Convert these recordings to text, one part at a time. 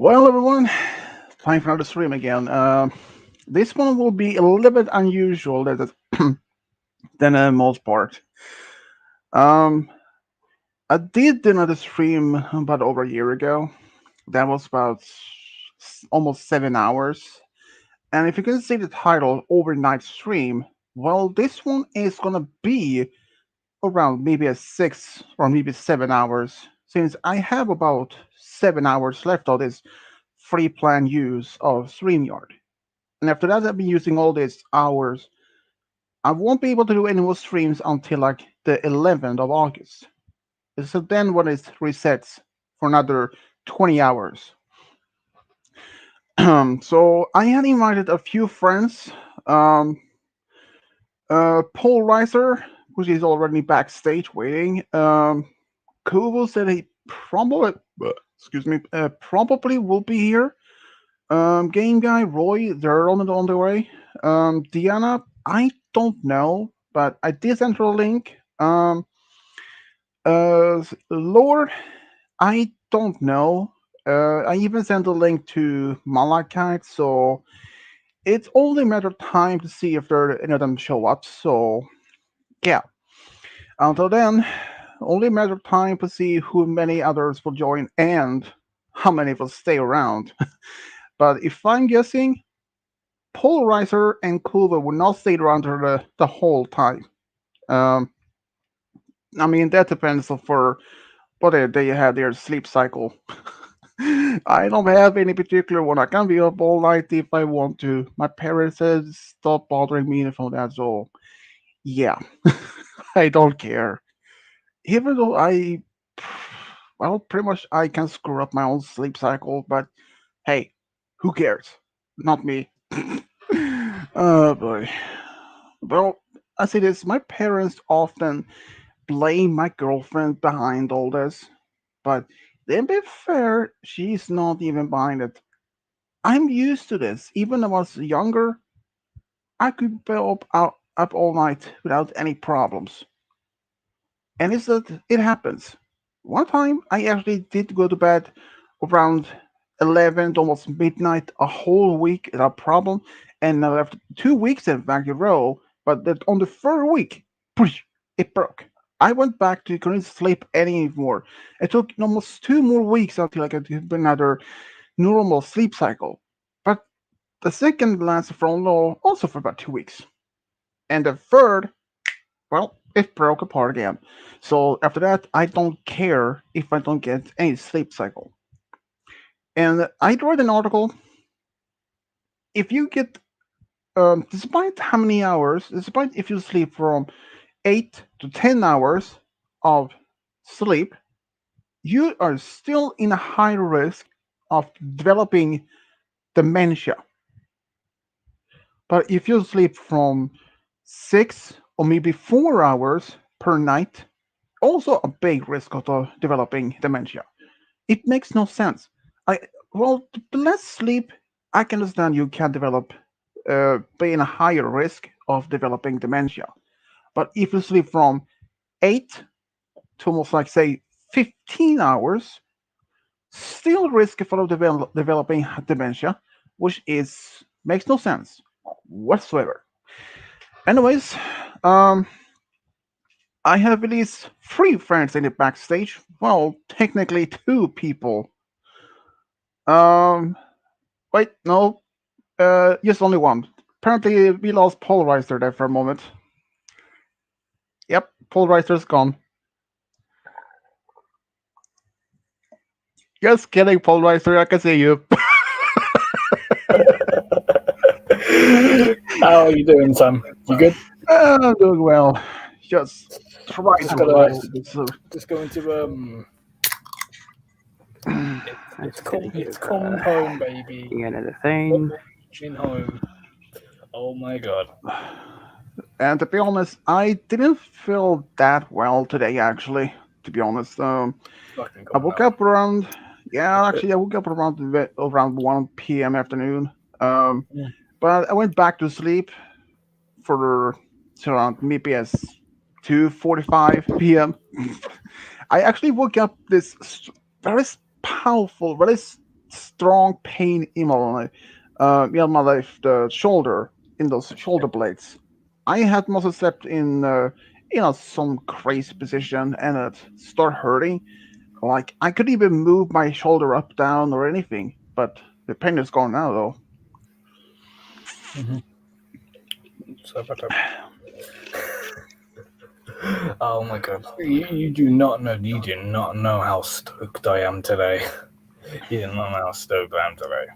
Well, everyone, time for another stream again. This one will be a little bit unusual than most part. Um, I did another stream about over a year ago. That was about almost 7 hours. And if you can see the title, Overnight Stream, well, this one is gonna be around maybe a 6 or maybe 7 hours, since I have about 7 hours left of this free plan use of StreamYard. And after that, I've been using all these hours. I won't be able to do any more streams until like the 11th of August. So then when it resets for another 20 hours. So I had invited a few friends. Um, Paul Reiser, which is already backstage waiting. Kubo said he probably will be here. Game guy Roy, they're on the way. Diana, I don't know, but I did send her a link. Lord, I don't know. I even sent a link to Malachite, so it's only a matter of time to see if there any of them show up. So yeah, until then, only a matter of time to see who many others will join and how many will stay around. But if I'm guessing, Polarizer and Coover will not stay around the whole time. Um, I mean, that depends on for whether they have their sleep cycle. I don't have any particular one. I can be up all night if I want to. My parents said stop bothering me from that, so yeah, I don't care. Even though well, pretty much I can screw up my own sleep cycle, but hey, who cares? Not me. Oh boy. Well, I say this, my parents often blame my girlfriend behind all this, but then be fair, she's not even behind it. I'm used to this. Even when I was younger, I could be up all night without any problems. And it's that it happens. One time, I actually did go to bed around 11, almost midnight, a whole week without problem. And after 2 weeks, in fact, in a row, but that on the third week, it broke. I went back to couldn't sleep anymore. It took almost 2 more weeks until I could get another normal sleep cycle. But the second lasted for also for about 2 weeks. And the third, well, it broke apart again. So after that, I don't care if I don't get any sleep cycle. And I read an article. If you get, despite how many hours, despite if you sleep from 8 to 10 hours of sleep, you are still in a high risk of developing dementia. But if you sleep from 6 or maybe 4 hours per night, also a big risk of developing dementia. It makes no sense. I well, the less sleep, I can understand you can develop, be in a higher risk of developing dementia. But if you sleep from 8 to almost like say 15 hours, still risk of developing dementia, which is makes no sense whatsoever. Anyways, um, I have at least three friends in the backstage. Well, technically two people. Um, wait, no, just only one. Apparently, we lost Polarizer there for a moment. Yep, Polarizer's gone. Just kidding, Polarizer. I can see you. How are you doing, Sam? You good? I'm doing well. Just trying Just to gotta roll this. just going to Let's it's come home, baby. getting another thing. Coming home. Oh my god. And to be honest, I didn't feel that well today. Actually, to be honest, Fucking I coming woke home. up around. Yeah, actually, I woke up around 1 p.m. afternoon. Mm. But I went back to sleep for around maybe as 2:45 p.m. I actually woke up this very powerful, very strong pain in my left shoulder, in those shoulder blades. I had must have slept in some crazy position, and it started hurting. Like I could even move my shoulder up, down, or anything, but the pain is gone now, though. Mm-hmm. So, but, oh my god. You do not know. You do not know how stoked I am today. You do not know how stoked I am today.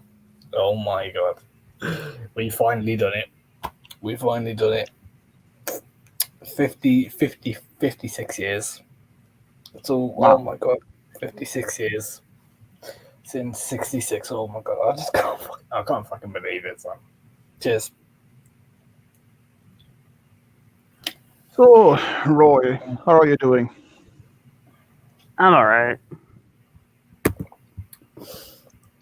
Oh my god. We finally done it. We finally done it. 56 years. So, oh Wow. my god. 56 years. Since 66. Oh my god. I can't fucking believe it, son. Cheers. So, Roy, how are you doing? I'm alright.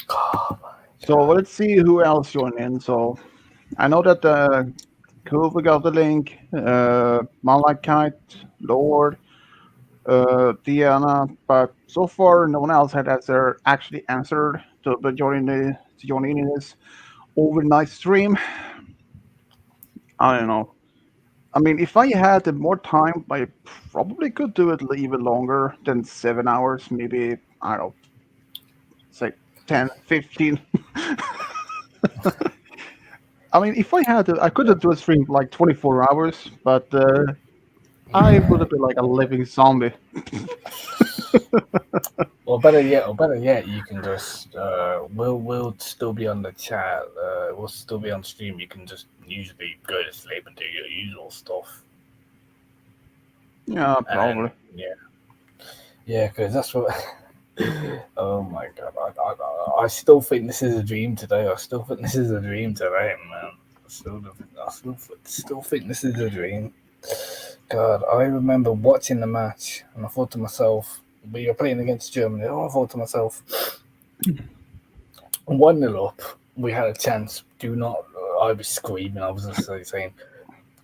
Oh So let's see who else joined in. So I know that Kuva got the link, Malachite, Lord, Diana, but so far no one else had actually answered to join in this overnight stream. I don't know. I mean, if I had more time, I probably could do it even longer than 7 hours. Maybe, I don't know, say 10, 15. I mean, if I had to, I could have do a stream for like 24 hours, but I would have been like a living zombie. or better yet, you can just we'll still be on the chat. We'll still be on stream. You can just usually go to sleep and do your usual stuff. Yeah, probably. Yeah, because that's what. Oh my god, I still think this is a dream today. I still think this is a dream today, man. I still think this is a dream. God, I remember watching the match and I thought to myself, we were playing against Germany. Oh, I thought to myself, 1-0 up, we had a chance. Do not, I was screaming, I was just saying,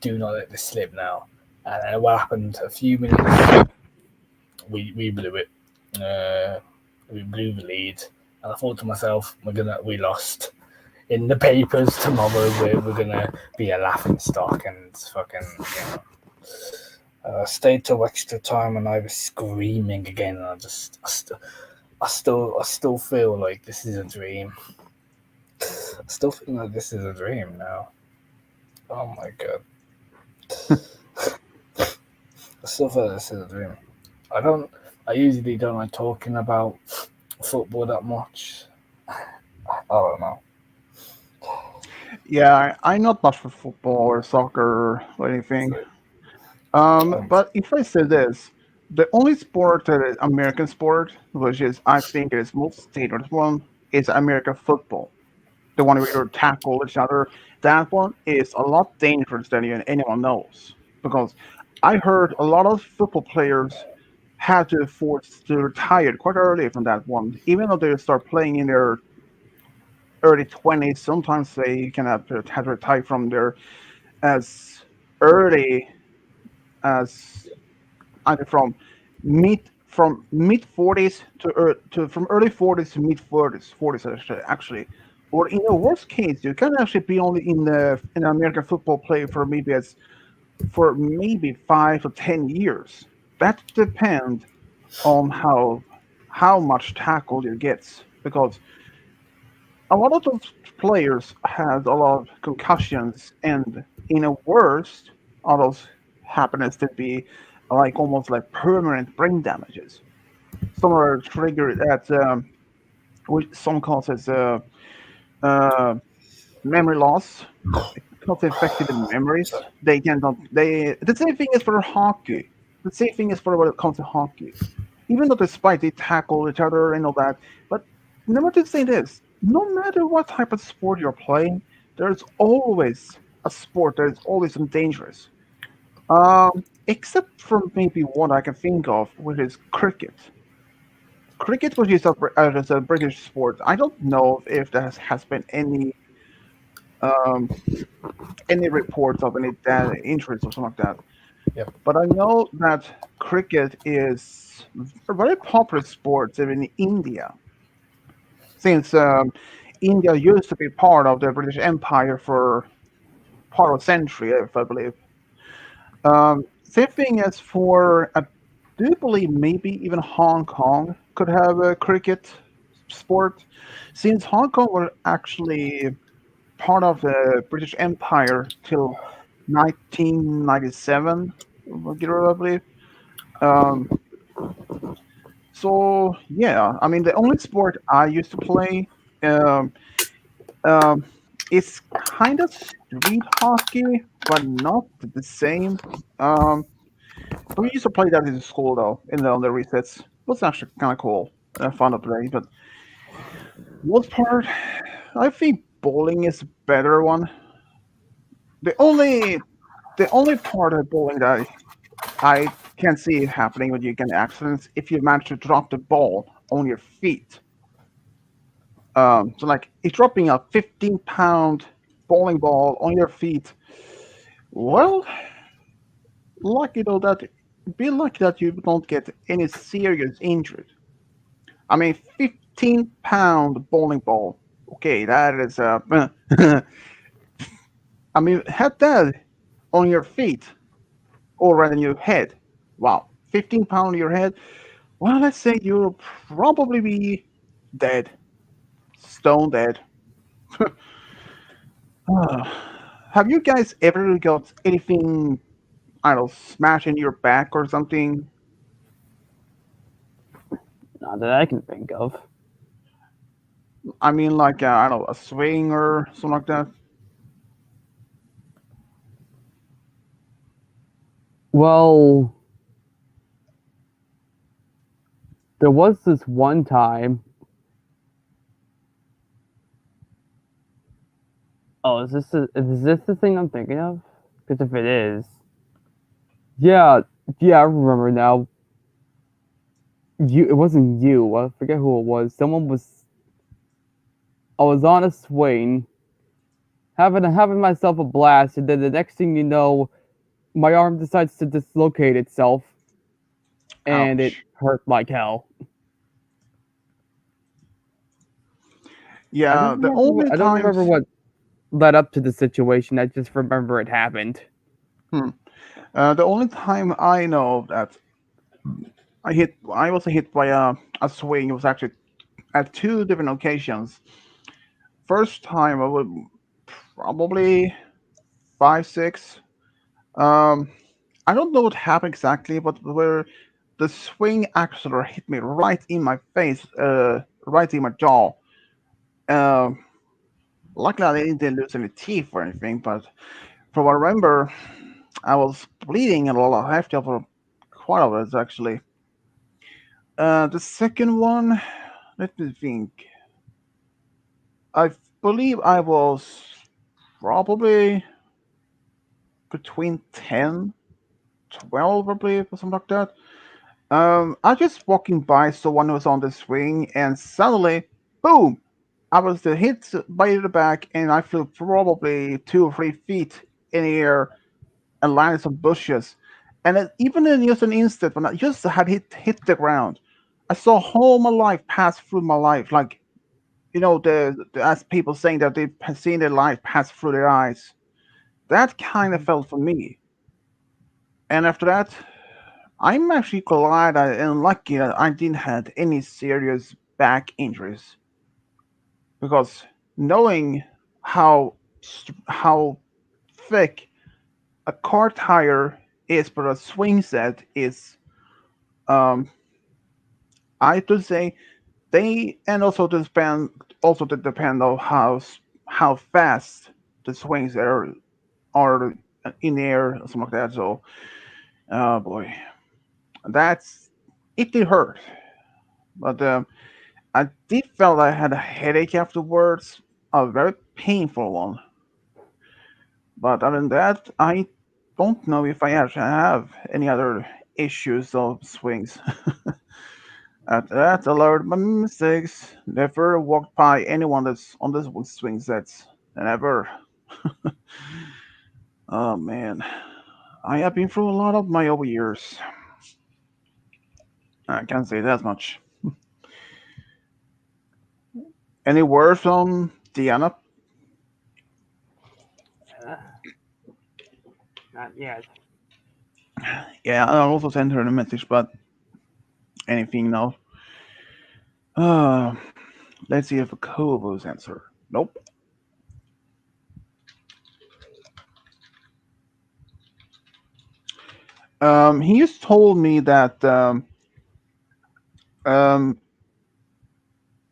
do not let this slip now. And then what happened? A few minutes, we blew it. We blew the lead. And I thought to myself, we lost. In the papers tomorrow, we're gonna be a laughing stock and fucking, stayed till extra time and I was screaming again, and I still feel like this is a dream. I still feel like this is a dream now. Oh my god. I still feel like this is a dream. I usually don't like talking about football that much. I don't know. Yeah, I'm not much for football or soccer or anything. But if I say this, the only sport that is American sport, which is I think is most dangerous one, is American football. The one where you tackle each other. That one is a lot dangerous than anyone knows. Because I heard a lot of football players had to force to retire quite early from that one, even though they start playing in their early 20s. Sometimes they can have to retire from their as early as either mid mid 40s to from early 40s to mid 40s actually. Or in the worst case, you can actually be only in American football play for maybe 5 or 10 years. That depends on how much tackle you get, because a lot of those players had a lot of concussions, and in a worst, all those happens to be like almost like permanent brain damages. Some are triggered at which some causes memory loss. Not affected in memories. They cannot. They the same thing is for hockey. The same thing is for when it comes to hockey. Even though despite they tackle each other and all that, but never to say this. No matter what type of sport you're playing, there's always a sport that is always dangerous. Except for maybe one I can think of, which is cricket. Cricket was used as a British sport. I don't know if there has been um, any reports of any injuries or something like that. Yep. But I know that cricket is a very popular sport in India. since India used to be part of the British Empire for part of a century, if I believe. Same thing as for, I do believe maybe even Hong Kong could have a cricket sport, since Hong Kong were actually part of the British Empire till 1997, I believe. Um, so yeah, I mean the only sport I used to play um, um, is kind of street hockey, but not the same. Um, we used to play that in school though, in on the resets. It was actually kind of cool, fun to play. But most part, I think bowling is a better one. The only the only part of bowling that I can see happening when you get accidents if you manage to drop the ball on your feet. So like if dropping a 15-pound bowling ball on your feet, well, lucky though that be lucky that you don't get any serious injury. I mean, 15-pound bowling ball. Okay, that is I mean, had that on your feet or rather on your head. Wow, 15 pound on your head. Well, let's say you'll probably be dead, stone dead. Have you guys ever got anything, I don't know, smashed in your back or something? Not that I can think of. I mean, like, I don't know, a swing or something like that? Well, there was this one time. Oh, is this the thing I'm thinking of? Because if it is, yeah, yeah, I remember now. It wasn't you. I forget who it was. Someone was. I was on a swing, having myself a blast, and then the next thing you know, my arm decides to dislocate itself, and it Ouch. hurt like hell. Yeah, the only I don't remember times. what led up to the situation. I just remember it happened. Hmm, the only time I know that I was hit by a swing. It was actually at two different occasions. First time I was probably 5, 6. Um, I don't know what happened exactly, but where the swing accelerator hit me right in my face, right in my jaw. Um, Luckily, I didn't lose any teeth or anything, but from what I remember, I was bleeding a lot after for quite a while actually. The second one, let me think. I believe I was probably between 10, 12, I believe, or something like that. I just walking by, so one was on the swing, and suddenly, boom! I was hit by the back, and I flew probably 2 or 3 feet in the air and landed some bushes. And even in just an instant, when I just had hit the ground, I saw whole my life pass through my life, like as people saying that they've seen their life pass through their eyes. That kind of felt for me. And after that, I'm actually glad and lucky that I didn't have any serious back injuries because knowing how how thick a car tire is for a swing set is, um, I would say they and also to depend on how fast the swings are in the air or something like that. So, oh boy, that's it did hurt, but I did feel I had a headache afterwards, a very painful one. But other than that, I don't know if I actually have any other issues or swings. After that, I learned my mistakes. Never walked by anyone that's on this swing sets. Never. Oh man, I have been through a lot of my over years. I can't say that much. Any word from Diana? Not yet. Yeah, I also sent her a message, but anything now. Uh, let's see if Kobo's answer. Nope. He just told me that um,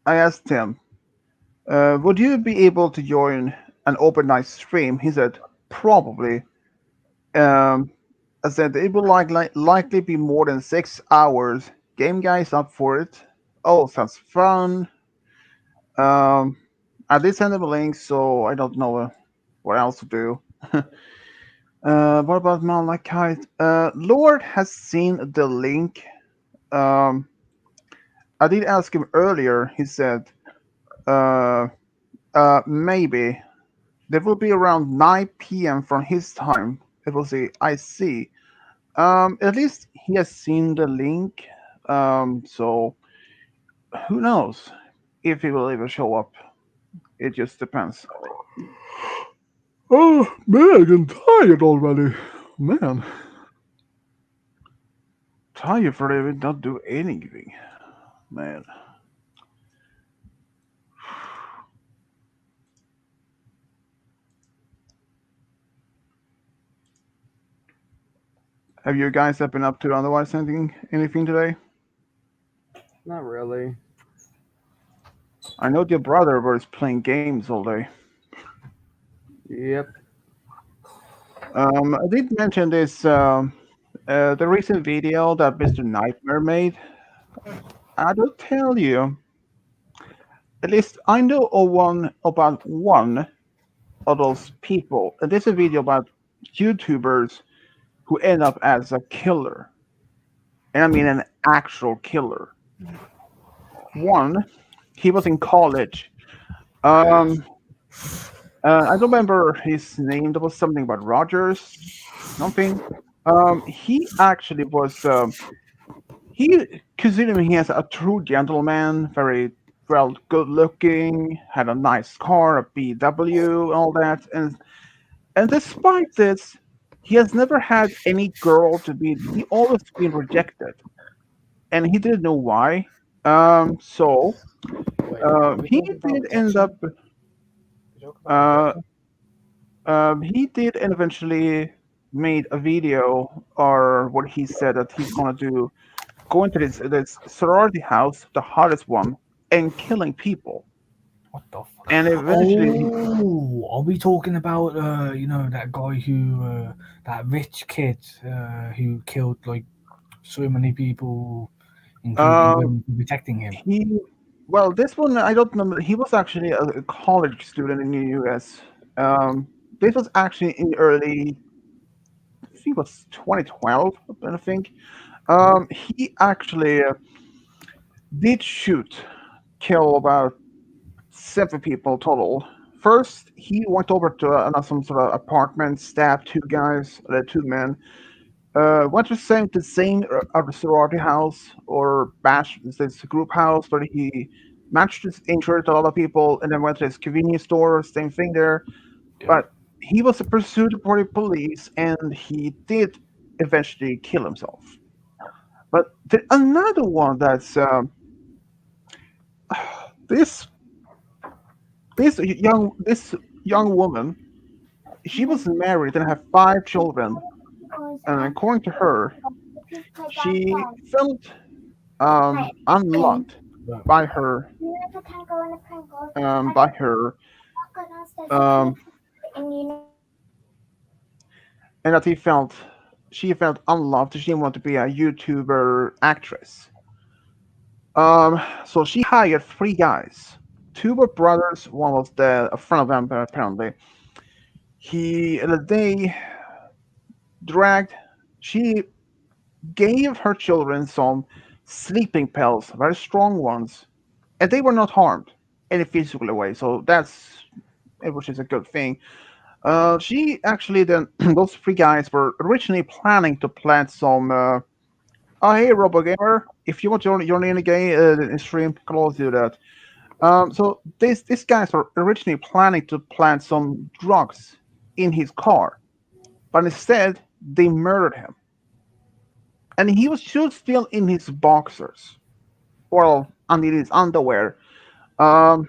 I asked him, would you be able to join an overnight stream? He said, probably. Um, I said, it will likely be more than 6 hours. Game guy's up for it. Oh, sounds fun. Um, I did send him a link, so I don't know what else to do. What about Malachite? Lord has seen the link. Um, I did ask him earlier. He said, uh, maybe. That will be around 9 p.m. from his time. It will say, I see. At least he has seen the link. So who knows if he will ever show up? It just depends. Oh man, I'm tired already. Man, tired for even not do anything. Man. Have you guys been up to otherwise anything today? Not really. I know your brother was playing games all day. Yep. I did mention this the recent video that Mr. Nightmare made. I will tell you, at least I know about one of those people. And this is a video about YouTubers who end up as a killer. And I mean an actual killer. One, he was in college. Um, I don't remember his name. There was something about Rogers, something. He actually was. He considered me as a true gentleman, very well, good looking, had a nice car, a BW, all that, and despite this, he has never had any girl to be. He always been rejected, and he didn't know why. So Wait, are we he talking did about end Jackson? up. We talk about Uh, Jackson? he did eventually made a video, or what he said that he's gonna do, going to this sorority house, the hottest one, and killing people. What the fuck? And eventually, Oh, are we talking about that guy who that rich kid who killed like so many people, including uh, women, for protecting him? he well, this one I don't know. He was actually a college student in the U.S. This was actually in early, I think it was 2012, I think. He actually did kill about 7 people total. First, he went over to some sort of apartment, stabbed 2 guys, 2 men. Went to the same other sorority house or bash this group house where he managed to injure a lot of people, and then went to his convenience store, same thing there. Yeah. But he was pursued by the police, and he did eventually kill himself. But another one that's this this young woman. She was married and had 5 children, and according to her, she felt unloved But by her by her um, and that she felt unloved. She didn't want to be a YouTuber actress. So she hired 3 guys. 2 were brothers. One was a friend of them, apparently. They dragged. She gave her children some sleeping pills, very strong ones, and they were not harmed in a physical way. So which is a good thing. She actually then those 3 guys were originally planning to plant some. Oh hey, RoboGamer, if you want to join in a game in stream, can always do that. So these guys were originally planning to plant some drugs in his car, but instead they murdered him, and he was just still in his boxers, well, under his underwear. Um,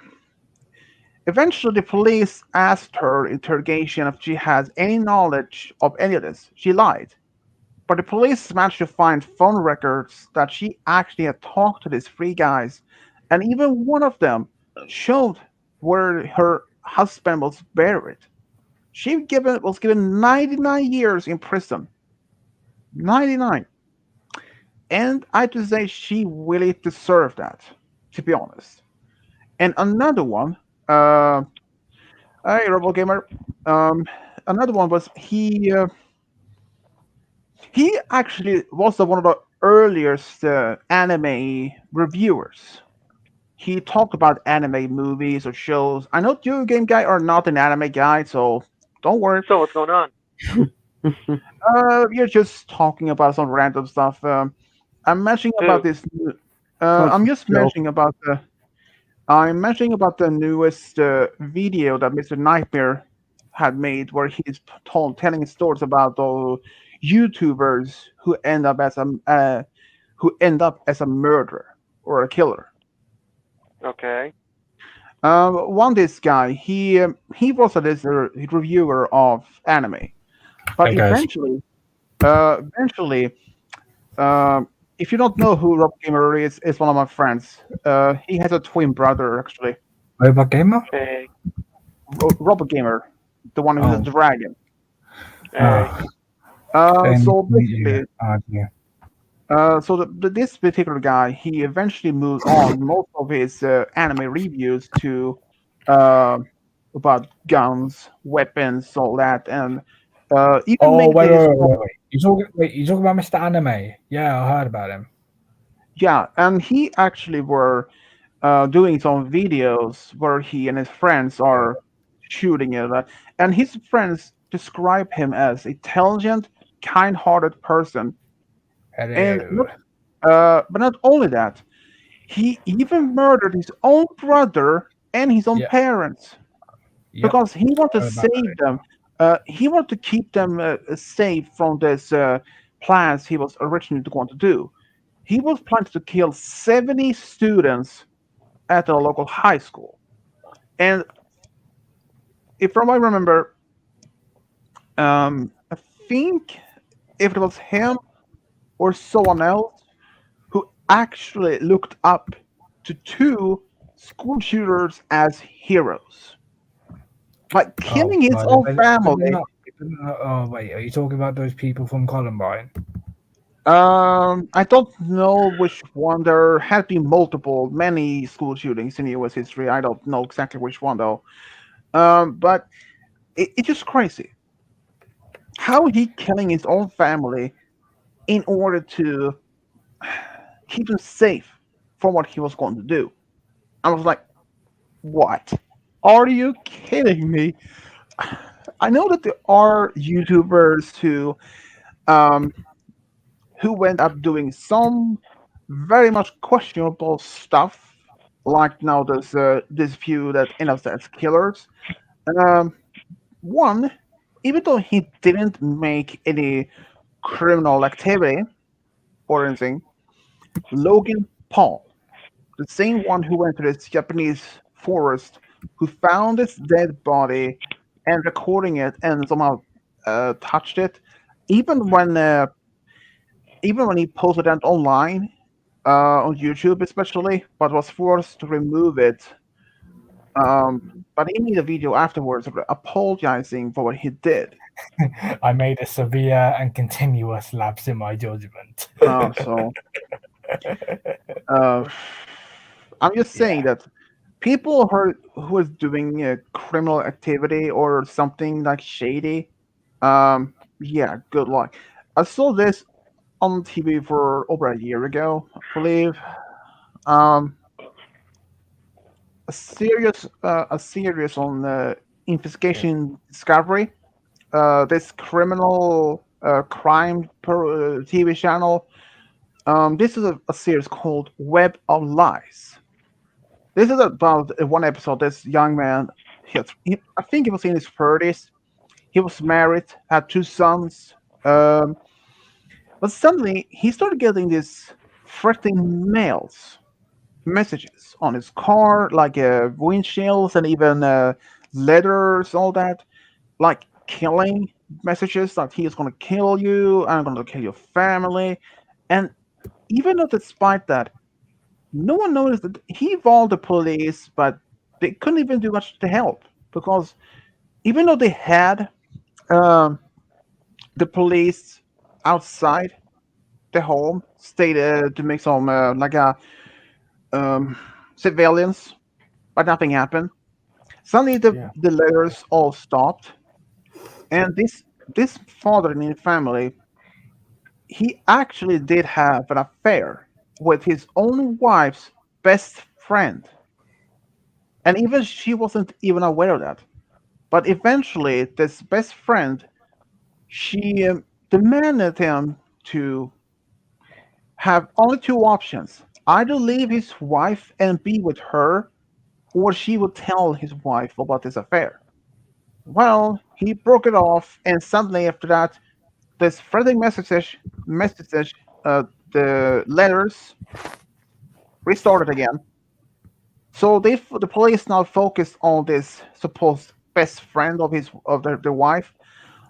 Eventually, the police asked her interrogation if she has any knowledge of any of this. She lied, but the police managed to find phone records that she actually had talked to these three guys, and even one of them showed where her husband was buried. Was given 99 years in prison. 99. And I have to say she really deserved that, to be honest. And another one, uh, hey, RoboGamer. Um, Another one was he actually was one of the earliest anime reviewers. He talked about anime movies or shows. I know you, game guy, are not an anime guy, so don't worry. So what's going on? You're just talking about some random stuff. I'm mentioning about Who? this. Touch I'm the just joke. mentioning about the. I'm mentioning about the newest video that Mr. Nightmare had made, where telling stories about the YouTubers who end up as a murderer or a killer. Okay. One this guy, he was a reviewer of anime, but Hey guys, eventually, uh, if you don't know who Rob Gamer is one of my friends. He has a twin brother actually, Robot Gamer? Hey. Rob Gamer, the one who's a Oh, dragon. Hey. So meet you. basically, Yeah. this particular guy, he eventually moved on most of his anime reviews to uh, about guns, weapons, all that, and even Oh, made his own. You talking about Mr. Anime? Yeah, I heard about him. Yeah, and he actually were doing some videos where he and his friends are shooting it, and his friends describe him as intelligent, kind-hearted person, and Hello. but not only that, he even murdered his own brother and his own Yeah. parents Yep. because he wanted to Heard about save them. He wanted to keep them safe from this plans he was originally going to do. He was planning to kill 70 students at a local high school. And if I remember, I think if it was him or someone else who actually looked up to two school shooters as heroes by Oh, killing his right. own family. Oh, wait. Are you talking about those people from Columbine? I don't know which one. There have been many school shootings in U.S. history. I don't know exactly which one though. But it's just crazy how he killing his own family in order to keep him safe from what he was going to do. I was like, what? Are you kidding me? I know that there are YouTubers um, who went up doing some very much questionable stuff, like now there's this few that end up as killers. Um, One, even though he didn't make any criminal activity or anything, Logan Paul, the same one who went to this Japanese forest, who found his dead body and recording it and somehow touched it, even when uh, even when he posted that online on YouTube, especially, but was forced to remove it. But he made a video afterwards apologizing for what he did. I made a severe and continuous lapse in my judgment. So uh, I'm just saying Yeah. that people who is doing criminal activity or something like shady, yeah, good luck. I saw this on TV for over a year ago, I believe. Um, a series on investigation discovery. This criminal crime TV channel. This is a series called Web of Lies. This is about one episode. This young man, I think he was in his 30s. He was married, had two sons. Um, but suddenly he started getting these threatening mails, messages on his car, like windshields and even letters, all that, like killing messages, like he's gonna kill you, I'm gonna kill your family. And even though despite that, no one noticed that he involved the police, but they couldn't even do much to help because even though they had um, the police outside the home, stated to make some like a um, civilians, but nothing happened. Suddenly, Yeah. the letters all stopped, and this father in the family, he actually did have an affair with his own wife's best friend, and even she wasn't even aware of that. But eventually, this best friend, she demanded him to have only two options: either leave his wife and be with her, or she would tell his wife about this affair. Well, he broke it off, and suddenly after that, this threatening messages, the letters restarted again. So the police now focused on this supposed best friend of their wife,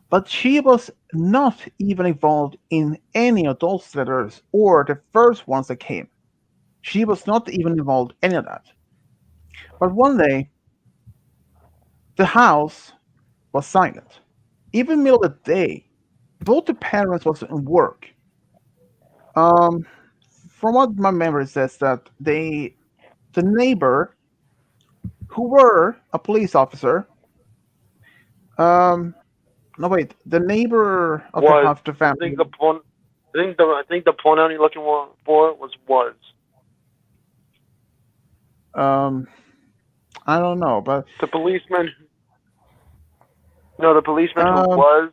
but she was not even involved in any of those letters or the first ones that came. She was not even involved in any of that. But one day, the house was silent. Even middle of the day, both the parents was in work. Um, from what my memory says, that the neighbor, who were a police officer, um, no wait, the neighbor Was of the I think family, the pronoun you're looking for was. um, I don't know, but The policeman. No, the policeman who um, was.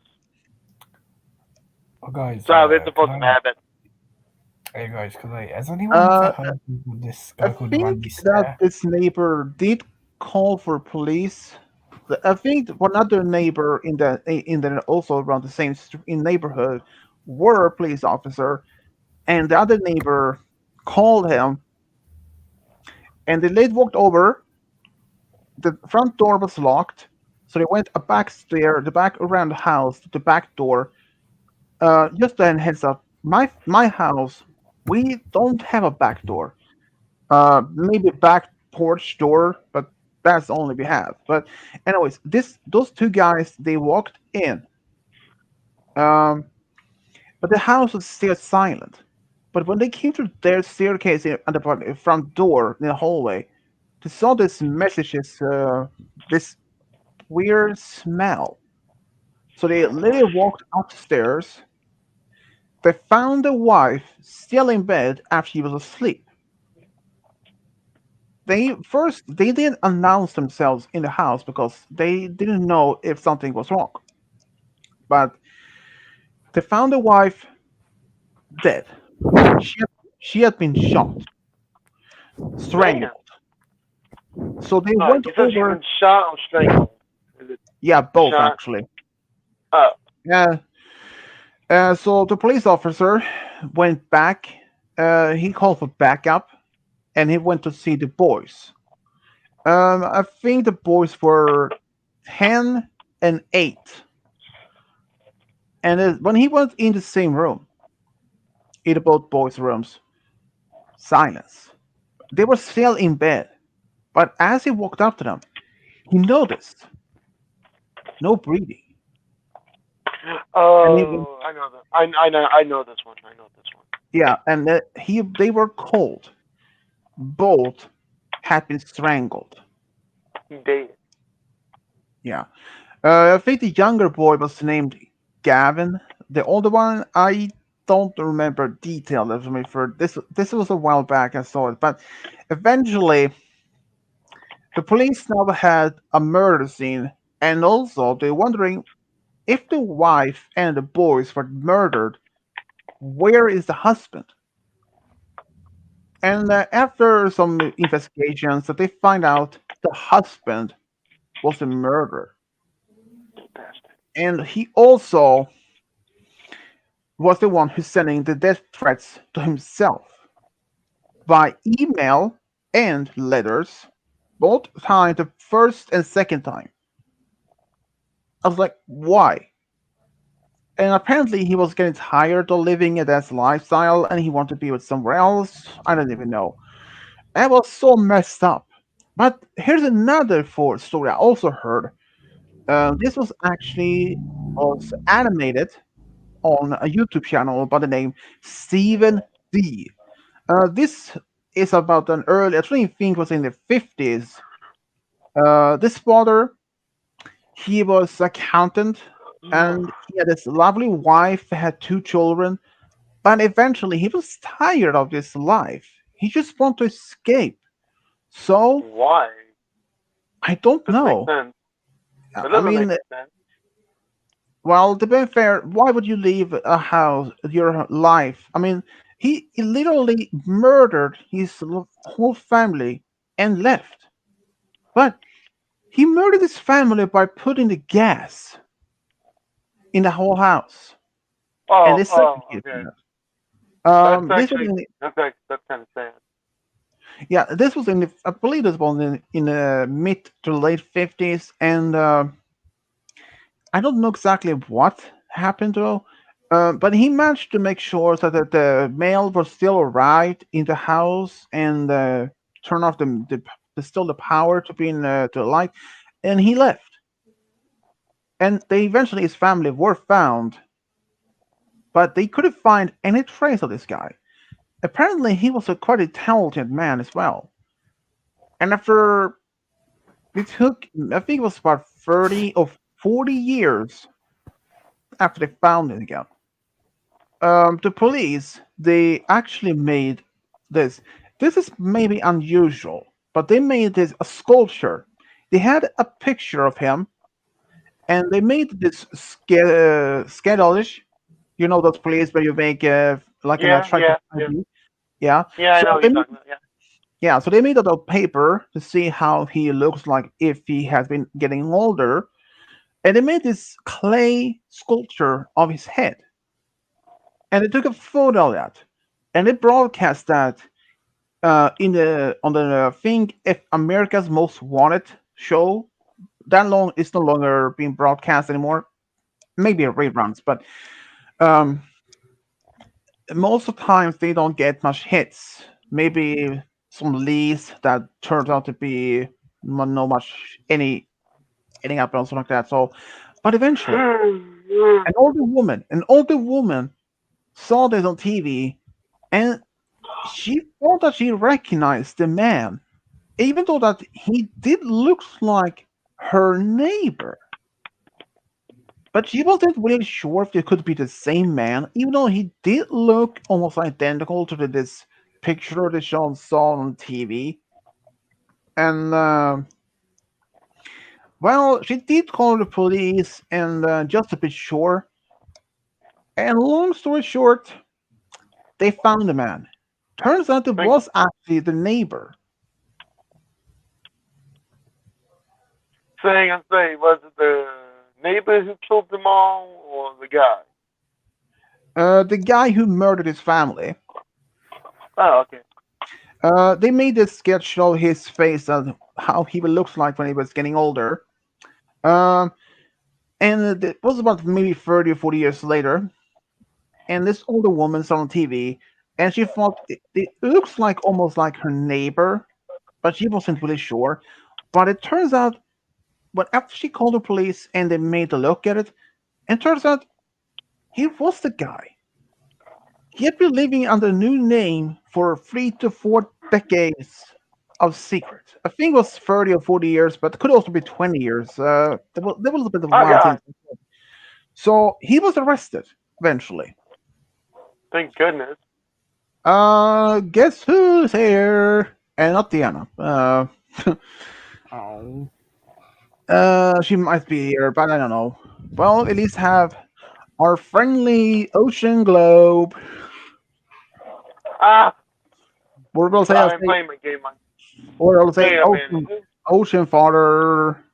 Oh, guys, Sorry, they're can supposed to I? have it. Hey, guys, can I? Has anyone ever uh, heard of this I guy called think Randy that Stair? this neighbor did call for police. I think one other neighbor in the also around the same in neighborhood were a police officer, and the other neighbor called him, and the lady walked over. The front door was locked, so they went a back stair, the back around the house, to the back door. Just then, heads up, my house, we don't have a back door. Maybe back porch door, but that's the only we have. But anyways, this those two guys, they walked in, um, but the house was still silent. But when they came to their staircase at the front door in the hallway, they saw this messages, this weird smell. So they literally walked upstairs. They found the wife still in bed after she was asleep. They didn't announce themselves in the house because they didn't know if something was wrong. But they found the wife dead. She had, she had been shot, Damn. strangled. So they went You said she's over. been shot or strangled. Is it Yeah, both shot? actually. Oh. Yeah. So the police officer went back. He called for backup, and he went to see the boys. I think the boys were 10 and 8. And when he went in the same room, in both boys' rooms, silence. They were still in bed, but as he walked up to them, he noticed no breathing. And even Oh, I know that. I know this one. I know this one. yeah, and they were cold. Both had been strangled. He dated. Yeah, I think the younger boy was named Gavin. The older one, I don't remember detail of me for this. This was a while back. I saw it, but eventually the police now had a murder scene, and also they're wondering if the wife and the boys were murdered. Where is the husband? And after some investigations, that they find out the husband was a murderer, Bastard. and he also was the one who's sending the death threats to himself by email and letters, both time the first and second time. I was like, why? And apparently he was getting tired of living in that lifestyle and he wanted to be with somewhere else. I don't even know. That was so messed up. But here's another story I also heard. This was actually was animated on a YouTube channel by the name Stephen D. This is about an early, I think it was in the 50s. This father, he was accountant and he had this lovely wife, had two children, but eventually he was tired of this life. He just wanted to escape. So Why? I don't Doesn't make know. sense. It I doesn't make mean, sense. well, to be fair, why would you leave a house, your life? I mean, he literally murdered his whole family and left. But he murdered his family by putting the gas in the whole house, and Oh, they oh, suffocated okay. him. That's This was actually in the, that's kind of sad. yeah, this was in the, I believe this was in the mid to late 50s, and I don't know exactly what happened though, but he managed to make sure so that the mail was still arrived in the house and turn off the still the power to be in to the light, and he left. And they eventually his family were found, but they couldn't find any trace of this guy. Apparently, he was a quite a talented man as well. And after it took, I think it was about 30 or 40 years after they found it again. The police they actually made this. This is maybe unusual, but they made this a sculpture. They had a picture of him, and they made this sketch. You know those plays where you make like an Yeah, attractive yeah, yeah, ID. Yeah. yeah. I So know what they you're made, talking about. Yeah. yeah. So they made it on paper to see how he looks like if he has been getting older, and they made this clay sculpture of his head, and they took a photo of that, and they broadcast that in the on the thing if America's Most Wanted show. That long is no longer being broadcast anymore. Maybe reruns, but um, most of the times they don't get much hits. Maybe some leads that turns out to be no much any up or something like that. So, but eventually, an older woman saw this on TV, and she thought that she recognized the man, even though that he did look like her neighbor. But she wasn't really sure if it could be the same man, even though he did look almost identical to this picture that Sean saw on TV. And well, she did call the police, and just to be sure. And long story short, they found the man. Turns out it Think, was actually the neighbor. saying and say, was it the neighbor who killed them all, or the guy? The guy who murdered his family. Oh, okay. They made this sketch of his face and how he looks like when he was getting older. Um, and it was about maybe 30 or 40 years later. And this older woman saw on TV, and she thought it looks like almost like her neighbor, but she wasn't really sure. But it turns out, but after she called the police and they made a look at it, it turns out he was the guy. He had been living under a new name for 3 to 4 decades of secret. I think it was 30 or 40 years, but it could also be 20 years. There was a bit of Oh wild things. God! So he was arrested eventually. Thank goodness. Guess who's here? And not Diana. Oh. She might be here, but I don't know. Well, at least have our friendly ocean globe. Ah, We're gonna say, I'm playing my game. or I'll say Hang on, man. Ocean Father,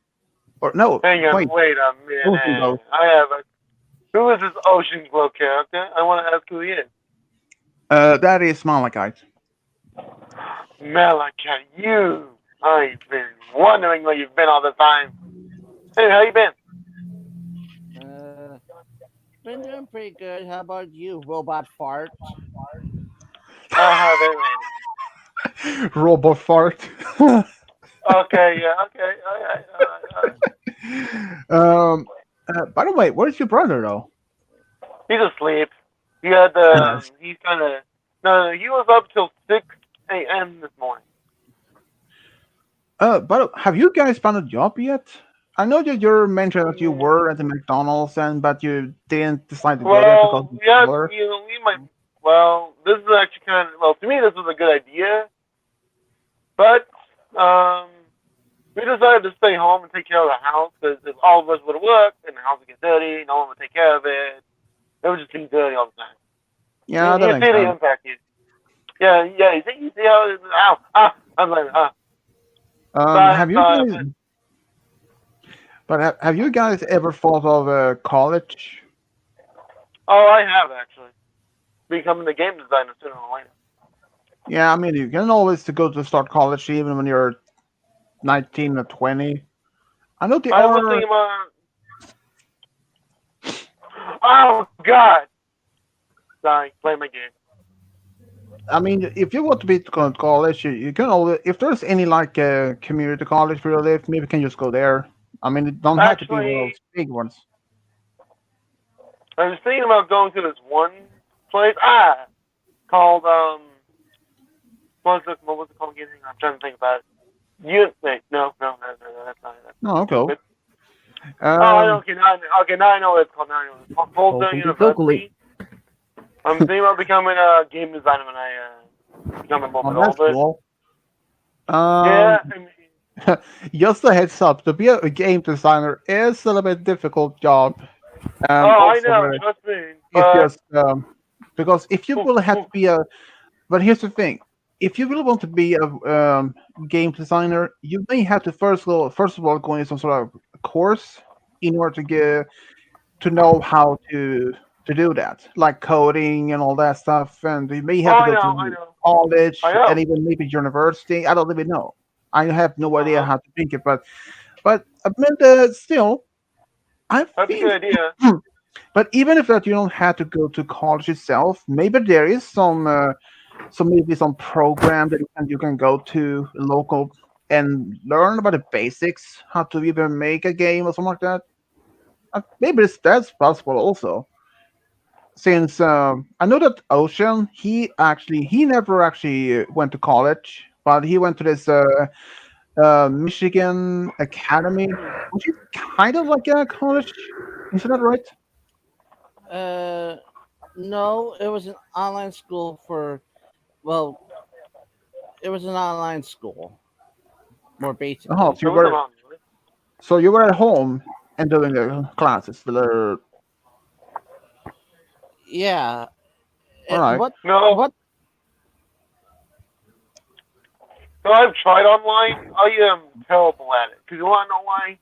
or no, Hang on, wait, wait a Ocean Glow. minute. I have a. Who is this Ocean Glow character? I want to ask who he is. That is Malachite. Malachi, you. I've been wondering where you've been all the time. Hey, how you been? Been doing pretty good. How about you, robot fart? I haven't. Robot fart. Okay, yeah, okay, all right. By the way, where's your brother though? He's asleep. He had Yes. he's kind of, no, he was up till 6 a.m. this morning. But have you guys found a job yet? I know that you mentioned that you were at the McDonald's, but you didn't decide to go there because Well, of yeah, the weather. you know, we might, well, this is actually kind of, well, to me, this was a good idea. But, we decided to stay home and take care of the house, because if all of us would have worked and the house would get dirty, no one would take care of it. It would just be dirty all the time. Yeah, you that see makes the sense. impact. Yeah, you see how it is? I'm like, Have you guys? But have you guys ever thought of college? Oh, I have actually. Becoming a game designer sooner or later. Yeah, I mean you can always go to start college even when you're 19 or 20. I know there I was are. thinking about. Oh God! Sorry, play my game. I mean, if you want to be to go to college, you can always. If there's any like community college where you live, maybe you can just go there. I mean, it don't have to be one of Actually, those big ones. I was thinking about going to this one place. Called what was it called again? I'm trying to think about it. Wait, no, that's not it. No, cool. Okay, now I know what it's called. Now I know what it's called. Full Sail Locally. University. I'm thinking about becoming a game designer when I become a little bit that's older. cool. Yeah, I mean, Just a heads up, to be a game designer is a little bit difficult job. I Also, know, trust me. it's But just because if you will have to be a, but here's the thing: if you really want to be a game designer, you may have to first of all, go into some sort of course in order to get to know how to do that, like coding and all that stuff. And you may have to go I to know. college I know. and even maybe university. I don't even know. I have no idea how to think it, but I mean, still, I That's a think. good idea. But even if that you don't have to go to college itself, maybe there is maybe some program that you can go to local and learn about the basics, how to even make a game or something like that. Maybe that's possible also. Since I know that Ocean, he never actually went to college, but he went to this Michigan Academy, which is kind of like a college. Isn't that right? No, it was an online school for. Well, it was an online school. More basically. Oh, It was wrong. so you were at home and doing the classes. Yeah. All right. No, What? no, I've tried online. I am terrible at it. Because you want to know why?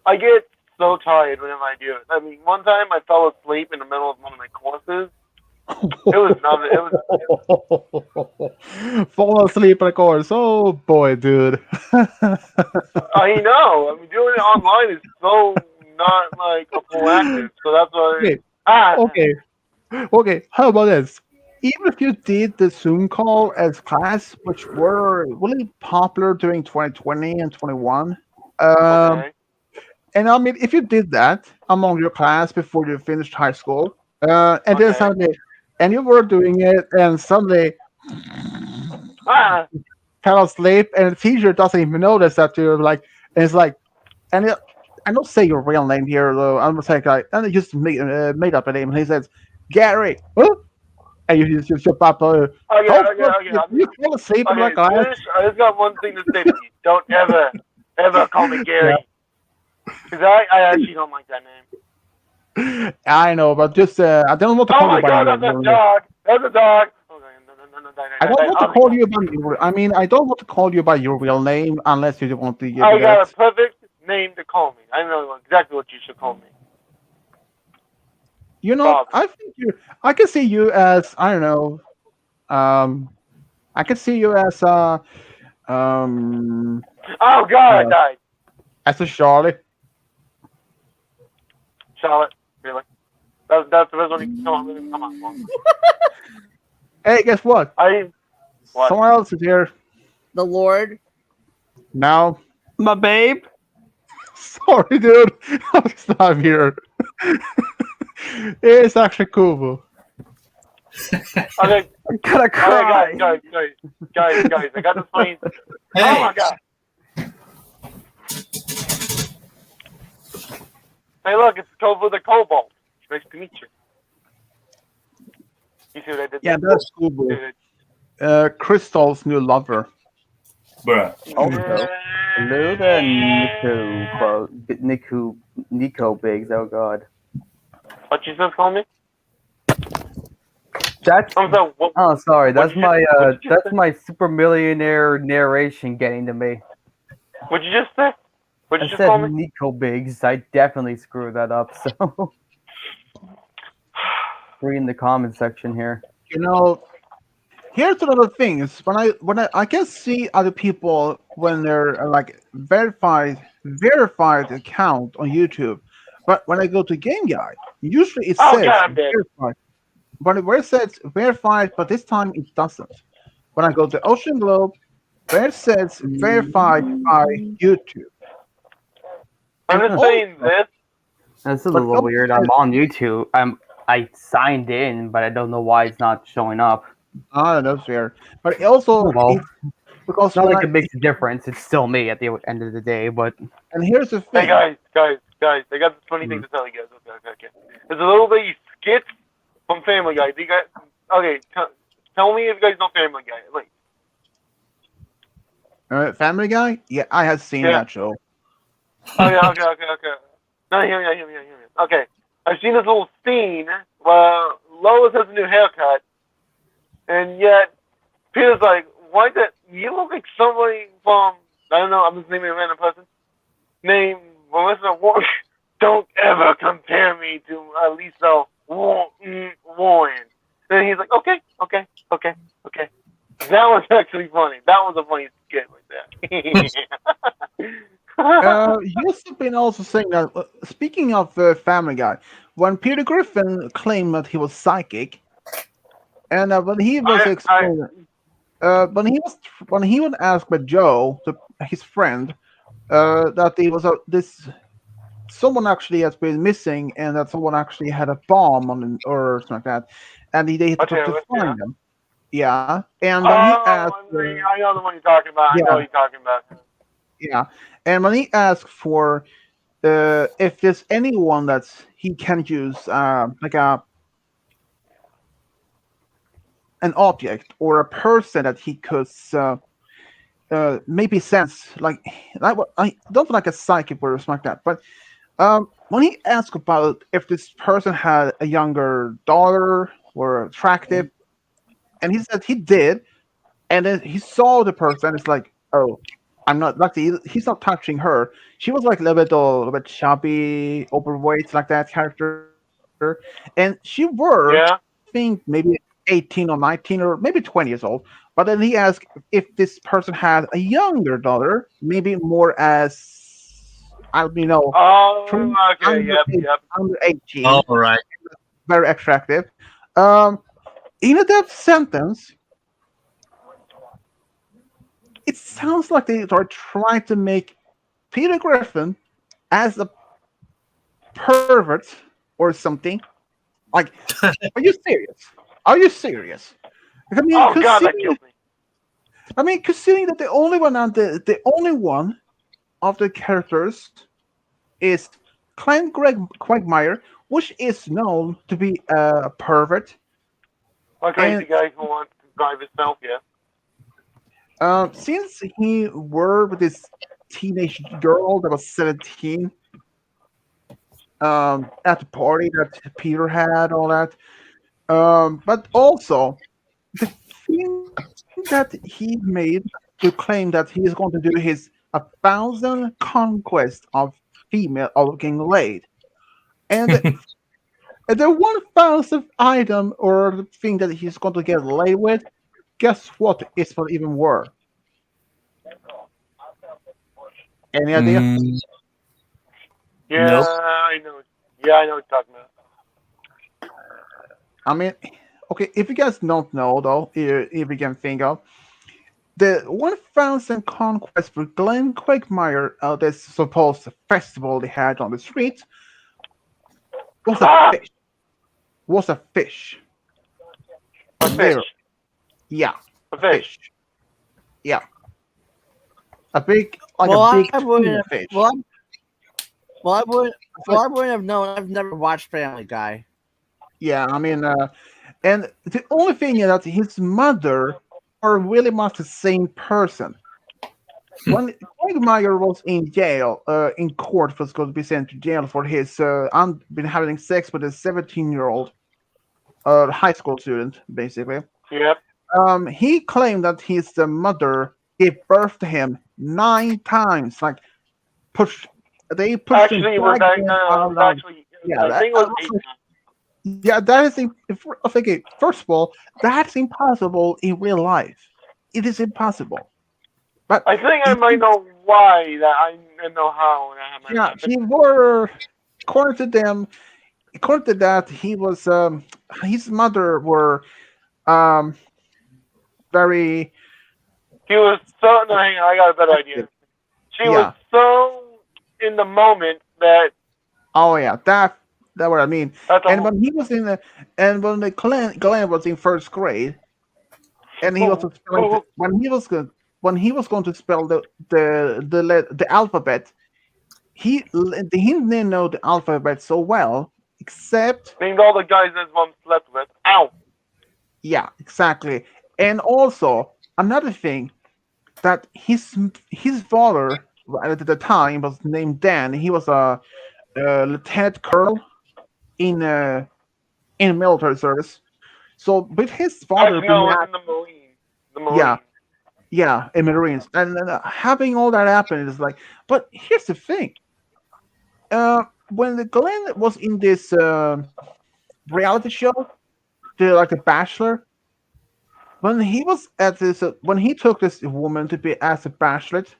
I get so tired whenever I do it. I mean, one time I fell asleep in the middle of one of my courses. It was nothing. Fall asleep in a course. Oh boy, dude. I know. I mean, doing it online is so not like a proactive. So that's why. Okay. Okay. How about this? Even if you did the Zoom call as class, which were really popular during 2020 and 21, Okay. and I mean, if you did that among your class before you finished high school, and then Okay. suddenly, and you were doing it, and suddenly fell asleep, and the teacher doesn't even notice that you're like, and it's like, and I don't say your real name here, though. I'm gonna say like, and it just made up a name. And he says, Gary, huh? And you just jump up. Okay. You fall asleep in my Okay, class. I just got one thing to say to you. Don't ever call me Gary. Because I actually don't like that name. I know, but just I don't want to Oh call my you by God, your that's a name. dog. That's a dog. Okay, I don't want to call you by your. I mean, I don't want to call you by your real name unless you want to give I me got that. a perfect name to call me. I know exactly what you should call me. You know, Bob. I think you. I can see you as I don't know. I can see you um Oh God, I uh, died. as a Charlie. Charlotte, really? That's the best one you can come on. Come on, Mom. Hey, guess what? What? What? Someone else is here The Lord. now. My babe. Sorry, dude. It's not here. It's actually Kubo. Okay, I'm gonna cry. guys. I got this funny. Hey, Oh my God. Hey, look, it's Tovo the Cobalt. Nice to meet you. You see what I did? Yeah, there? that's Kubo. Crystal's new lover. bruh. Also, hello there, Nico Biggs. Oh God, What you just called me? that's I'm sorry. What? oh sorry. That's you my just- what you just that's say? my super millionaire narration getting to me. What'd you just say? What'd I you just call said me? Nico Biggs. I definitely screwed that up. So, free in the comment section here. You know, here's another thing: is when I can see other people when they're like verified account on YouTube, but when I go to Game Guide, usually it Oh says God, I'm dead. verified. But where it says verified, but this time it doesn't. When I go to Ocean Globe, there it says verified by YouTube. I'm And just saying also- this. That's a But little don't weird. forget- I'm on YouTube. I signed in, but I don't know why it's not showing up. Ah, that's fair. But it also, Oh, well. it's because It's not when like I- it makes a difference. It's still me at the end of the day. But and here's the Hey thing. guys. I got this funny thing to tell you guys. Okay. There's a little bitty skit from Family Guy. Do you guys? Okay, tell me if you guys know Family Guy. Like, Family Guy? Yeah, I have seen Yeah. that show. okay. No, hear me. Okay, I've seen this little scene where Lois has a new haircut, and yet Peter's like, "Why that? You look like somebody from I don't know. I'm just naming a random person named Melissa Warren. Don't ever compare me to Lisa Warren." And he's like, "Okay." That was actually funny. That was a funny skit right there. You've been also saying that, speaking of Family Guy, when Peter Griffin claimed that he was psychic, and when he was explaining, when he was asked by Joe, his friend, that he was this someone actually has been missing, and that someone actually had a bomb on him or something like that, and they had Okay, to yeah. find them. Yeah, and when he asked, I know the one you're talking about. Yeah. I know what you're talking about. yeah, and when he asked for if there's anyone that he can use, like an object or a person that he could maybe sense, like I don't like a psychic or something like that, but when he asked about if this person had a younger daughter or attractive, and he said he did, and then he saw the person, it's like, oh, I'm not like he's not touching her. She was like a little bit chubby, overweight, like that character, and she were Yeah. I think maybe 18 or 19 or maybe 20 years old. But then he asked if this person had a younger daughter, maybe more as I don't know, Oh, okay. under, Yep. under 18, All right. very attractive. In that sentence, it sounds like they are trying to make Peter Griffin as a pervert or something. Like, are you serious? Are you serious? I mean, Oh God, that considering, killed me. considering that the only one of the characters is Clint Quagmire, which is known to be a pervert. A crazy And- guy who wants to drive himself. Yeah. Since he were with this teenage girl that was 17, at the party that Peter had, all that. But also, the thing that he made to claim that he is going to do his 1,000 conquest of female of getting laid, and the 1,000th item or thing that he's going to get laid with, guess what? It's not even worth. Any idea? Yeah, Nope. I know. Yeah, I know what you're talking about. I mean, okay, if you guys don't know though, if you can think of the 1,000 conquest for Glenn Quagmire, this supposed festival they had on the street, was a fish. Was a fish. A fish. Yeah, A fish. Yeah. A big, like Well, a big I wouldn't tuna have- fish. Well, I wouldn't have known. I've never watched Family Guy. Yeah, I mean, and the only thing is that his mother are really much the same person. When Quagmire was in jail, in court, was going to be sent to jail for his been having sex with a 17-year-old high school student, basically. Yep. He claimed that his mother gave birth to him 9 times. Like, they pushed him Actually, back back in now. out It was loud. actually, Yeah, I think it was that- 8 times. Yeah, that is. Okay, first of all, that's impossible in real life. It is impossible. But I think I might know why. That I know how. And that might yeah, happen. he were according to them. According to that, he was his mother were very He was so. No, hang on. I got a better idea. She Yeah. was so in the moment that oh yeah that what I mean. that's And a, when he was in the and when the Glenn was in first grade, and he was spelling when he was going to spell the alphabet, he didn't know the alphabet so well, except named all the guys his mom slept with. Ow. yeah, exactly. And also another thing that his father at the time was named Dan. He was a lieutenant colonel in military service. So with his father Actually, no, being it's in the Marines. The Marines. Yeah. yeah, in Marines, and having all that happen is like. But here's the thing. When the Glenn was in this reality show, the Bachelor, when he was at this, when he took this woman to be as a bachelorette,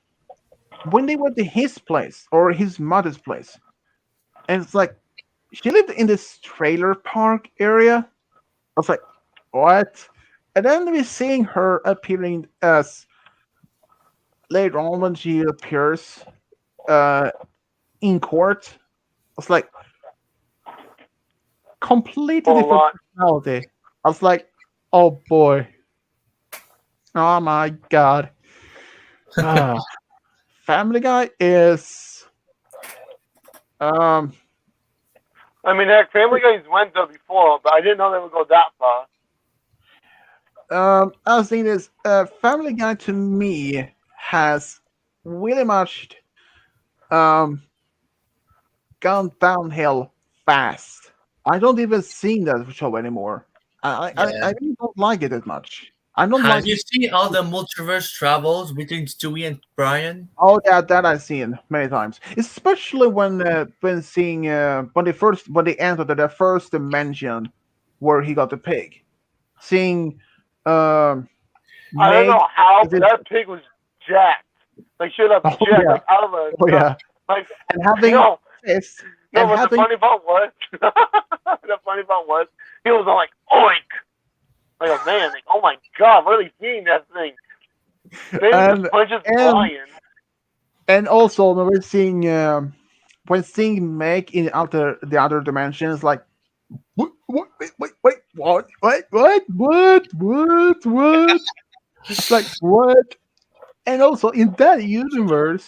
when they went to his place or his mother's place, and it's like she lived in this trailer park area. I was like, what? And then we're seeing her appearing as later on when she appears in court. I was like, completely Whole different lot. personality. I was like, oh boy. Oh my god. Ah. Family Guy is I mean, heck, Family Guys went there before, but I didn't know they would go that far. I was thinking this Family Guy to me has really much gone downhill fast. I don't even see that show anymore. I really don't like it as much. I don't Have like. you seen all the multiverse travels between Stewie and Brian? Oh, that I've seen many times, especially when seeing when they entered the first dimension where he got the pig, seeing I don't Meg. know how, is but it- that pig was jacked. Like, straight up Oh, jacked. yeah. Like, out of a... Oh yeah, Like, and having no. fist No, and but the having funny part was, the funny part was, he was all like, oink! Like, oh man, like, oh my god, what are they seeing that thing? Maybe And- just punches and- flying. and also when we're seeing Meg in the other dimensions, like what what it's like what? And also in that universe,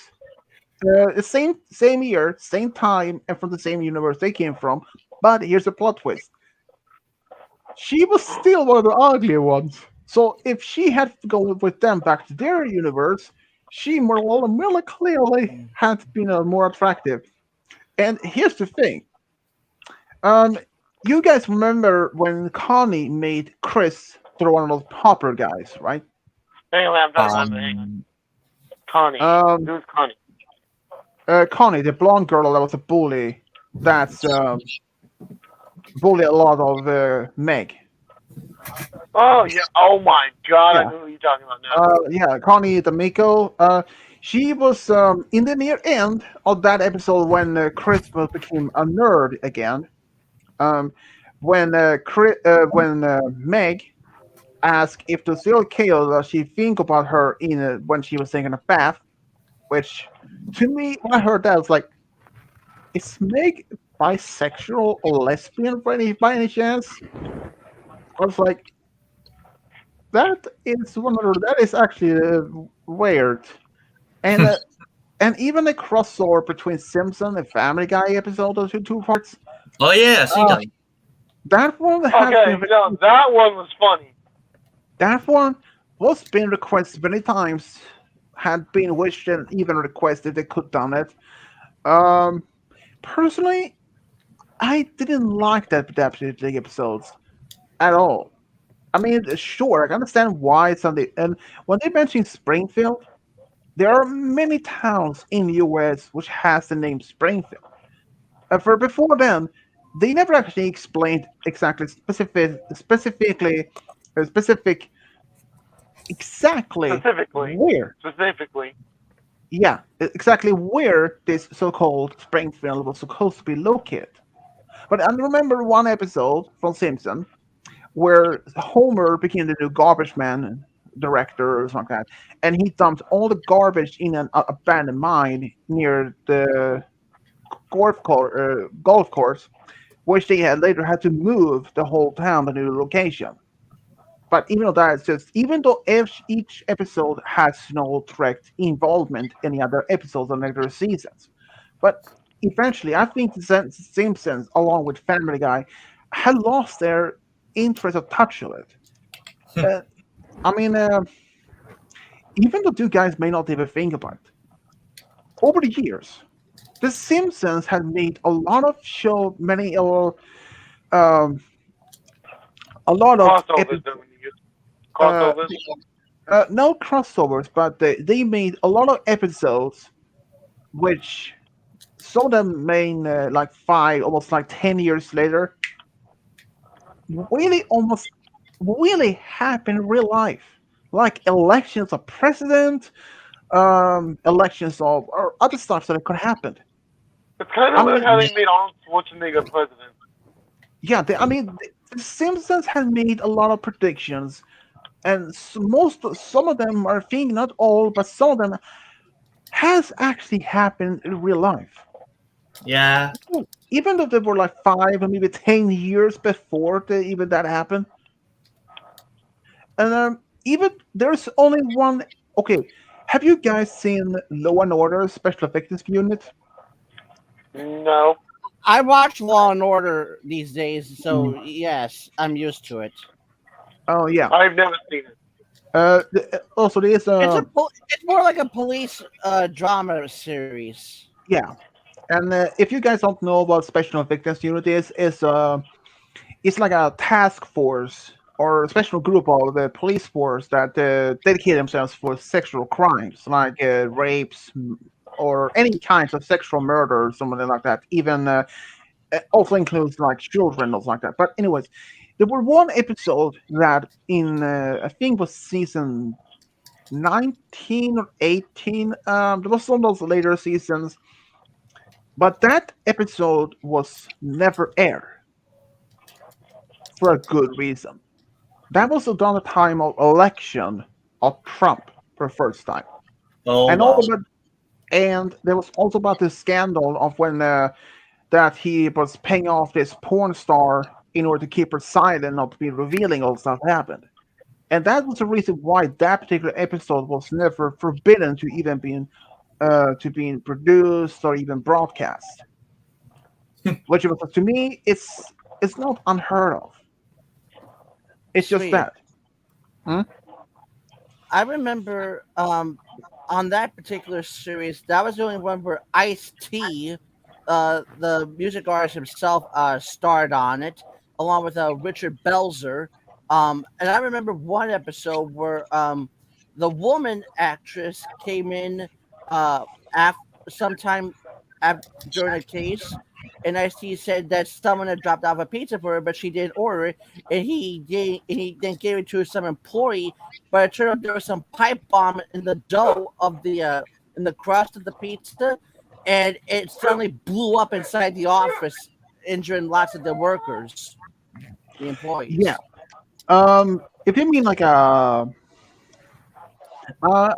the same year, same time, and from the same universe they came from. But here's a plot twist: she was still one of the uglier ones. So if she had to go with them back to their universe, she more clearly had been more attractive. And here's the thing: you guys remember when Connie made Chris through one of those popper guys, right? Anyway, I'm trying to remember. Hang on. Um, Connie. Um, Who's Connie? Connie, the blonde girl that was a bully. That's bully a lot of Meg. Oh yeah. Oh my God, Yeah. I know who you're talking about now. Yeah, Connie D'Amico. She was in the near end of that episode when Christmas became a nerd again. Um, when Meg asked if the serial killer she think about her in when she was taking a bath, which to me when I heard that I was like, is Meg bisexual or lesbian by any chance? I was like, that is actually weird. And even the crossover between Simpson and Family Guy episode, those two parts, oh yeah, I see that. that one has Okay, been no, that one was funny. that one was been requested many times, had been wished and even requested they could done it. Um, personally, I didn't like that particular episodes at all. I mean, sure, I can understand why it's on the and when they mention Springfield, there are many towns in the U.S. which has the name Springfield. For before then, they never actually explained exactly specific exactly Specifically. where. Specifically. Yeah, exactly where this so-called Springfield was supposed to be located. But I remember one episode from Simpson where Homer became the new garbage man director or something like that, and he dumped all the garbage in an abandoned mine near the golf course, which they had later had to move the whole town to a new location. But even though that's just even though each episode has no direct involvement in the other episodes of later seasons, but eventually I think the Simpsons, along with Family Guy, had lost their interest of touch of it. Uh, I mean, even the two guys may not even think about it. Over the years, The Simpsons has made a lot of um, a lot of Crossovers, don't we use? Crossovers? no crossovers, but they made a lot of episodes which some of them made like almost like 10 years later, really almost really happen in real life, like elections of president, elections of or other stuff that could happen. It's kind I of like mean, how they made Arnold Schwarzenegger president. yeah, the Simpsons have made a lot of predictions, and some of them are, I think, not all, but some of them has actually happened in real life. Yeah. Even though they were like 5 or maybe 10 years before even that happened, and even there's only one. Okay, have you guys seen Law and Order Special Effects Unit? No. I watch Law and Order these days, so yes, I'm used to it. Oh yeah. I've never seen it. Also, there is It's more like a police drama series. yeah. And if you guys don't know what Special Victims Unit is it's like a task force or a special group of the police force that dedicate themselves for sexual crimes like rapes or any kinds of sexual murder or something like that. Even also includes like children or like that. But anyways, there was one episode that in I think was season 19 or 18. There was some of those later seasons, but that episode was never aired for a good reason. That was around the time of election of Trump for the first time, Oh and wow. also, and there was also about the scandal of when that he was paying off this porn star in order to keep her silent, not to be revealing all stuff happened. And that was the reason why that particular episode was never forbidden to even being produced or even broadcast. Which was to me, it's not unheard of. It's just Sweet. that. I remember on that particular series, that was the only one where Ice-T, the music artist himself, starred on it, along with Richard Belzer, And I remember one episode where the woman actress came in af- sometime during a case, and I see said that someone had dropped off a pizza for her, but she didn't order it, and he then gave it to some employee, but it turned out there was some pipe bomb in the dough of the in the crust of the pizza, and it suddenly blew up inside the office, injuring lots of the workers, the Yeah. employees. If you mean like I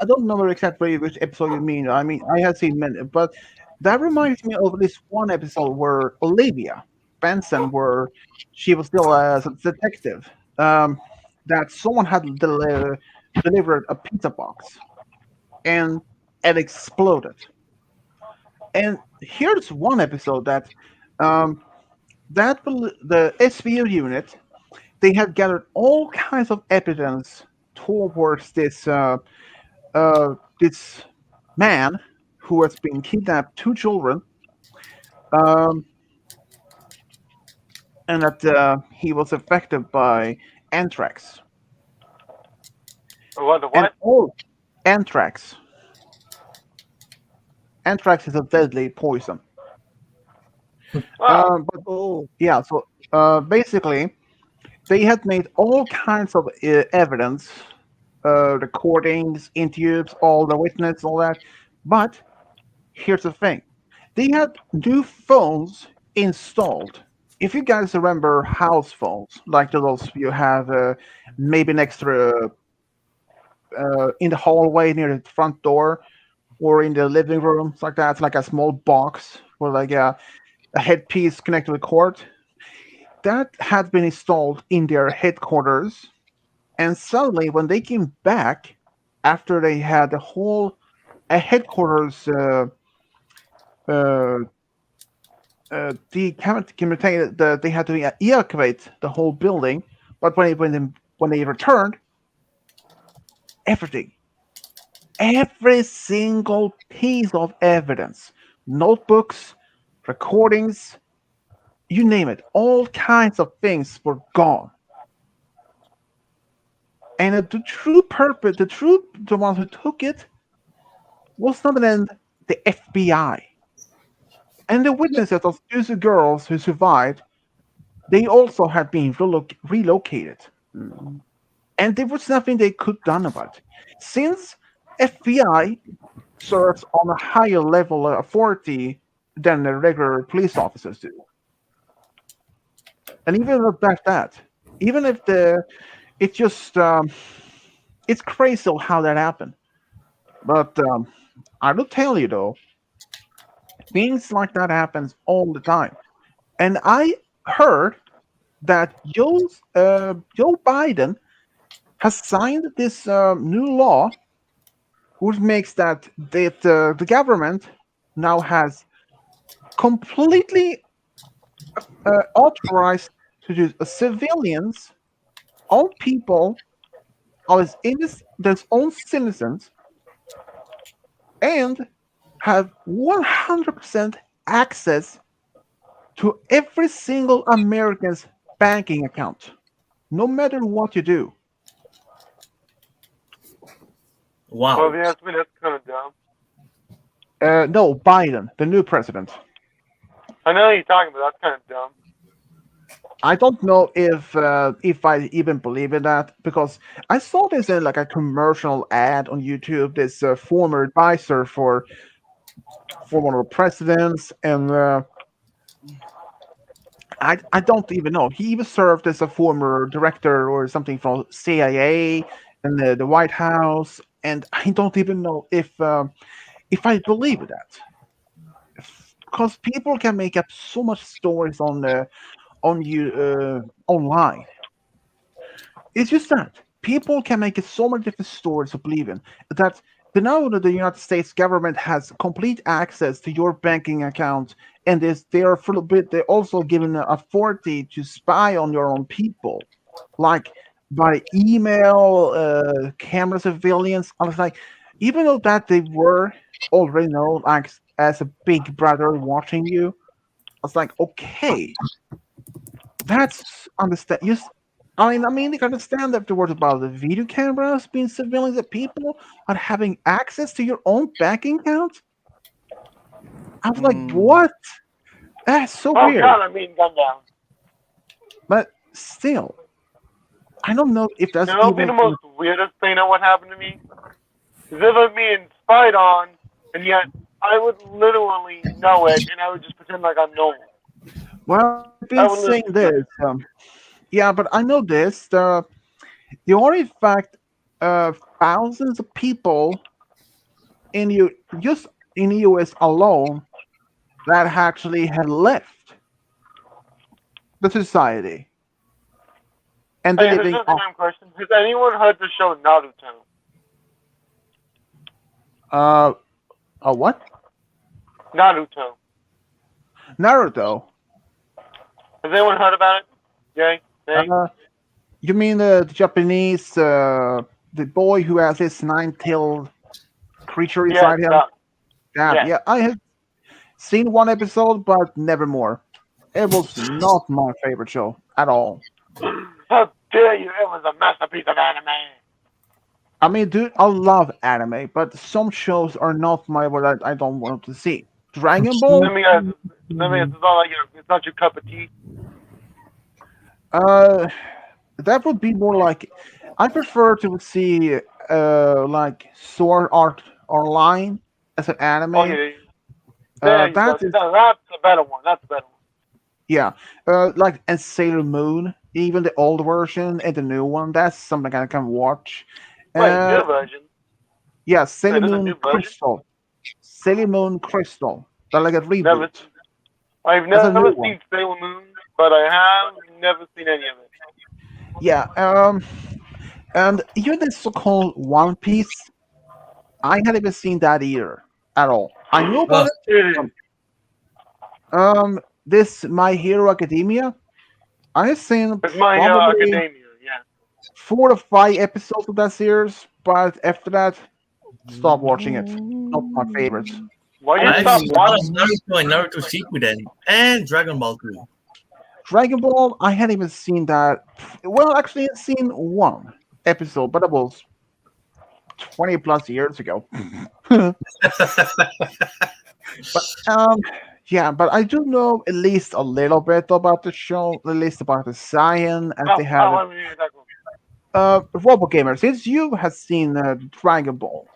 don't remember exactly which episode you mean. I mean, I have seen many, but that reminds me of this one episode where Olivia Benson, where she was still as a detective, that someone had delivered a pizza box and it exploded. And here's one episode that um, the SVU unit, they had gathered all kinds of evidence towards uh, this man who has been kidnapped two children, um, and that he was affected by anthrax. What? The And what? all anthrax. Anthrax is a deadly poison. Wow. But Oh, yeah, so basically, they had made all kinds of evidence, recordings, interviews, all the witness, all that. But here's the thing: they had new phones installed. If you guys remember house phones, like those you have maybe next to in the hallway near the front door or in the living room, like that, it's like a small box with like a headpiece connected with cord. That had been installed in their headquarters, and suddenly when they came back after they had the whole a headquarters uh, they had to evacuate the whole building. But when they returned, everything, every single piece of evidence, notebooks, recordings, you name it, all kinds of things were gone. And the true purpose, the one who took it was not an the FBI. And the witnesses of those girls who survived, they also had been relocated. Mm. And there was nothing they could done about it. Since FBI serves on a higher level of authority than the regular police officers do. And even about that, even if it's just it's crazy how that happened. But I will tell you though, things like that happens all the time. And I heard that Joe Biden has signed this new law, which makes that the government now has completely authorized to use civilians, all people, as their own citizens, and have 100% access to every single American's banking account, no matter what you do. Well, if Wow. you ask me, that's kind of dumb. No, Biden, the new president. I know what you're talking about. That's kind of dumb. I don't know if I even believe in that because I saw this in like a commercial ad on YouTube. This former advisor for one of the presidents, and I don't even know. He even served as a former director or something from CIA and the White House, and I don't even know if I believe that because people can make up so much stories on you online. It's just that people can make it so many different stories to believe in that they know that the United States government has complete access to your banking account, and they are full of bit. They're also given the authority to spy on your own people, like by email, camera surveillance. I was like, even though that they were already known like as a big brother watching you, I was like, okay, that's understand. Just I you can understand afterwards about the video cameras being surveilling the people and having access to your own banking account. I was like, what? That's so Oh weird. God, I'm being gunned down. But still, I don't know if that's You know, be even. the most weirdest thing that would happen to me is if I'm being spied on, and yet I would literally know it, and I would just pretend like I'm normal. Well, I've I been would saying literally. this. Yeah, but I know this. There are in fact thousands of people in you just in the U.S. alone that actually had left the society, and they're Hey, here's living just a off. random question: has anyone heard the show Naruto? Uh, what? Naruto. Naruto. Has anyone heard about it? Yay? Nay? Uh, you mean the Japanese, the boy who has this nine-tailed creature Yes, inside him? that. That, Yes. yeah, I have seen one episode, but never more. It was not my favorite show at all. How dare you? It was a masterpiece of anime. I mean, dude, I love anime, but some shows are not what I don't want to see. Dragon Ball? Let me guess. It's not like it's not your cup of tea. Uh, that would be more like I prefer to see like Sword Art Online as an anime. Oh yeah. There you go. That is That's a better one. That's a better one. yeah. Like and Sailor Moon, even the old version and the new one. That's something I can watch. Wait, new version. Yeah, Sailor there's a Moon new version? Crystal. Sailor Moon Crystal. They're like a Never. reboot. I've That's a never new one. seen Sailor Moon, but I have never seen any of it. Yeah. And even the so-called One Piece, I hadn't even seen that either at all. I knew about it. This My Hero Academia, I have seen It's My Hero probably Academia. Yeah. 4 to 5 episodes of that series, but after that, stop watching it. Not my favorites. Why I you stop actually saw watching? Naruto and Naruto Shippuden and Dragon Ball 2. Dragon Ball, I hadn't even seen that. Well, actually, I've seen one episode, but it was 20 plus years ago. But yeah, but I do know at least a little bit about the show, at least about the science, as they have let me hear that one. RoboGamer. Since you have seen Dragon Ball,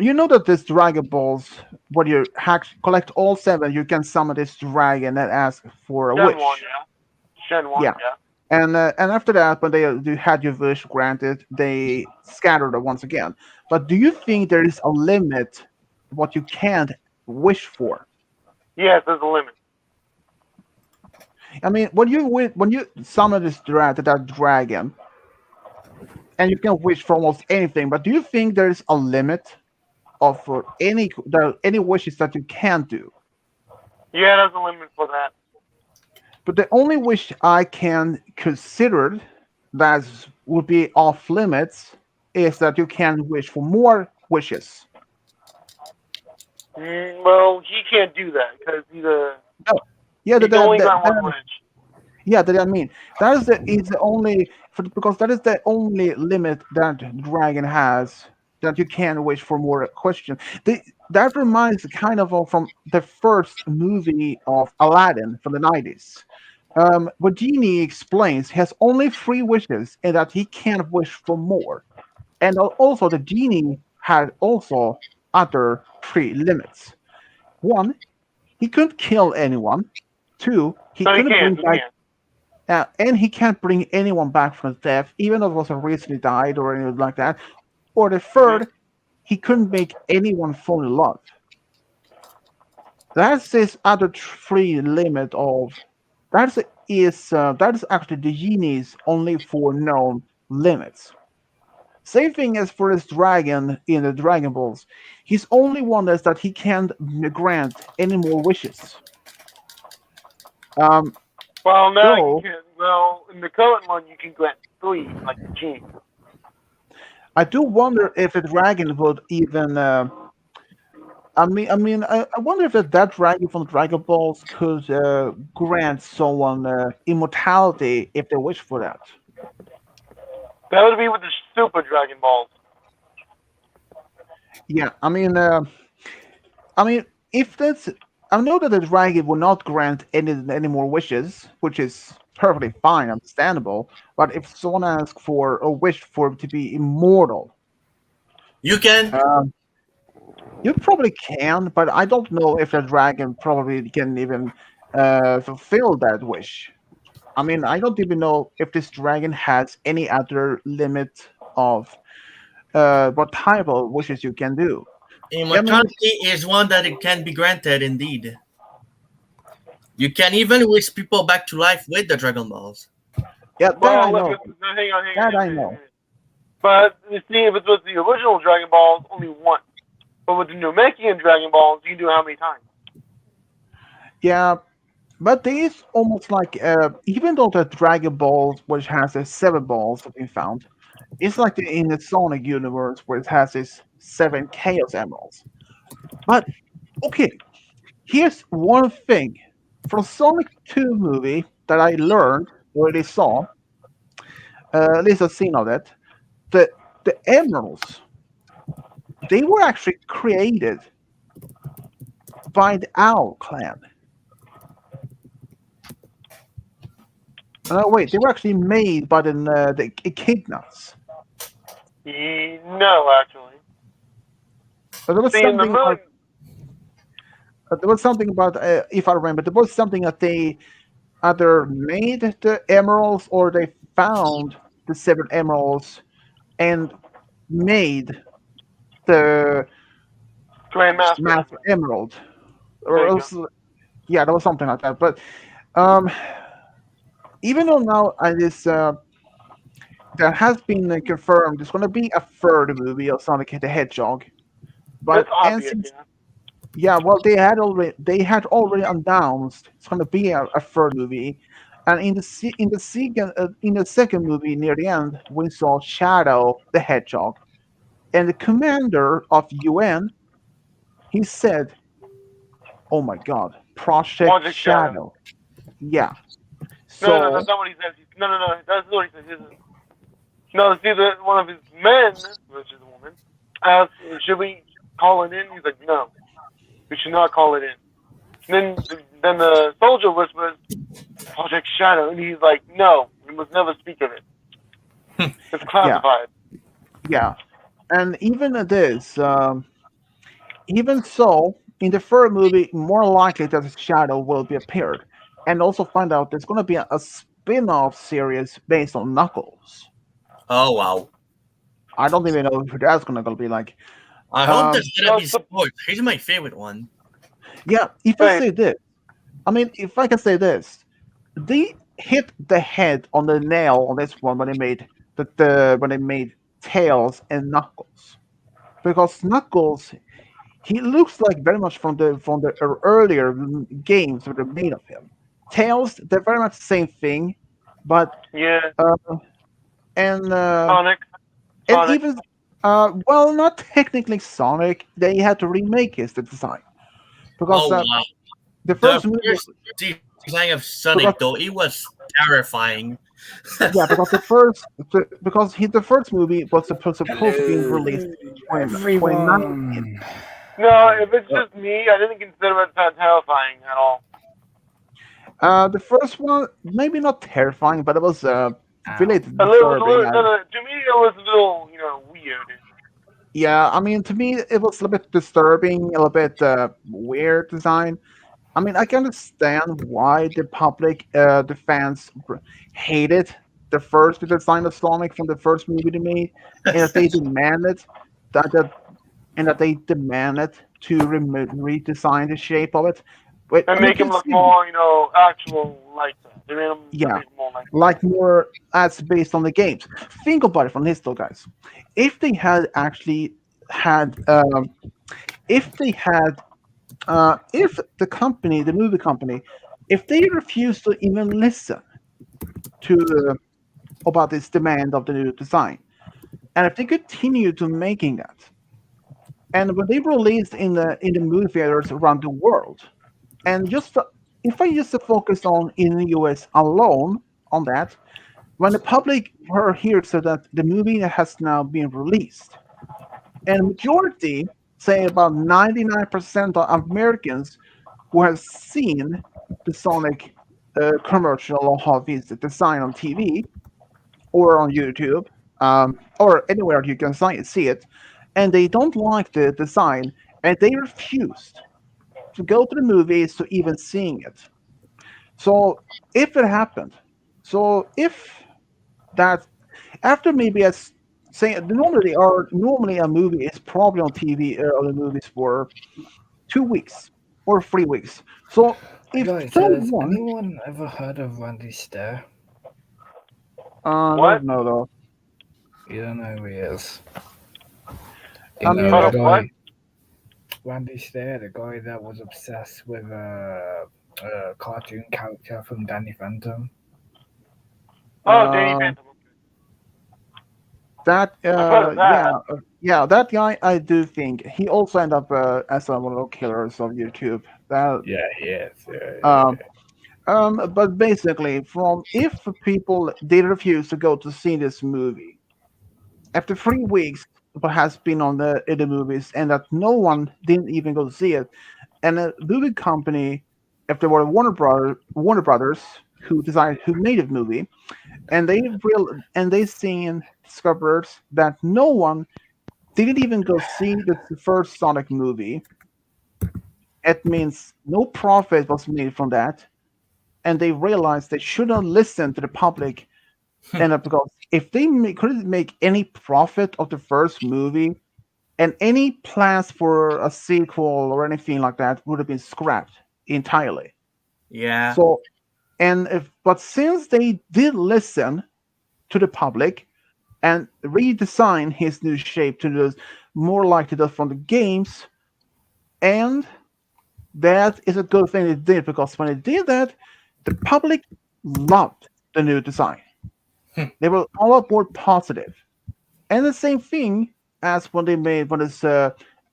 you know that this Dragon Balls, when you collect all 7, you can summon this dragon and ask for a Shen wish. 1, yeah. Shen 1, Yeah. yeah. And after that, when you had your wish granted, they scattered it once again. But do you think there is a limit what you can't wish for? Yes, there's a limit. I mean, when you summon that dragon, and you can wish for almost anything, but do you think there is a limit of any wishes that you can do? Yeah, there's a limit for that. But the only wish I can consider that would be off limits is that you can wish for more wishes. Well, he can't do that because he's a. Yeah, He's only got one wish. Yeah, that I mean is the only because that is the only limit that dragon has, that you can wish for more questions. That reminds kind of from the first movie of Aladdin from the 90s. What Genie explains, he has only 3 wishes and that he can't wish for more. And also the Genie had also other 3 limits. 1, he couldn't kill anyone. 2, he No, he couldn't can't. bring back, and he can't bring anyone back from death, even though it was a reason he died or anything like that. Or the 3rd, he couldn't make anyone fall in love. That's this other 3 limit of that is actually the genie's only 4 known limits. Same thing as for this dragon in the Dragon Balls. His only one is that he can't grant any more wishes. Well, now So- you can. Well, in the current one, you can grant 3, like the genie. I do wonder if a dragon would even I wonder if that dragon from Dragon Balls could grant someone immortality if they wish for that. That would be with the Super Dragon Balls. Yeah, if that's, I know that the dragon will not grant any more wishes, which is perfectly fine, understandable. But if someone asks for a wish for him to be immortal, You can. um, you probably can, but I don't know if the dragon probably can even fulfill that wish. I don't even know if this dragon has any other limit of what type of wishes you can do. I mean, Immortality is one that it can be granted indeed. You can even wish people back to life with the Dragon Balls. yeah, that Well, I know. no, hang on, That I hang know. on. But you see, if it's with the original Dragon Balls, only once. But with the Namekian Dragon Balls, you can do how many times? Yeah, but there is almost like even though the Dragon Balls, which has the 7 balls have been found, it's like in the Sonic universe where it has its 7 Chaos Emeralds. But okay, here's one thing from Sonic 2 movie that I learned already saw, at least a scene of it. The the emeralds, they were actually created by the Owl Clan. Wait, they were actually made by the Echidnas. No, actually. But there was See, in the something about, moon, if I remember, there was something that they either made the emeralds or they found the 7 emeralds and made the Grandmaster. Master Emerald, There or you else, yeah, there was something like that. But um, even though now there has been confirmed there's going to be a third movie of Sonic the Hedgehog, That's but and obvious, since yeah. yeah, well, they had already announced it's going to be a third movie, and in the second movie near the end we saw Shadow the Hedgehog, and the commander of UN, he said, "Oh my God, Project Shadow." Yeah. No, So that's not what he says. No, that's not what he says. No, see, one of his men, which is a woman, asked, should we call it in? He's like, no, we should not call it in. Then the soldier whispers, Project Shadow, and he's like, no, we must never speak of it. It's classified. yeah, and even so, in the third movie, more likely that the Shadow will be appeared, and also find out there's going to be a spin-off series based on Knuckles. Oh wow! I don't even know who that's going to be like. I hope Um, there's gonna be sports. He's my favorite one. Yeah, if I say this, if I can say this, they hit the head on the nail on this one when they made when they made Tails and Knuckles, because Knuckles, he looks like very much from the earlier games that were made of him. Tails, they're very much the same thing, but Yeah, and Sonic. even well, not technically Sonic. They had to remake his design because Oh wow! the The first movie. first design of Sonic, though, it was terrifying. Yeah, because the first movie was supposed to be released in 2019. No, if it's just me, I didn't consider it that terrifying at all. The first one, maybe not terrifying, but it was related A little, disturbing. to me, it was a little, weird. Yeah, to me, it was a little bit disturbing, a little bit weird design. I can understand why the public, the fans, hated the first design of Sonic from the first movie they made, and that they demanded that and that they demanded to redesign the shape of it. But And make him look more, actual like that. They made him Yeah. look more like like more as based on the games. Think about it from this though, guys. If they had actually had, if they had, if the movie company, if they refused to even listen to about this demand of the new design, and if they continue to making that, and when they released in the movie theaters around the world, and if I just focus on in the US alone on that, when the public hears that the movie has now been released, and majority, say about 99% of Americans who have seen the Sonic commercial or how it's designed on TV or on YouTube or anywhere you can see it, and they don't like the design, and they refused to go to the movies to even seeing it. So if it happened, so if that after maybe as say normally a movie is probably on TV or the movies for 2 weeks or 3 weeks. So if Guys, has someone anyone ever heard of Randy Stair? I What? don't know though. You don't know who he is. I You mean, know Hold the on, what? guy, Randy Stair, the guy that was obsessed with a cartoon character from Danny Phantom. Oh, Danny uh, Phantom. that I've heard of that. yeah, that guy I do think he also ended up as one of the killers of YouTube. That Yeah, he is. Yeah, um but basically, from if people did refuse to go to see this movie after 3 weeks, what has been on the in the movies, and that no one didn't even go to see it, and a movie company, if they were Warner Brothers, who made the movie, and they seen discovered that no one didn't even go see the first Sonic movie. It means no profit was made from that, and they realized they shouldn't listen to the public, and because if they couldn't make any profit of the first movie, and any plans for a sequel or anything like that would have been scrapped entirely. Yeah. So, but since they did listen to the public and redesign his new shape to the more like it does from the games, and that is a good thing they did because when they did that, the public loved the new design. They were a lot more positive. And the same thing as when it's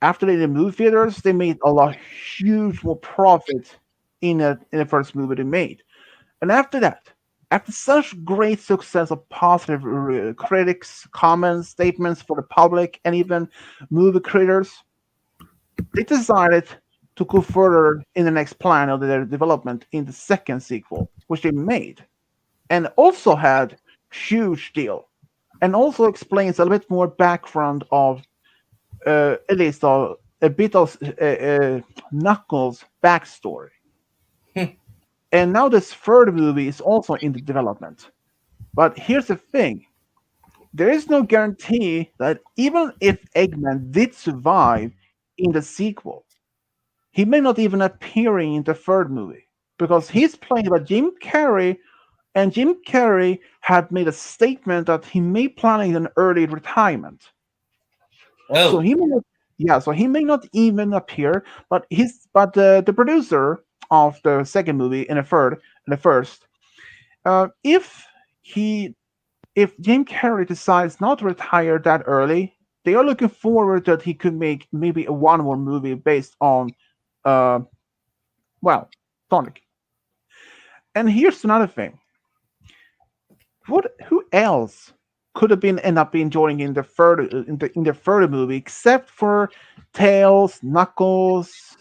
after they did movie theaters, they made a lot huge more profit in the first movie they made. And after that, after such great success of positive critics, comments, statements for the public, and even movie creators, they decided to go further in the next plan of their development in the second sequel, which they made, and also had huge deal, and also explains a little bit more background of at least a bit of Knuckles' backstory. And now this third movie is also in the development. But here's the thing: there is no guarantee that even if Eggman did survive in the sequel, he may not even appear in the third movie because he's played by Jim Carrey, and Jim Carrey had made a statement that he may planning an early retirement. So Oh. he may not, yeah, so he may not even appear, but the producer of the second movie and the first, if he if Jim Carrey decides not to retire that early, they are looking forward that he could make maybe a one more movie based on, uh, well, Sonic. And here's another thing: who else could have been end up being joining in the third movie except for Tails, Knuckles,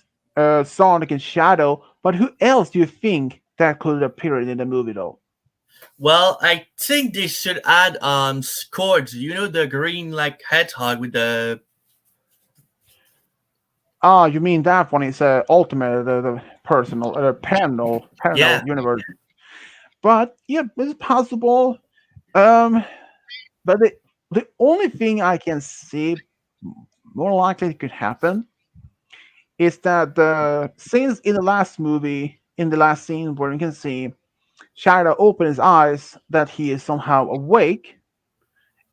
Sonic, and Shadow? But who else do you think that could appear in the movie though? Well, I think they should add Scourge. You know the green like hedgehog with the Ah, you mean that one is ultimate the personal yeah. universe? But yeah, it's possible. Um, but the only thing I can see more likely could happen is that the scenes in the last movie, in the last scene where you can see Shadow open his eyes, that he is somehow awake,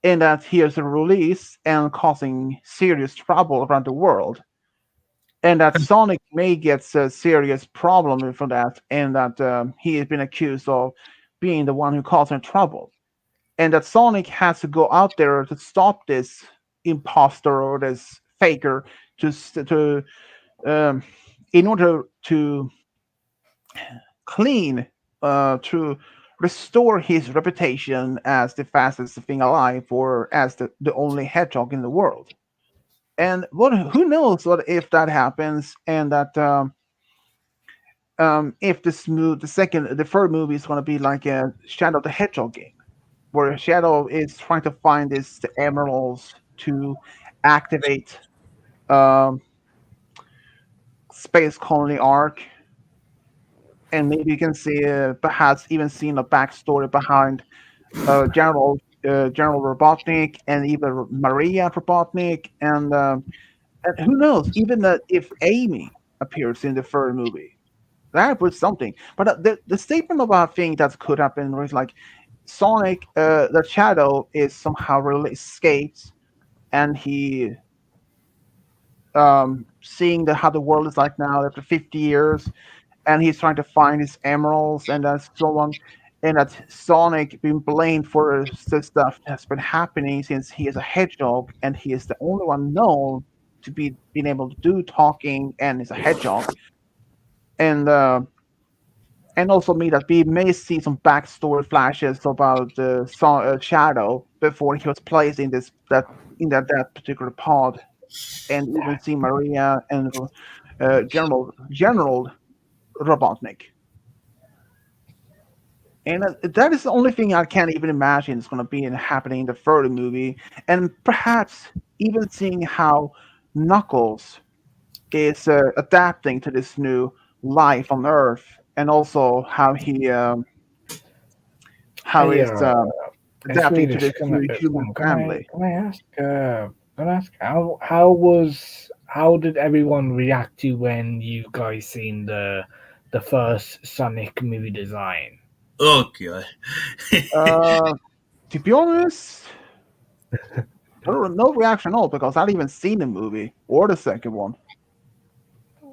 and that he is released and causing serious trouble around the world, and that Sonic may get a serious problem from that, and that he has been accused of being the one who causing trouble, and that Sonic has to go out there to stop this imposter or this faker to in order to clean to restore his reputation as the fastest thing alive or as the only hedgehog in the world. And who knows what if that happens and that if the third movie is going to be like a Shadow the Hedgehog game, where Shadow is trying to find these emeralds to activate um, Space Colony Arc, and maybe you can see perhaps even seen a backstory behind General Robotnik and even Maria Robotnik, and who knows, even that if Amy appears in the third movie, that was something. But the statement about thing that could happen was like Sonic, the Shadow is somehow really escaped, and he seeing how the world is like now after 50 years, and he's trying to find his emeralds, and that's so on, and that Sonic being blamed for the stuff that's been happening since he is a hedgehog, and he is the only one known to be being able to do talking, and is a hedgehog, and also mean that we may see some backstory flashes about the Shadow before he was placed in that particular pod, and even see Maria and General Robotnik. And that is the only thing I can't even imagine is going to be happening in the third movie, and perhaps even seeing how Knuckles is adapting to this new life on Earth, and also how he how Hey, is adapting to Swedish, this new human family. can I ask how did everyone react to when you guys seen the first Sonic movie design? Oh god. To be honest, no reaction at all because I haven't even seen the movie or the second one.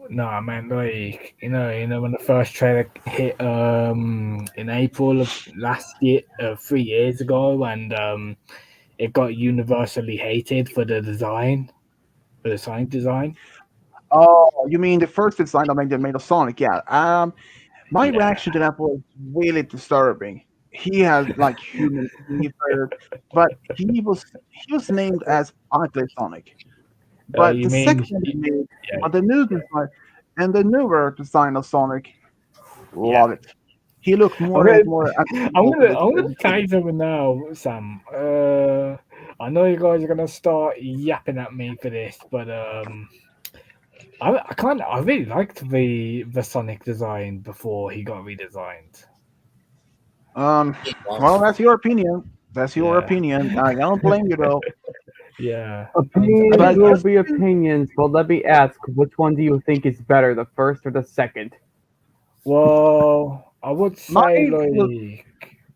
No, I meant like when the first trailer hit in April of last year, 3 years ago, and it got universally hated for the design, for the Sonic design. Oh, you mean the first design that made of Sonic? Yeah. My Yeah. reaction to that was really disturbing. He has like human fever, but he was named as Ugly Sonic. But You the mean second one he made, yeah, but the new design and the newer design of Sonic, yeah. love it. He looked more Okay. and more. I'm gonna tell you something now, Sam. I know you guys are gonna start yapping at me for this, but I really liked the Sonic design before he got redesigned. Well, that's your opinion. That's your Yeah. opinion. I don't blame you though. Yeah. Opinions But will just be opinions, but let me ask, which one do you think is better, the first or the second? Well, I would say mine would,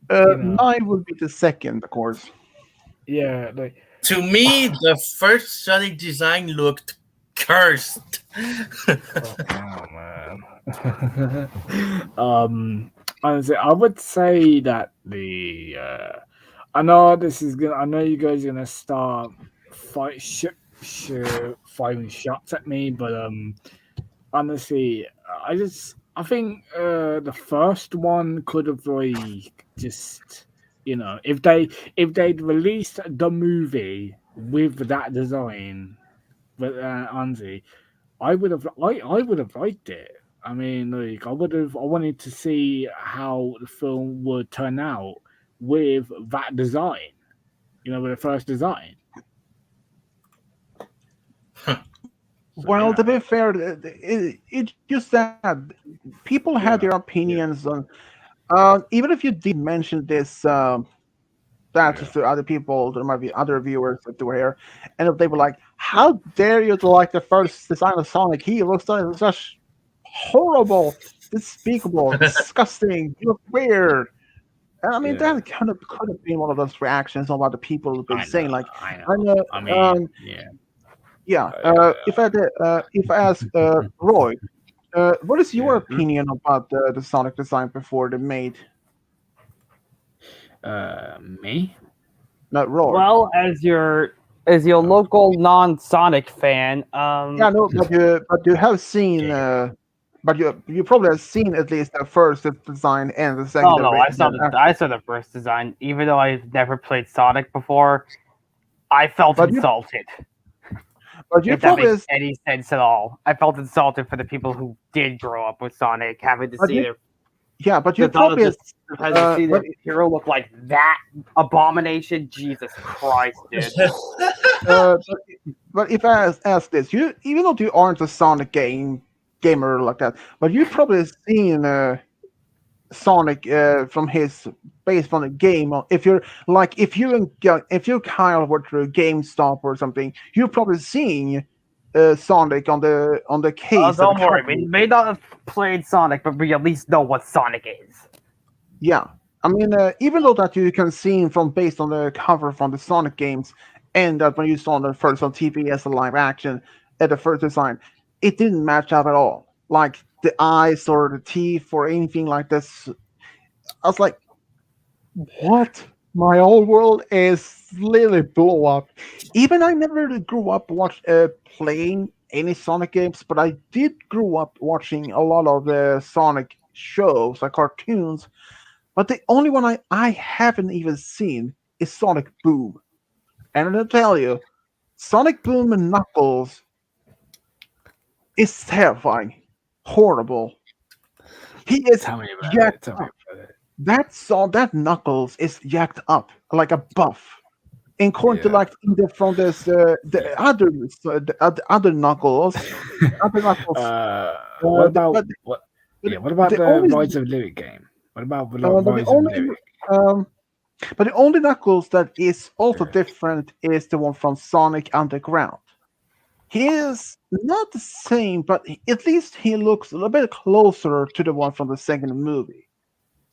know, mine would be the second, of course. yeah, like To me, the first Sonic design looked cursed. oh man. Honestly, I would say that I know this is gonna. I know you guys are gonna start firing shots at me, but honestly, I think the first one could have really just if they'd released the movie with that design, but Anzi, I would have liked it. I mean, like I wanted to see how the film would turn out with that design. With the first design. Well, to be fair, it's just that people had their opinions on. Even if you did mention this, that to other people, there might be other viewers that were here, and if they were like, "How dare you to like the first design of Sonic? He looks like such horrible, despicable, disgusting. You look weird." And I mean, that kind of could have been one of those reactions on what the people have been saying. Like, I I know. know, I mean, yeah. yeah. If I ask Roy, what is your opinion about the Sonic design before they made? Me? Not Roy. Well, as your As your local non-Sonic fan, Yeah, no, but you have seen, but you probably have seen at least the first design and the second. oh no, I saw the first design. Even though I've never played Sonic before, I felt But you- insulted. But you If that probably makes any sense at all, I felt insulted for the people who did grow up with Sonic, having to But see you- their yeah, but you the thought of probably this, having to see their but- hero look like that abomination. Jesus Christ, dude! uh, but, but if I ask this, you even though you aren't a Sonic gamer like that, but you've probably seen Sonic from his based on the game. If you're like if you Kyle were to GameStop or something, you're probably seeing Sonic on the case. Oh, of don't the worry, company. we may not have played Sonic, but we at least know what Sonic is. Yeah, I mean, even though that you can see him from based on the cover from the Sonic games, and that when you saw the first on TV as a live action at the first design, it didn't match up at all. Like the eyes or the teeth or anything like this. I was like, what? My whole world is literally blew up. Even I never really grew up playing any Sonic games, but I did grow up watching a lot of the Sonic shows, like cartoons. But the only one I haven't even seen is Sonic Boom. And I'll tell you, Sonic Boom and Knuckles is terrifying. Horrible. He is Tell me about jacked it. Tell me up. about it. That Knuckles is jacked up like a buff. In according to Yeah. like either from this the other Knuckles, other Knuckles. What about but- what? but Yeah, what about the the only- Rise of Lyric game? What about the but the Rise of only Lyric? but the only Knuckles that is also different is the one from Sonic Underground. He is not the same, but at least he looks a little bit closer to the one from the second movie.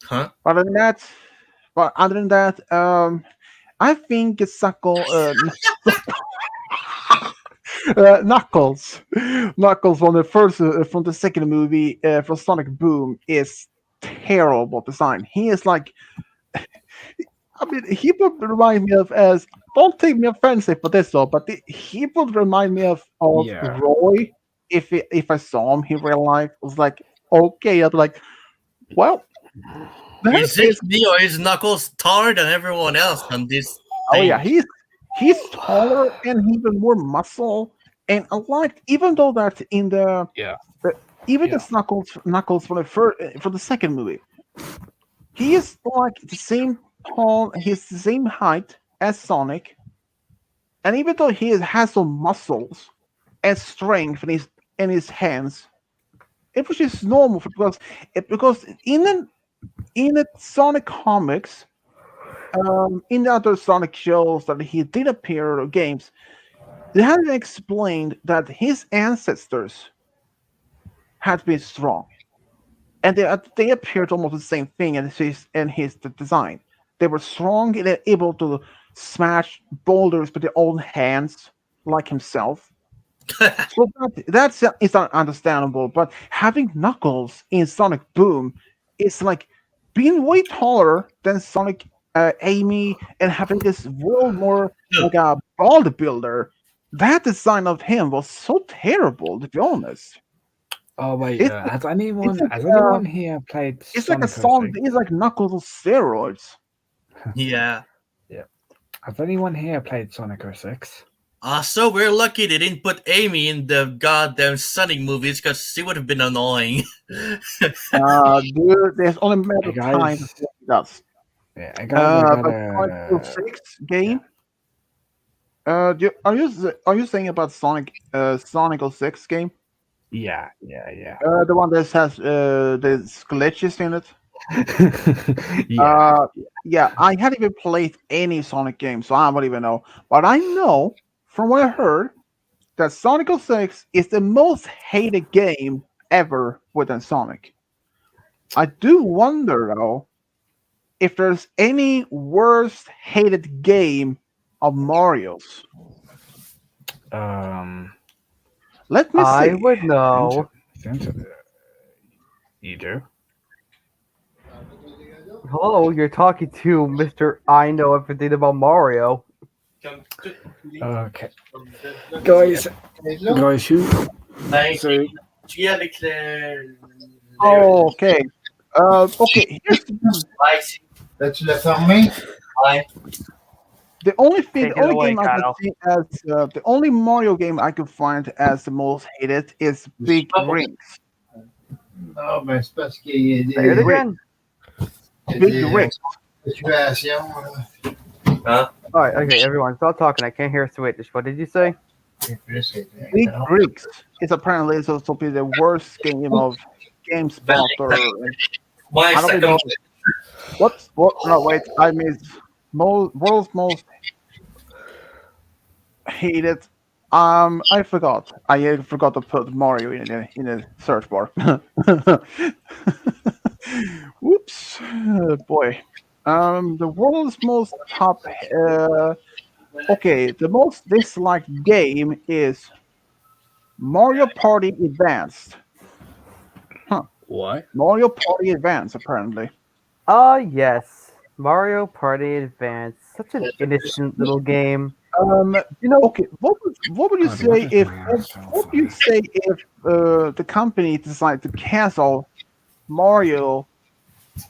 Huh? Other than that, I think Knuckles from the first from the second movie from Sonic Boom is terrible design. He is like, I mean, he would remind me of as. Don't take me offensive for this though, but he would remind me of Yeah. Roy if I saw him in real life. I was like, okay, I'd be like, well, that Is it me or is Knuckles taller than everyone else on this? Oh yeah, thing? he's taller and even more muscle. And I like even though that in the Yeah. even Yeah. the Knuckles for the second movie, he is like the same tall, he's the same height as Sonic, and even though has some muscles and strength in his hands, it was just normal because in the Sonic comics. In the other Sonic shows that he did appear or games, they had explained that his ancestors had been strong, and they appeared almost the same thing in his design. They were strong and they're able to smash boulders with their own hands, like himself. So that's is understandable. But having Knuckles in Sonic Boom is like being way taller than Sonic Amy and having this world more like a bodybuilder. That design of him was so terrible, to be honest. Oh wait, It's- has anyone like, has anyone here played? It's like a Sonic song. It's like Knuckles on steroids. Yeah. Has anyone here played Sonic 06? So we're lucky they didn't put Amy in the goddamn Sonic movies because she would have been annoying. Dude, there's only a matter of Hey, time guys. before he does. Yeah, I got, But Sonic 06 game. Are you saying about Sonic 06 game? yeah. The one that has the glitches in it. Yeah. Yeah, I hadn't even played any Sonic game, so I don't even know. But I know from what I heard that Sonic 06 is the most hated game ever within Sonic. I do wonder though if there's any worst hated game of Mario's. Let me see. I would know. You do? Hello, you're talking to Mr. I know everything about Mario. Okay, guys, who? Ben, So tu y avec le. Oh, okay. Okay. Here's Ouais, ici. Tu l'as fermé? Ouais. the only thing. Take The it only away, game I could Kyle. see as the only Mario game I could find as the most hated is Big Rings. Non, ben c'est parce qu'il y a Say it des, again. il y a Big des Rings. situations. All right, okay, everyone, stop talking. I can't hear Swedish. What did you say? Big Rigs is apparently supposed to be the worst game of GameSpot or Ouais, I don't ça know. commence. What? No, wait. I mean, world's most hated. I forgot. I forgot to put Mario in a search bar. Whoops, boy. The world's most top. Okay, the most disliked game is Mario Party Advanced. what? Mario Party Advance, apparently. Yes. Mario Party Advance. Such an innocent little game. Okay, what would you God, say what is if my asshole what would you for? say if the company decided to cancel Mario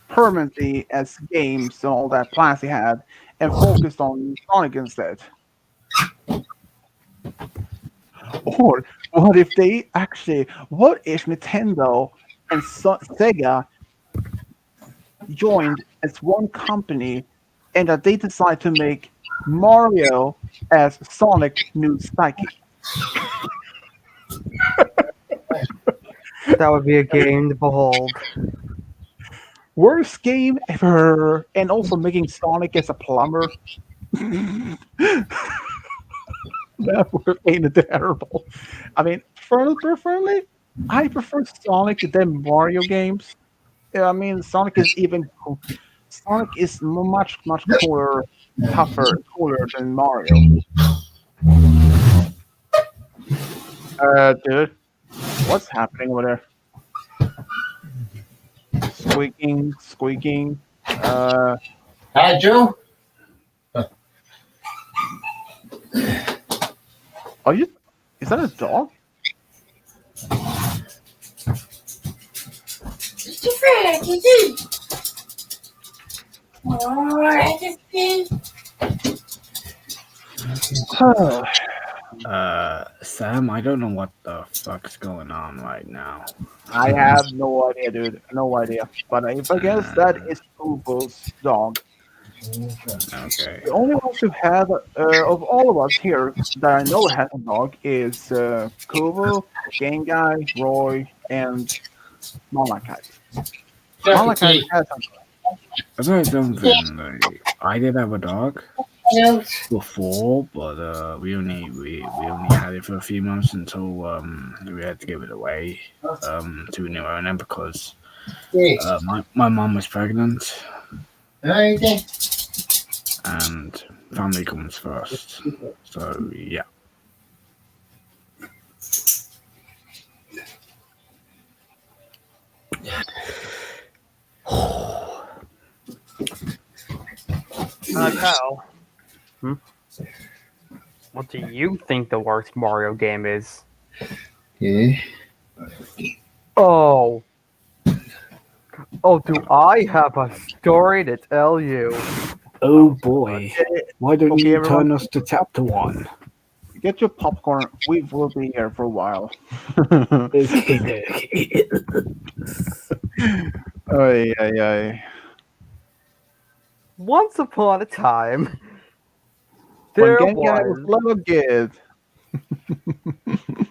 permanently as games and all that plans they had and focused on Sonic instead? Or what if they actually? What if Nintendo and Sega joined as one company and that they decide to make Mario as Sonic new Psyche? That would be a game to behold. Worst game ever, and also making Sonic as a plumber. That would have been terrible. I mean, personally, I prefer Sonic than Mario games. Yeah, I mean, Sonic is much cooler, tougher, cooler than Mario. Dude, what's happening over there? Squeaking. Hi, Joe. Are you? Is that a dog? Sam, I don't know what the fuck's going on right now. I have no idea, dude. No idea. But if I guess that is Ubo's dog. Okay. The only ones who have, of all of us here that I know has a dog is Kubo, Game Guy, Roy, and Malachite. Malachite has a I'll tell you something. Like, I did have a dog before, but we only had it for a few months until we had to give it away to a new owner because my mom was pregnant and family comes first. So yeah. Kyle. What do you think the worst Mario game is? Yeah. Oh. Oh, do I have a story to tell you? Oh boy. Why don't Okay, you everyone. turn us to chapter 1? Get your popcorn. We will be here for a while. Okay. Ay. Once upon a time, When there Game Guy was was little kid.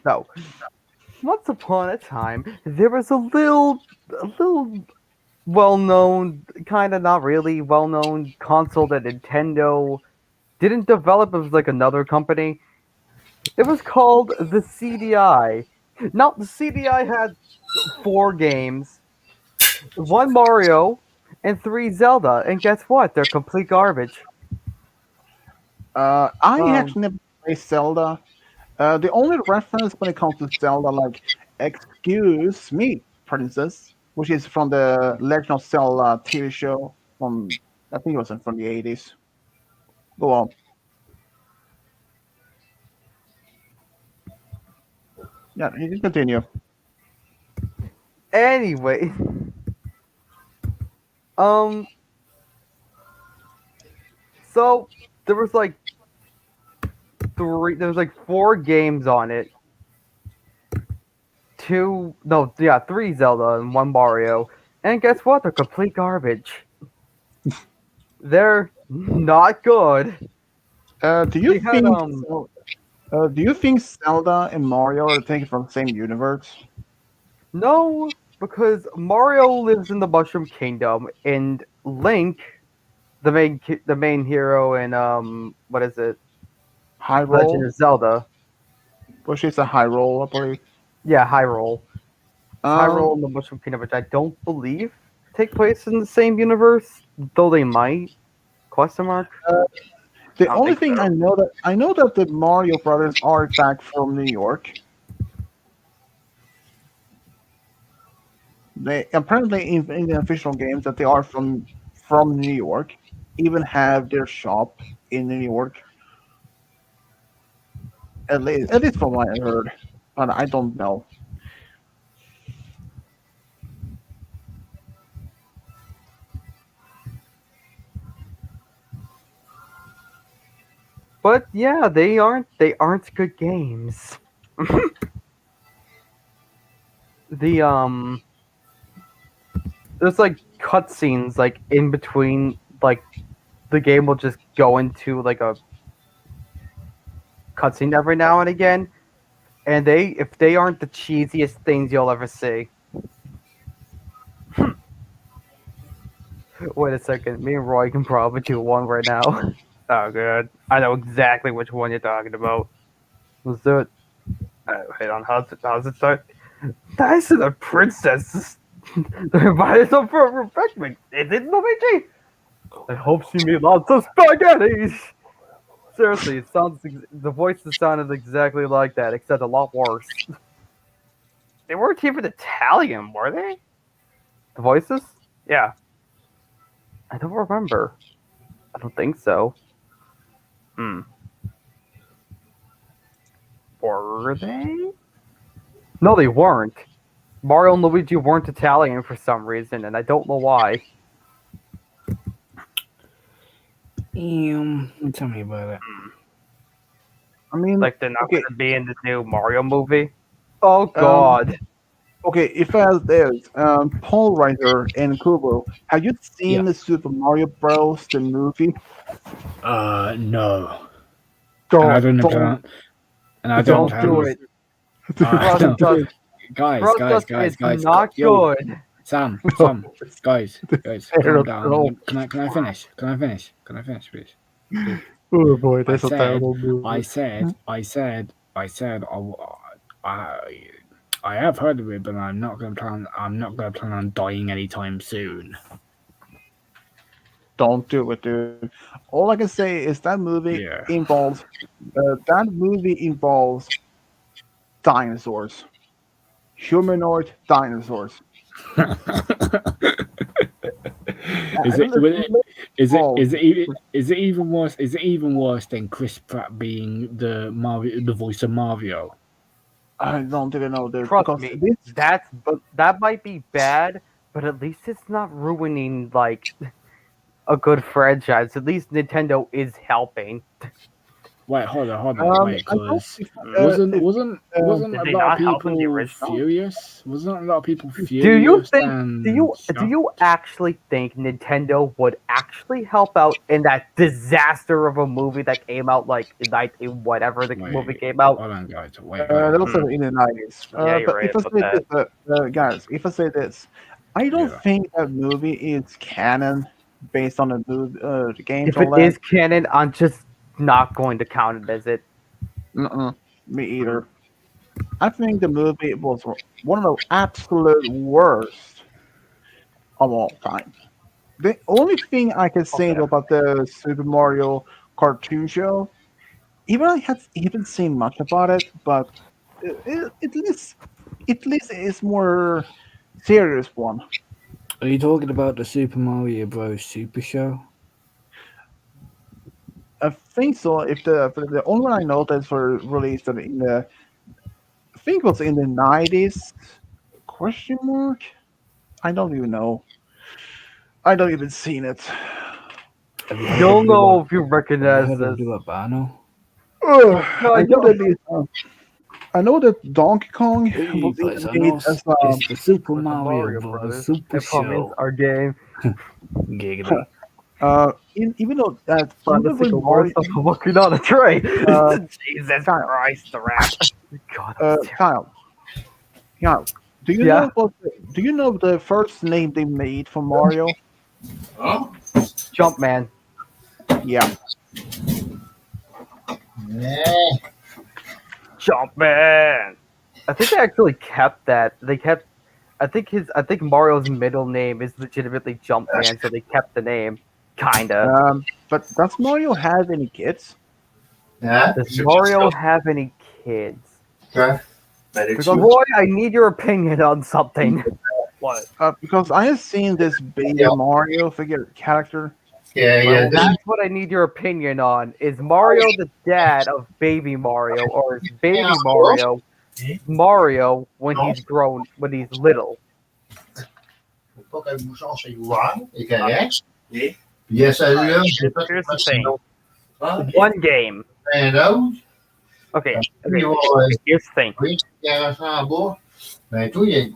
no. Once upon a time, there was a little well-known, kind of not really well-known console that Nintendo didn't develop. It was like another company. It was called the CDI. Now, the CDI had 4 games, 1 Mario, and 3 Zelda. And guess what? They're complete garbage. I Um, actually never played Zelda. The only reference when it comes to Zelda, like, excuse me, princess, which is from the Legend of Zelda TV show from, I think it was from the 80s. Go on. Yeah, you can continue. Anyway, um, so there was like there was like 4 games on it. Three Zelda and 1 Mario. And guess what? They're complete garbage. They're not good. Do you They had think do you think Zelda and Mario are taken from the same universe? No, because Mario lives in the Mushroom Kingdom, and Link, the main hero in what is it? Legend Hyrule, of Zelda. which is a Hyrule, I believe. Yeah, Hyrule. It's Hyrule Um, and the Mushroom Kingdom, which I don't believe take place in the same universe, though they might. Question mark. the I don't only think thing so. I know that the Mario brothers are back from New York. They apparently in the official games that they are from New York, even have their shop in New York. At least from what I heard, but I don't know. But yeah, they aren't good games. the There's like cutscenes like in between, like the game will just go into like a cutscene every now and again, and if they aren't the cheesiest things you'll ever see. Wait a second, me and Roy can probably do one right now. Oh good, I know exactly which one you're talking about. Let's do it. Wait on, how's it start? Nice and the princess. They're invited up for a refreshment. Is it Luigi? I hope she made lots of spaghetti. Seriously, the voices sounded exactly like that, except a lot worse. They weren't even Italian, were they? The voices? Yeah. I don't remember. I don't think so. Were they? No, they weren't. Mario and Luigi weren't Italian for some reason, and I don't know why. Tell me about it. I mean, Like they're not okay, going to be in the new Mario movie. Oh God! okay. If I ask this, Paul Reiser and Kubo, have you seen Yeah. the Super Mario Bros. The movie? No. Don't, And I don't don't, plan. And I don't Don't do plan. it. No. Trust us. Guys, Trust us. It's not Yo, good. Sam, guys, calm terrible. down. Can I finish? Can I finish, please? Oh boy, I that's a said, terrible movie. I said, I have heard of it, but I'm not gonna plan on dying anytime soon. Don't do it, dude. All I can say is that movie Yeah. involves dinosaurs, humanoid dinosaurs. Is it? Will it is it even worse? Is it even worse than Chris Pratt being the voice of Mario? I don't even know, dude. Trust Because me. this, That might be bad, but at least it's not ruining like a good franchise. At least Nintendo is helping. Wait, hold on, wait, I don't. because wasn't Did a they lot of not help in the people original? furious? Wasn't a lot of people Do you furious? think? And Do you actually think Nintendo would actually help out in that disaster of a movie that came out like in whatever the movie Wait, came out? hold on, guys. Wait, That was in the 90s. Yeah, you're But right if I about say that. this, guys, if I say this, I don't Yeah. think that movie is canon based on the games. If all it that. is canon, I'm just not going to count it as it. Me either. I think the movie was one of the absolute worst of all time. The only thing I can say Okay. about the Super Mario cartoon show, even I haven't seen much about it, but at least it's more serious one. Are you talking about the Super Mario Bros. Super Show? I think so. If the only one I know that's for released in the think it was in the 90s. Question mark? I don't even know. I don't even seen it. Don't know if you recognize Heard of this. Blue Albano? Ugh, No, I I know don't. that I know that Donkey Kong was But I even know made as it's the Super With the Mario Bros. Brothers. Super It comments Show. our game. Giggity. even though that Find the even when single more Mario, stuff working on a tray. Uh, Jesus Kyle. Christ, the rap. God, I'm serious. Kyle, do you Yeah? do you know the first name they made for Mario? Huh? Jumpman. Yeah, Yeah. Jumpman. I think they actually kept that. They kept. I think Mario's middle name is legitimately Jumpman, so they kept the name. Kinda. but does Mario have any kids? Yeah. Does Mario have any kids? Okay. But it's Because Roy, I need your opinion on something. What? Because I have seen this baby Yeah. Mario figure character. yeah, Well, yeah. that's what I need your opinion on. Is Mario the dad of baby Mario, or is baby Mario when he's grown, when he's little? Pas qu'un bouchon c'est ouvert, c'est correct. Oui. Puis il y a celui-là, j'ai pas Here's the thing. Ah, ok. One game. Un autre, Okay. il va Here's the thing. oui, il y a un en bas. Ben, toi, il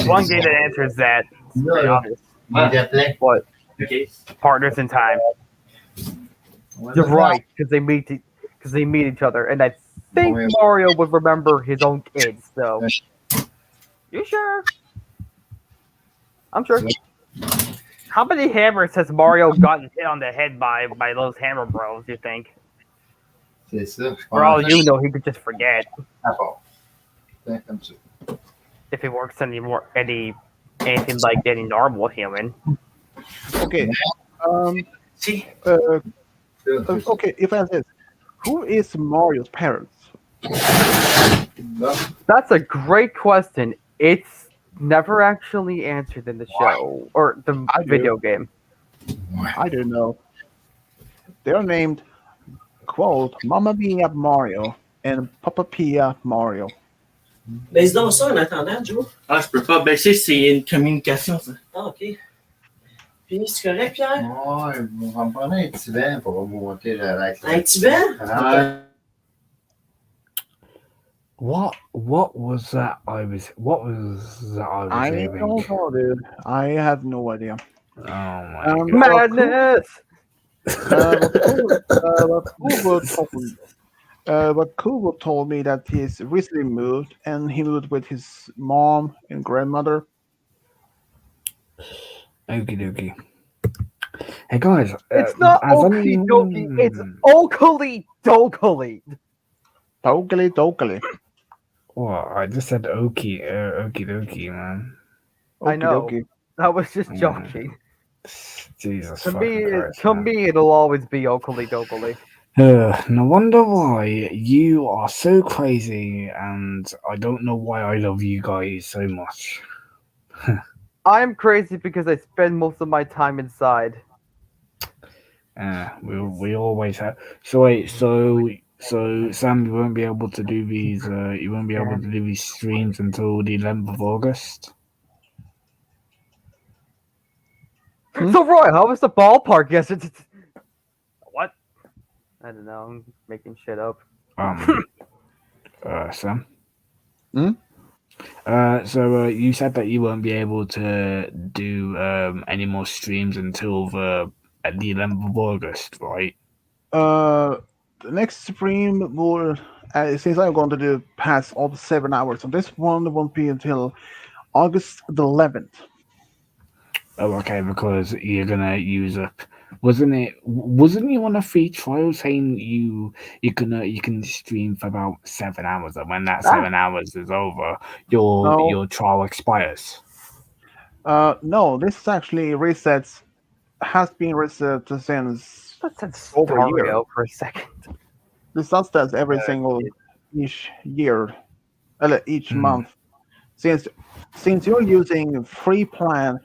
One game that answers that. It's pretty obvious. il était plein. What? OK. Partners in Time. You're right, because they meet each other, and I think Mario would remember his own kids. So, you sure? I'm sure. How many hammers has Mario gotten hit on the head by those hammer bros? You think? C'est ça. For all you know, he could just forget À part. C'est comme ça. if he works anything like any normal human. Okay. Si. Okay. If I ask this, who is Mario's parents? That's a great question. It's never actually answered in the show or the I do. video game. I don't know. They're named, quote, Mamma Mia Mario and Papa Pia Mario. Baisse donc ça en attendant, Joe. Ah, je peux pas baisser, c'est une communication, ça. Ah, OK. Puis, c'est correct, Pierre? Ouais, on va me prendre un petit bain pour remonter la Un petit vent? Ouais. What was that I was I hearing? don't know, dude. I have no idea. Oh my Um, god. Madness! But Kubo told me that he's recently moved, and he moved with his mom and grandmother. Okie dokie. Hey guys, It's not has Okie Dokie, it's anyone- Oakley Dokely. Tokally. What? I just said okie dokie, man. I know. Okey-dokey. That was just Mm. joking. Jesus To fucking me, Christ, to man. me, it'll always be Oakley Dokely. No wonder why you are so crazy, and I don't know why I love you guys so much. I'm crazy because I spend most of my time inside. We always have. So wait, so Sam, you won't be able to do these. You won't be able to do these streams until the 11th of August. So, Roy, how was the ballpark yesterday? What? I don't know. I'm making shit up. Sam. Hmm? So you said that you won't be able to do any more streams until at the 11th of August, right? The next stream will, since I'm going to do past all the 7 hours, so this one won't be until August the 11th. Oh, okay, because you're gonna use up. Wasn't you on a free trial saying you can stream for about 7 hours, and when that 7 hours is over, No. your trial expires? No, this is actually has been reset since Let's over a year. Mario for a second. This does that every single each year, each Hmm. month. Since you're using free plan,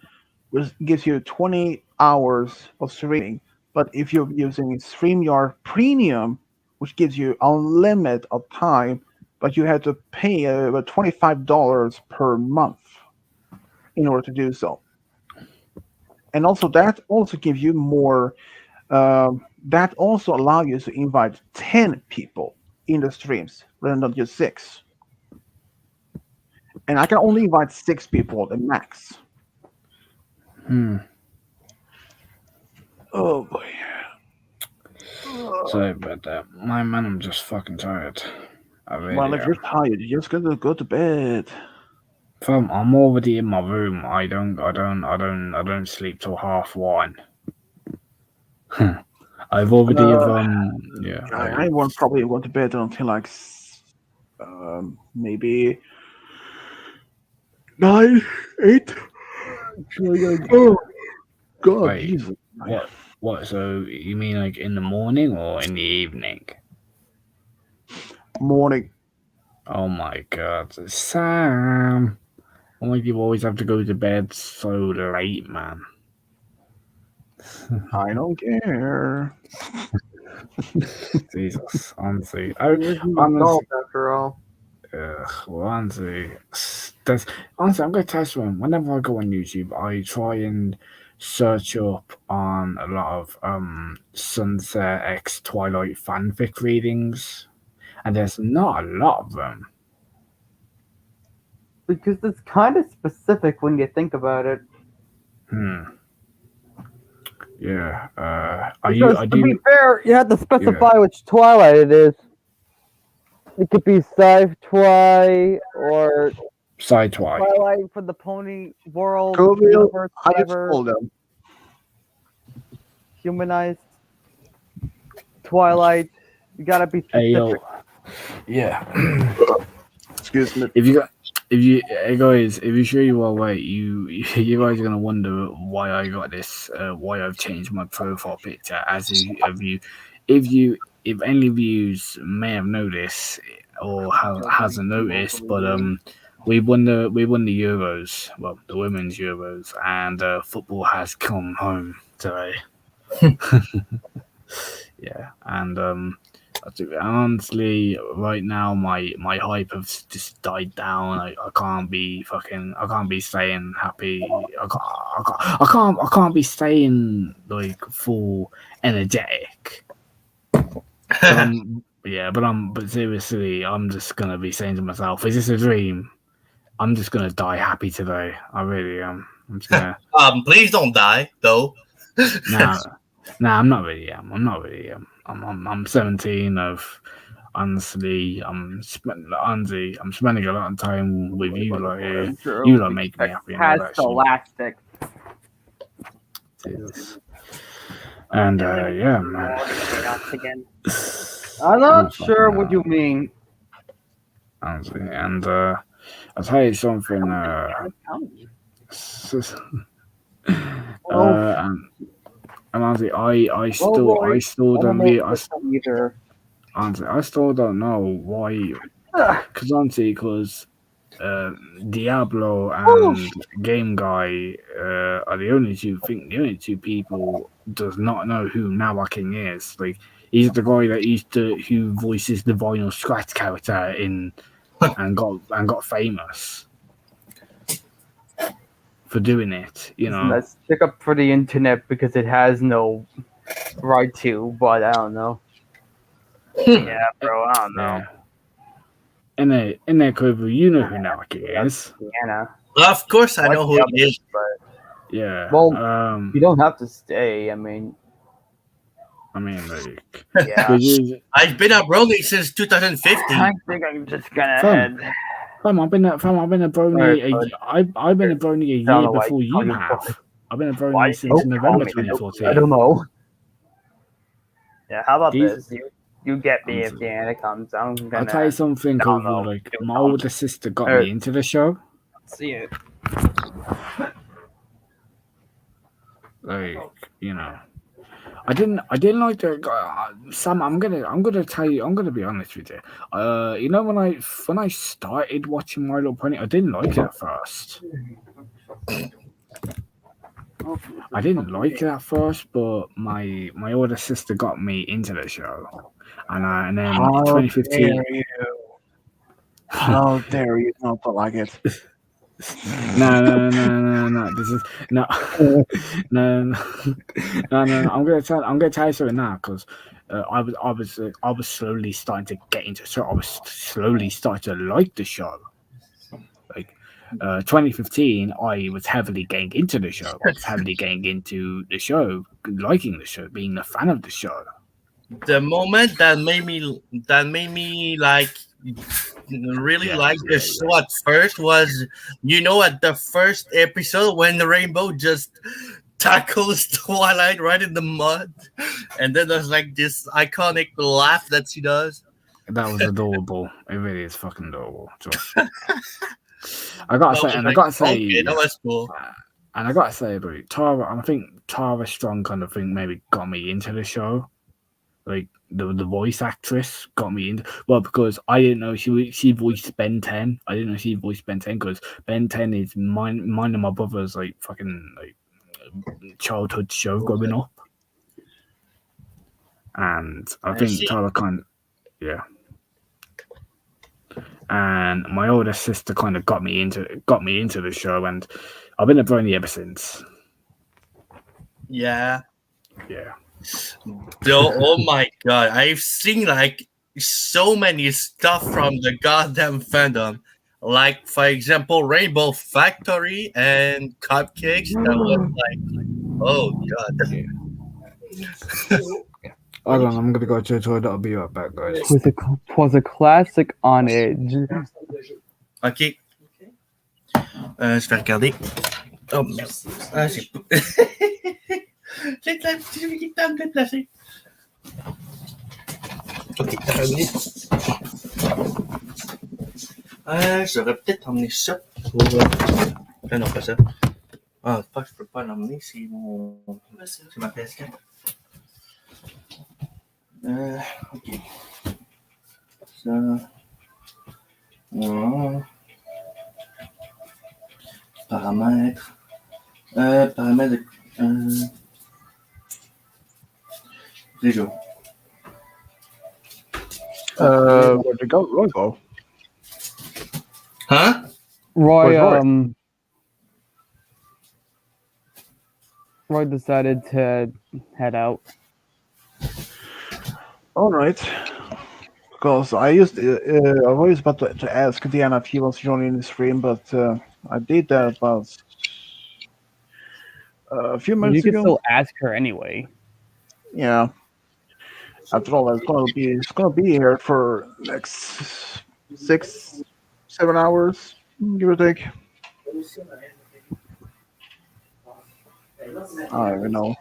which gives you 20 hours of streaming, but if you're using StreamYard Premium, which gives you unlimited of time, but you had to pay about $25 per month in order to do so. And also that also gives you more. That also allows you to invite 10 people in the streams rather than just 6. And I can only invite 6 people at max. Oh boy. Sorry about that. My man, I'm just fucking tired. I really Well, if am. you're tired, you're just gonna go to bed. Fam, I'm already in my room. I don't sleep till 1:30. I've already yeah. I won't probably go to bed until like maybe 9, 8. Oh God, Wait. Jesus. What? So you mean like in the morning or in the evening? Morning. Oh my God, Sam! Why do you always have to go to bed so late, man? I don't care. Jesus, honestly, After all. well, honestly, I'm gonna tell you, whenever I go on YouTube, I try and search up on a lot of Sunset X Twilight fanfic readings, and there's not a lot of them. Because it's kind of specific when you think about it. Yeah. Because to be fair, you have to specify which Twilight it is. It could be Sci-Twi or Sci-Twi. Twilight for the Pony World Coville, universe, I just whatever. told them. Humanized Twilight. You gotta be Hey, specific. yeah. Excuse me. Hey guys, if you show you all right, you guys are gonna wonder why I got this, why I've changed my profile picture. If any of you may have noticed or hasn't noticed, but we won the Euros, well, the women's Euros, and football has come home today. Yeah, and honestly, right now my hype has just died down. I can't be staying happy. I can't be staying like full energetic. But seriously, I'm just gonna be saying to myself, is this a dream? I'm just gonna die happy today. I really am. I'm just gonna. Please don't die, though. Nah, I'm not really. I'm 17. Honestly, I'm spending a lot of time with you lot here. You lot make me happy. Has Scholastic. Jesus. And yeah, man. I'm not sure what you mean. Honestly, and I'll tell you something. And honestly, I still don't know why. Because Diablo and Game Guy are the only two people does not know who Nawa King is. Like, he's the guy that who voices the Vinyl Scratch character in and got famous for doing it, you know. Let's check up for the internet because it has no right to, but I don't know. Yeah, bro, I don't know. Yeah. In there, Kovu, you know who Nawaki is. Sienna. Of course, I know who he is. But, yeah. well, you don't have to stay. I mean, like, yeah. I've been a brony since 2015. I think I'm just gonna head. I've been a brony. I've been a brony a year before you have. I've been a brony since November 2014. I don't know. Yeah, how about this? You get me if Diana comes. I'll tell you something, Kovu. Like, my older sister got me into the show. See it. Like, you know, I didn't like the Sam. I'm gonna tell you. I'm gonna be honest with you. You know, when I started watching My Little Pony, I didn't like it at first. I didn't like it at first, but my older sister got me into the show, and then 2015. How dare you not like it? No. This is no, no. I'm gonna tell you something now because I was slowly starting to get into. So I was slowly starting to like the show. Like 2015, I was heavily getting into the show. I was heavily getting into the show, liking the show, being a fan of the show. The moment that made me like really like the show at first was, at the first episode when the Rainbow just tackles Twilight right in the mud, and then there's like this iconic laugh that she does. That was adorable. It really is fucking adorable. I gotta say, okay, that was cool. And I gotta say, bro, Tara. I think Tara Strong kind of thing maybe got me into the show. Like the voice actress got me into because I didn't know she voiced Ben 10. I didn't know she voiced Ben 10 because Ben 10 is mine and my brother's like fucking like childhood show growing up, and I think Tara yeah. And my older sister kind of got me into the show, and I've been a brony ever since. Yeah. Yeah. Oh my god, I've seen like so many stuff from the goddamn fandom. Like, for example, Rainbow Factory and Cupcakes. That was like, oh god. Hold on, I'm gonna go to the toilet. I'll be right back, guys. Was a classic on Edge. Ok. Je vais regarder. Oh merde. Ah, j'ai pas. J'ai le temps de me déplacer. Ok, t'as revenu. J'aurais peut-être emmené ça pour. Non, pas ça. Ah, fuck, je peux pas l'emmener, c'est ma PS4. Ok. Ça. Paramètres. Paramètres. Déjà. Where'd you go? Roy go? Huh? Roy, Where's Roy? Roy decided to head out. All right. Because I was about to ask Deanna if he wants to join in the stream, but I did that about a few You minutes can ago. still ask her anyway. Yeah. After all, it's gonna be here for next 6-7 hours, give or take. I don't even know.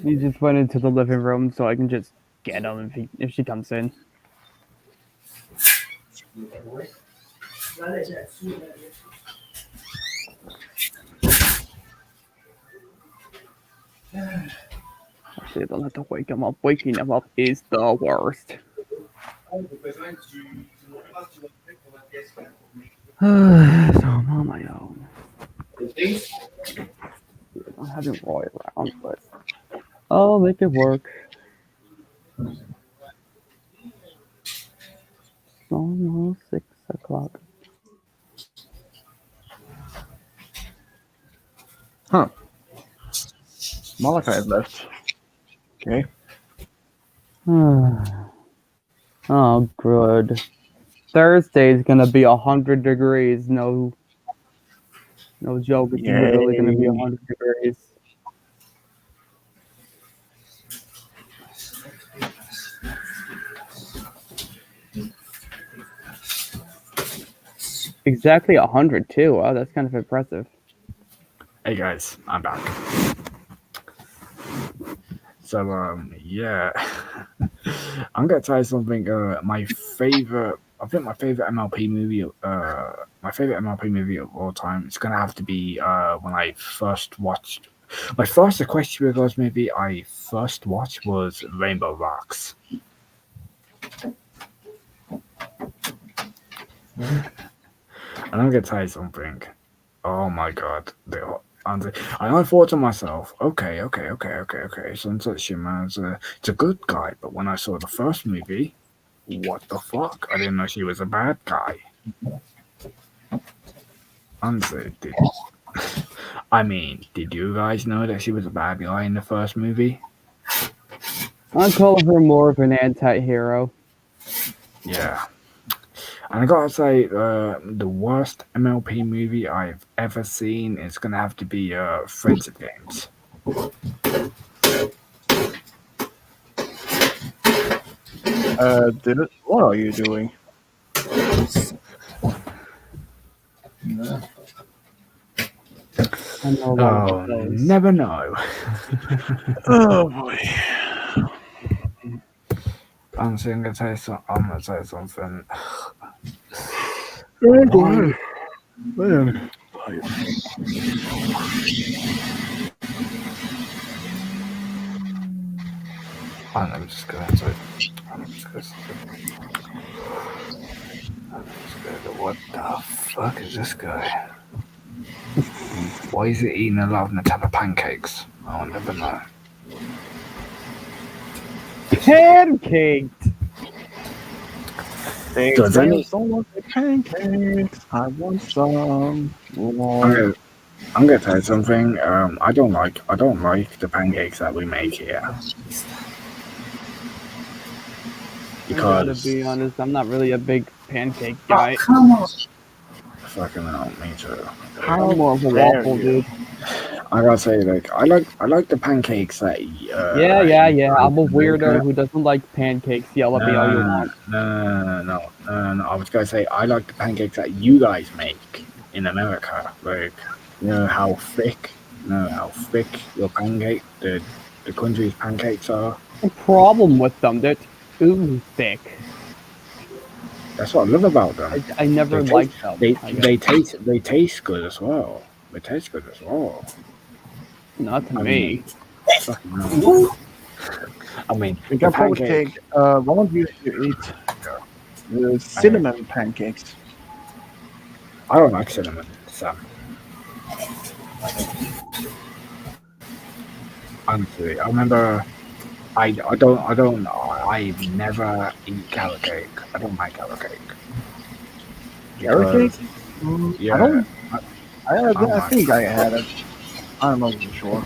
He just went into the living room so I can just get him if she comes in. Actually, I don't have to wake him up. Waking him up is the worst. So I'm on my own. I'm having Roy around, but I'll make it work. It's almost 6 o'clock. Huh. Malachi has left. Okay. Oh, good. Thursday is gonna be 100 degrees. No joke. It's literally gonna be 100 degrees. Exactly 100 too. Wow, that's kind of impressive. Hey guys, I'm back. So yeah, I'm gonna try something. My favorite MLP movie. My favorite MLP movie of all time. It's gonna have to be when I first watched. My first Equestria Girls movie I first watched was Rainbow Rocks. And I'm gonna tell you something. Oh my god. And I thought to myself, okay. Sunset Shimmer's it's a good guy. But when I saw the first movie, what the fuck? I didn't know she was a bad guy. Honestly, did you guys know that she was a bad guy in the first movie? I call her more of an anti-hero. Yeah. And I gotta say, the worst MLP movie I've ever seen is gonna have to be Friends of Games. What are you doing? I know Oh, never know. Oh boy. Honestly, I'm gonna say something. Man. I'm just gonna say. What the fuck is this guy? Why is he eating a lot of Nutella pancakes? I'll never know. Pancaked. Does any- Someone say pancakes? I want some. I'm gonna tell you something. I don't like the pancakes that we make here. I gotta Because be honest, I'm not really a big pancake guy. Come on. fucking hell, me too. I'm more of a dare waffle you. dude. I gotta say, like, I like the pancakes that. Yeah. I'm a weirdo who doesn't like pancakes. Yell at me all you want. No. I was gonna say I like the pancakes that you guys make in America. Like, you know how thick your pancake, the country's pancakes are. The problem with them, they're too thick. That's what I love about them. I never They liked them. I guess. They taste good as well. They taste good as well. Not to I me. mean, fucking hell. I mean, We the can probably pancake. take one of you to eat the cinnamon pancakes. I don't like cinnamon, Sam. Honestly, I remember. I never eat carrot cake. I don't like carrot cake. Carrot cake? Yeah, I think I had it. I'm not even sure.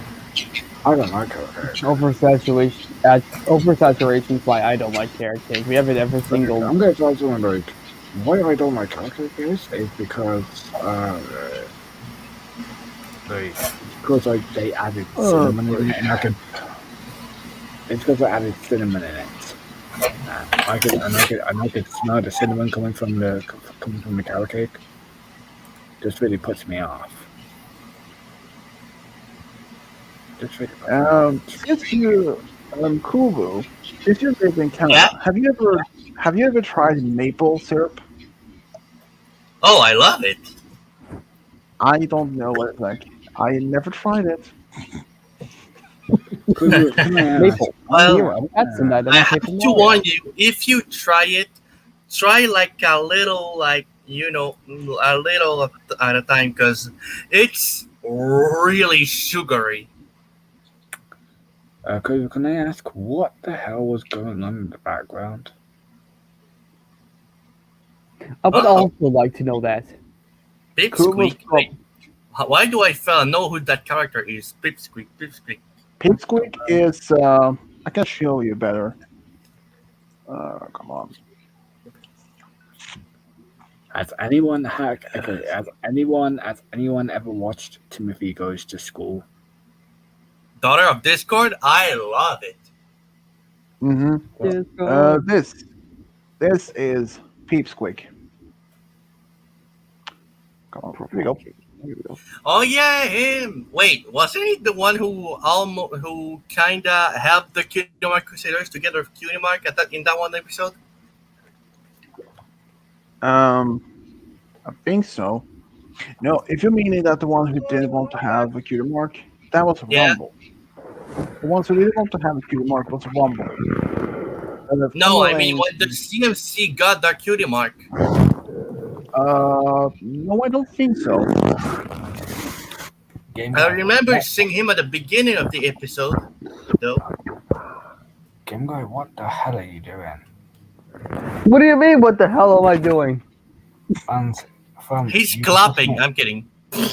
I don't like carrot cake. Oversaturation's why I don't like carrot cake. We have it every single. I'm gonna try something like why I don't like carrot cake is because they added cinnamon in it, and I could. It's because I added cinnamon in it. I could smell the cinnamon coming from the carrot cake. Just really puts me off. Since you, Kubu, since you live in Canada, have you ever tried maple syrup? Oh, I love it. I don't know what it's like. I never tried it. Maple. Well, Zero. That's a night. I have to warn you, if you try it, try like a little, like, a little at a time, because it's really sugary. Can I ask what the hell was going on in the background? I would also like to know that. Pipsqueak. Wait, why do I know who that character is? Pipsqueak. Pipsqueak is. I can show you better. Come on. Has anyone ever watched Timothy Goes to School? Daughter of Discord, I love it. Mm-hmm. This is Pipsqueak. Come on, here we go. Oh yeah, him. Wait, wasn't he the one who kinda helped the Cutie Mark Crusaders to get their Cutie Mark in that one episode? I think so. No, if you mean that the one who didn't want to have a cutie mark, that was Rumble. The ones who didn't want to have a cutie mark was Rumble. No, I mean when the CMC got their Cutie Mark. No, I don't think so. I remember seeing him at the beginning of the episode, though. Game Guy, what the hell are you doing? What do you mean? What the hell am I doing? And He's clapping. I'm kidding.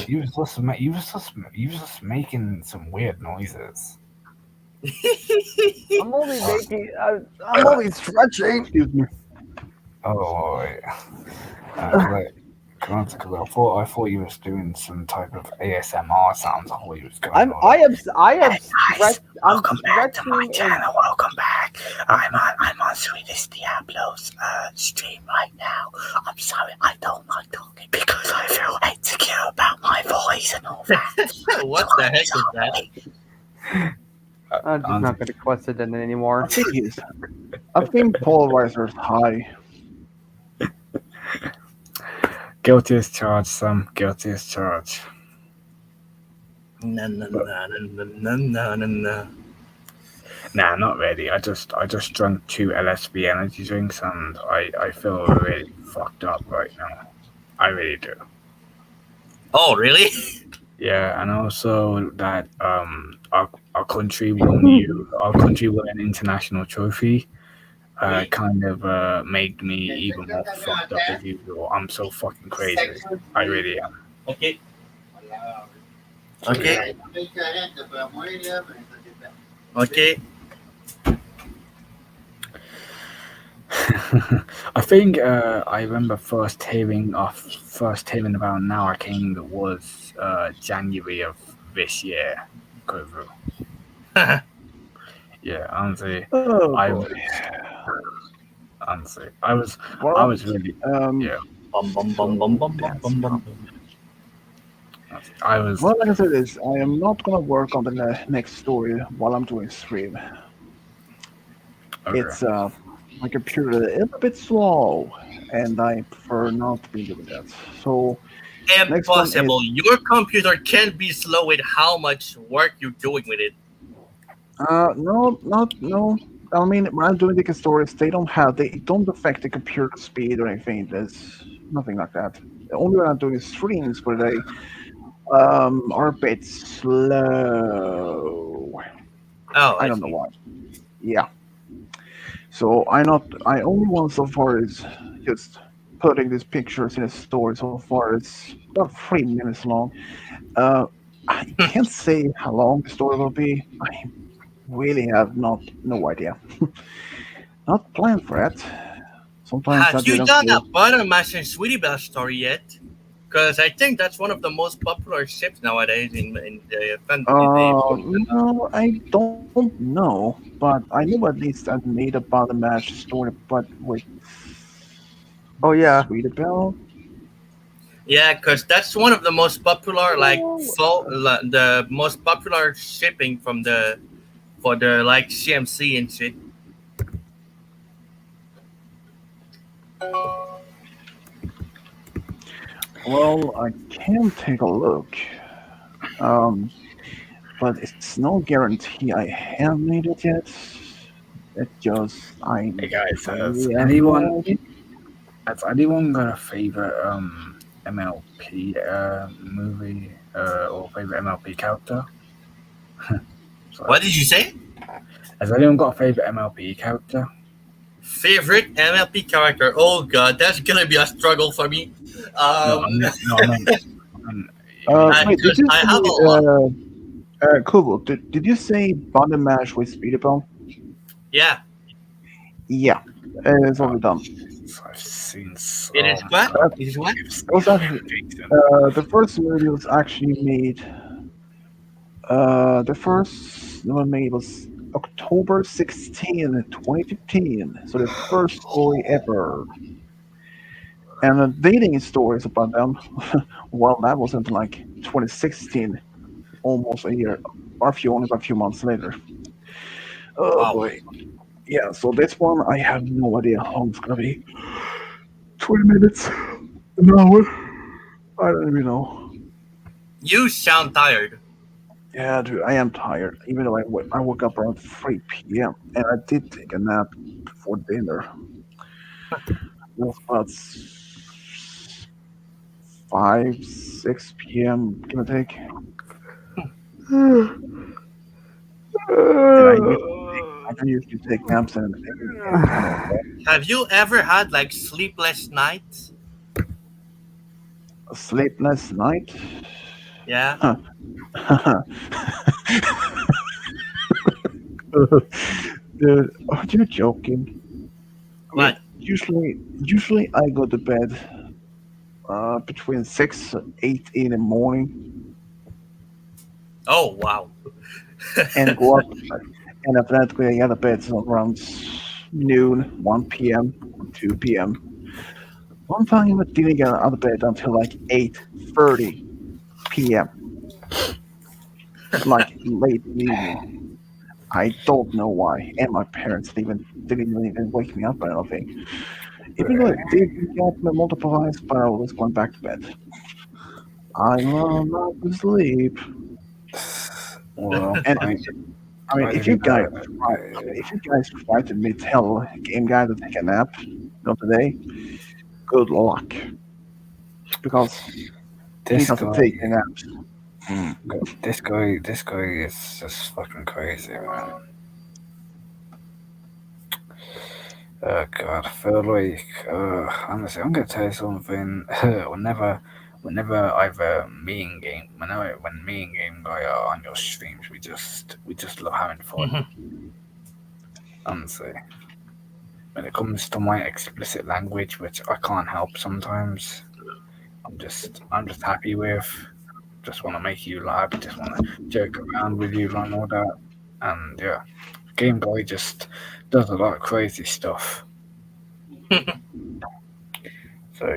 You was just making some weird noises. I'm only making. I'm only stretching. Excuse me. Oh, wait. Because I thought you was doing some type of ASMR sounds. I thought you was going. I'm stretching. Welcome back. I'm on Sweetest Diablo's stream right now. I'm sorry, I don't like talking because I feel insecure about my voice and all that. What the heck is that? I'm just not going to question it anymore. I think Polarizer's high. Guilty as charged, Sam. Guilty as charged. No. Nah, not really. I just drank 2 LSB energy drinks and I feel really fucked up right now. I really do. Oh, really? Yeah, and also that our country won an international trophy. Kind of made me even more fucked up as usual. I'm so fucking crazy. I really am. Okay. Okay. Okay. I think I remember first hearing about Now King was January of this year. Yeah, honestly, Oh, I boy. was really yeah. I was. Well, like I said, I am not gonna work on the next story while I'm doing stream. Okay. It's my computer is a little bit slow, and I prefer not to be doing that. So next one is- Impossible. Your computer can't be slow with how much work you're doing with it. no. I mean, when I'm doing the stories, they don't affect the computer speed or anything. There's nothing like that. Only when I'm doing streams where they are a bit slow. Oh, I don't know why. Yeah. So I only one so far is just putting these pictures in a story. So far it's about 3 minutes long. I can't say how long the story will be. I really have no idea. Not planned for that. Sometimes Have you done a Buttermash and Sweetie Belle story yet? Because I think that's one of the most popular ships nowadays in the fantasy. No, I don't know, but I know at least I made a Buttermash story, but with Oh yeah. Sweetie Belle. Yeah, because that's one of the most popular, the most popular shipping for the like CMC and shit. Well, I can take a look. But it's no guarantee I have made it yet. It just Hey guys, has yeah, anyone got a favorite MLP movie or favorite MLP character? What did you say? Has anyone got a favorite MLP character? Favorite MLP character? Oh god, that's gonna be a struggle for me. I meant wait, did you I have a say, lot. Kubo, did you say Buttermash with Sweetie Belle? Yeah, Yeah, it's already done. I've seen so it is what? It is what? It was actually, the first movie was actually made. The first one made was October 16, 2015. So the first story ever. And the dating stories about them, well, that wasn't like 2016, almost a year, or a few months later. Oh Wow. boy. Yeah, so this one, I have no idea how long it's gonna be. 20 minutes, an hour. I don't even know. You sound tired. Yeah, dude, I am tired. Even though I woke up around 3 p.m. and I did take a nap before dinner. It was about 5, 6 p.m. give or take. And I don't usually take naps and Have you ever had like sleepless nights? a sleepless night. Yeah. Dude, are you joking? What? Usually I go to bed between 6 and 8 in the morning Oh wow. and go up, and after that we get to bed around noon, 1 p.m., 2 p.m. One time I didn't get out of bed until like 8:30 p.m. Like late in the evening. I don't know why, and my parents didn't even wake me up. I don't think. Even though I did get my multiple times, but I always went back to bed. I love not to sleep. Well, And I I mean, I if you didn't guys know. try to tell a game guy to take a nap, not today, good luck, because he This doesn't guy, take a nap. this guy is just fucking crazy, man. Oh God, I feel like, honestly, I'm gonna tell you something. Whenever either when me and Game Guy are on your streams, we just love having fun. Honestly, when it comes to my explicit language, which I can't help sometimes, I'm just happy with. Just want to make you laugh. Just want to joke around with you and all that. And yeah, Game Guy just does a lot of crazy stuff. So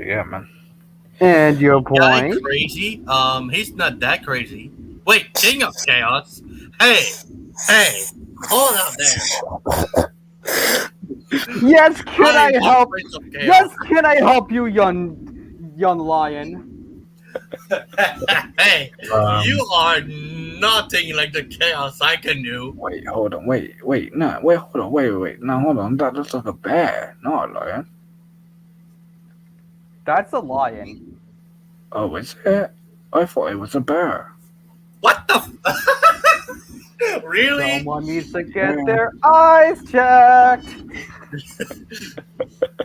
yeah, man. And your Guy point? crazy? He's not that crazy. Wait, King of Chaos. Hey, hold up there. Yes, can I am the help? Prince of Chaos. Yes, can I help you, young lion? Hey, Um, you are nothing like the chaos I can do. Wait, hold on, wait, no, hold on, no, hold on, that looks like a bear, not a lion. That's a lion. Oh, is it? I thought it was a bear. What the? Really? Someone needs to get their eyes checked.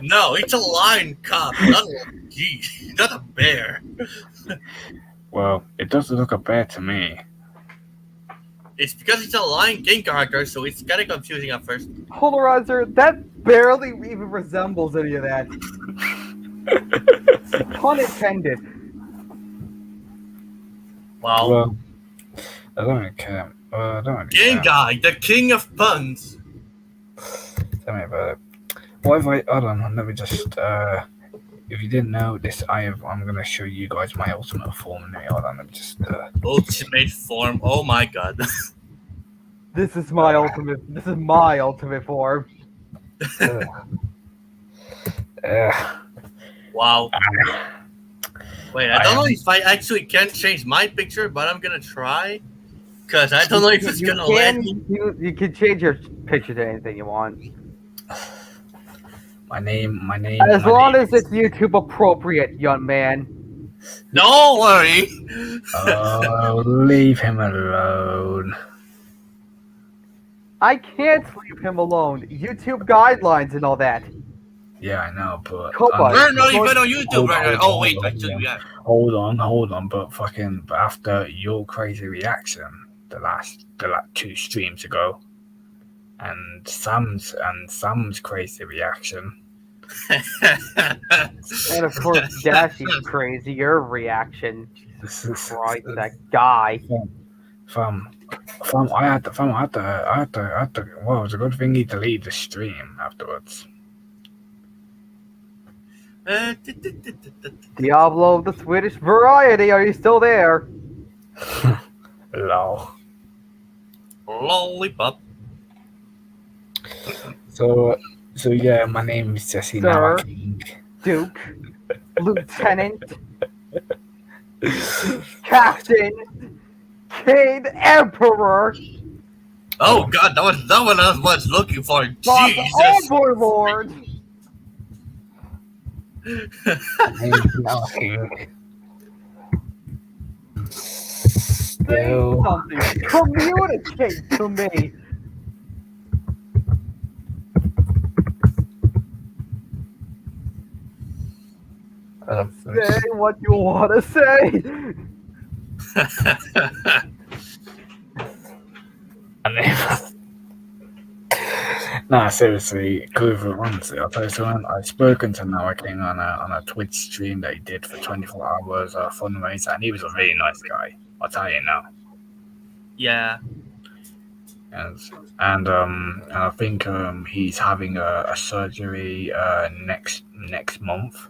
No, it's a lion cub, not a bear. Well, it does look a bear to me. It's because it's a Lion King character, so it's kind of confusing at first. Polarizer, that barely even resembles any of that. Pun intended. Wow. Well, I don't care. I don't really Game care. Guy, the king of puns. Tell me about it. What if hold on, let me just, if you didn't know this, I'm gonna show you guys my ultimate form now. Hold on, let me just, Ultimate form. Oh my god. This is my ultimate form. Wow. Wait, I don't know if I actually can change my picture, but I'm gonna try. Because I don't know if it's gonna let me. You can change your picture to anything you want. my name. As long as it's YouTube appropriate, young man. Don't worry. Oh, leave him alone. I can't leave him alone. YouTube guidelines and all that. Yeah, I know, but Come on. We're not even on YouTube right now. Oh wait, hold on, actually, yeah. hold on, but after your crazy reaction, the last 2 streams ago, and Sam's crazy reaction, And of course, Dashy's crazy. Your reaction. this is Christ, that guy. Fam, I had to. Well, it's a good thing he deleted the stream afterwards. Diablo, the Swedish variety. Are you still there? Lol. Lollipop. So yeah, my name is Jesse Sir. King. Duke, Lieutenant, Captain, King, Emperor, Oh god, that one I was looking for. Bob Jesus. Overlord. My name is Noah King. Say Still, something. Communicate to me. Say what you want to say. And nah, seriously, Coover, honestly, I'll tell you something. I've spoken to Noah King on a Twitch stream that he did for 24 hours, fundraiser, and he was a really nice guy. I'll tell you now. Yeah. And I think he's having a surgery next month.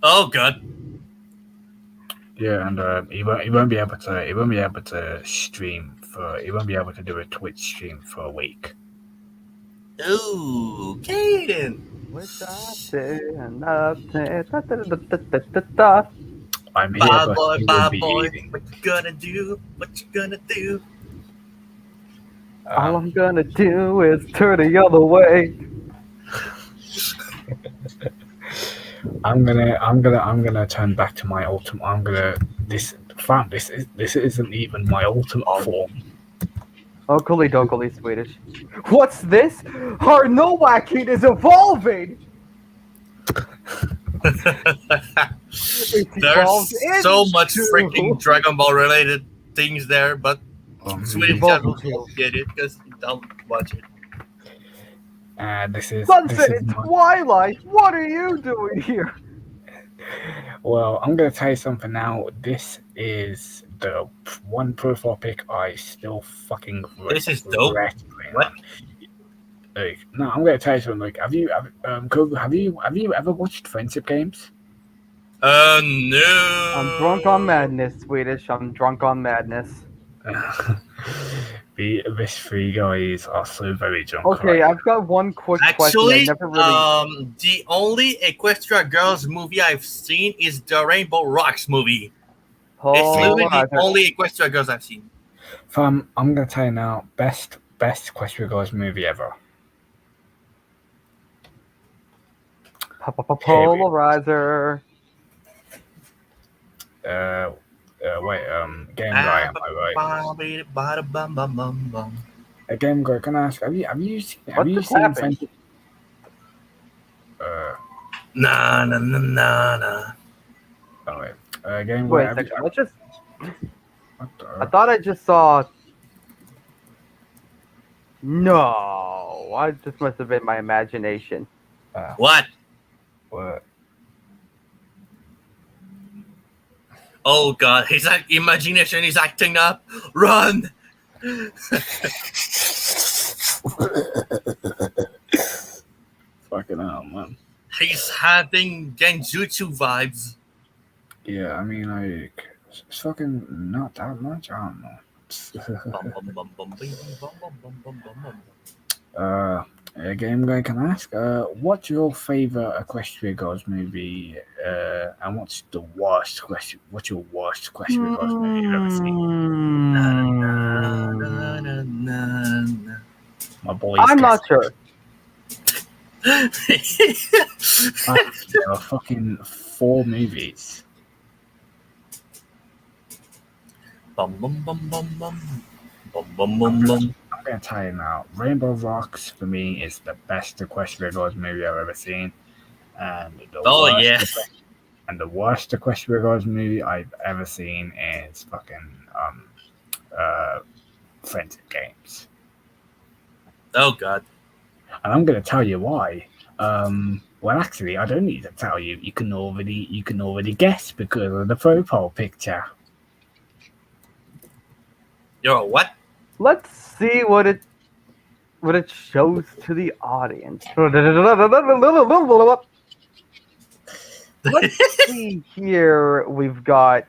Oh, good. Yeah, and he won't be able to stream he won't be able to do a Twitch stream for a week. Ooh, Caden. Which I say and nothing. I'm here, Bye but boy, he bye will be boy. eating. What you gonna do? What you gonna do? All I'm gonna do is turn the other way. I'm gonna turn back to my ultimate. This isn't even my ultimate form. Oakley dokley Swedish. What's this? Our Nowakin is evolving! There's so much freaking Dragon Ball related things there, but Swedish channels don't get it because you don't watch it. This is Sunset and Twilight! What are you doing here? Well, I'm gonna tell you something now. This is the one profile pic I still fucking This is dope. What? Like, no, I'm gonna tell you something. Like, Kogu, have you ever watched Friendship Games? No. I'm drunk on madness, Swedish. I'm drunk on madness. These three guys are so very drunk. Okay, right? I've got one quick question. Actually, I never really... the only Equestria Girls movie I've seen is the Rainbow Rocks movie. It's literally the only Equestria Girls I've seen. I'm gonna tell you now, best Equestria Girls movie ever. Polarizer. Game Guy, am I right? Game Guy, can I ask? Have you seen Friendship? Nah. Oh wait, Game Guy. Wait a second. Let's just. I thought I just saw. No, I just must have been my imagination. What? What? Oh god, his imagination is acting up. Run! Fucking hell, man. He's having Genjutsu vibes. Yeah, I mean, like, it's fucking not that much. I don't know. Game Guy, can I ask, what's your favorite Equestria Girls movie, and what's your worst Equestria Girls movie you've ever seen? My boy. I'm not sure. There are fucking 4 movies. I'm gonna tell you now, Rainbow Rocks for me is the best Equestria Girls movie I've ever seen, and the worst Equestria Girls movie I've ever seen is fucking Friendship Games. Oh god. And I'm gonna tell you why. Well, actually, I don't need to tell you. You can already guess because of the profile picture. You're what? Let's see what it shows to the audience. Let's see here. We've got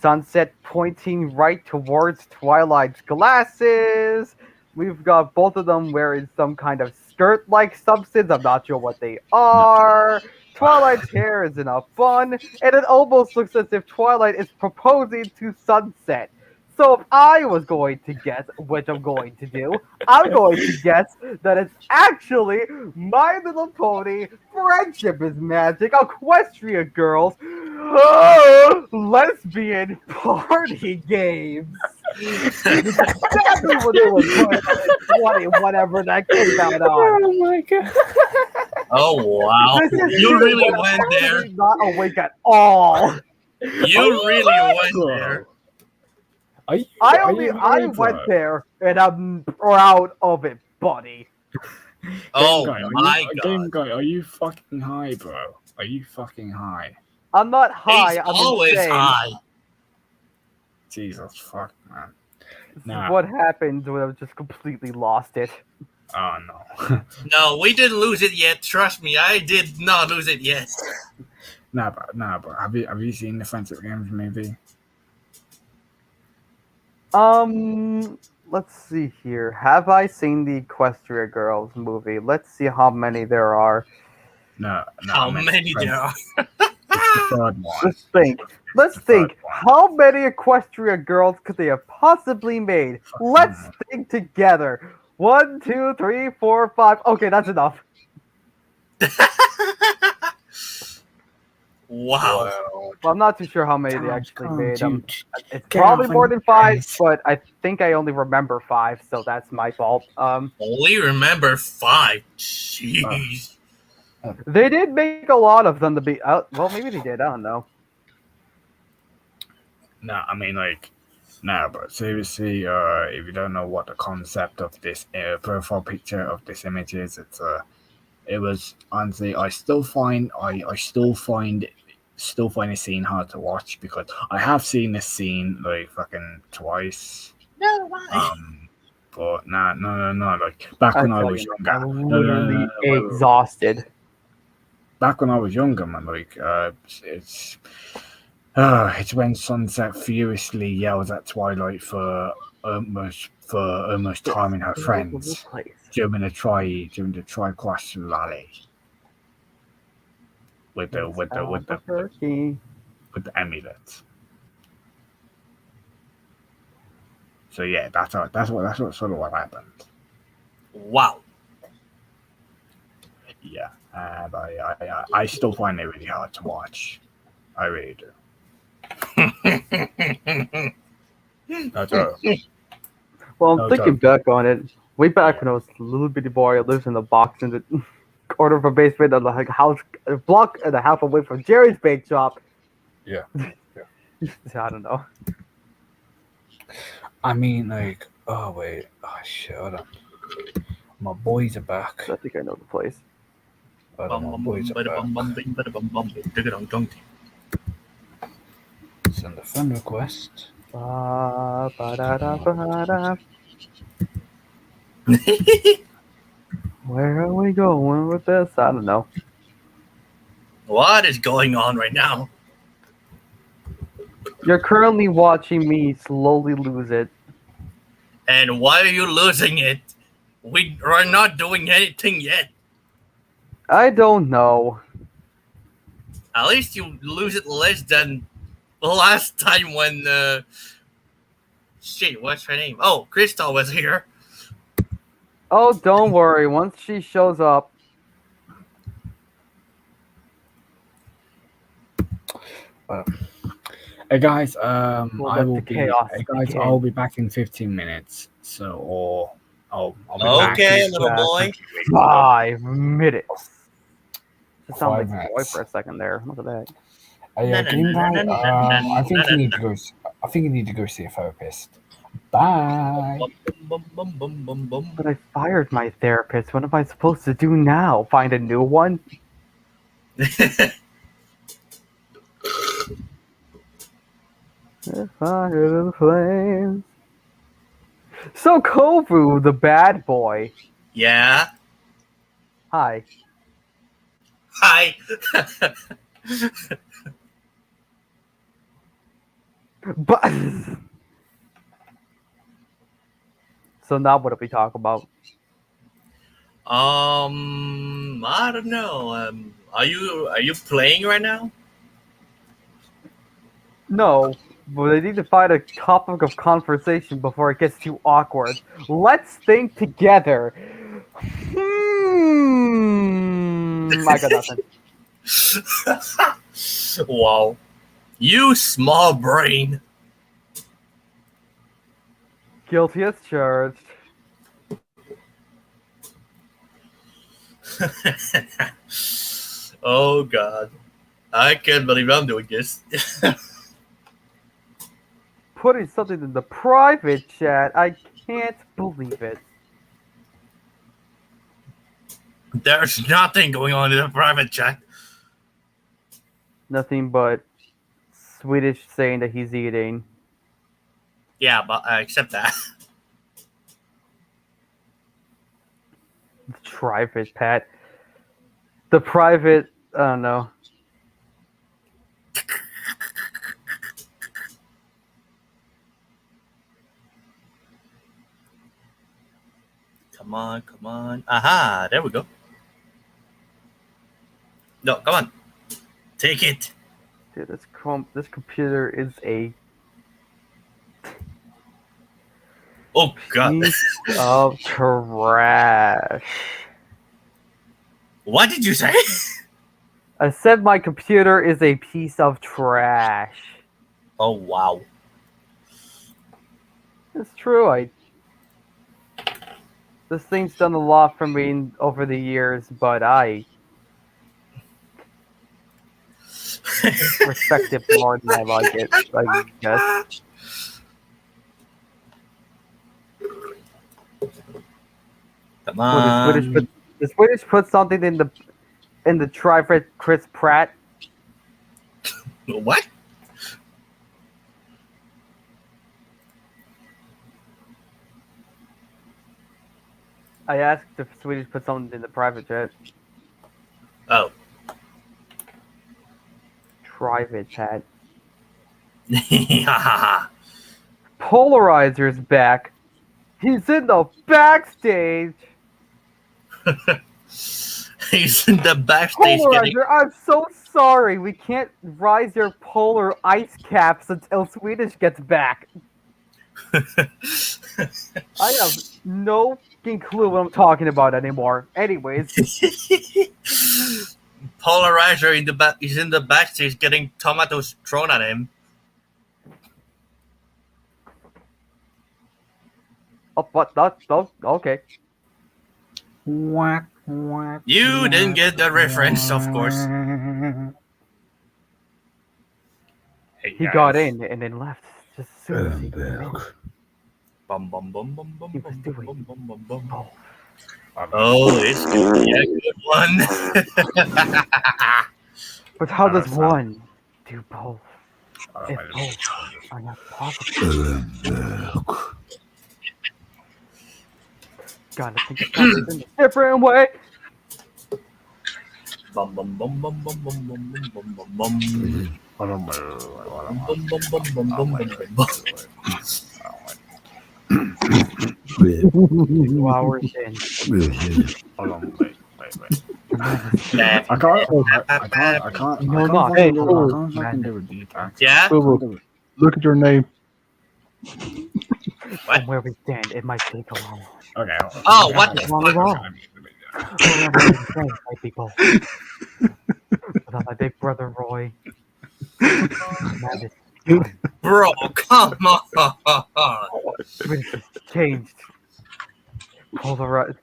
Sunset pointing right towards Twilight's glasses. We've got both of them wearing some kind of skirt-like substance. I'm not sure what they are. Twilight's hair is in a bun, and it almost looks as if Twilight is proposing to Sunset. So if I was going to guess, which I'm going to do, I'm going to guess that it's actually My Little Pony, Friendship is Magic, Equestria Girls, lesbian party games. Exactly what they were putting in 20, whatever that came out on. Oh my god. Oh wow! This is You true, really but went there. I'm not awake at all. You really went there. I went there and I'm proud of it, buddy. Oh Game my Game god! Guy, are you fucking high, bro? Are you fucking high? I'm not high. He's I'm always insane. high. Jesus fuck, man. This is Nah. what happened when I just completely lost it. Oh no. No, we didn't lose it yet. Trust me, I did not lose it yet. Nah, but have you seen the Friendship Games movie? Let's see here. Have I seen the Equestria Girls movie? Let's see how many there are. No. How I meant many there are? It's the third one. Let's think. Let's think. How many Equestria Girls could they have possibly made? Let's think together. 1, 2, 3, 4, 5. Okay, that's enough. Wow. Well, I'm not too sure how many they Damn, actually come made. on, It's Get probably off more on than 5, this. but I think I only remember 5, so that's my fault. Only remember 5. Jeez. They did make a lot of them to be. Well, maybe they did. I don't know. No, I mean but seriously, if you don't know what the concept of this profile picture of this image is, it was honestly, I still find the scene hard to watch because I have seen this scene like fucking twice. No, why? But no, like back when I was younger. I'm literally exhausted. Back when I was younger, man, like it's when Sunset furiously yells at Twilight for almost timing her friends during the tri-clash rally with the amulet. So yeah, that's what sort of what happened. Wow. Yeah, and I still find it really hard to watch. I really do. That's all. Well, I'm No thinking joke. back on it. Way back when I was a little bitty boy, I lived in a box in the corner of a basement of like house, a block and a half away from Jerry's bake shop. Yeah. I don't know. I mean, like, oh wait, oh shit, hold on. My boys are back. I think I know the place. Hold on, my boys are back. Send a friend request. Ba-ba-da-ba-da. Where are we going with this? I don't know. What is going on right now? You're currently watching me slowly lose it. And why are you losing it? We are not doing anything yet. I don't know. At least you lose it less than the last time when shit, what's her name? Oh, Crystal was here. Oh, don't worry. Once she shows up, Hey guys, We'll I let will the be. chaos Hey guys, begin. I'll be back in 15 minutes. So, or I'll be back. Okay, in little boy. 5 minutes. It sounded 5 like a boy minutes. for a second there. Look at that. Hey, Game Guy, I think you need to go. I think you need to go see a therapist. Bye. But I fired my therapist. What am I supposed to do now? Find a new one? Fire to the flames. So Kovu, the bad boy. Yeah. Hi. Hi. But so now what do we talk about? I don't know. Are you playing right now? No, but I need to find a topic of conversation before it gets too awkward. Let's think together. I got nothing. Wow. You small brain. Guilty as charged. Oh God, I can't believe I'm doing this. Putting something in the private chat. I can't believe it. There's nothing going on in the private chat. Nothing but Swedish saying that he's eating. Yeah, but I accept that. The private, Pat. The private. I don't know. Come on, come on. Aha, there we go. No, come on. Take it. Dude, this computer is a Oh God. piece of trash. What did you say? I said my computer is a piece of trash. Oh wow. It's true. This thing's done a lot for me over the years, but I respect it more than I like it, I guess. Come Well, on. the Swedish put something in the try for Chris Pratt. What? I asked if Swedish put something in the private chat. Oh. Private chat. Hahaha. Polarizer's back. He's in the backstage. He's in the backstage getting. Polarizer, I'm so sorry. We can't rise your polar ice caps until Swedish gets back. I have no fucking clue what I'm talking about anymore. Anyways, Polarizer in the back. He's in the backstage getting tomatoes thrown at him. oh, but that's okay. What? What? You didn't get the reference, of course. Hey, He guys. got in and then left just as soon as he got in. Bum, bum, bum, bum, bum, He was bum, doing bum, bum, bum, bum. both. Oh, it's gonna be a good one. But how does That's not- one do both if both are not possible? Gotta think about it in a different way. Bum, bum, bum, bum, bum, bum, bum, bum, bum, bum, bum. I don't know. Bum, bum, bum, bum, bum, bum, bum. 2 hours in. Hold on, wait. Yeah. I can't. No, I not. can't Hey, fucking do it, dude. Yeah? Look at your name. What? From where we stand, it might take a while. Okay. Oh, what the What's wrong with fuck? all? Might be both. Without my big brother Roy. Madness. Bro, come on. Swedish has changed. Polarized.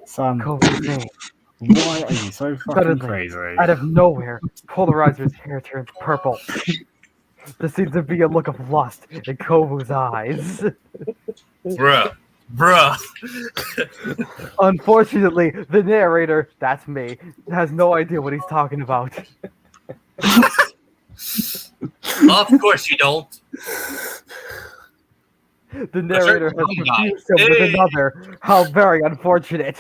Son, Kobe's name. why are you so fucking Suddenly, crazy? out of nowhere, Polarizer's hair turns purple. There seems to be a look of lust in Kobu's eyes. Bruh. Bruh. Unfortunately, the narrator, that's me, has no idea what he's talking about. Of course you don't. The narrator has dumb guy. confused him with Hey. another. How very unfortunate.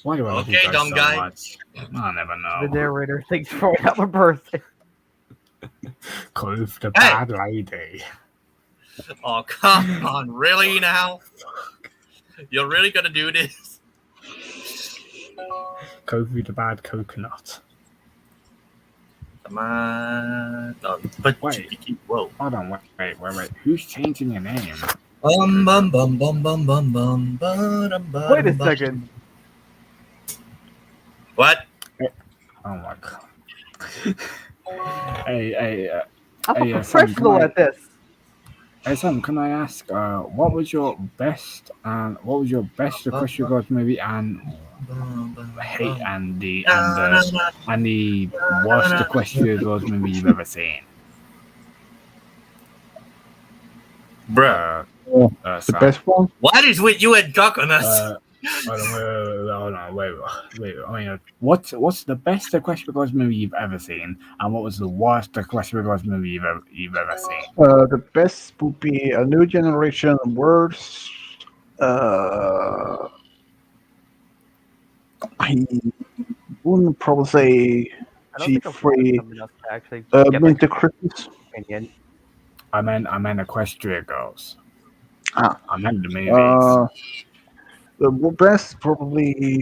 Why do I love you Okay, guys dumb so guy. much? I never The know. narrator thinks for another person. Clove the Hey. bad lady. Oh, come on. Really now? You're really gonna do this? Kofi the bad coconut. Come on. No, but Wait. whoa. Hold on, wait. Who's changing your name? Bum bum bum bum bum bum bum bum bum. Wait a second. What? Oh my god. Hey, I'm Hey, a son, professional come on. at this. Hey Sam, can I ask, what was your best Request Your Gods movie and hate and the worst Request Your Gods movie you've ever seen? Bruh. The Sam. best one? What is with you and coconuts? Wait. I mean, what's the best Request Your Gods movie you've ever seen, and what was the worst Request Your Gods movie you've ever seen? The best would be A New Generation. Worst, I wouldn't probably say I don't think I'm G3. somebody else to actually get my Winter Christmas. opinion. I meant Equestria Girls. Ah. I meant the movies. The best probably.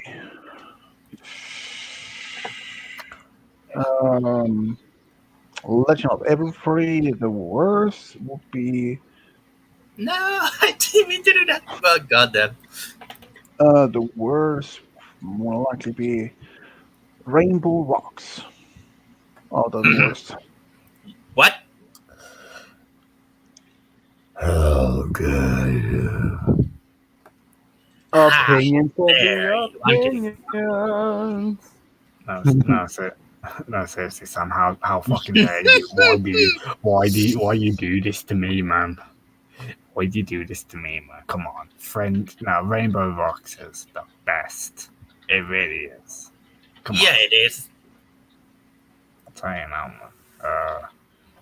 Legend of Everfree. The worst would be No, I didn't mean to do that. Oh, goddamn. the worst more likely be Rainbow Rocks. Oh, the worst. What? Oh god. Opinions will There, be I'm kidding. opinions. No, seriously, Sam. How fucking dare you? Why you do this to me, man? Why do you do this to me, man? Come on, friend. No, Rainbow Rocks is the best. It really is. Come Yeah, on. it is. I'll tell you now, man.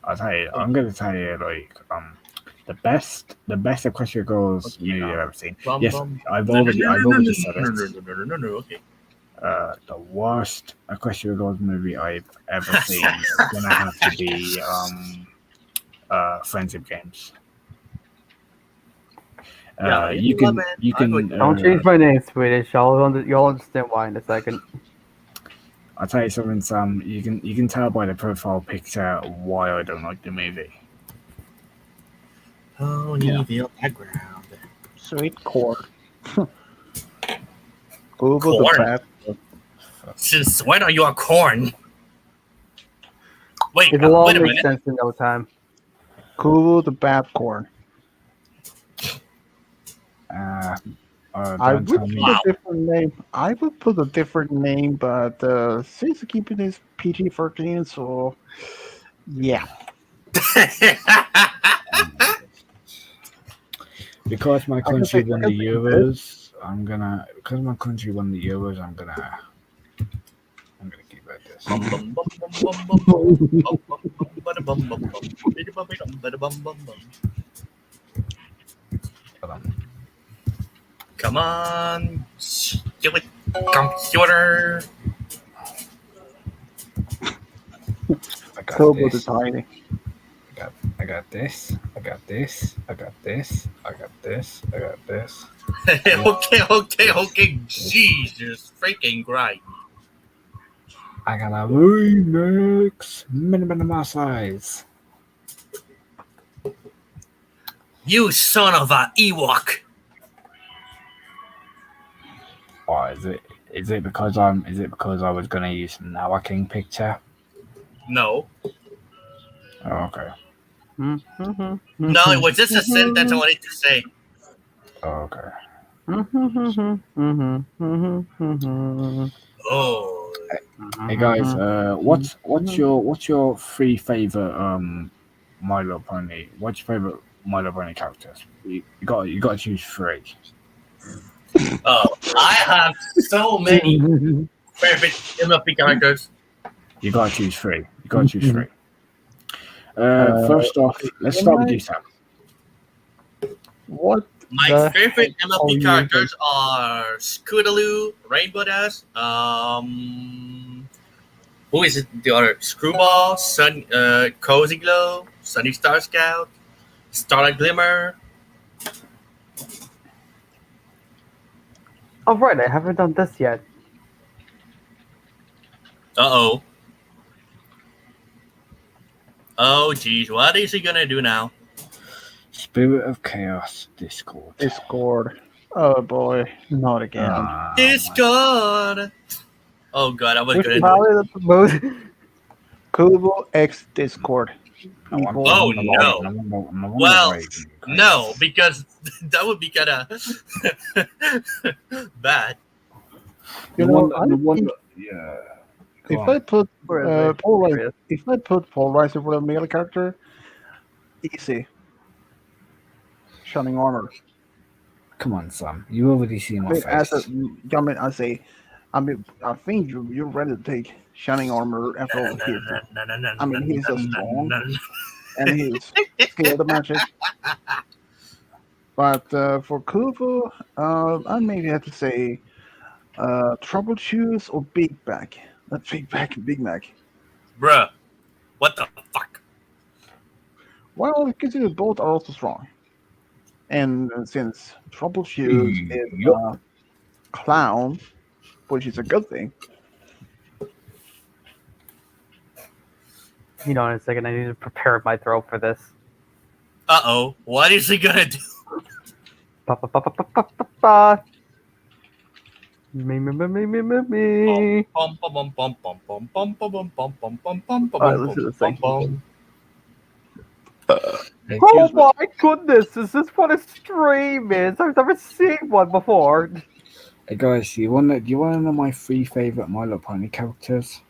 I'll tell you. I'm gonna tell you the best Equestria Girls movie I've ever seen. Yes, I've already said it. No, okay. The worst Equestria Girls movie I've ever seen is gonna have to be Friendship Games. You can. Don't change my name, Swedish. You'll understand why in a second. I'll tell you something, Sam. You can tell by the profile picture why I don't like the movie. Ponyville background. Sweet corn. Over the Corn? bad. Since when are you a corn? Wait, It'll all wait a make minute. sense in no time. Cool the bad corn. I I would put a different name. I would put a different name, but since keeping this PG-13, so yeah. Because my country won the Euros, I'm gonna keep it like this. Come on, stupid computer. I got Turbo the this. Tiny. I got this. I got this. I got this. I got this. I got this. Okay. Jesus freaking Christ. I got a remix. Minimum size. You son of a Ewok. Oh, is it because I was gonna use Now King picture? No. Oh, okay. No, it was just a sentence I wanted to say. Oh, okay. Oh. Hey guys, what's your three favorite My Little Pony? What's your favorite My Little Pony characters? You got to choose three. Oh, I have so many favorite MLP characters. You got to choose three. First off, let's start with you, Sam. What? My favorite MLP characters are Scootaloo, Rainbow Dash, who is it? The other Screwball, Cozy Glow, Sunny Star Scout, Starlight Glimmer. Oh right, I haven't done this yet. Uh-oh. Oh, geez. What is he gonna do now? Spirit of Chaos Discord. Oh boy, not again. Discord! Oh, God. I was Which gonna do it. probably the most. Kubo X Discord. people. Oh, no no. wonder Well, why- no, because that would be kind of bad. You No know, wonder, I no think wonder, yeah. Go if on. I put Where is it? Polarizer for a male character, easy. Shining armor. Come on, Sam. You already see my I mean, face. I think you're ready to take Shining armor after all here. I mean, he's so strong and he's scared of magic. But for Kufu, I maybe have to say Troubleshoes or Big Mac. Not Big Mac. Bruh, what the fuck? Well, consider both are also strong. And since Troubleshoes is Yup. clown, which is a good thing. In a second. I need to prepare my throat for this. Uh-oh, what is he gonna do? Ba, ba, ba, ba, ba, ba, ba, ba. Me. Bum, bum, bum, bum, bum, bum, bum, bum, bum, bum, bum, bum, bum, Alright, let's do this bum, thing. bum. Oh my goodness, is this what a stream is? I've never seen one before. Hey guys, do you wanna know my 3 favorite My Little Pony characters?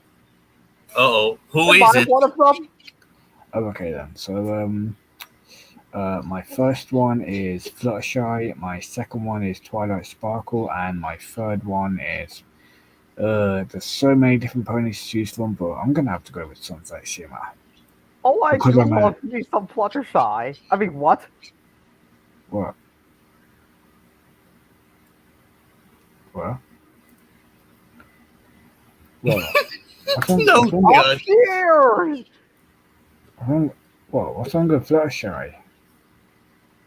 Uh-oh, who Am is I it? one of them? Oh, okay then. So my first one is Fluttershy, my second one is Twilight Sparkle, and my third one is there's so many different ponies to choose from, but I'm gonna have to go with Sunset Shimmer. Oh, I Because do I'm a- love me some Fluttershy. I mean, what? What? What? Well, No Up good. here! What's wrong with Fluttershy?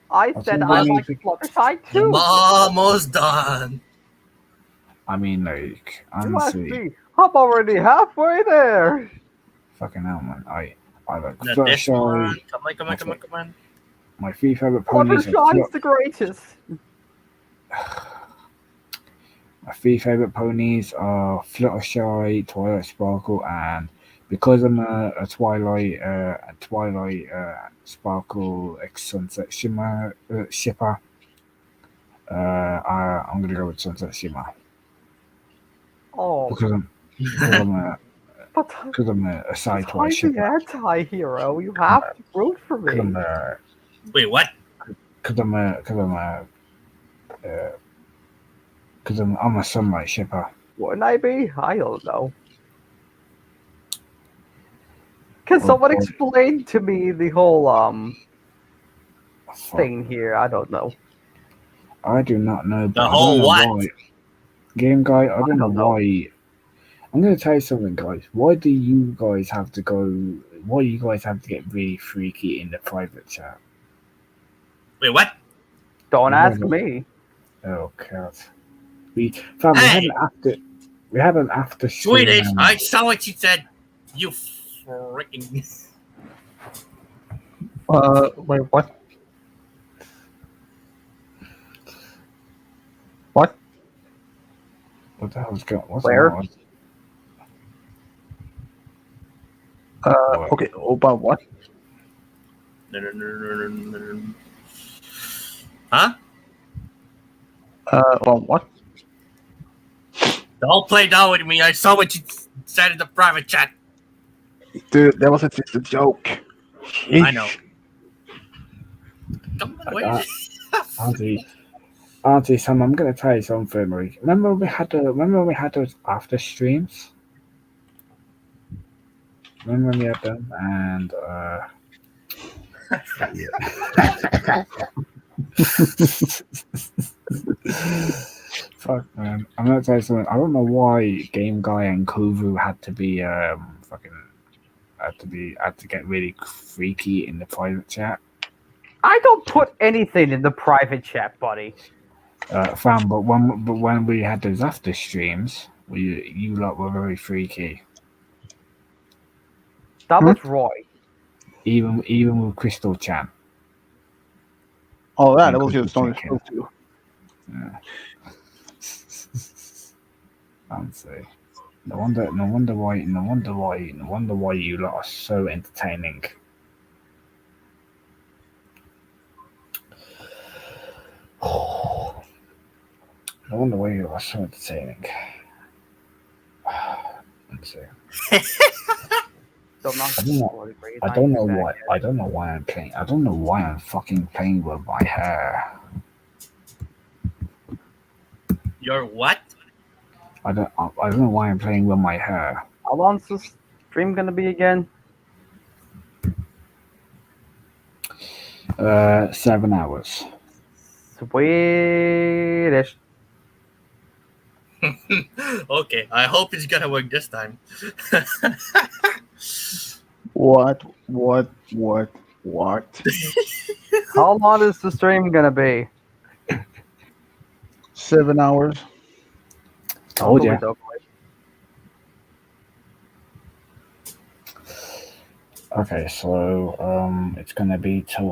I What's said wrong I with like me? Fluttershy too. Almost done. I mean, like, You asked honestly, me. I'm already halfway there. fucking hell, man. I like Now this Fluttershy. one. Come on. My 3 favorite ponies are Fluttershy's the greatest. My 3 favorite ponies are Fluttershy, Twilight Sparkle, and because I'm a Twilight Sparkle X Sunset Shimmer shipper, I'm gonna go with Sunset Shimmer Oh, because but I'm a side I'm Twilight the shipper. anti-hero. You have to root for Because me. Wait, what? I'm a Sunlight shipper. Wouldn't I be? I don't know. Can Oh, someone boy. explain to me the whole Fuck. thing here? I don't know. I do not know. But The I don't whole know what? why. Game guy, I don't know know. why. I'm gonna tell you something, guys. Why do you guys have to go? Why you guys have to get really freaky in the private chat? Wait, what? Don't No, ask no. me. Oh god. We had Hey! an after stream. Swedish, I saw what you said. You freaking. Wait, what? What? What the hell's going? What's Where? going on? What? Okay, about what? Huh? About what? Don't play down with me. I saw what you said in the private chat. Dude, that was just a joke. I know. Come on, wait. Auntie Sam, I'm gonna tell you something, Marie. Remember when we had those after streams? Remember when we had them? And fuck man. I'm gonna tell you something. I don't know why Game Guy and Kuvu had to be had to get really freaky in the private chat. I don't put anything in the private chat, buddy. Fam, but when we had those after streams, you lot were very freaky. That was Roy. Even with Crystal Chan. Oh, that And was Crystal just on Chicken. too. Yeah. Fancy. No wonder why you lot are so entertaining. I wonder why you are so entertaining. Let's see. Still not I don't know. great. I don't know why. I don't know why I'm playing. I don't know why I'm fucking playing with my hair. Your what? I don't know why I'm playing with my hair. How long's this stream gonna be again? 7 hours. Swedish. Okay, I hope it's gonna work this time. What? How long is the stream gonna be? 7 hours. Told ya. Okay, so it's gonna be till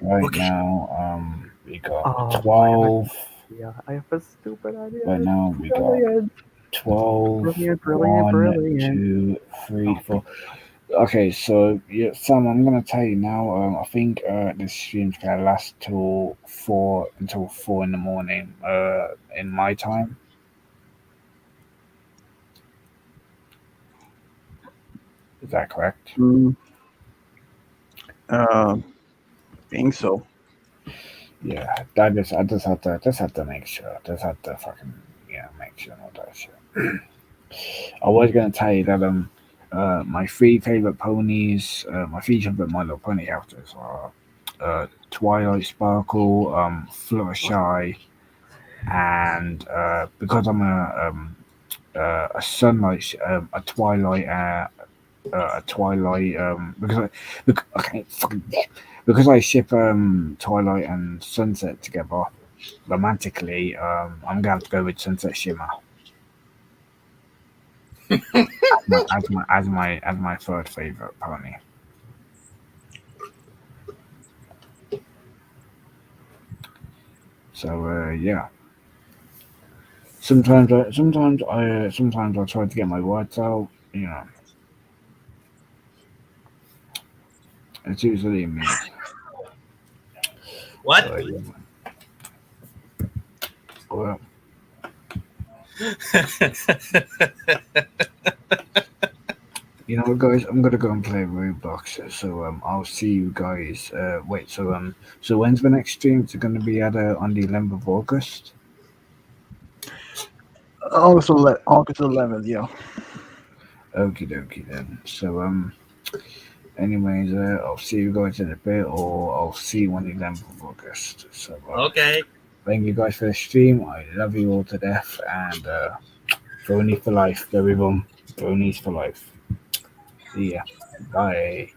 right Okay. now we got Oh, 12. Yeah, I have a stupid idea. Right now we got Brilliant. 12. Brilliant. 1, 2, 3, 4. Okay, so yeah, Sam, I'm gonna tell you now. I think this stream's gonna last till 4 in the morning. In my time. Is that correct? Think so. Yeah, I just have to make sure. Just have to fucking make sure all that shit. I was gonna tell you that my 3 favorite ponies, my 3 favorite My Little Pony characters are Twilight Sparkle, Fluttershy, and because I'm a sunlight, a Twilight, because I ship Twilight and Sunset together romantically, I'm gonna have to go with Sunset Shimmer as my third favorite pony. So yeah. Sometimes I try to get my words out. It's usually me. What? So, yeah. Well, you know what, guys? I'm gonna go and play Roblox. So I'll see you guys. Wait. So when's the next stream? Is it gonna be on the 11th of August? August 11th, yeah. Okie dokie then. So anyways, I'll see you guys in a bit, or I'll see you on the 11th of August. So Okay. Thank you guys for the stream. I love you all to death, and Brony for life, everyone. Bronies for life. See ya. Bye.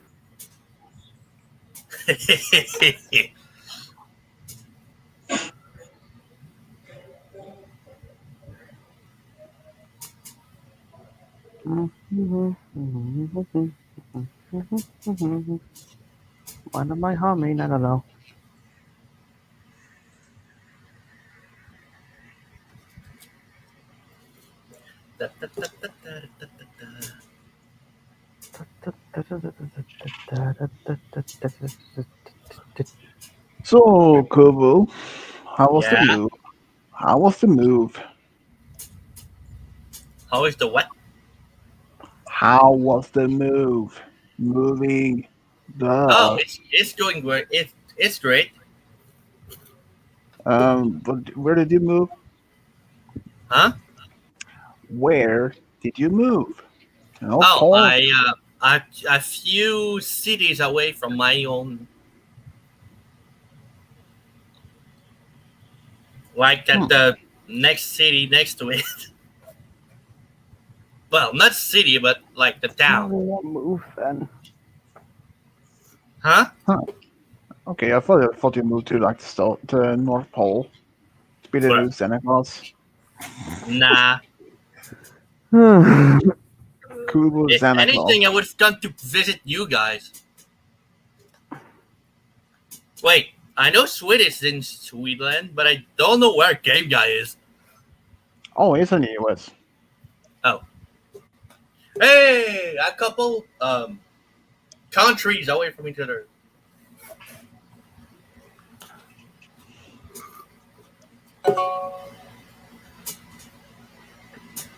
What am I humming? I don't know. So, Kubu, how was Yeah? the move? How was the move? How is the what? How was the move? Moving the. Oh, it's doing great. It's great. But where did you move? Huh? Where did you move? No, Oh, Paul. I a few cities away from my own. Like at the next city next to it. Well, not city, but like the town. Move then. Huh? Okay, I thought you moved to like the North Pole to be the Where? new Santa Claus. Nah. Kubu If Santa Claus. anything, I would have come to visit you guys. Wait, I know Sweden is in Sweden, but I don't know where Game Guy is. Oh, he's in the US. Oh. Hey, a couple countries away from each other.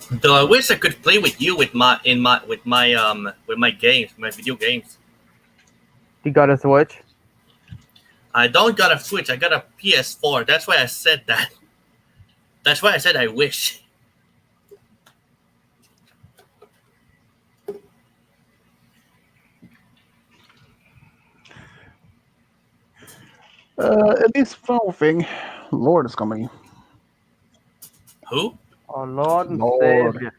Though I wish I could play with you with my games, my video games. You got a Switch? I don't got a Switch. I got a PS4. That's why I said that. That's why I said I wish. At least one thing, Lord is coming. Who? Oh, Lord and Lord. Savior.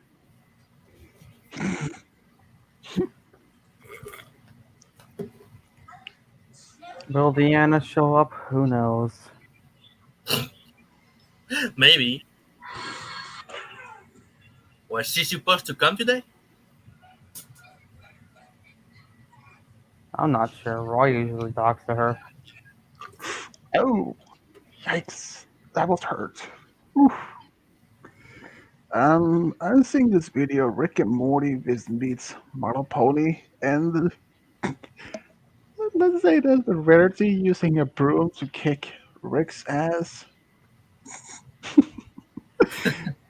Will Deanna show up? Who knows? Maybe. Was she supposed to come today? I'm not sure. Roy usually talks to her. Oh, yikes! That was hurt. Oof. I'm seeing this video, Rick and Morty meets My Little Pony, and let's say that the Rarity using a broom to kick Rick's ass.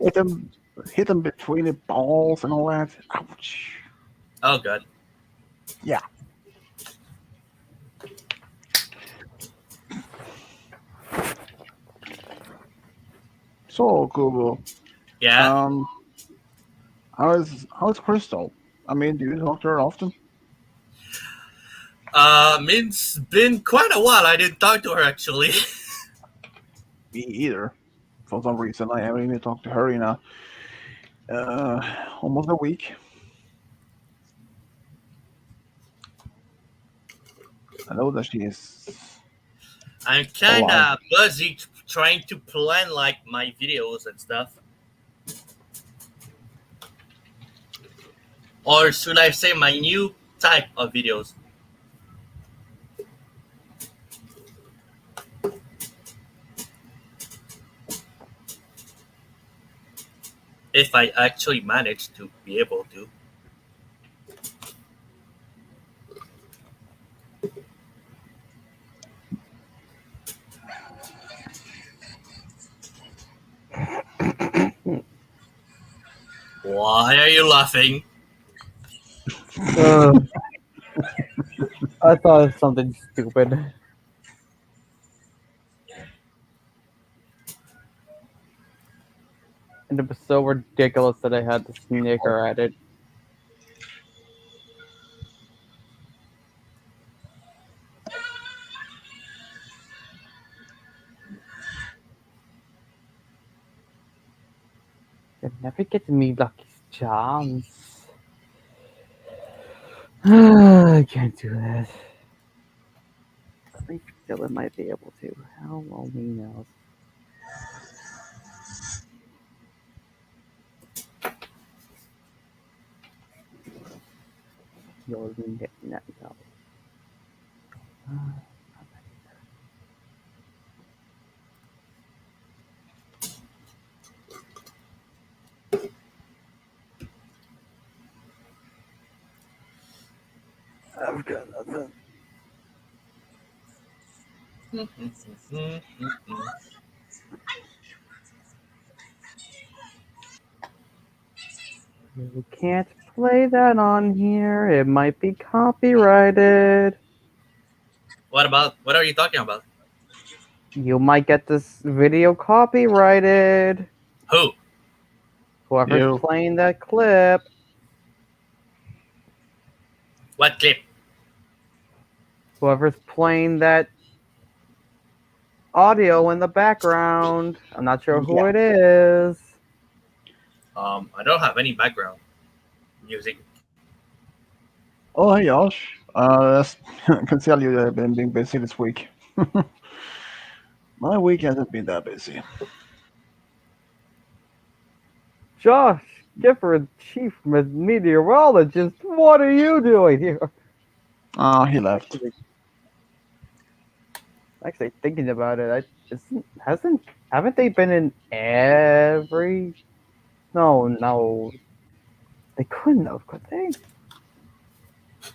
hit him between the balls and all that. Ouch. Oh god. Yeah. So Google. Yeah. How's Crystal? I mean, do you talk to her often? It's been quite a while. I didn't talk to her actually. Me either. For some reason, I haven't even talked to her in almost a week. I know that she is. I'm kind of busy trying to plan like my videos and stuff. Or should I say my new type of videos? If I actually manage to be able to. Why are you laughing? I thought of something stupid. And it was so ridiculous that I had to snicker at it. It never gets me Lucky Charms. I can't do that. I think Dylan might be able to. How only knows. Yours and getting that job. I've got nothing. You can't play that on here. It might be copyrighted. What are you talking about? You might get this video copyrighted. Who? Whoever's You. playing that clip. What clip? Whoever's playing that audio in the background. I'm not sure who it is. I don't have any background music. Oh, hey, Josh. I can tell you that I've been being busy this week. My week hasn't been that busy. Josh Gifford, chief meteorologist, what are you doing here? Oh, he left. Actually, thinking about it, haven't they been in every? No, they couldn't have, could they?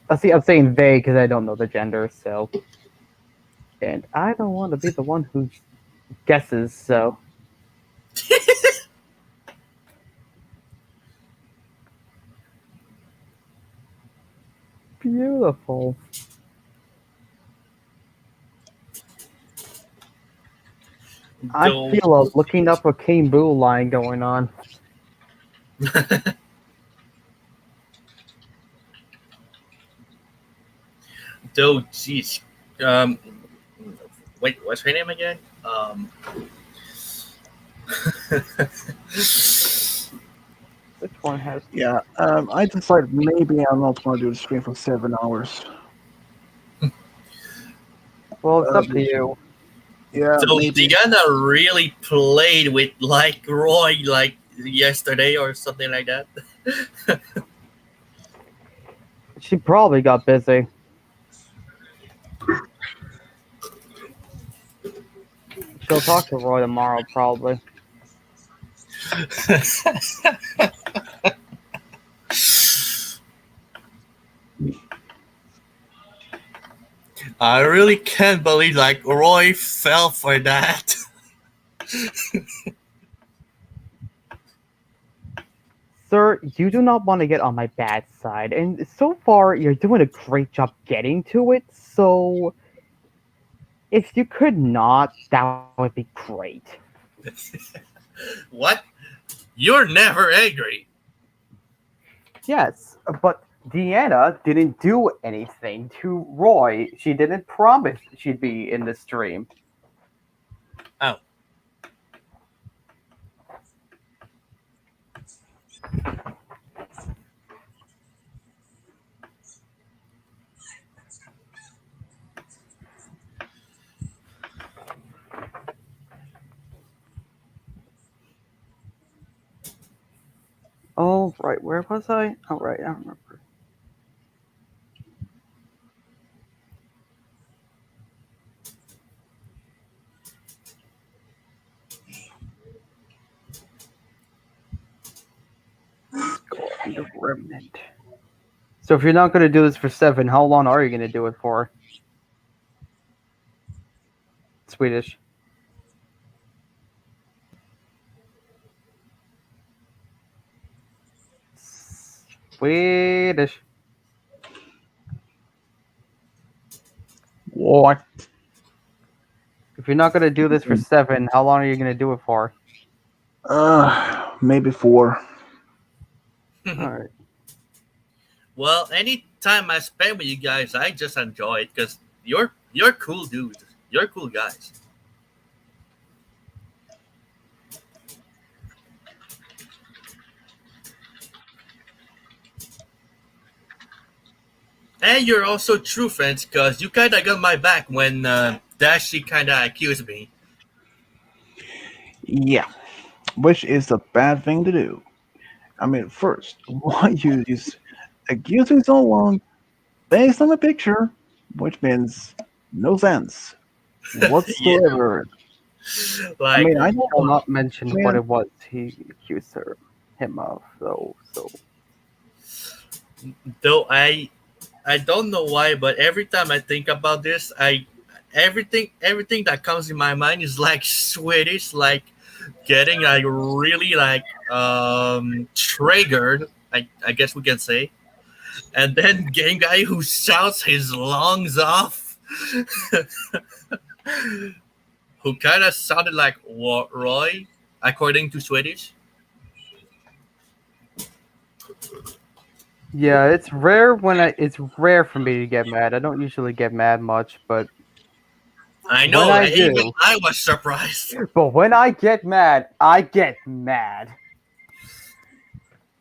I'm saying they because I don't know the gender, and I don't want to be the one who guesses. So, Beautiful. I Though, feel a looking up a Kane Boo line going on. though, geez. Um, wait, what's her name again? Which one has? Yeah, I decided maybe I'm not going to do the stream for 7 hours. Well, it's up to you. Yeah, So maybe. Diana really played with like Roy like yesterday or something like that. She probably got busy. She'll talk to Roy tomorrow, probably. I really can't believe like Roy fell for that. Sir, you do not want to get on my bad side, and so far you're doing a great job getting to it, so if you could not, that would be great. What? You're never angry. Yes, but Deanna didn't do anything to Roy. She didn't promise she'd be in the stream. Oh. Oh, right, where was I? Oh, right, I remember. The Remnant. So if you're not going to do this for 7, how long are you going to do it for? Swedish. Swedish. What? If you're not going to do this for 7, how long are you going to do it for? Maybe 4. All right. Well, any time I spend with you guys, I just enjoy it because you're cool dudes. You're cool guys. And you're also true friends because you kind of got my back when Dashi kind of accused me. Yeah, which is a bad thing to do. I mean, first, why you just accusing someone based on a picture, which means no sense whatsoever. Like, I mean, I will don't not mention Man. what it was he accused him of, though. So though I don't know why, but every time I think about this, everything that comes in my mind is like Swedish, like getting like really like triggered, I guess we can say, and then game guy who shouts his lungs off, who kind of sounded like Roy, according to Swedish. yeah, it's rare for me to get mad. I don't usually get mad much, but I know, when I even do, I was surprised. but when I get mad, I get mad.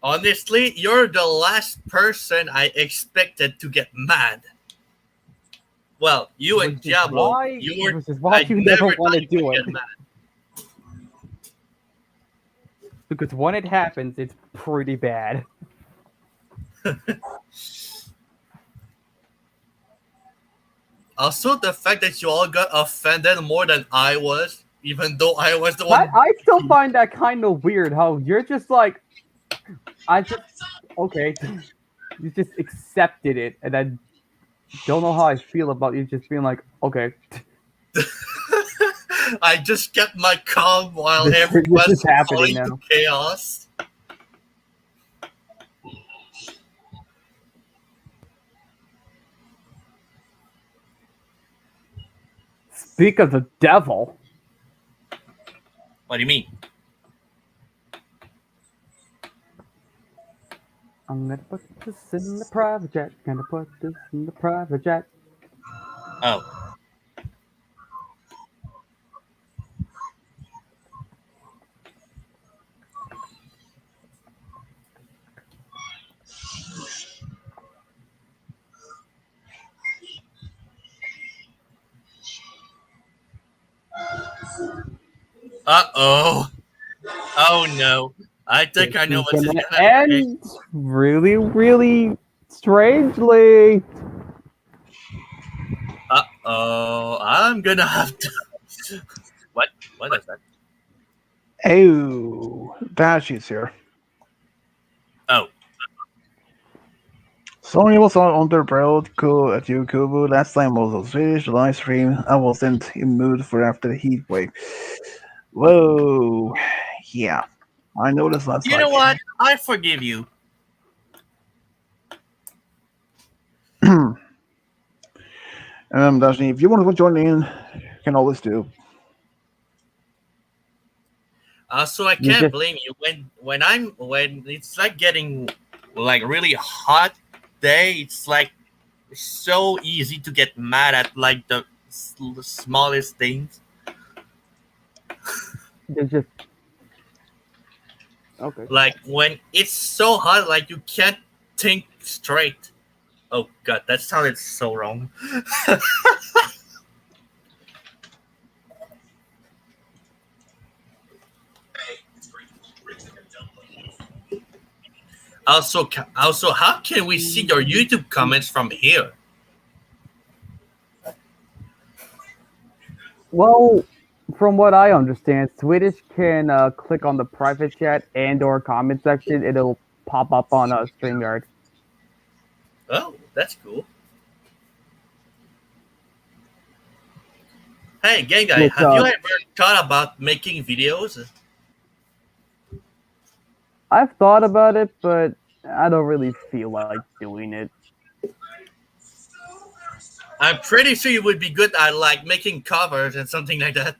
Honestly, you're the last person I expected to get mad. Well, you and Which is Diablo, why- you were. which is why I you never thought wanna you do would it. get mad. Because when it happens, it's pretty bad. Also, the fact that you all got offended more than I was, even though I was the one. I still find that kind of weird how you're just like, okay, you just accepted it, and I don't know how I feel about you just being like, okay. I just kept my calm while This everyone is was happening falling to now. Speak of the devil. What do you mean? I'm gonna put this in the private jet. Gonna put this in the private jet. Oh. Uh-oh. Oh no. I think I know what's gonna gonna happen. end really, really strangely. Uh-oh. I'm gonna have to. What? What is that? Oh, Dashi's here. Oh. Sorry, I was on the road at you, Kubu. Last time was a Swedish live stream. I wasn't in mood for after the heat wave. Whoa. Yeah. I noticed last You know what? I forgive you. Dashi, if you want to join in, you can always do. So I can't blame you when it's like getting like really hot day. It's like so easy to get mad at like the smallest things. There's just okay. Like when it's so hot, like you can't think straight. Oh god, that sounded so wrong. Also, how can we see your YouTube comments from here? Well, from what I understand, Swedish can click on the private chat and/or comment section. It'll pop up on StreamYard. Oh, that's cool. Hey, gang guy, Look, have you ever thought about making videos? I've thought about it, but I don't really feel like doing it. I'm pretty sure you would be good at like making covers and something like that.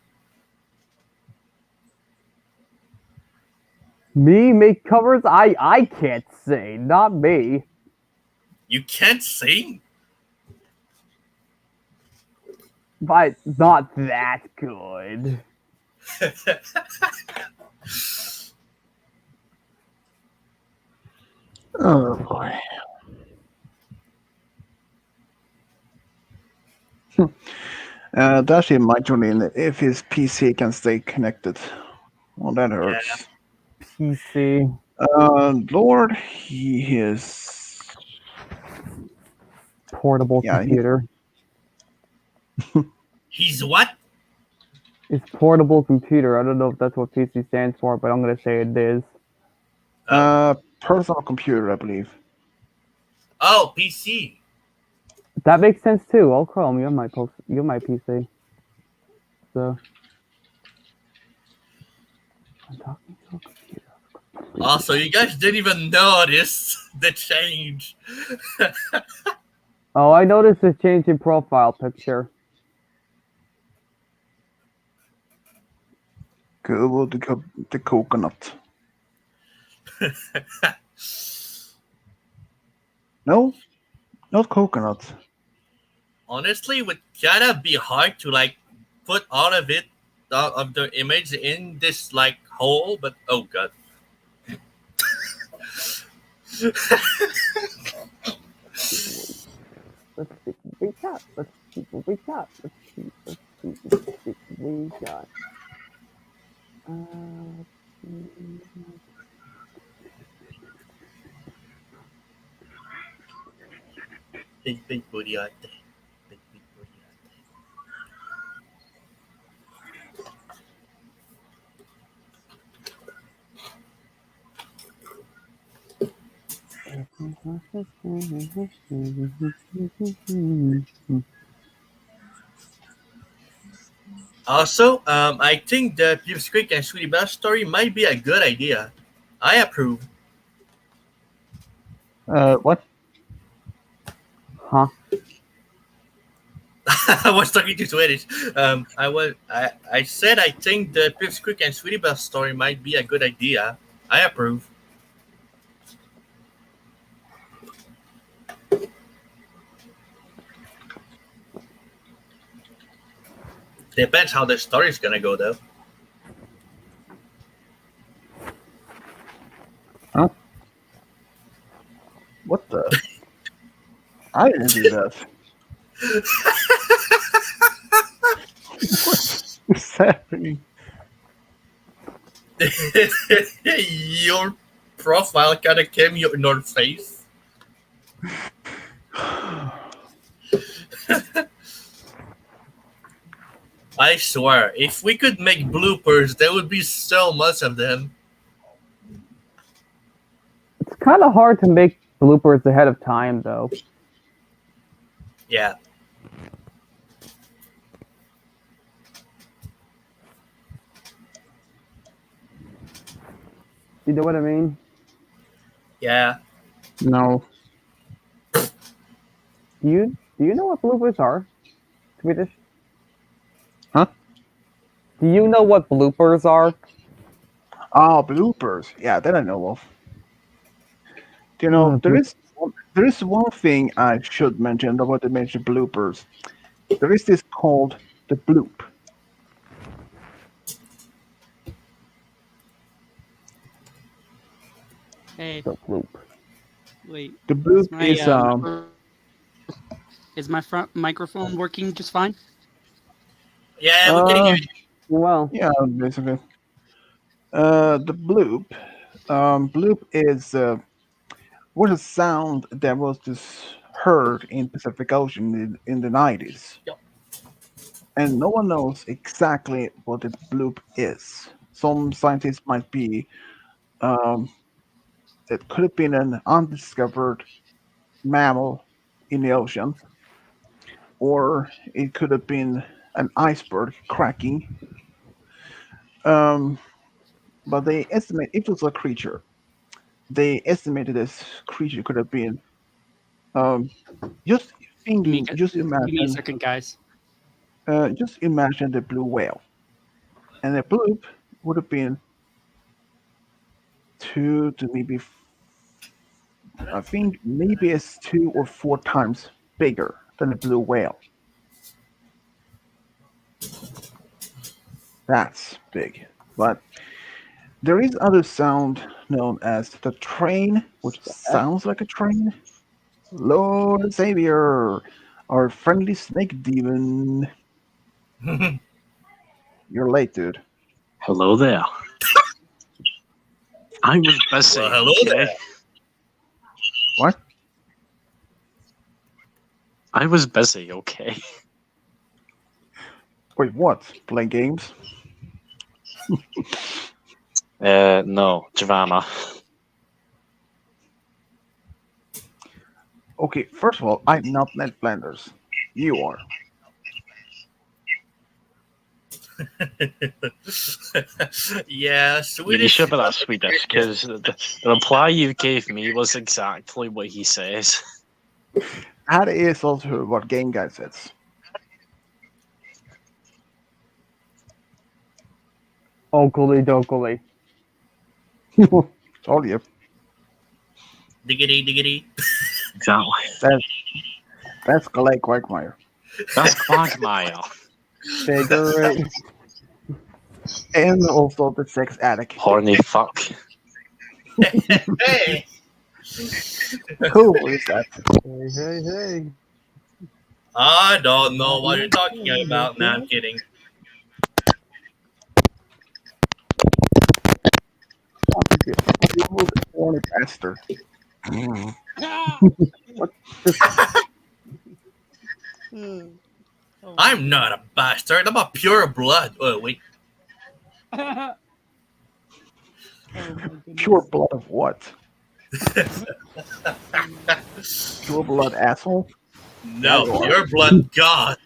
Me make covers? I can't sing, not me. You can't sing? But not that good. Oh boy. Dashi might join in if his PC can stay connected. Well, that hurts. PC. Lord, he is Portable computer. He's what? It's portable computer. I don't know if that's what PC stands for, but I'm gonna say it is. Personal computer, I believe. Oh, PC. That makes sense too. Oh, Chrome, you're my PC. So I'm talking to a computer. Also, you guys didn't even notice the change. Oh, I noticed a change in profile picture. Google the coconut. No, not coconut. Honestly, it would gotta be hard to like put all of it of the image in this like hole, but oh god. Let's see what we got. Let's see what we got. Let's see what we got. Big booty out there. Big booty Also, I think the Pipsqueak and Sweetie Belle story might be a good idea. I approve. What? Huh? I was talking to Swedish. I said I think the Pips Creek and Sweetie Belle story might be a good idea. I approve. Depends how the story's gonna go, though. What the? I didn't do that. What's happening? Your profile kind of came in your face. I swear, if we could make bloopers, there would be so much of them. It's kind of hard to make bloopers ahead of time, though. Yeah. You know what I mean? Yeah. No. Do you know what bloopers are? Swedish? Huh? Do you know what bloopers are? Ah, bloopers. Yeah, that I know of. You know, there is one thing I should mention about the mentioned bloopers. There is this called the bloop. Hey, The bloop. wait. The bloop Is my front microphone working just fine? Yeah, we can hear you. Well, yeah, basically. The bloop. Bloop is was a sound that was just heard in Pacific Ocean in the 90s. Yep. And no one knows exactly what the bloop is. Some scientists might be it could have been an undiscovered mammal in the ocean, or it could have been an iceberg cracking. But they estimate if it was a creature. They estimated this creature could have been just thinking, just Give me a imagine, second, guys. just imagine the blue whale, and the bloop would have been 2 to maybe, I think maybe it's 2 or 4 times bigger than the blue whale. That's big, but there is other sound known as the train, which sounds like a train. Lord and Savior, our friendly snake demon. You're late, dude. Hello there. I was busy. Well, hello there. What? I was busy, okay. Wait, what? Playing games? No, Giovanna. Okay, first of all, I'm not Ned Flanders. You are. Yeah, You Swedish. sure about that, Swedish? Because the reply you gave me was exactly what he says. That is also what Game Guy says. Oakley dokley. Told you. Diggity, diggity. Exactly. That's Galay Quagmire. That's Quagmire. Figure it. And also the sex addict. Horny fuck. Hey! Who is that? Hey, hey. I don't know what you're talking about. Now I'm kidding. You moved the horny bastard. I'm not a bastard. I'm a pure blood. Oh, wait. Pure blood of what? Pure blood asshole? No, pure blood god.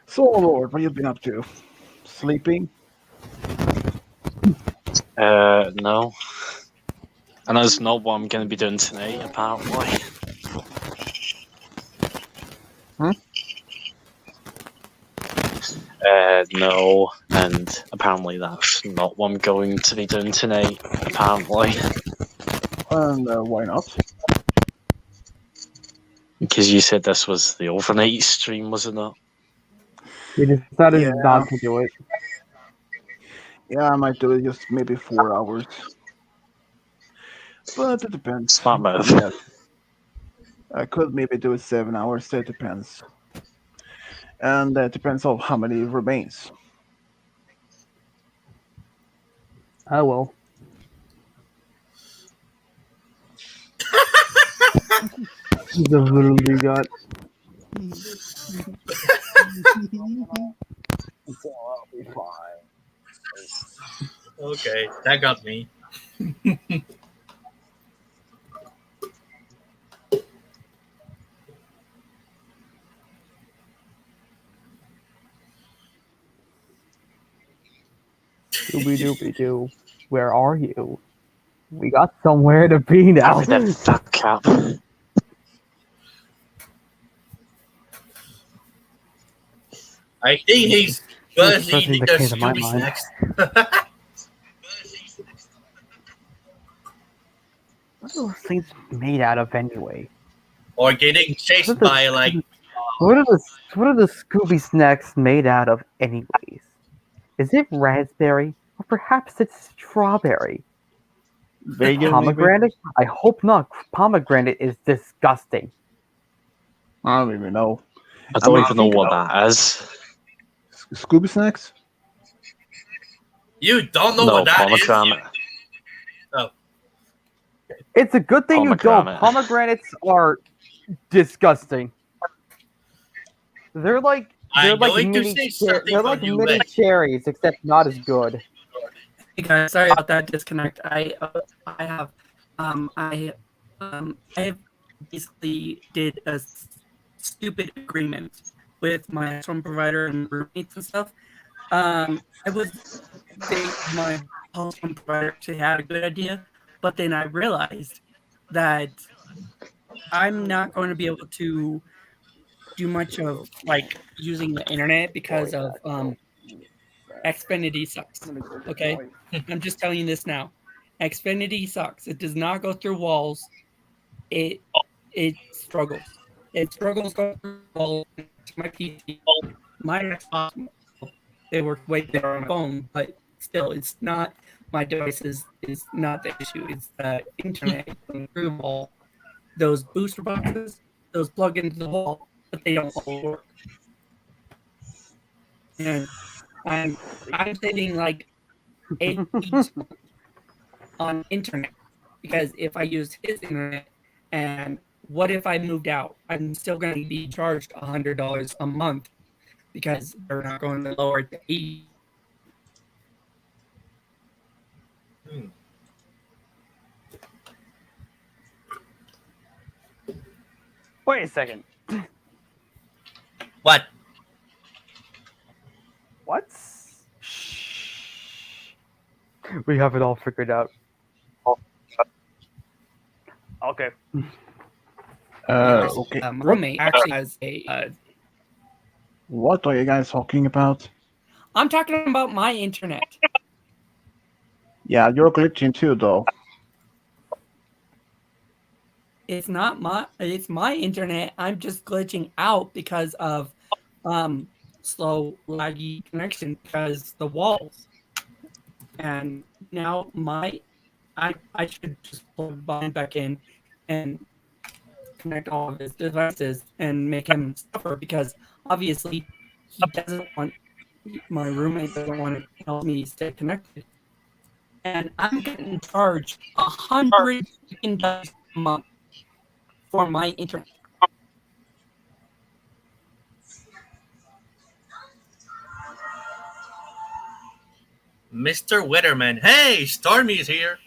So, Lord, what have you been up to? Sleeping? No. And that's not what I'm going to be doing tonight, apparently. No, and apparently that's not what I'm going to be doing tonight. Apparently, And why not? because you said this was the overnight stream, wasn't it? We decided Yeah. not to do it. Yeah, I might do it just maybe 4 hours. But it depends. Smart move. Yeah. I could maybe do it 7 hours. It depends. And that depends on how many remains. Oh well. The little you got. So I'll be fine. Okay, that got me. Doobie doobie doo. Where are you? We got somewhere to be now. With that fuck cap. I think he's First busy thing that because came to my Scooby's mind. next. What are those things made out of anyway? Or getting chased by like What are the Scooby snacks made out of anyways? Is it raspberry or perhaps it's strawberry? Vegan, Pomegranate? I hope not. Pomegranate is disgusting. I don't even know. I don't mean, even know what that is. Scooby snacks? you don't know No, what that is. pomegranate. It's a good thing you don't. Pomegranate. Pomegranates are disgusting. They're like I'm going to say something they're from like you, mini Ed. cherries, except not as good. Hey guys, sorry about that disconnect. I basically did a stupid agreement with my phone provider and roommates and stuff. I was my phone provider actually had a good idea, but then I realized that I'm not going to be able to do much of like using the internet because of Xfinity sucks. Okay, I'm just telling you this now. Xfinity sucks. It does not go through walls. It struggles. It struggles going through walls. My PC, my Xbox, they work way better on my phone, but still, it's not. My device is not the issue. It's the internet going through the wall. Those booster boxes, those plug into the wall, but they don't all work. And I'm saving like 8 each on internet because if I used his internet, and what if I moved out? I'm still going to be charged $100 a month because they're not going to lower it to 80. Wait a second. What? What? Shh. We have it all figured out. Okay. Okay. My roommate actually has a. What are you guys talking about? I'm talking about my internet. Yeah, you're glitching too, though. It's not my. It's my internet. I'm just glitching out because of slow laggy connection because the walls. And now I should just plug Brian back in and connect all of his devices and make him suffer because obviously he doesn't want, my roommate doesn't want to help me stay connected. And I'm getting charged $100 a month for my internet. Mr. Wetterman. Hey, Stormy's here.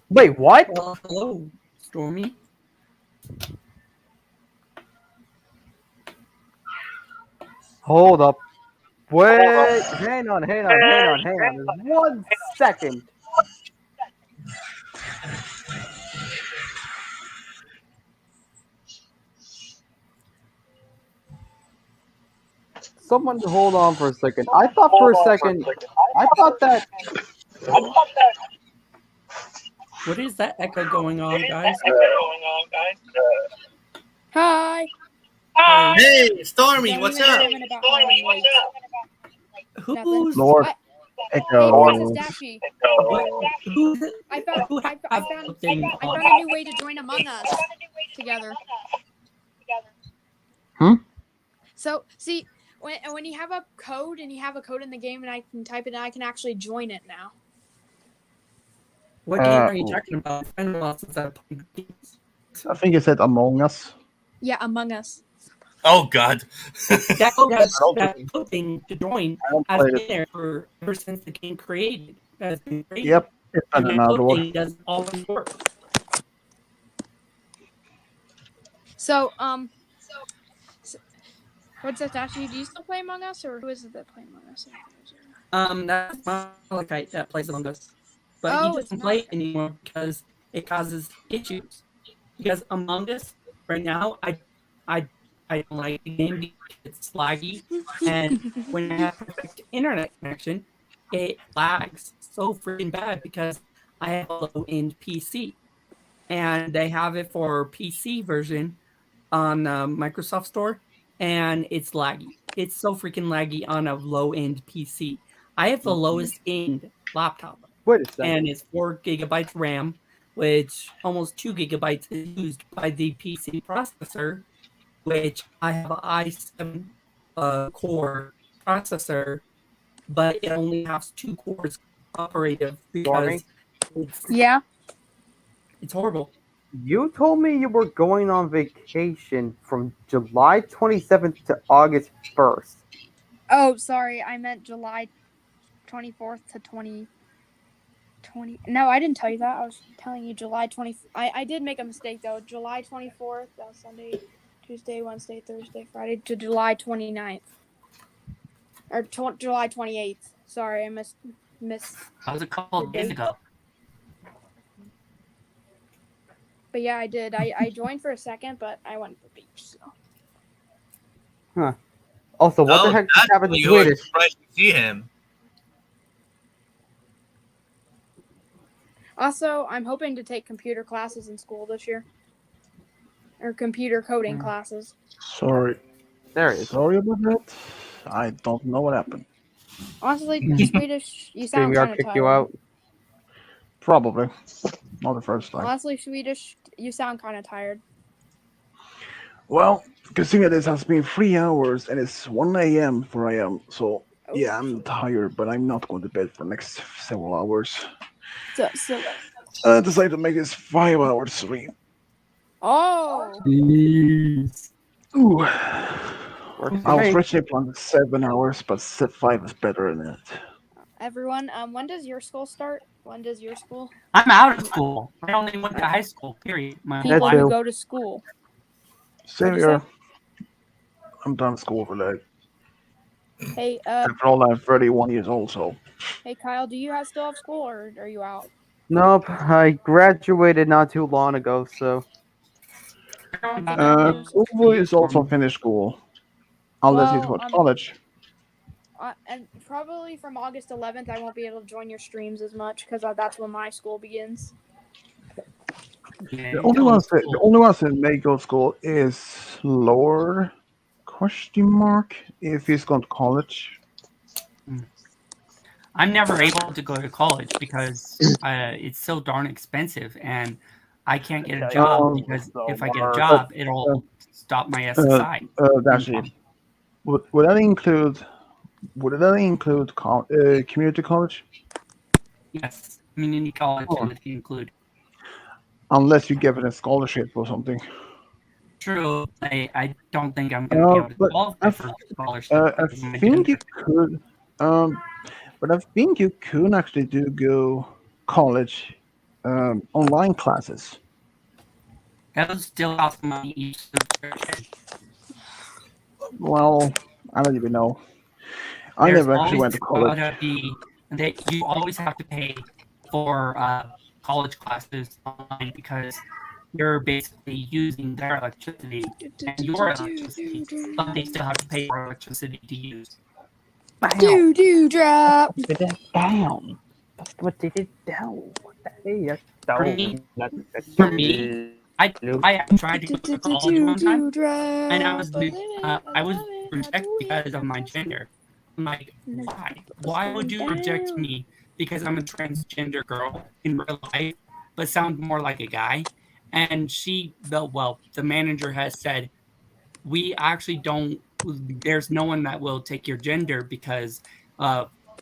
Wait, what? Well, hello, Stormy. Hold up. Wait. Hang on. Just 1 second. someone hold on for a second. I thought for a second. I thought that. What is that echo going on, guys? Hi. Hey, Stormy, Yeah, what's we were up? talking about Harlem Lake. Who's Lord Hey, Echo. Princess Dashi. who? I found have a something new way to join Among Us together. So see, when you have a code and you have a code in the game and I can type it and I can actually join it now. What game are you talking about? I don't know since I played games. I think you said Among Us. Yeah, Among Us. Oh God. That code thing to join has been there for ever since the game created. Has been created. Yep, it's And been that another code one. thing doesn't always work. So what's that, Dashi? Do you still play Among Us, or who is it that play Among Us? That's Malachite that plays Among Us, but Oh, he it's doesn't play it anymore because it causes issues. Because Among Us right now, I don't like the game because it's laggy, and when I have perfect internet connection, it lags so freaking bad because I have a low-end PC, and they have it for PC version on Microsoft Store, and it's laggy. It's so freaking laggy on a low-end PC. I have the lowest end laptop, Wait a second. and it's 4 gigabytes RAM, which almost 2 gigabytes is used by the PC processor, which I have an i7 core processor, but it only has 2 cores operative because it's horrible. You told me you were going on vacation from July 27th to August 1st. Oh, sorry, I meant July 24th to 20. No, I didn't tell you that. I was telling you July 20. I did make a mistake though. July 24th, that was Sunday, Tuesday, Wednesday, Thursday, Friday, to July 29th. Or July 28th. Sorry, I missed. That was a couple of days ago. But yeah, I did. I joined for a second, but I went to the beach. So. Huh. Also, what the heck just happened to Swedish? Surprised to see him. Also, I'm hoping to take computer classes in school this year. Or computer coding classes. Sorry. There it is. Sorry about that. I don't know what happened. Honestly, Swedish, you sound StreamYard kind of kick tired. you out? Probably. Not the first time. Honestly, Swedish, you sound kind of tired. Well, considering this has been 3 hours and it's 1 a.m. where I am, so yeah, I'm tired, but I'm not going to bed for the next several hours. So I decided to make this 5 hours sleep. Oh! Jeez. Ooh. Works for I was me. originally planning 7 hours, but 5 is better than it. Everyone, when does your school start? When does your school? I'm out of school. I only went to high school, period. My whole People life. who go to school. Same What'd you here. I'm done with school for that. Hey, After all, I'm 31 years old, so. hey, Kyle, do you still have school, or are you out? Nope, I graduated not too long ago, so. Uwe is also finished school. Unless he's going to college. And probably from August 11th, I won't be able to join your streams as much because that's when my school begins. The only ones that may go to school is Lord ? If he's going to college. I'm never able to go to college because it's so darn expensive, and I can't get a job because if I get a job, it'll stop my SSI. That's it. Would that include? Would that include community college? Yes, community college would include. Unless you give it a scholarship or something. True, I don't think I'm going to be able to qualify for scholarship. I think you could, but I think you could actually go college online classes. Those still cost money each subscription. Well, I don't even know. I never actually went to college. You always have to pay for college classes online because you're basically using their electricity and your electricity, but they still have to pay for electricity to use. Do drop. Put that down. What did it down? What the heck? For me, I tried to go to college one time, and I was rejected because of my gender. I'm like, why? Why would you reject me because I'm a transgender girl in real life, but sound more like a guy? And the manager has said, we actually don't. There's no one that will take your gender because,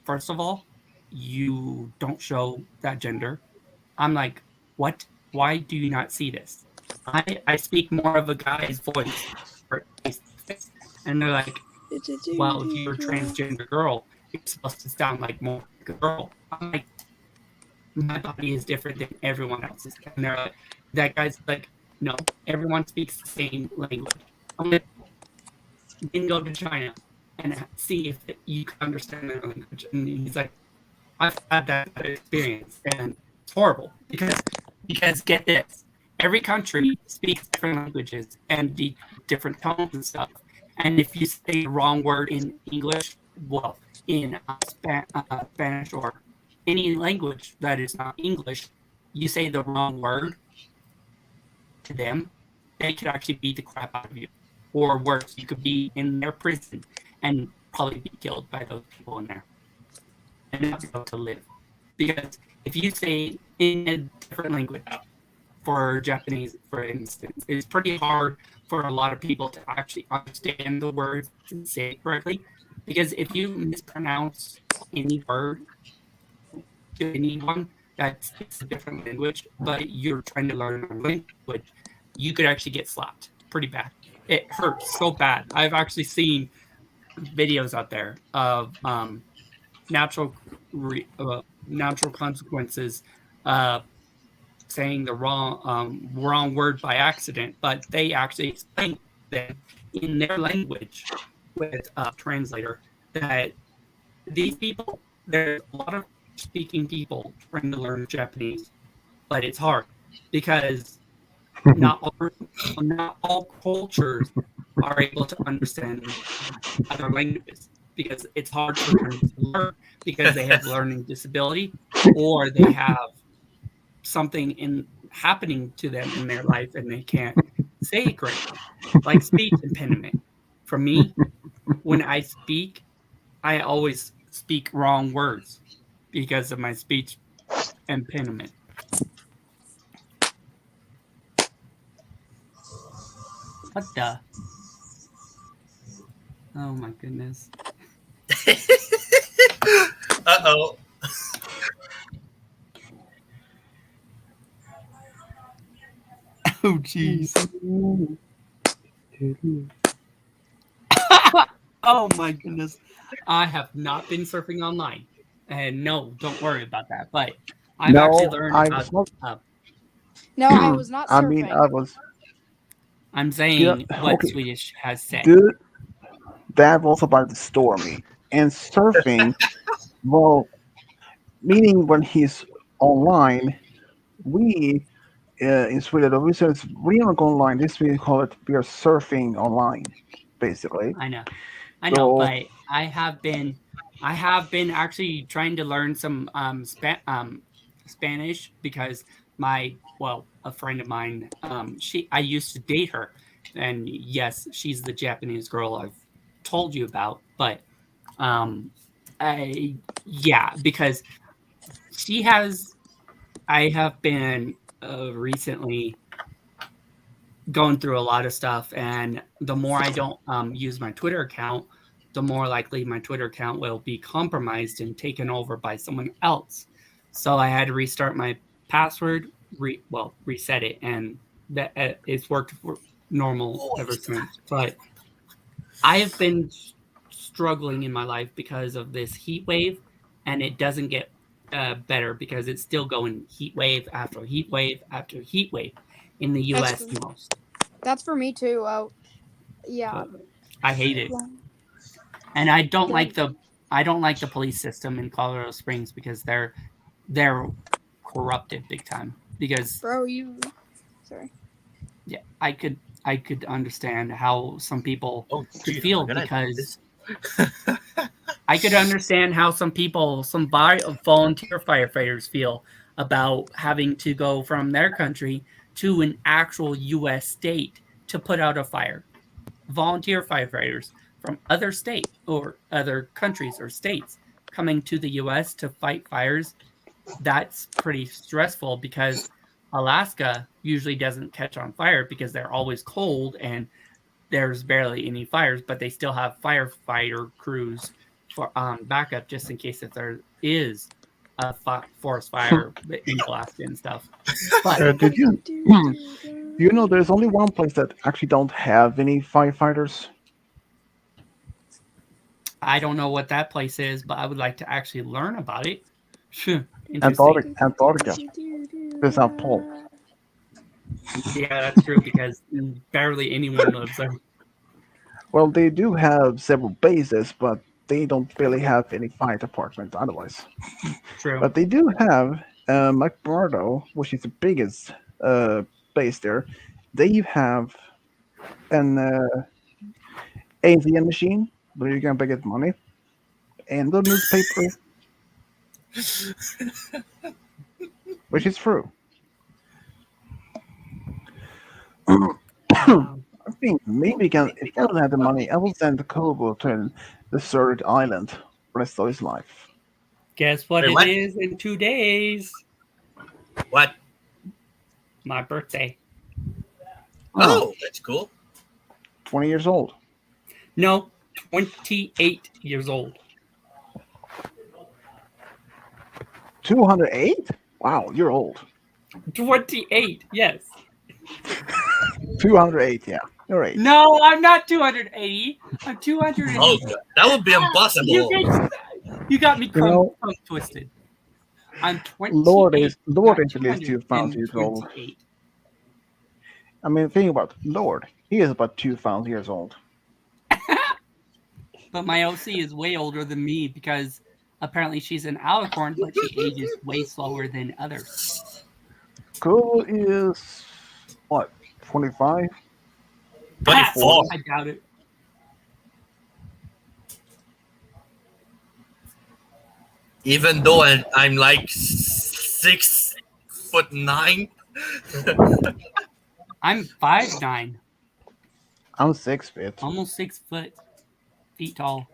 first of all, you don't show that gender. I'm like, what? Why do you not see this? I speak more of a guy's voice, and they're like, well, if you're a transgender girl, you're supposed to sound like more like a girl. I'm like, my body is different than everyone else's, and they're like, that guy's like, no, everyone speaks the same language. I'm like, then go to China and see if you can understand their language. And he's like, I've had that experience, and it's horrible because get this, every country speaks different languages and different tones and stuff. And if you say the wrong word in English, well, in Spanish or any language that is not English, you say the wrong word to them, they could actually beat the crap out of you. Or worse, you could be in their prison and probably be killed by those people in there and not be able to live. Because if you say in a different language, for Japanese, for instance, it's pretty hard for a lot of people to actually understand the words and say it correctly. Because if you mispronounce any word to anyone that's a different language, but you're trying to learn a language, you could actually get slapped pretty bad. It hurts so bad. I've actually seen videos out there of natural consequences, saying the wrong word by accident, but they actually explain them in their language with a translator that these people, there's a lot of speaking people trying to learn Japanese, but it's hard because not all cultures are able to understand other languages because it's hard for them to learn because they have learning disability or they have something happening to them in their life and they can't say it correctly, like speech impediment. For me, when I speak, I always speak wrong words because of my speech impediment. What the? Oh my goodness. Uh-oh. Oh jeez. Oh my goodness. I have not been surfing online. And no, don't worry about that. But I've actually learned about No, I was not surfing. I mean, I was. I'm saying what Swedish has said. Dude, that was about to store me. And surfing, well, meaning when he's online, we in Sweden, we say we don't go online. This we call it. We are surfing online, basically. I know, but I have been actually trying to learn some Spanish because a friend of mine, I used to date her, and yes, she's the Japanese girl I've told you about, but because I have been recently going through a lot of stuff, and the more I don't use my Twitter account, the more likely my Twitter account will be compromised and taken over by someone else. So I had to restart my password, reset it, and that it's worked for normal ever since. But I have been struggling in my life because of this heat wave, and it doesn't get better because it's still going heat wave after heat wave after heat wave in the U.S. most. That's for me too. Yeah. I hate it, and I don't like the police system in Colorado Springs because they're corrupted big time. Because bro, you Sorry. Yeah, I could understand how some people could geez, feel I'm gonna because I could understand how some volunteer firefighters feel about having to go from their country to an actual U.S. state to put out a fire. Volunteer firefighters from other states or other countries or states coming to the U.S. to fight fires, that's pretty stressful because Alaska usually doesn't catch on fire because they're always cold and there's barely any fires, but they still have firefighter crews for backup just in case if there is a forest fire in Alaska and stuff. But Did you? You know, there's only one place that actually don't have any firefighters. I don't know what that place is, but I would like to actually learn about it. Antarctica. The South Pole. Yeah, that's true because barely anyone lives there. Well, they do have several bases, but they don't really have any fire department otherwise. True. But they do have McMurdo, which is the biggest base there. They have an ATM machine where you can get money and the newspaper, which is true. I think maybe if I don't have the money, I will send Kobo to a deserted island for the rest of his life. Guess what Wait, it is in 2 days? What? My birthday. Oh, that's cool. 20 years old. No, 28 years old. 208? Wow, you're old. 28, yes. 208, yeah. You're right. No, I'm not 280. I'm 280. Oh, that would be impossible. You got me know, twisted. I'm 28. Lord is not at least 2,000 years old. 228. I mean, think about Lord. He is about 2,000 years old. But my OC is way older than me because apparently she's an alicorn, but she ages way slower than others. Kobo is, what, 25? 24. I doubt it. Even though I'm like 6'9". I'm 5'9". I'm 6 feet. Almost 6 feet tall.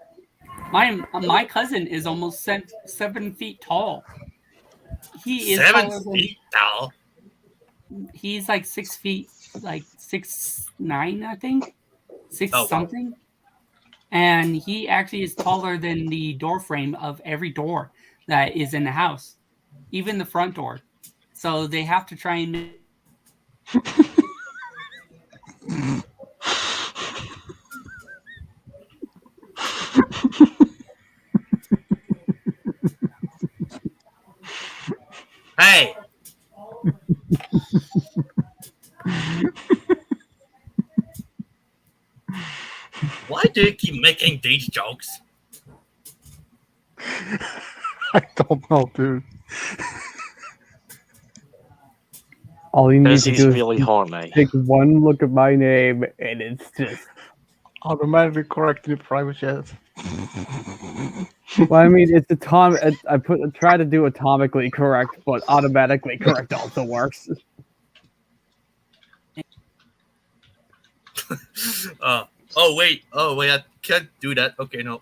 My cousin is almost 7 feet tall. He is 7 taller than, feet tall. he's like 6 feet, like 6'9", I think, wow. something. And he actually is taller than the door frame of every door that is in the house, even the front door. So they have to try and. Hey. Why do you keep making these jokes? I don't know, dude. All you need Because to he's do is really horny. take one look at my name, and it's just. Automatically correct in the private chat. Well, I mean, it's I try to do atomically correct, but automatically correct also works. Oh wait, I can't do that. Okay, no.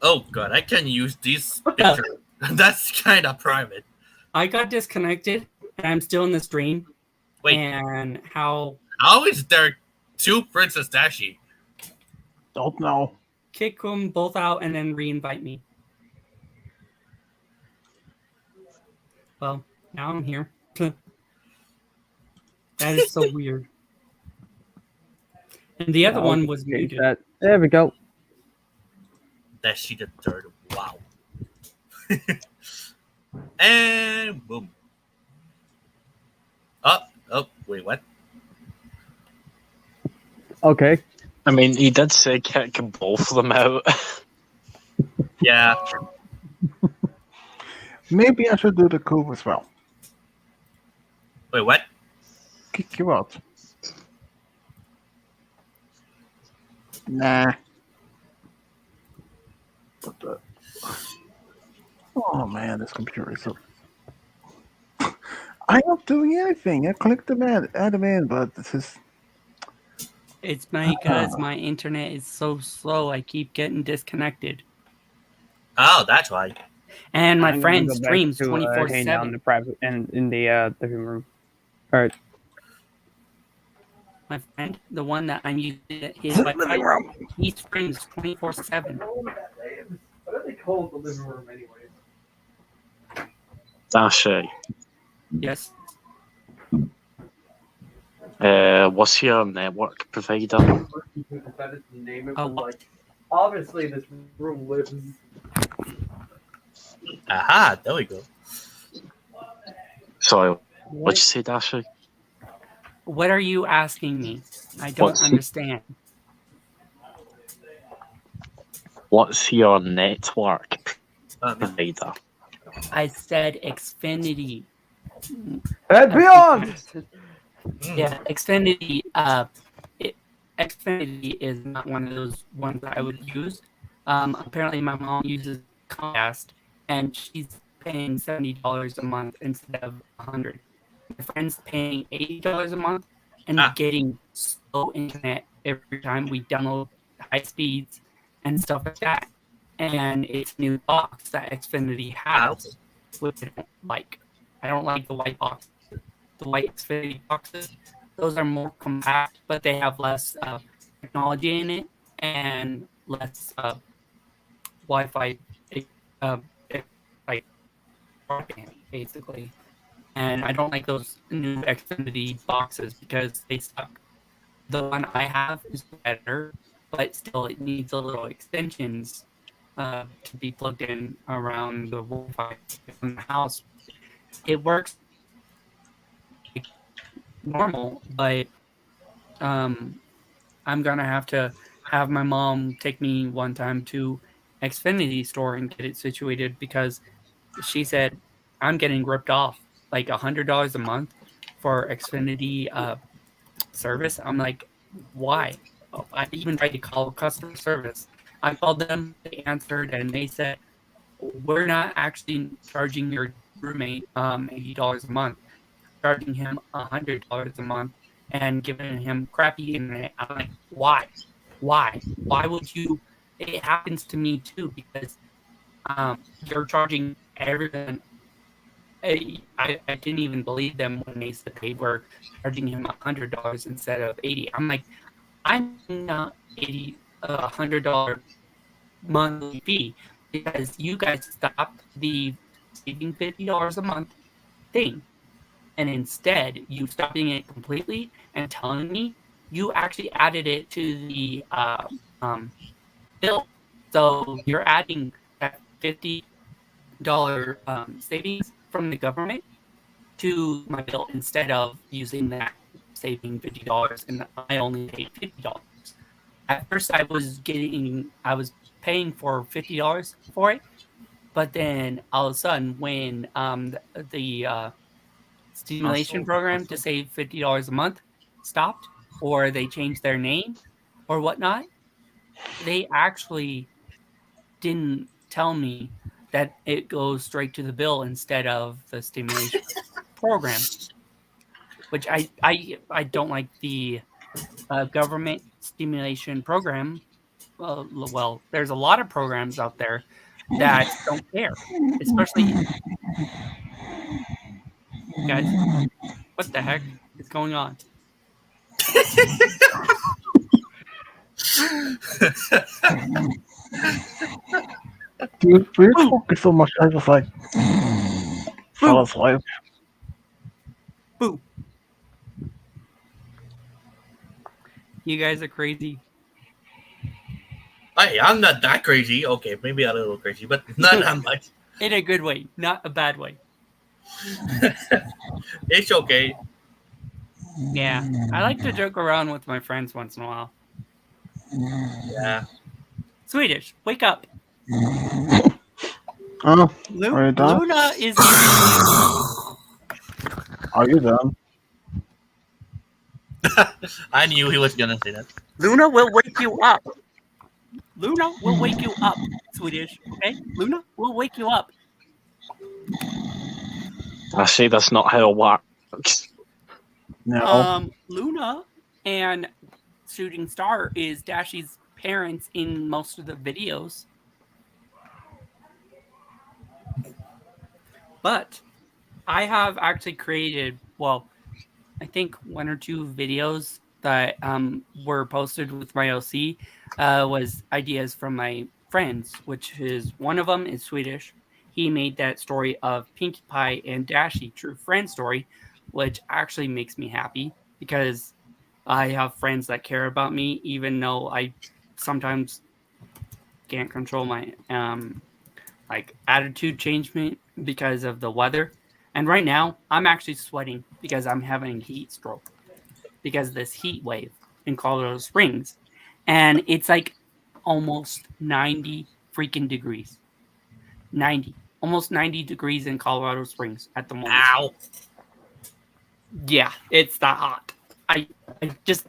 Oh god, I can use this picture. That's kind of private. I got disconnected, and I'm still in the stream. Wait. And how is there two Princess Dashi? Don't know. kick them both out and then re-invite me? Well, now I'm here. That is so weird. And the other one was muted. There we go. Dashi the third. Wow. And boom. Oh, wait, what? Okay. I mean, he did say kick both of them out. Yeah. Maybe I should do the coup as well. Wait, what? Kick you out. Nah. But, oh man, this computer is so. I'm not doing anything. I clicked the add them in, but this is. It's because my internet is so slow. I keep getting disconnected. Oh, that's why. And my I'm gonna friend go back streams to, hang out in 24/7. the private and in the living room. All right. My friend, the one that I'm using, his website, he streams 24/7. What do they call the living room anyway? Dashy, Yes. what's your network provider? That is the name of Oh, like. Obviously, this room lives. Aha, there we go. Sorry, what'd you say, Dashy? What are you asking me? I don't What's- understand. What's your network provider? I said Xfinity. And beyond. Yeah, Xfinity. Xfinity is not one of those ones that I would use. Apparently, my mom uses Comcast, and she's paying $70 a month instead of $100. My friend's paying $80 a month and getting slow internet every time we download high speeds and stuff like that. And it's a new box that Xfinity has, which I don't like. I don't like the white box. The white Xfinity boxes, those are more compact, but they have less technology in it and less Wi-Fi, like broadband, basically. And I don't like those new Xfinity boxes because they suck. The one I have is better, but still it needs a little extensions to be plugged in around the Wi-Fi in the house. It works like normal, but I'm gonna have to have my mom take me one time to Xfinity store and get it situated because she said I'm getting ripped off like $100 a month for Xfinity service. I'm like, why? I even tried to call customer service. I called them, they answered, and they said, we're not actually charging your roommate $80 a month, charging him $100 a month and giving him crappy internet. I'm like, why? Why would you? It happens to me too because you're charging everyone. I didn't even believe them when they said they were charging him $100 instead of $80. I'm like, I'm not $100 monthly fee because you guys stopped the saving $50 a month thing, and instead you stopping it completely and telling me you actually added it to the bill. So you're adding that $50 savings from the government to my bill instead of using that saving $50, and I only paid $50. At first, I was paying for $50 for it, but then all of a sudden, when the stimulation program to save $50 a month stopped, or they changed their name, or whatnot, they actually didn't tell me that it goes straight to the bill instead of the stimulation program, which I don't like the government stimulation program. Well, there's a lot of programs out there that don't care, especially guys. What the heck is going on? Dude, we were talking so much. I was like, fell asleep. Boo! You guys are crazy. Hey, I'm not that crazy. Okay, maybe a little crazy, but not that much. In a good way, not a bad way. It's okay. Yeah, I like to joke around with my friends once in a while. Yeah. Swedish, wake up. Oh, are you done? Luna is. Are you done? I knew he was gonna say that. Luna will wake you up. Luna will wake you up, Swedish. Okay, Luna will wake you up. I see that's not how it works. No. Luna and Shooting Star is Dashi's parents in most of the videos. But I have actually created, well, I think 1 or 2 videos that were posted with my OC was ideas from my friends, which is one of them is Swedish. He made that story of Pinkie Pie and Dashi, true friend story, which actually makes me happy because I have friends that care about me, even though I sometimes can't control my like attitude changement because of the weather. And right now, I'm actually sweating because I'm having heat stroke because of this heat wave in Colorado Springs, and it's like almost 90 freaking degrees. 90, almost 90 degrees in Colorado Springs at the moment. Ow! Yeah, it's that hot. I just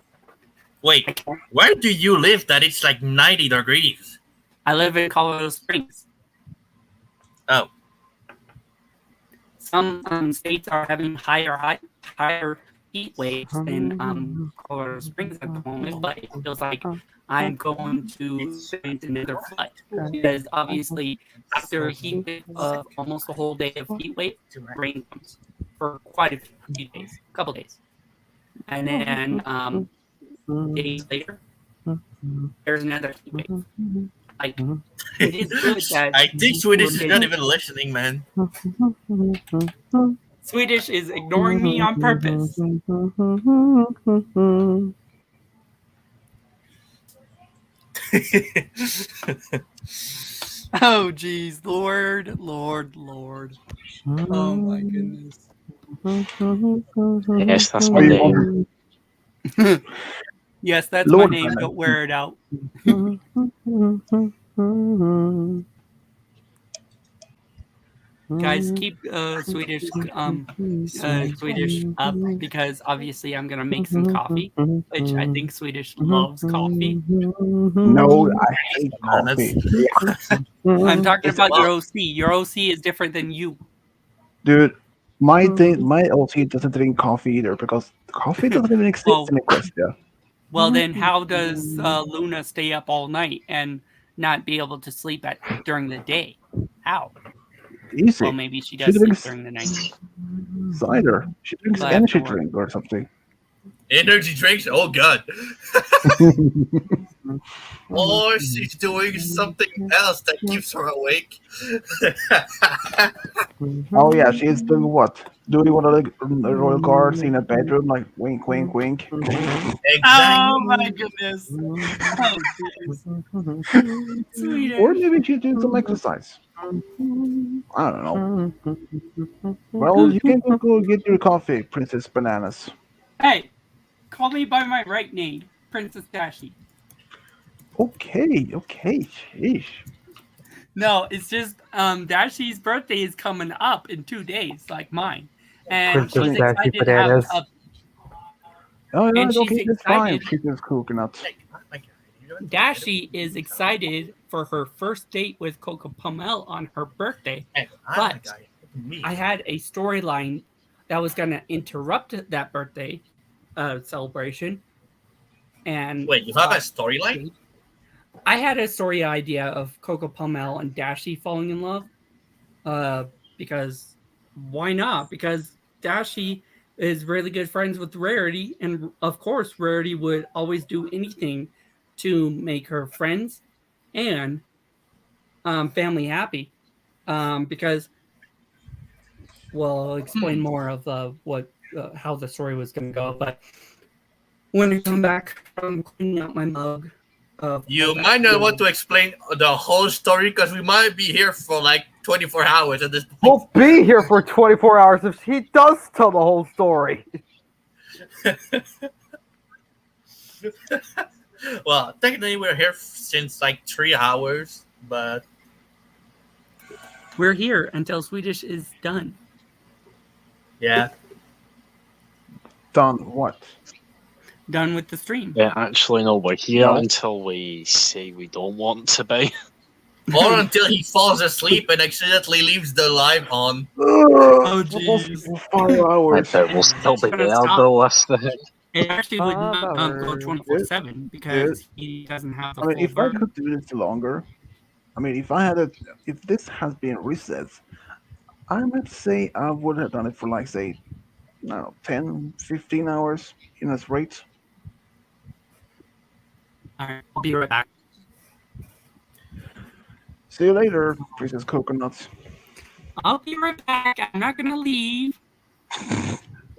Wait. Where do you live? That it's like 90 degrees. I live in Colorado Springs. Oh. Some states are having higher heat waves than Colorado Springs at the moment, but it feels like I'm going to experience another flood because obviously after a heat wave of almost a whole day of heat wave, rain comes for quite a few days, a couple days, and then days later there's another heat wave. Like, it is good that I think Swedish is not even listening, man. Swedish is ignoring me on purpose. Oh, geez, Lord. Oh my goodness. Yes, that's my name. Yes, that's Lord my name. Brandon. Don't wear it out. Guys, keep Swedish up because obviously I'm gonna make some coffee, which I think Swedish loves coffee. No, I hate coffee. I'm talking about your OC. Your OC is different than you. Dude, my OC doesn't drink coffee either because coffee doesn't even exist in Equestria. Well, then how does Luna stay up all night and not be able to sleep during the day? How? Easy. Well, maybe she does sleep during the night. Cider. She drinks But energy afterward. drink or something. Energy drinks? Oh, God. Or she's doing something else that keeps her awake. Oh yeah, she's doing what? Doing one of the royal guards in a bedroom, like wink, wink, wink. Oh my goodness. Swedish. Or maybe she's doing some exercise. I don't know. Well, you can go get your coffee, Princess Bananas. Hey, call me by my right name, Princess Dashi. Okay, sheesh. No, it's just Dashi's birthday is coming up in 2 days, like mine. And Princess she's Dashi excited to have Bananas. Oh yeah, And she's okay, that's fine. excited. She's just coconut. Dashi is excited for her first date with Coco Pummel on her birthday. But I had a storyline that was going to interrupt that birthday celebration. And Wait, you have a storyline? I had a story idea of Coco Pummel and Dashi falling in love. Because why not? Because Dashi is really good friends with Rarity, and of course, Rarity would always do anything to make her friends and family happy. Because, well, I'll explain more of how the story was going to go. But when I come back from cleaning out my mug, You might not want to explain the whole story because we might be here for like 24 hours at this point. We'll be here for 24 hours if he does tell the whole story. Well, technically we're here since like 3 hours, but We're here until Swedish is done. Yeah. Done what? Done with the stream. Yeah, actually, no, we're here No. until we say we don't want to be. Or until he falls asleep and accidentally leaves the live on. Oh, jeez. 5 I hours. bet we'll still be Gonna there stop. though, that's the thing. It actually would not go hours. 24/7 because he doesn't have the I mean, full if I burn. could do this longer, I mean, if this has been reset, I might say I would have done it for like, say, I don't know, 10, 15 hours in a rate. Alright, I'll be right back. See you later, Princess Coconuts. I'll be right back. I'm not gonna leave.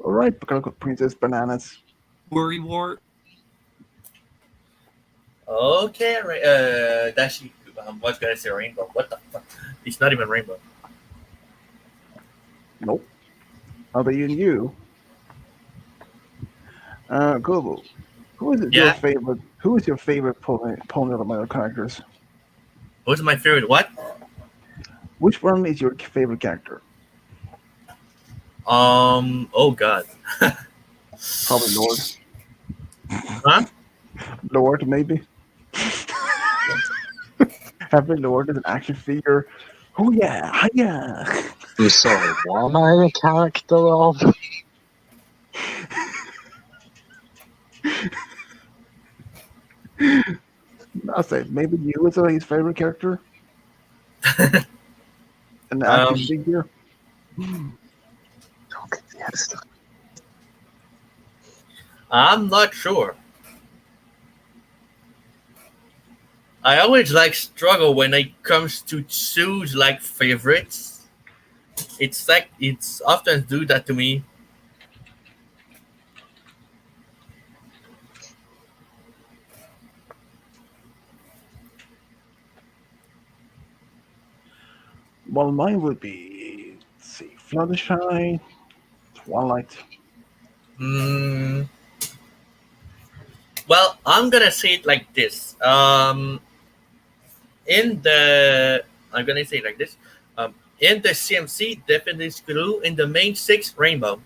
All right, Princess Bananas. Worry wart. Okay, Dashi. What's gonna say rainbow? What the fuck? It's not even rainbow. Nope. How about you? Gobo. Who is your Yeah? favorite? Who is your favorite Pony of the Mario characters? Who's my favorite? What? Which one is your favorite character? Oh god. Probably Lord. Huh? Lord, maybe. Having Lord as an action figure. Oh yeah, yeah. I'm sorry, what am I a character of? I'll say maybe you is his favorite character. An action figure. Yes. I'm not sure. I always struggle when it comes to choose favorites. It's often do that to me. Well, mine would be, let's see, Fluttershy, Twilight. Well, I'm gonna say it like this. I'm gonna say it like this. In the CMC, definitely Screw. In the main 6, Rainbow.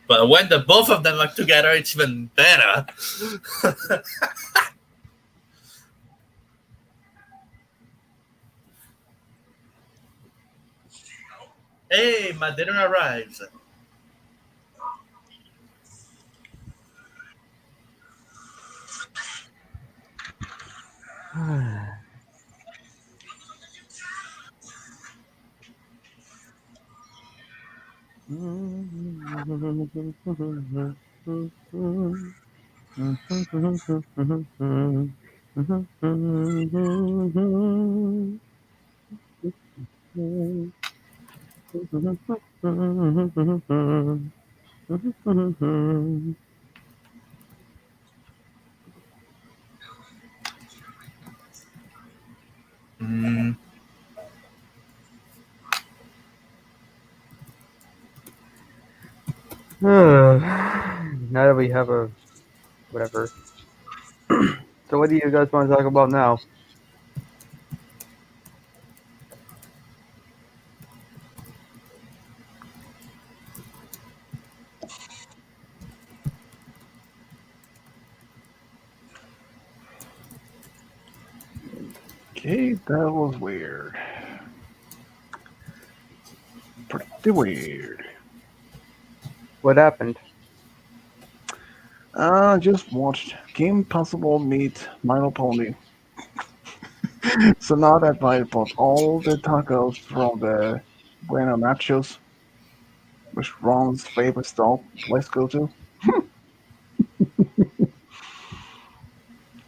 But when the both of them are together, it's even better. Hey, my dinner arrives. Now that we have a whatever. So what do you guys want to talk about now? Okay, that was weird. Pretty weird. What happened? Just watched Kim Possible meet My Little Pony. So now that I bought all the tacos from the Bueno Nachos, which Ron's favorite stall place go to.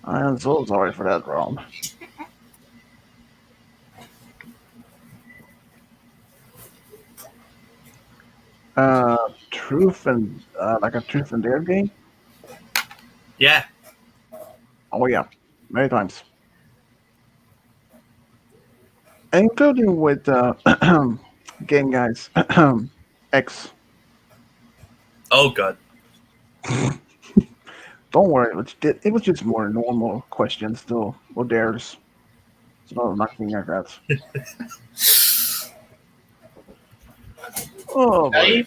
I am so sorry for that, Ron. Truth and like a Truth and Dare game. Yeah. Oh yeah, many times, including with Game Guys X. Oh god. Don't worry, it was just more normal questions, though, or theirs. It's not nothing like that. Oh, boy.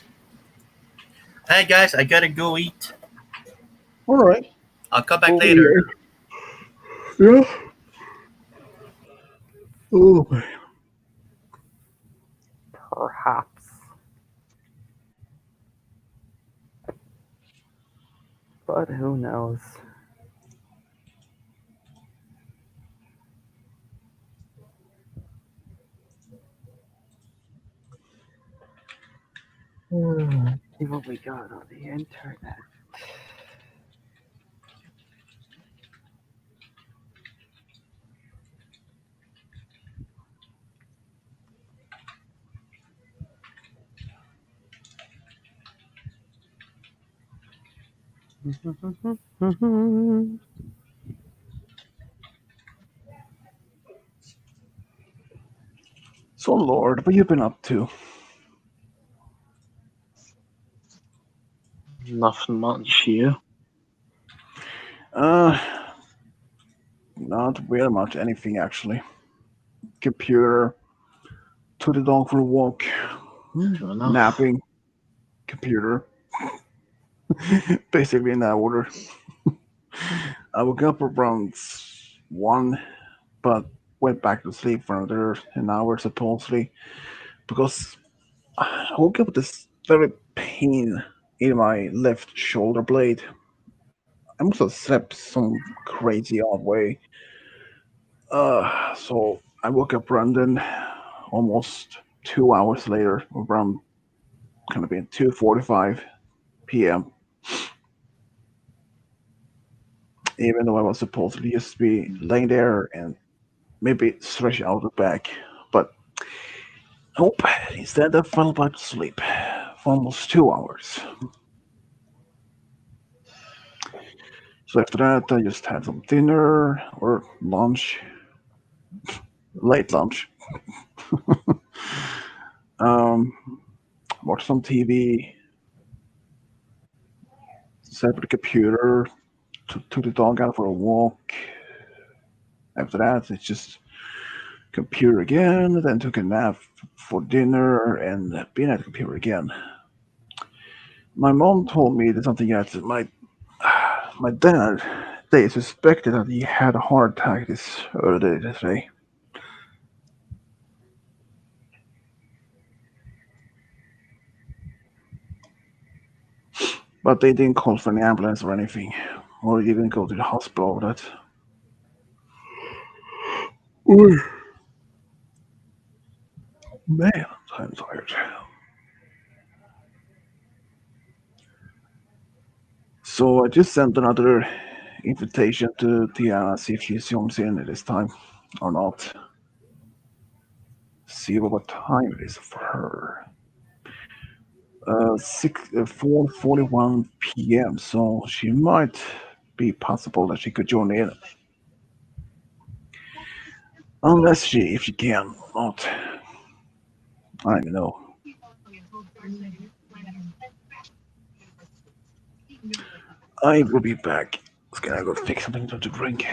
Hey guys, I gotta go eat. All right. I'll come back later. Yeah. Oh, man. Perhaps. But who knows? See what we got on the internet. So, Lord, what you been up to? Nothing much, you. Not really much anything, actually. Computer, took the dog for a walk, enough. napping, computer. Basically in that order. I woke up around 1, but went back to sleep for another an hour, supposedly, because I woke up with this very pain in my left shoulder blade. I must have slept some crazy odd way. So I woke up London almost 2 hours later, around kind of being 2:45 p.m. Even though I was supposedly just to be laying there and maybe stretch out the back, but nope. Instead, I fell back to sleep for almost 2 hours. So after that, I just had some dinner or lunch, late lunch. um, Watched some TV, sat with the computer, took the dog out for a walk. After that, it's just computer again, then took a nap for dinner and been at the computer again. My mom told me that something else. My dad, they suspected that he had a heart attack this earlier today. But they didn't call for an ambulance or anything, or even go to the hospital with that. Oy. Man, I'm tired. So I just sent another invitation to Tiana, see if she zooms in this time or not. See what time it is for her. 4:41 p.m. So she might be possible that she could join in, unless if she can, not. I don't know. I will be back. Can I go fix something to drink?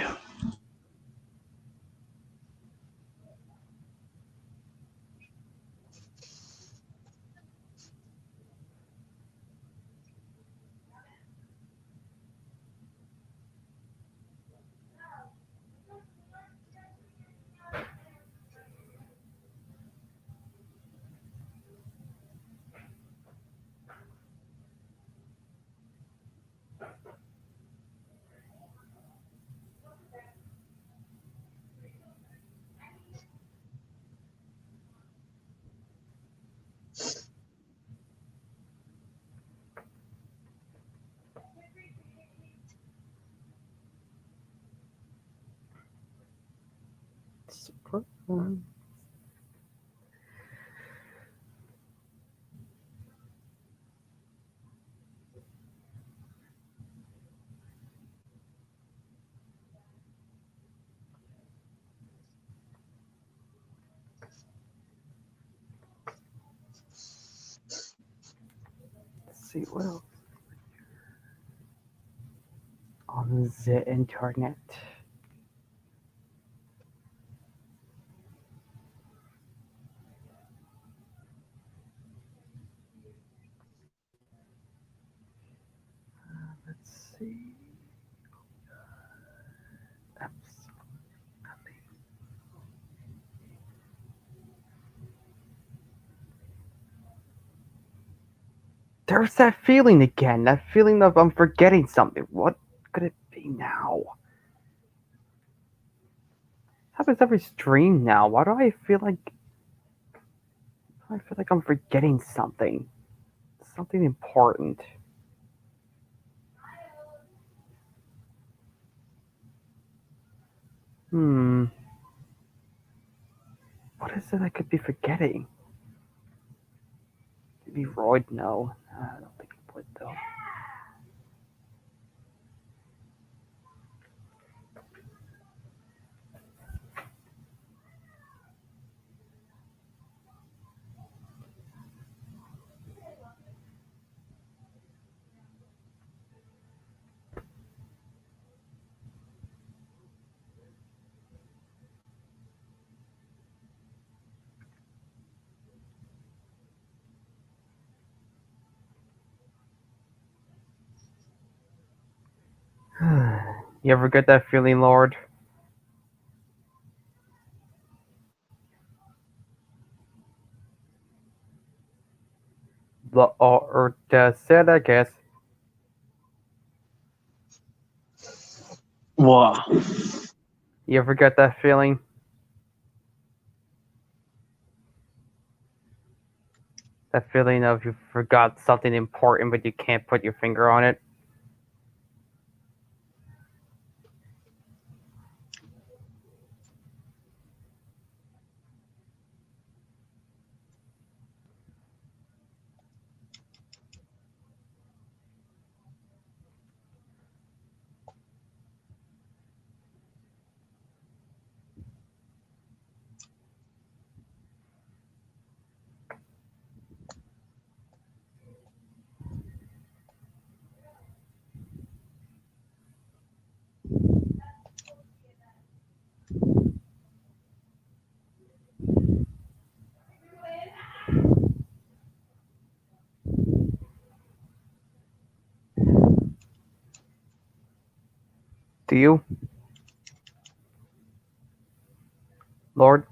Let's see what else. on the internet. Let's see. There's that feeling again. That feeling of I'm forgetting something. What could it be now? Happens every stream now. Why do I feel like I'm forgetting something? Something important. What is it I could be forgetting? Maybe Royd? No. I don't think he would though. You ever get that feeling, Lord? Or said, I guess. What? You ever get that feeling? That feeling of you forgot something important, but you can't put your finger on it? Do you? Lord?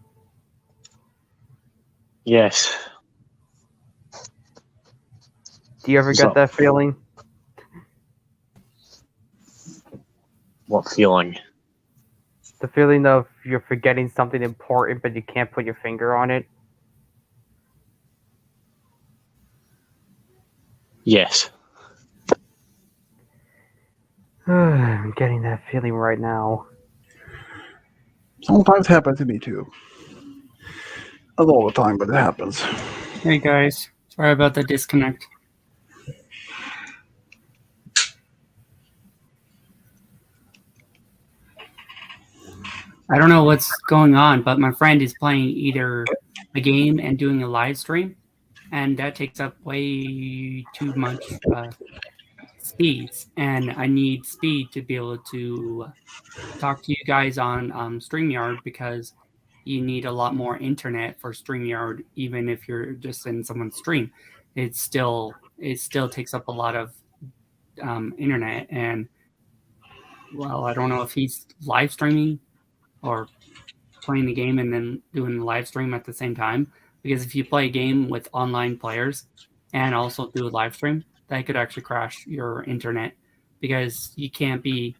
Yes. Do you ever get that feeling? What feeling? The feeling of you're forgetting something important, but you can't put your finger on it? Yes. I'm getting that feeling right now. Sometimes happens to me too. Not all the time, but it happens. Hey guys, sorry about the disconnect. I don't know what's going on, but my friend is playing either a game and doing a live stream, and that takes up way too much speeds, and I need speed to be able to talk to you guys on StreamYard, because you need a lot more internet for StreamYard, even if you're just in someone's stream. It still takes up a lot of internet, and well, I don't know if he's live streaming or playing the game and then doing the live stream at the same time. Because if you play a game with online players and also do a live stream, that could actually crash your internet, because you can't be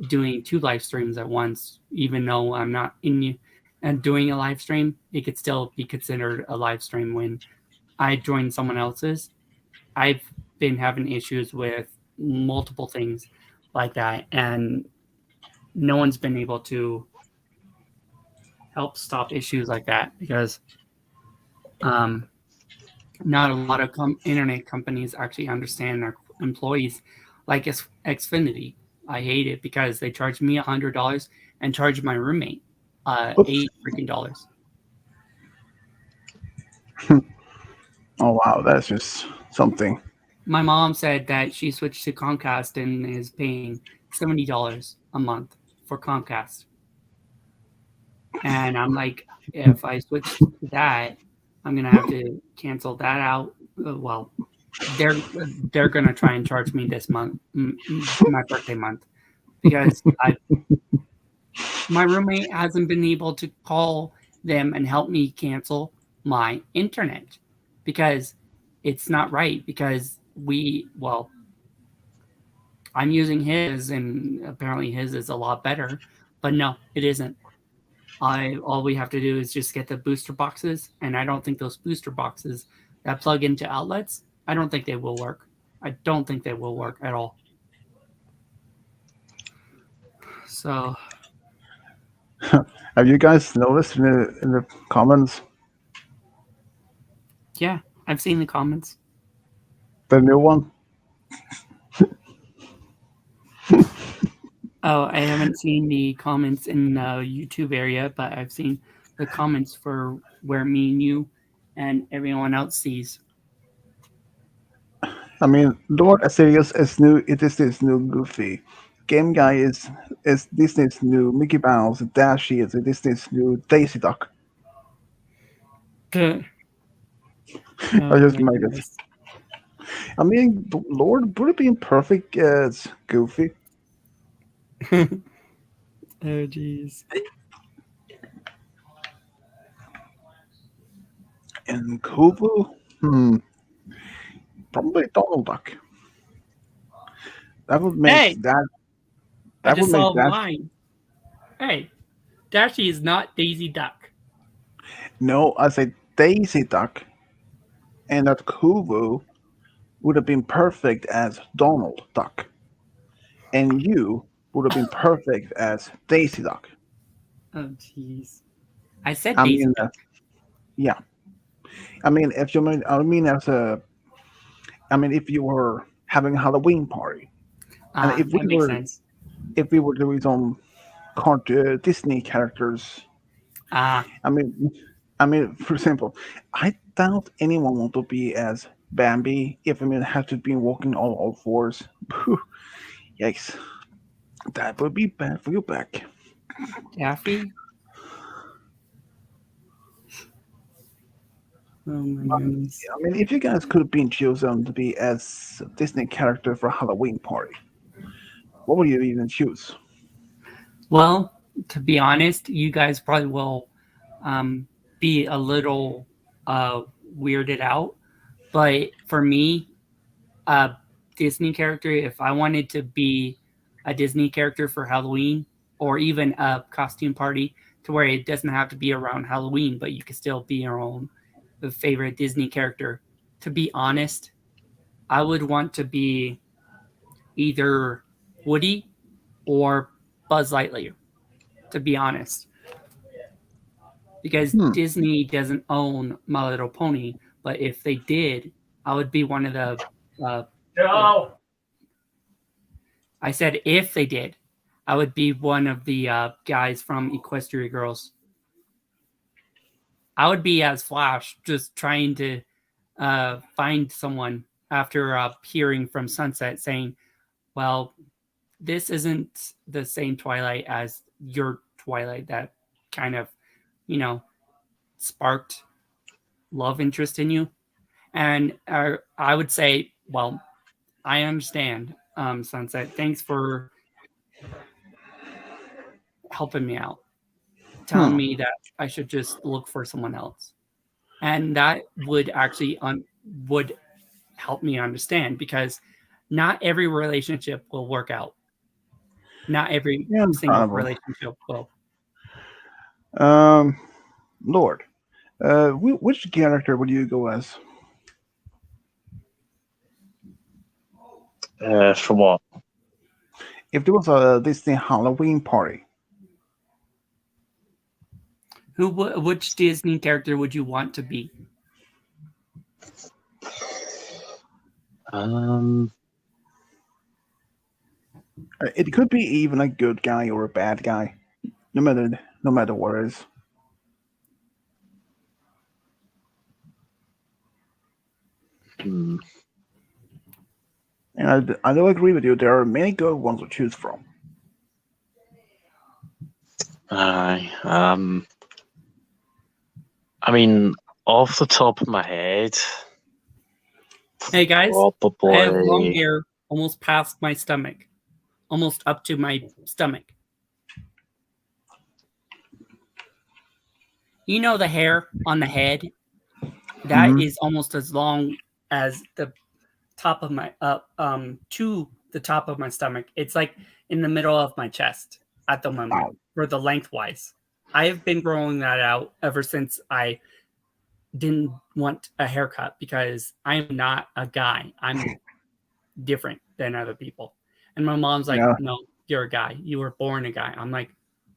doing 2 live streams at once. Even though I'm not in you and doing a live stream, it could still be considered a live stream when I join someone else's. I've been having issues with multiple things like that, and no one's been able to help stop issues like that, because not a lot of internet companies actually understand their employees, like Xfinity. I hate it because they charge me $100 and charge my roommate $8 freaking dollars. Oh wow, that's just something. my mom said that she switched to Comcast and is paying $70 a month for Comcast. And I'm like, if I switch to that, I'm gonna have to cancel that out. Well, they're gonna try and charge me this month, my birthday month, because my roommate hasn't been able to call them and help me cancel my internet because it's not right. Because I'm using his, and apparently his is a lot better, but no, it isn't. All we have to do is just get the booster boxes, and I don't think those booster boxes that plug into outlets, I don't think they will work. I don't think they will work at all. So, have you guys noticed in the comments? Yeah, I've seen the comments. The new one. Oh, I haven't seen the comments in the YouTube area, but I've seen the comments for where me and you and everyone else sees. I mean, Lord Asterius is new. It is this new Goofy. Game Guy is Disney's new Mickey Mouse. Dashy is Disney's new Daisy Duck. I just made it. I mean, Lord would have been perfect as Goofy. Oh, jeez. And Kubu? Probably Donald Duck. That would make that. I just would make saw that. mine. Hey, Dashy is not Daisy Duck. No, I said Daisy Duck. And that Kubu would have been perfect as Donald Duck. And you would have been perfect as Daisy Duck. Oh, jeez. I said Daisy Duck. Yeah. I mean, if you mean, if you were having a Halloween party, and if that makes sense. If we were doing some Disney characters, I mean, for example, I doubt anyone want to be as Bambi if have to be walking on all fours. Yikes, that would be bad for your back. Daffy. Oh my goodness. I mean, if you guys could have been chosen to be as a Disney character for a Halloween party, what would you even choose? Well, to be honest, you guys probably will be a little weirded out. But for me, a Disney character, if I wanted to be a Disney character for Halloween or even a costume party to where it doesn't have to be around Halloween, but you can still be your own favorite Disney character. To be honest, I would want to be either Woody or Buzz Lightyear, to be honest. Because Disney doesn't own My Little Pony, but if they did, I would be one of the... I said if they did, I would be one of the guys from Equestria Girls. I would be as Flash, just trying to find someone after hearing from Sunset saying, well, this isn't the same Twilight as your Twilight that kind of, sparked love interest in you. And I would say, well, I understand, Sunset. Thanks for helping me out. Telling me that I should just look for someone else. And that would actually would help me understand, because not every relationship will work out. Not every single relationship will. Lord, which character would you go as? For what? If there was a Disney Halloween party. Which Disney character would you want to be? It could be even a good guy or a bad guy, no matter what it is. And I do agree with you. There are many good ones to choose from. Aye. I mean, off the top of my head, Hey guys, I have long probably. hair almost past my stomach, almost up to my stomach. You know the hair on the head? That is almost as long as the top of my to the top of my stomach. It's like in the middle of my chest at the moment for the lengthwise. I have been growing that out ever since I didn't want a haircut because I'm not a guy. I'm different than other people. And my mom's like, Yeah. "No, you're a guy. You were born a guy." I'm like,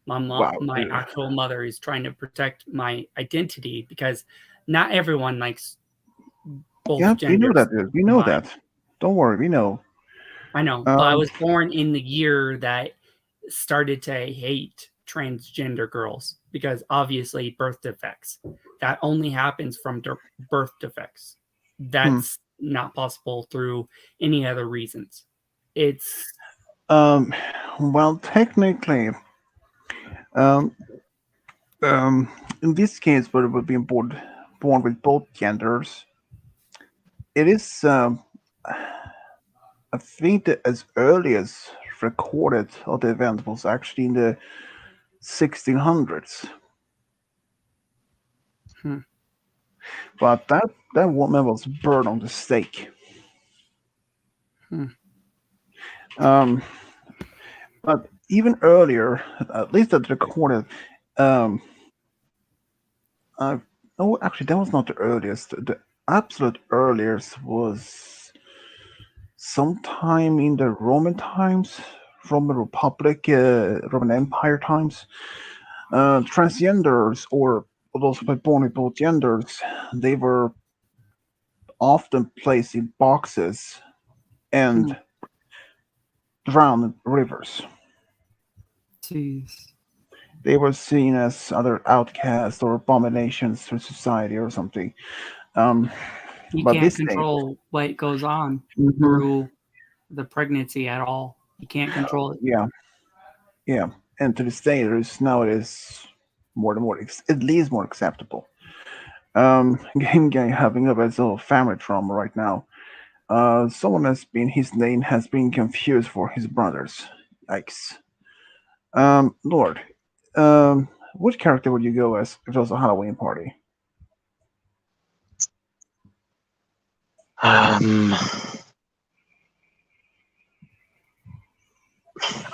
Wow. my actual mother is trying to protect my identity because not everyone likes both Yeah, we know genders. that, dude. We know combined. that. Don't worry, we know. I know, but I was born in the year that started to hate transgender girls because obviously birth defects. That only happens from birth defects. That's not possible through any other reasons. It's Well, technically, in this case, where it would be born with both genders, it is. I think that as early as recorded of the event was actually in the 1600s. But that woman was burned on the stake. But even earlier, at least at recorded, no, actually, that was not the earliest. The absolute earliest was sometime in the Roman times, Roman Republic, Roman Empire times. Transgenders, or those who were born with both genders, they were often placed in boxes and drowned in rivers. Jeez. They were seen as other outcasts or abominations to society or something. You but can't this thing, control what goes on Mhm. through the pregnancy at all. You can't control it. yeah, and to this day, nowadays at least more acceptable. Game Guy having a bit of family trauma right now. His name has been confused for his brothers. Yikes. Lord, which character would you go as if it was a Halloween party? I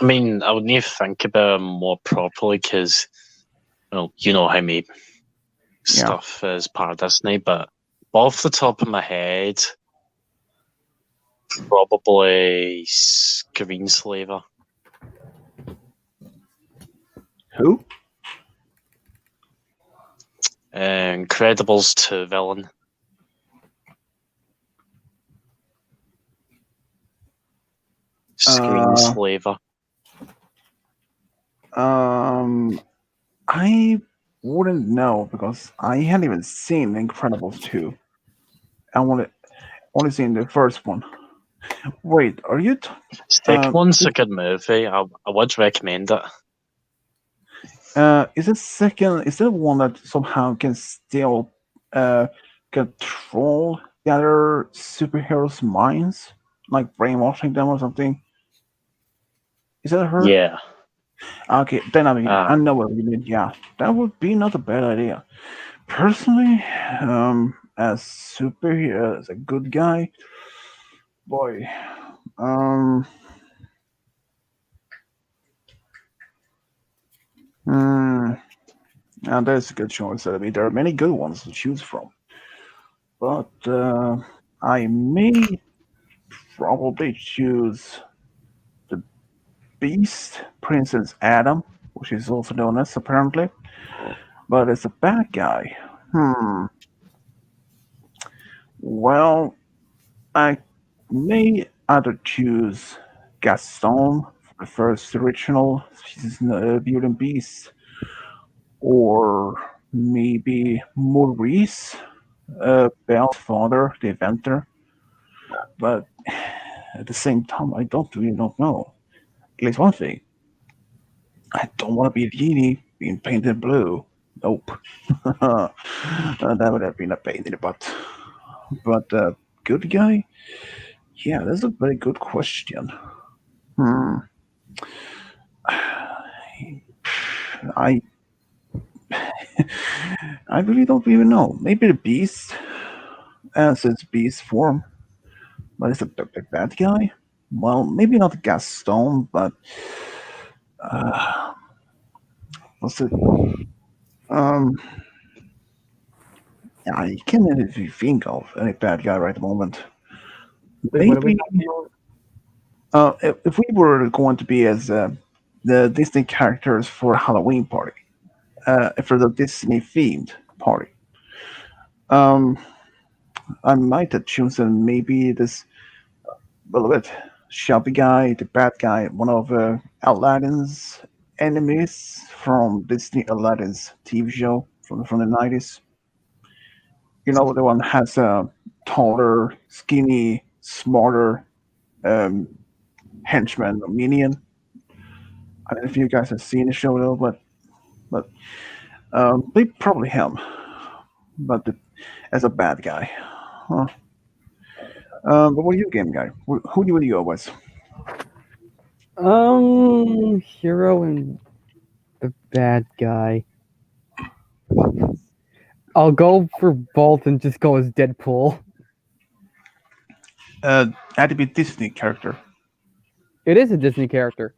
mean, I would need to think about it more properly because, well, you know how me stuff is part of Disney, but off the top of my head, probably Screenslaver. Who? Incredibles 2 villain. Screenslaver. I wouldn't know because I hadn't even seen Incredibles 2. I only seen the first one. Wait, are you? Second one's a good movie. I would recommend it. Is it second? Is it one that somehow can still control the other superheroes' minds, like brainwashing them or something? Is that her? Yeah. Okay, then I know what you mean. Yeah, that would be not a bad idea. Personally, as superhero, as a good guy, boy, now that's a good choice. I mean, there are many good ones to choose from, but I may probably choose the Beast, Princess Adam, which is also known as apparently, but as a bad guy, well, I may either choose Gaston for the first original Beauty and Beast, or maybe Maurice, Belle's father, the inventor. But at the same time, I don't know. At least one thing, I don't want to be a genie being painted blue. Nope. That would have been a pain in the butt. But good guy? Yeah, that's a very good question. Hmm. I I really don't even know. Maybe the beast, as its beast form, but it's a bad guy. Well, maybe not Gaston, but what's it? Um, yeah, I can't really think of any bad guy right at the moment. Wait, what are we Maybe talking about? if we were going to be as the Disney characters for a Halloween party, for the Disney themed party, um, I might have chosen maybe this a little bit shabby guy, the bad guy, one of Aladdin's enemies from Disney Aladdin's TV show from the 90s. You know, the one has a taller, skinny, smarter um, henchman, or minion. I don't know if you guys have seen the show though, but they probably him, but as a bad guy. Huh. But what are you, game guy? Who do you go with? Hero and the bad guy. I'll go for both and just go as Deadpool. Had to be Disney character. It is a Disney character.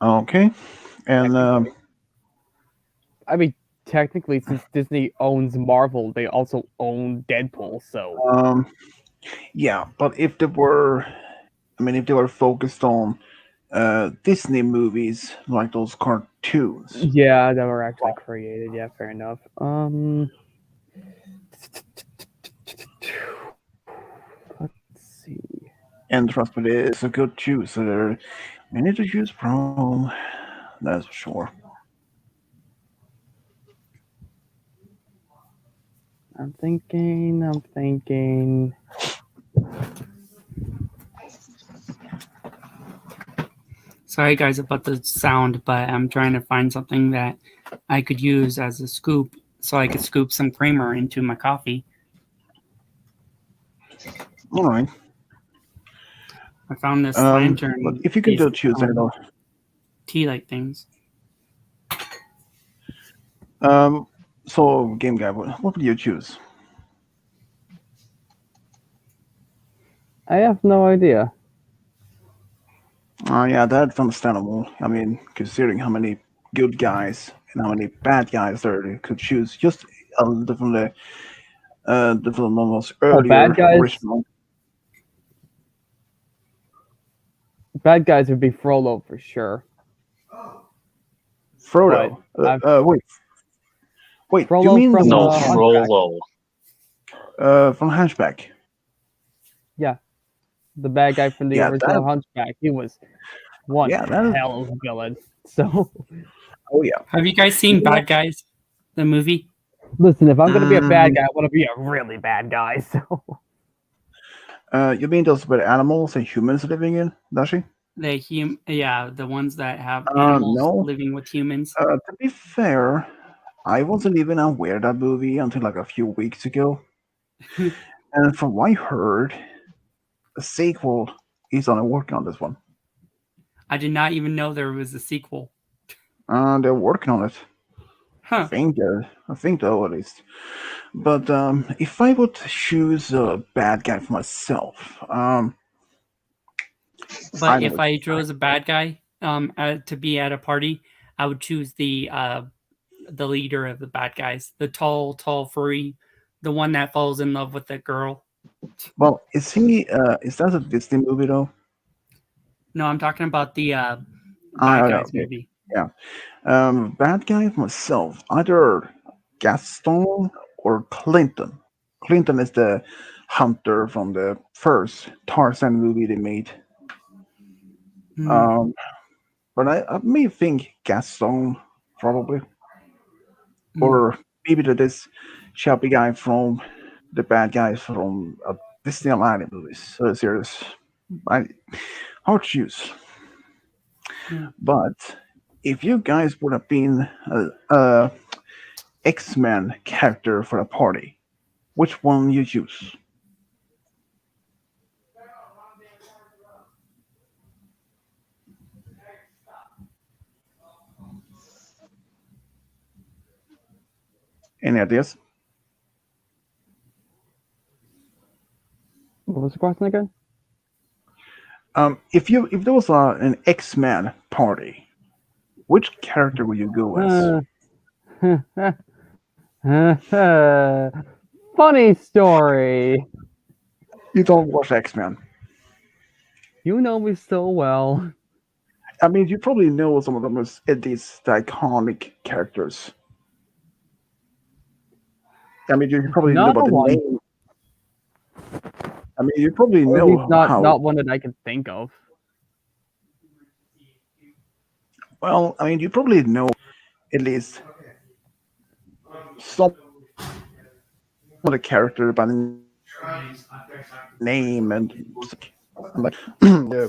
Okay, and I mean, technically, since Disney owns Marvel, they also own Deadpool. So, yeah, but if they were, I mean, if they were focused on Disney movies like those cartoons, yeah, that were actually created. Yeah, fair enough. Let's see. and trust me, it's a good choose. So there are many to choose from. That's for sure. I'm thinking. Sorry, guys, about the sound, but I'm trying to find something that I could use as a scoop so I could scoop some creamer into my coffee. All right. I found this lantern. But if you could choose, I don't know. Tea-like things. So, game guy, what would you choose? I have no idea. Yeah, that's understandable. I mean, considering how many good guys and how many bad guys there could choose, just a little from the almost earlier bad guys? original. Bad guys would be Frollo for sure. Frodo. Wait. Frollo You mean from, No, Hunchback. Frollo. from Hunchback? Yeah, the bad guy from the Yeah, original that- Hunchback. He was one Yeah, that is- hell of a villain. So, Oh yeah. Have you guys seen Bad Guys, the movie? listen, if I'm gonna be a bad guy, I want to be a really bad guy. So, You mean those with animals and humans living in, Dashi? The ones that have No. animals living with humans. To be fair, I wasn't even aware of that movie until like a few weeks ago. And from what I heard, a sequel is on working on this one. I did not even know there was a sequel. They're working on it. Huh. I think though at least. But if I would choose a bad guy for myself, But if I chose a bad guy to be at a party, I would choose the leader of the bad guys, the tall, furry, the one that falls in love with the girl. well, is that a Disney movie though? No, I'm talking about the bad guys okay. movie. Yeah. Bad guy for myself, either Gaston or Clinton. Clinton is the hunter from the first Tarzan movie they made. But I may think Gaston probably, or maybe this chubby guy from the bad guys from Disney animated movies series. Hard to choose. But if you guys would have been a X-Men character for a party, which one you choose? Any ideas? What was the question again? If there was an X-Men party, which character would you go as? Funny story. You don't watch X-Men. You know me so well. I mean, you probably know some of them as these iconic characters. I mean, you probably know Not about a the one. name. I mean, you probably Or at know least how. not one that I can think of. Well, I mean, you probably know at least some of the character by the name and like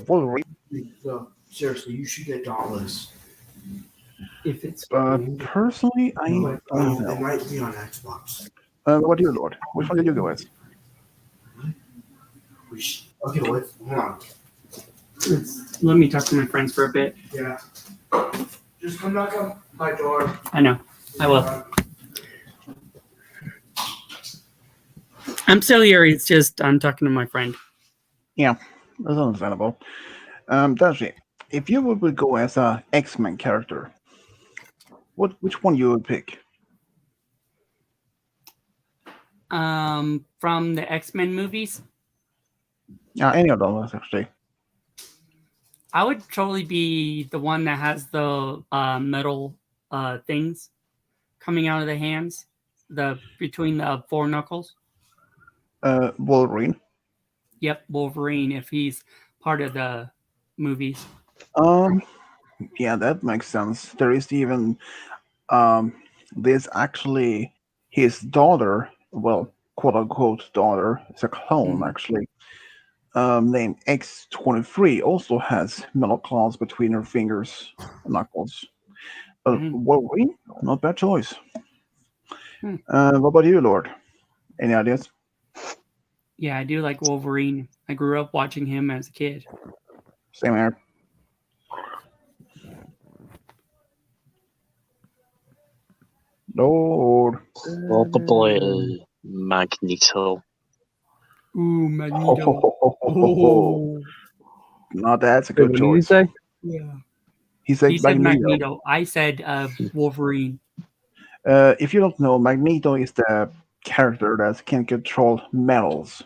Wolverine. Seriously, you should get Dauntless. If it's Personally, I don't It know. might be on Xbox. What do you, Lord? Which one did you go as? Okay, wait, hold on. Let me talk to my friends for a bit. Yeah. Just come knock on my door. I know. I will. I'm still here. It's just I'm talking to my friend. Yeah, that's understandable. Dashi, if you would go as a X-Men character, which one you would pick? From the X-Men movies, Yeah, any of those actually. I would totally be the one that has the metal things coming out of the hands, between the four knuckles. Wolverine. Yep, Wolverine. If he's part of the movies. Yeah, that makes sense. There is even there's actually his daughter, well, quote unquote daughter, it's a clone actually, named X-23, also has metal claws between her fingers and knuckles. Wolverine, not bad choice. What about you, Lord? Any ideas? Yeah, I do like Wolverine. I grew up watching him as a kid. Same here. Lord. Probably Magneto. Ooh, Magneto. Now that's a good What did choice. you say? Yeah. He said, He said Magneto. Magneto. I said Wolverine. If you don't know, Magneto is the character that can control metals.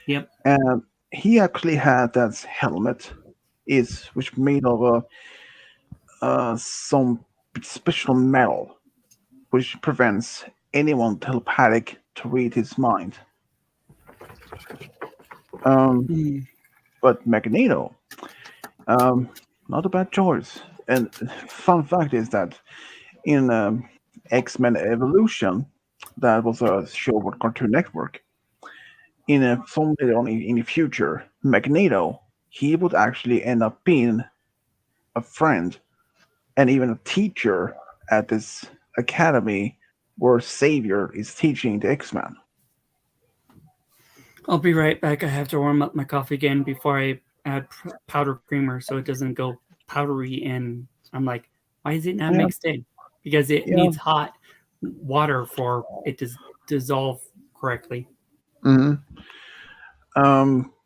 Yep. And he actually had that helmet, which made of some special metal, which prevents anyone telepathic to read his mind. But Magneto, not a bad choice. And fun fact is that in X-Men Evolution, that was a show on Cartoon Network. Someday in the future, Magneto, he would actually end up being a friend and even a teacher at this academy where Xavier is teaching the X-Men. I'll be right back. I have to warm up my coffee again before I add powder creamer so it doesn't go powdery. And I'm like, why is it not Yeah. mixed in? Because it Yeah. needs hot water for it to dissolve correctly.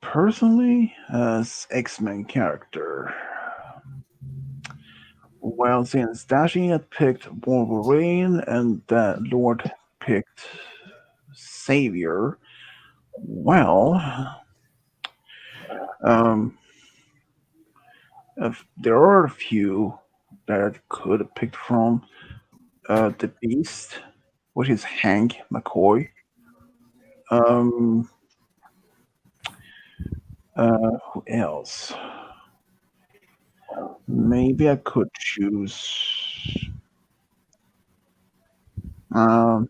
Personally, as X-Men character, well, since Dashi had picked Wolverine and Lord picked Xavier, well, there are a few that I could have picked from. The Beast, which is Hank McCoy. Who else? Maybe I could choose. Oh,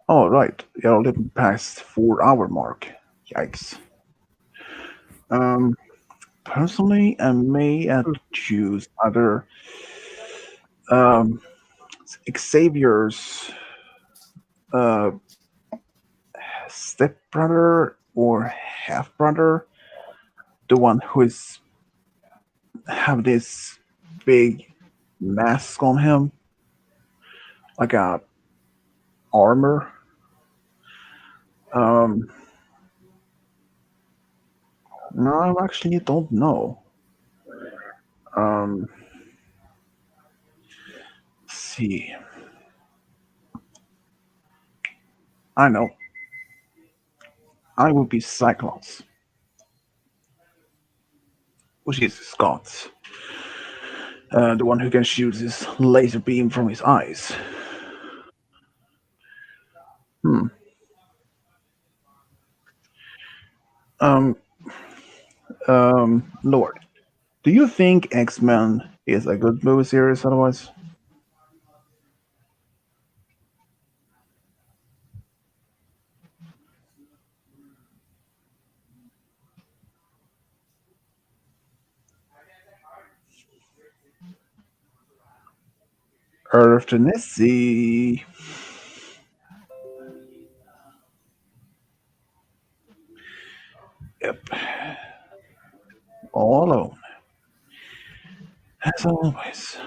right. You're a little past 4 hour mark. Yikes. Personally, I may choose other Xavier's uh, stepbrother or half brother, the one who is have this big mask on him, like a armor. Um, no, I actually don't know. Let's see. I know. I would be Cyclops, which is Scott's. The one who can shoot his laser beam from his eyes. Hmm. Um, Lord, do you think X-Men is a good movie series otherwise? Earth to Nessie. Yep. All alone. As always.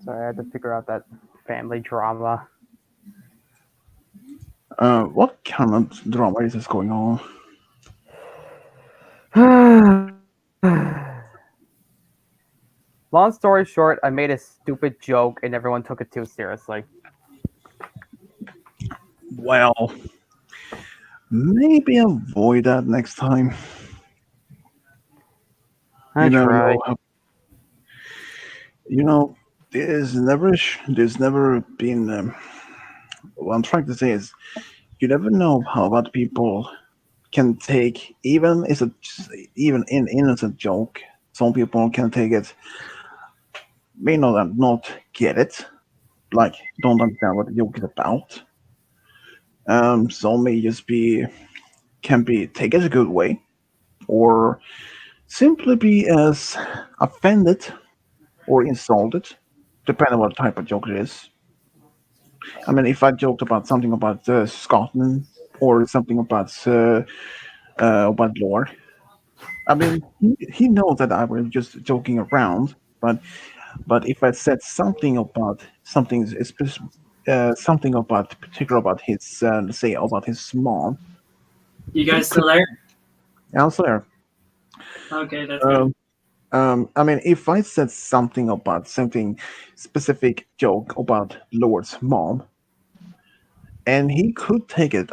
Sorry, I had to figure out that family drama. What kind of drama is this going on? Long story short, I made a stupid joke and everyone took it too seriously. Well, maybe avoid that next time. I try. There's never been. What I'm trying to say is, you never know how other people can take even an innocent joke. Some people can take it, may not get it, like don't understand what the joke is about. Some may just can be taken a good way, or simply be as offended or insulted, depending on what type of joke it is. I mean, if I joked about something about Scotland or something about lore, I mean, he knows that I was just joking around. But if I said something about something about particular about his say about his mom, You guys still there? I'm there. Okay, that's good. I mean, if I said something about something specific joke about Lord's mom, and he could take it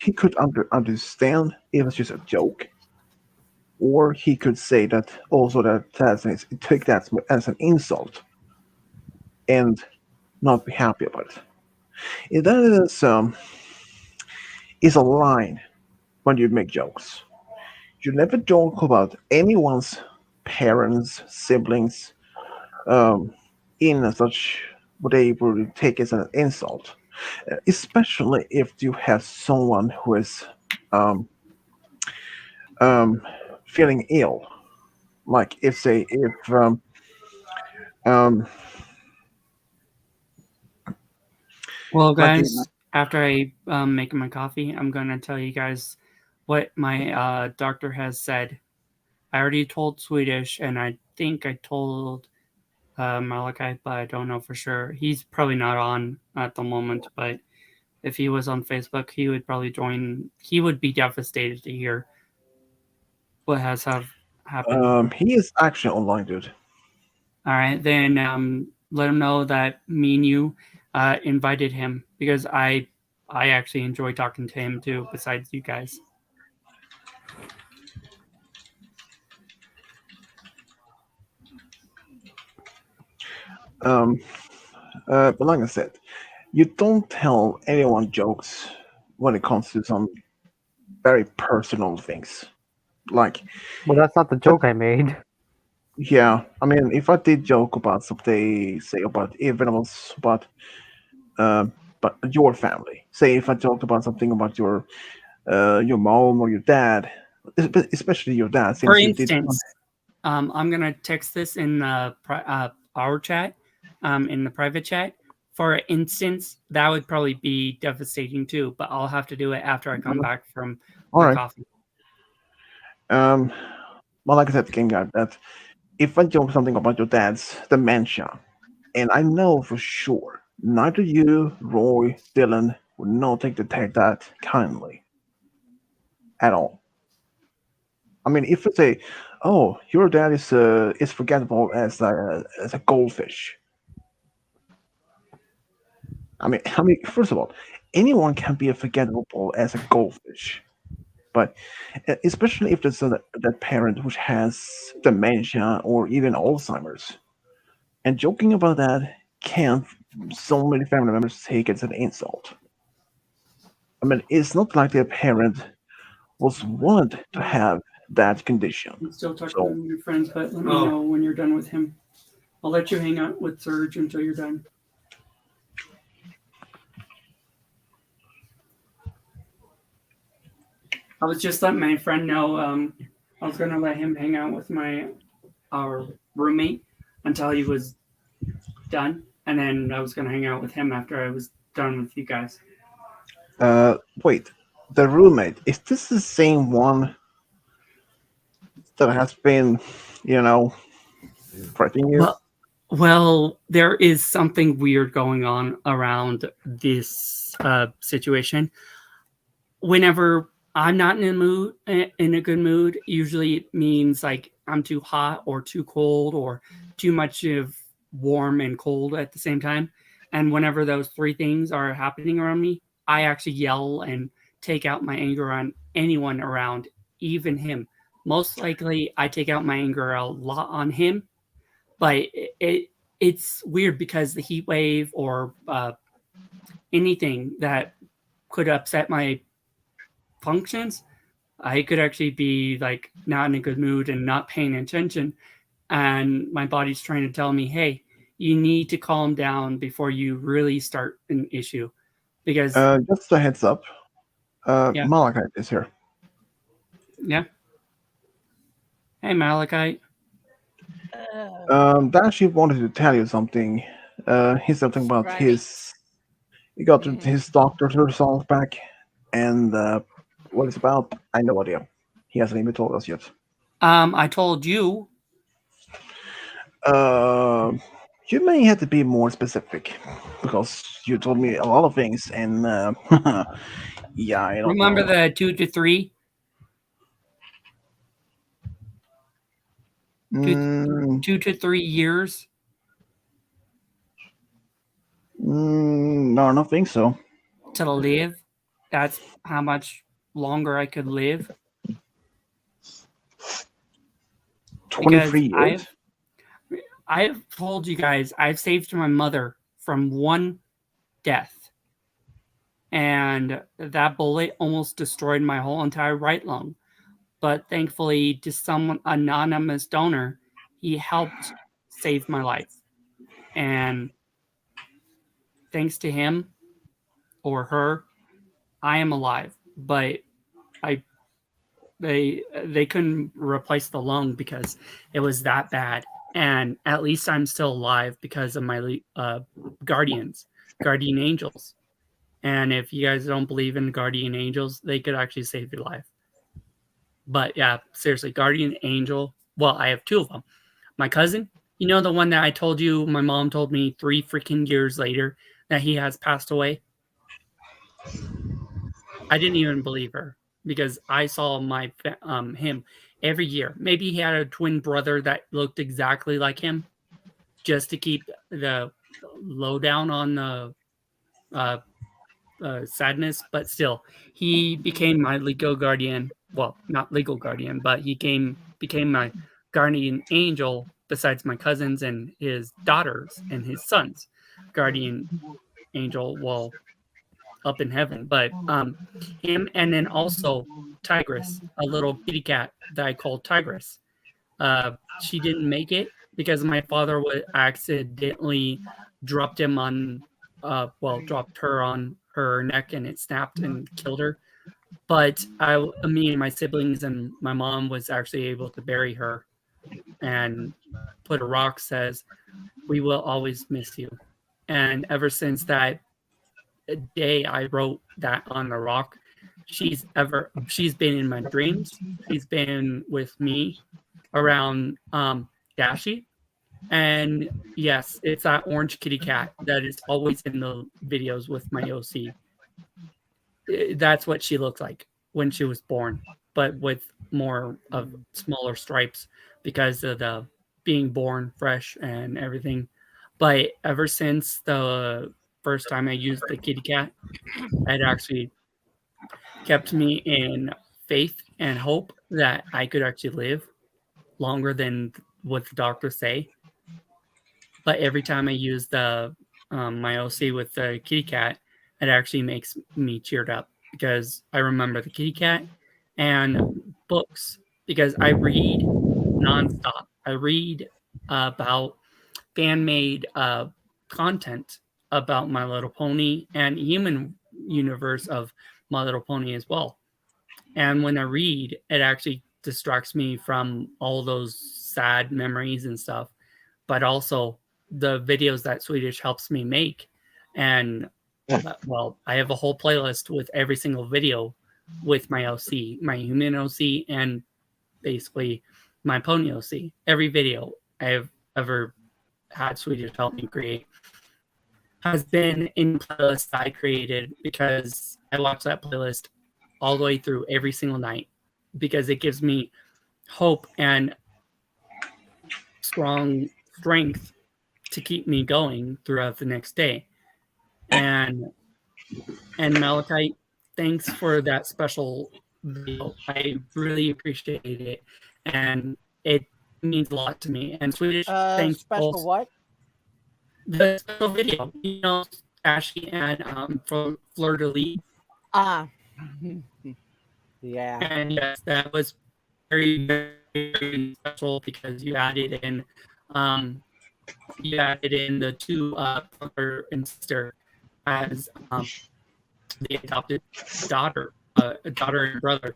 he could understand it was just a joke, or he could say that also take that as an insult and not be happy about it. That is a line when you make jokes. You never joke about anyone's parents, siblings, in such what they would take as an insult, especially if you have someone who is feeling ill. Like if Well, like guys, after I make my coffee, I'm going to tell you guys what my doctor has said. I already told Swedish, and I think I told Malachi, but I don't know for sure. He's probably not on at the moment, but if he was on Facebook, he would probably join. He would be devastated to hear what has happened. he is actually online, dude. All right, then let him know that me and you invited him because I actually enjoy talking to him too. Besides you guys. But like I said, you don't tell anyone jokes when it comes to some very personal things. Like, Well, that's not the joke I made. yeah, I mean, if I did joke about something, say about even uh, but your family. Say if I joked about something about your mom or your dad, especially your dad, For since you did. instance, I'm gonna text this in our chat, in the private chat. For instance, that would probably be devastating too, but I'll have to do it after I come back from All my right. coffee. Well, like I said, Game Guy, that if I joke something about your dad's dementia, and I know for sure neither you, Roy, Dylan would not take that kindly at all. I mean, if you say, "Oh, your dad is forgettable as a goldfish," I mean, first of all, anyone can be forgettable as a goldfish, but especially if there's that parent which has dementia or even Alzheimer's, and joking about that can so many family members take it as an insult. I mean, it's not like their parent was wanted to have that condition. I'm still talking So, to your friends, but let me know when you're done with him. I'll let you hang out with Serge until you're done. I was just letting my friend know I was gonna let him hang out with our roommate until he was done, and then I was gonna hang out with him after I was done with you guys. wait, the roommate, is this the same one that has been, threatening you? Well, there is something weird going on around this situation. Whenever I'm not in a good mood, usually it means like I'm too hot or too cold or too much of warm and cold at the same time. And whenever those three things are happening around me, I actually yell and take out my anger on anyone around, even him. Most likely, I take out my anger a lot on him, but it's weird because the heat wave or anything that could upset my functions, I could actually be like not in a good mood and not paying attention, and my body's trying to tell me, hey, you need to calm down before you really start an issue. Because just a heads up, Yeah. Malachite is here. Yeah. Hey, Malachite. Dashi wanted to tell you something. He said something about he got his doctor's results back, and what it's about, I have no idea. He hasn't even told us yet. I told you. You may have to be more specific because you told me a lot of things, and yeah, I don't Remember know. the 2 to 3? Mm, 2 to 3 years? no, I don't think so. To live. That's how much longer I could live. 23 years? I've told you guys I've saved my mother from one death. And that bullet almost destroyed my whole entire right lung. But thankfully, to some anonymous donor, he helped save my life. And thanks to him or her, I am alive. But they couldn't replace the lung because it was that bad. And at least I'm still alive because of my guardian angels. And if you guys don't believe in guardian angels, they could actually save your life. But yeah, seriously, guardian angel. Well, I have two of them. My cousin, you know, the one that I told you, my mom told me 3 freaking years later that he has passed away. I didn't even believe her because I saw him every year. Maybe he had a twin brother that looked exactly like him, just to keep the lowdown on the sadness. But still, he became my legal guardian. Well, not legal guardian, but he became my guardian angel. Besides my cousins and his daughters and his sons, guardian angel, well, up in heaven. But him, and then also Tigress, a little kitty cat that I called Tigress. She didn't make it because my father would accidentally dropped him on, dropped her on her neck and it snapped and killed her. But me and my siblings and my mom was actually able to bury her and put a rock says, "We will always miss you." And ever since that day I wrote that on the rock, she's been in my dreams. She's been with me around Dashi. And yes, it's that orange kitty cat that is always in the videos with my OC. That's what she looked like when she was born, but with more of smaller stripes because of the being born fresh and everything. But ever since the first time I used the kitty cat, it actually kept me in faith and hope that I could actually live longer than what the doctors say. But every time I use the my OC with the kitty cat, it actually makes me cheered up because I remember the kitty cat and books because I read nonstop. I read about fan-made content about My Little Pony and human universe of My Little Pony as well. And when I read, it actually distracts me from all those sad memories and stuff, but also the videos that Swedish helps me make. And well, I have a whole playlist with every single video with my OC, my human OC, and basically my pony OC. Every video I have ever had Swedish help me create has been in playlist I created because I watch that playlist all the way through every single night because it gives me hope and strong strength to keep me going throughout the next day. And Malachite, thanks for that special video. I really appreciate it, and it means a lot to me. And Swedish, thanks. Special also, what? The special video, you know, Ashley and for Fleur de Lis. Yeah. And yes, that was very, very special because you added in the two brother and sister as the adopted daughter, and brother.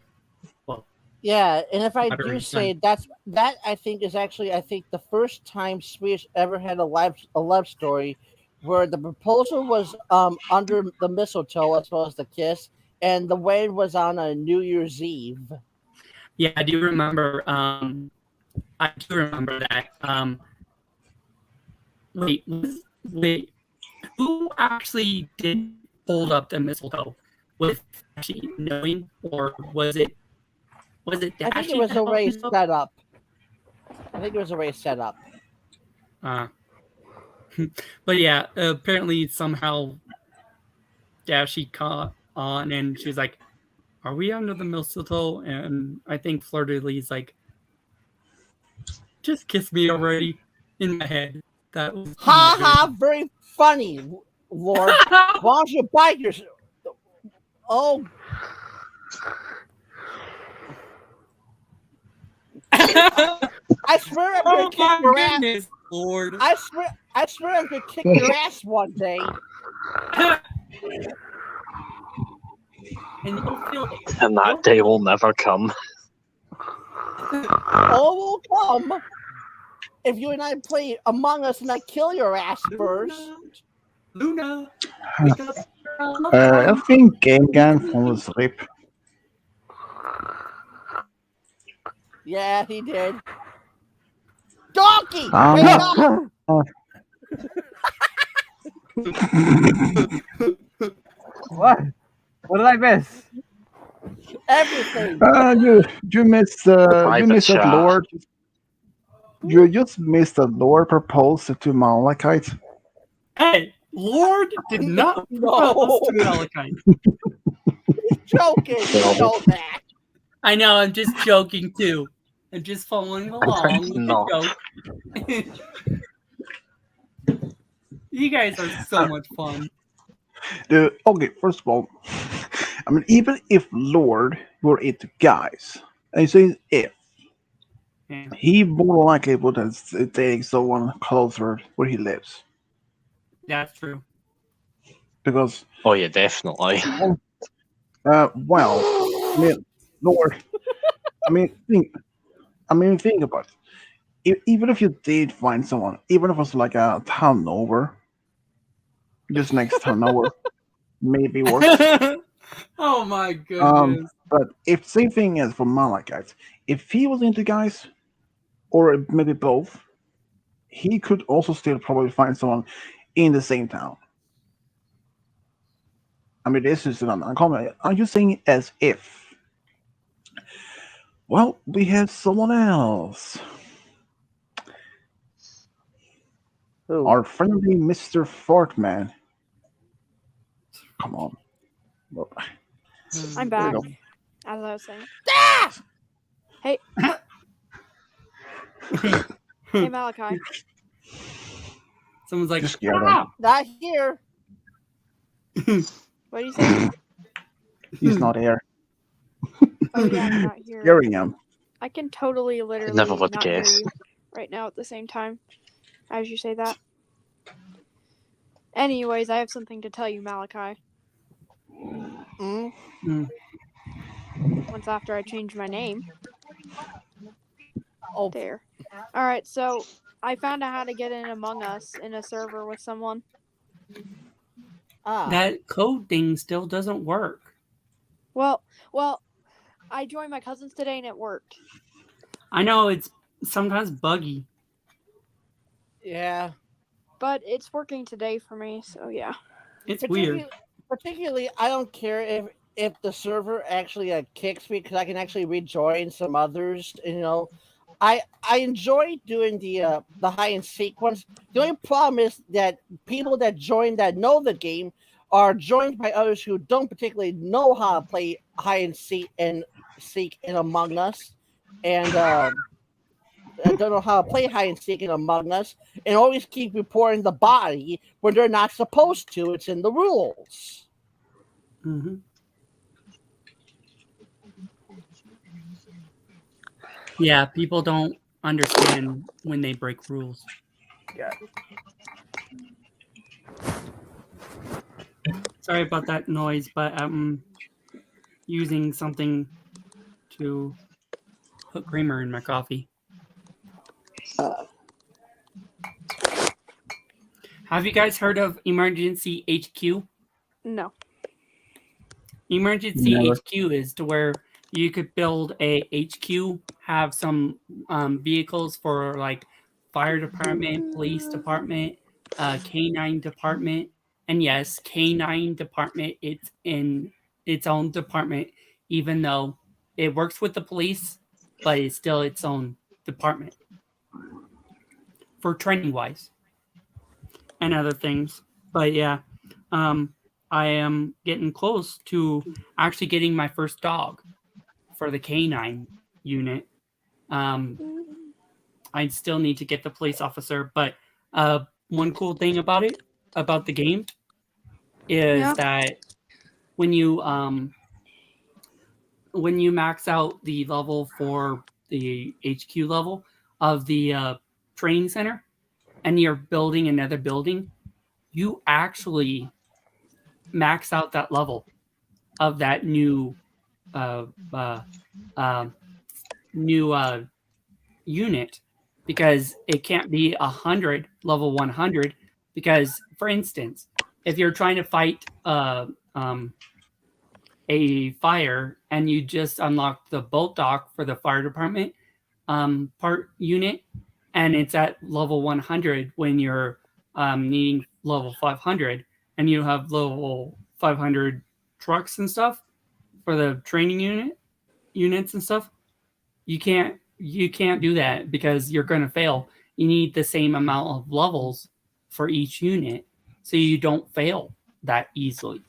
Well, yeah, and if I daughter do and say son. that I think is actually the first time Swedish ever had a love story where the proposal was under the mistletoe as well as the kiss, and the wedding was on a New Year's Eve. Yeah, I do remember. I do remember that. Wait. Who actually did hold up the mistletoe? Was she knowing, or was it? Was it? I think it was already set up. But yeah, apparently somehow Dashi caught on, and she's like, "Are we under the mistletoe?" And I think Fleur de Lis like, "Just kiss me already," in my head. That was Ha ha! Very funny, Lord. Why don't you bite your? Oh. I swear I'm gonna kick your ass, Lord. I swear I'm gonna kick your ass one day. And you'll feel it. And that day will never come. Oh, will come if you and I play Among Us and I kill your ass first. Luna. I think Game Gang fell asleep. Yeah, he did. Donkey! Wake up! What? What did I miss? Everything. You missed that chat. Lord. You just missed the Lord proposed to Malachite. Hey, Lord did not propose to Malachite. He's joking. You know that. I know, I'm just joking too. I'm just following along with not. the joke. You guys are so much fun. Okay, first of all, I mean, even if Lord were into guys, and he says if, Yeah. he more likely would take someone closer where he lives. That's true. Because, Oh yeah, definitely. well, I mean, Lord, think about it. Even if you did find someone, even if it was like a town over, just next town over, maybe works. Oh my goodness. But if same thing as for Malachite, if he was into guys, or maybe both, he could also still probably find someone in the same town. I mean, this is an uncommon. Are you saying as if? Well, we have someone else. Who? Our friendly Mr. Fartman. Come on. Well, I'm there back. you As I was saying. Ah! Hey. Hey, Malachi. Someone's like, Just get "Ah!" Not here. What do you say? He's not here. Oh yeah, I'm not here. Hearing him. I can totally, literally never would not hear guess. you right now at the same time as you say that. Anyways, I have something to tell you, Malachi. Mm? Once after I changed my name. Oh, there. Alright, so I found out how to get in Among Us in a server with someone. That code thing still doesn't work. Well, I joined my cousins today and it worked. I know it's sometimes buggy. Yeah. But it's working today for me, so yeah. It's weird. Particularly, I don't care if the server actually kicks me because I can actually rejoin some others. You know, I enjoy doing the hide and seek ones. The only problem is that people that join that know the game are joined by others who don't particularly know how to play hide and seek in Among Us, and don't know how to play hide and seek in Among Us, and always keep reporting the body when they're not supposed to. It's in the rules. Mm-hmm. Yeah, people don't understand when they break rules. Yeah. Sorry about that noise, but I'm using something to put creamer in my coffee. Have you guys heard of Emergency HQ? No. Emergency Never. HQ is to where you could build a HQ, have some vehicles for like fire department, police department, K9 department, and yes, K9 department. It's in its own department, even though it works with the police, but it's still its own department for training wise and other things. But yeah, I am getting close to actually getting my first dog for the K9 unit. I still need to get the police officer, but one cool thing about it, about the game, is that when you max out the level for the HQ level of the training center, and you're building another building, you actually max out that level of that new unit, because it can't be 100 level 100, because for instance, if you're trying to fight a fire and you just unlock the bolt dock for the fire department part unit, and it's at level 100 when you're needing level 500, and you have level 500 trucks and stuff for the training units and stuff, you can't do that because you're going to fail. You need the same amount of levels for each unit so you don't fail that easily.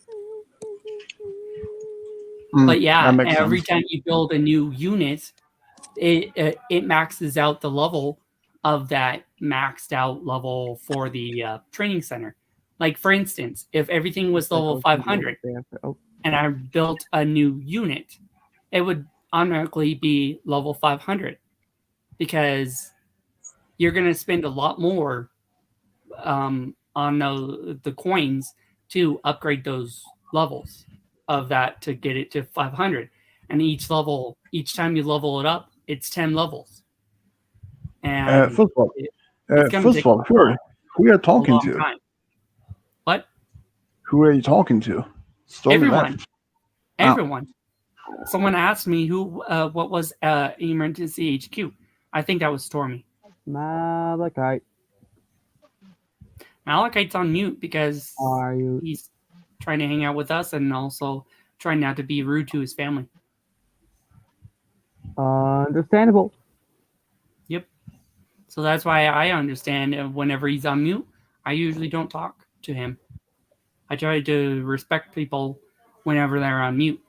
But yeah, every time you build a new unit, it maxes out the level of that maxed out level for the training center. Like for instance, if everything was level 500 and I built a new unit, it would automatically be level 500 because you're going to spend a lot more on the coins to upgrade those levels of that to get it to 500. And each time you level it up, it's 10 levels. And First of all, it's gonna take who are you talking long to? time. What? Who are you talking to? Stormy Everyone. left. Everyone. Someone asked me what was Emergency HQ. I think that was Stormy. Malachite. Malachite's on mute because he's trying to hang out with us and also trying not to be rude to his family. Understandable. Yep. So that's why I understand whenever he's on mute, I usually don't talk to him. I try to respect people whenever they're on mute.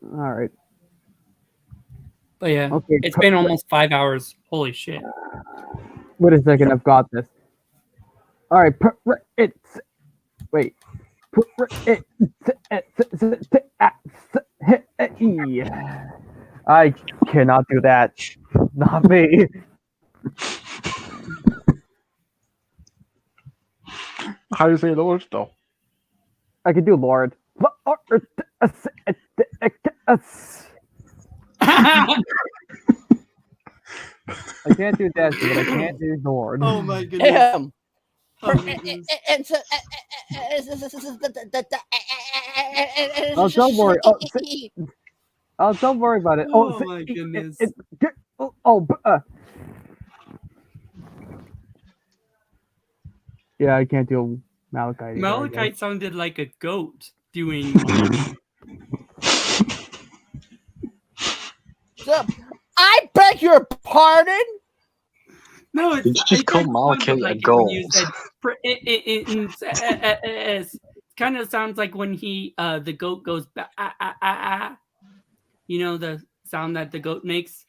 All right. But yeah, Okay, it's been almost 5 hours. Holy shit. Wait a second, I've got this. All right, wait. I cannot do that. Not me. How do you say Lord though? I can do Lord. I can't do that, but I can't do Lord. Oh my goodness. Damn. Oh my goodness. Oh, don't worry. Oh, don't worry about it. Oh my goodness. Yeah, I can't do Malachite. Malachite sounded like a goat doing. I beg your pardon? No, it's Did you just call Malachite a goat? It kind of sounds like when the goat goes you know the sound that the goat makes.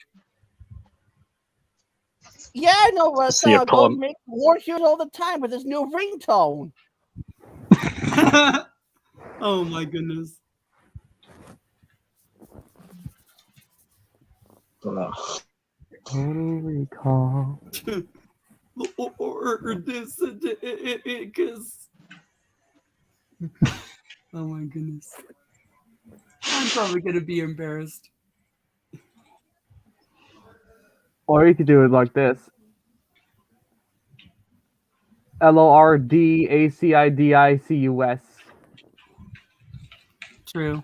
Yeah, I know what So you're sound. pulling- Goat make war heroes all the time with his new ringtone. Oh my goodness. Total Recall. Or this because. Oh my goodness. I'm probably gonna be embarrassed. Or you could do it like this. LORDACIDICUS. True.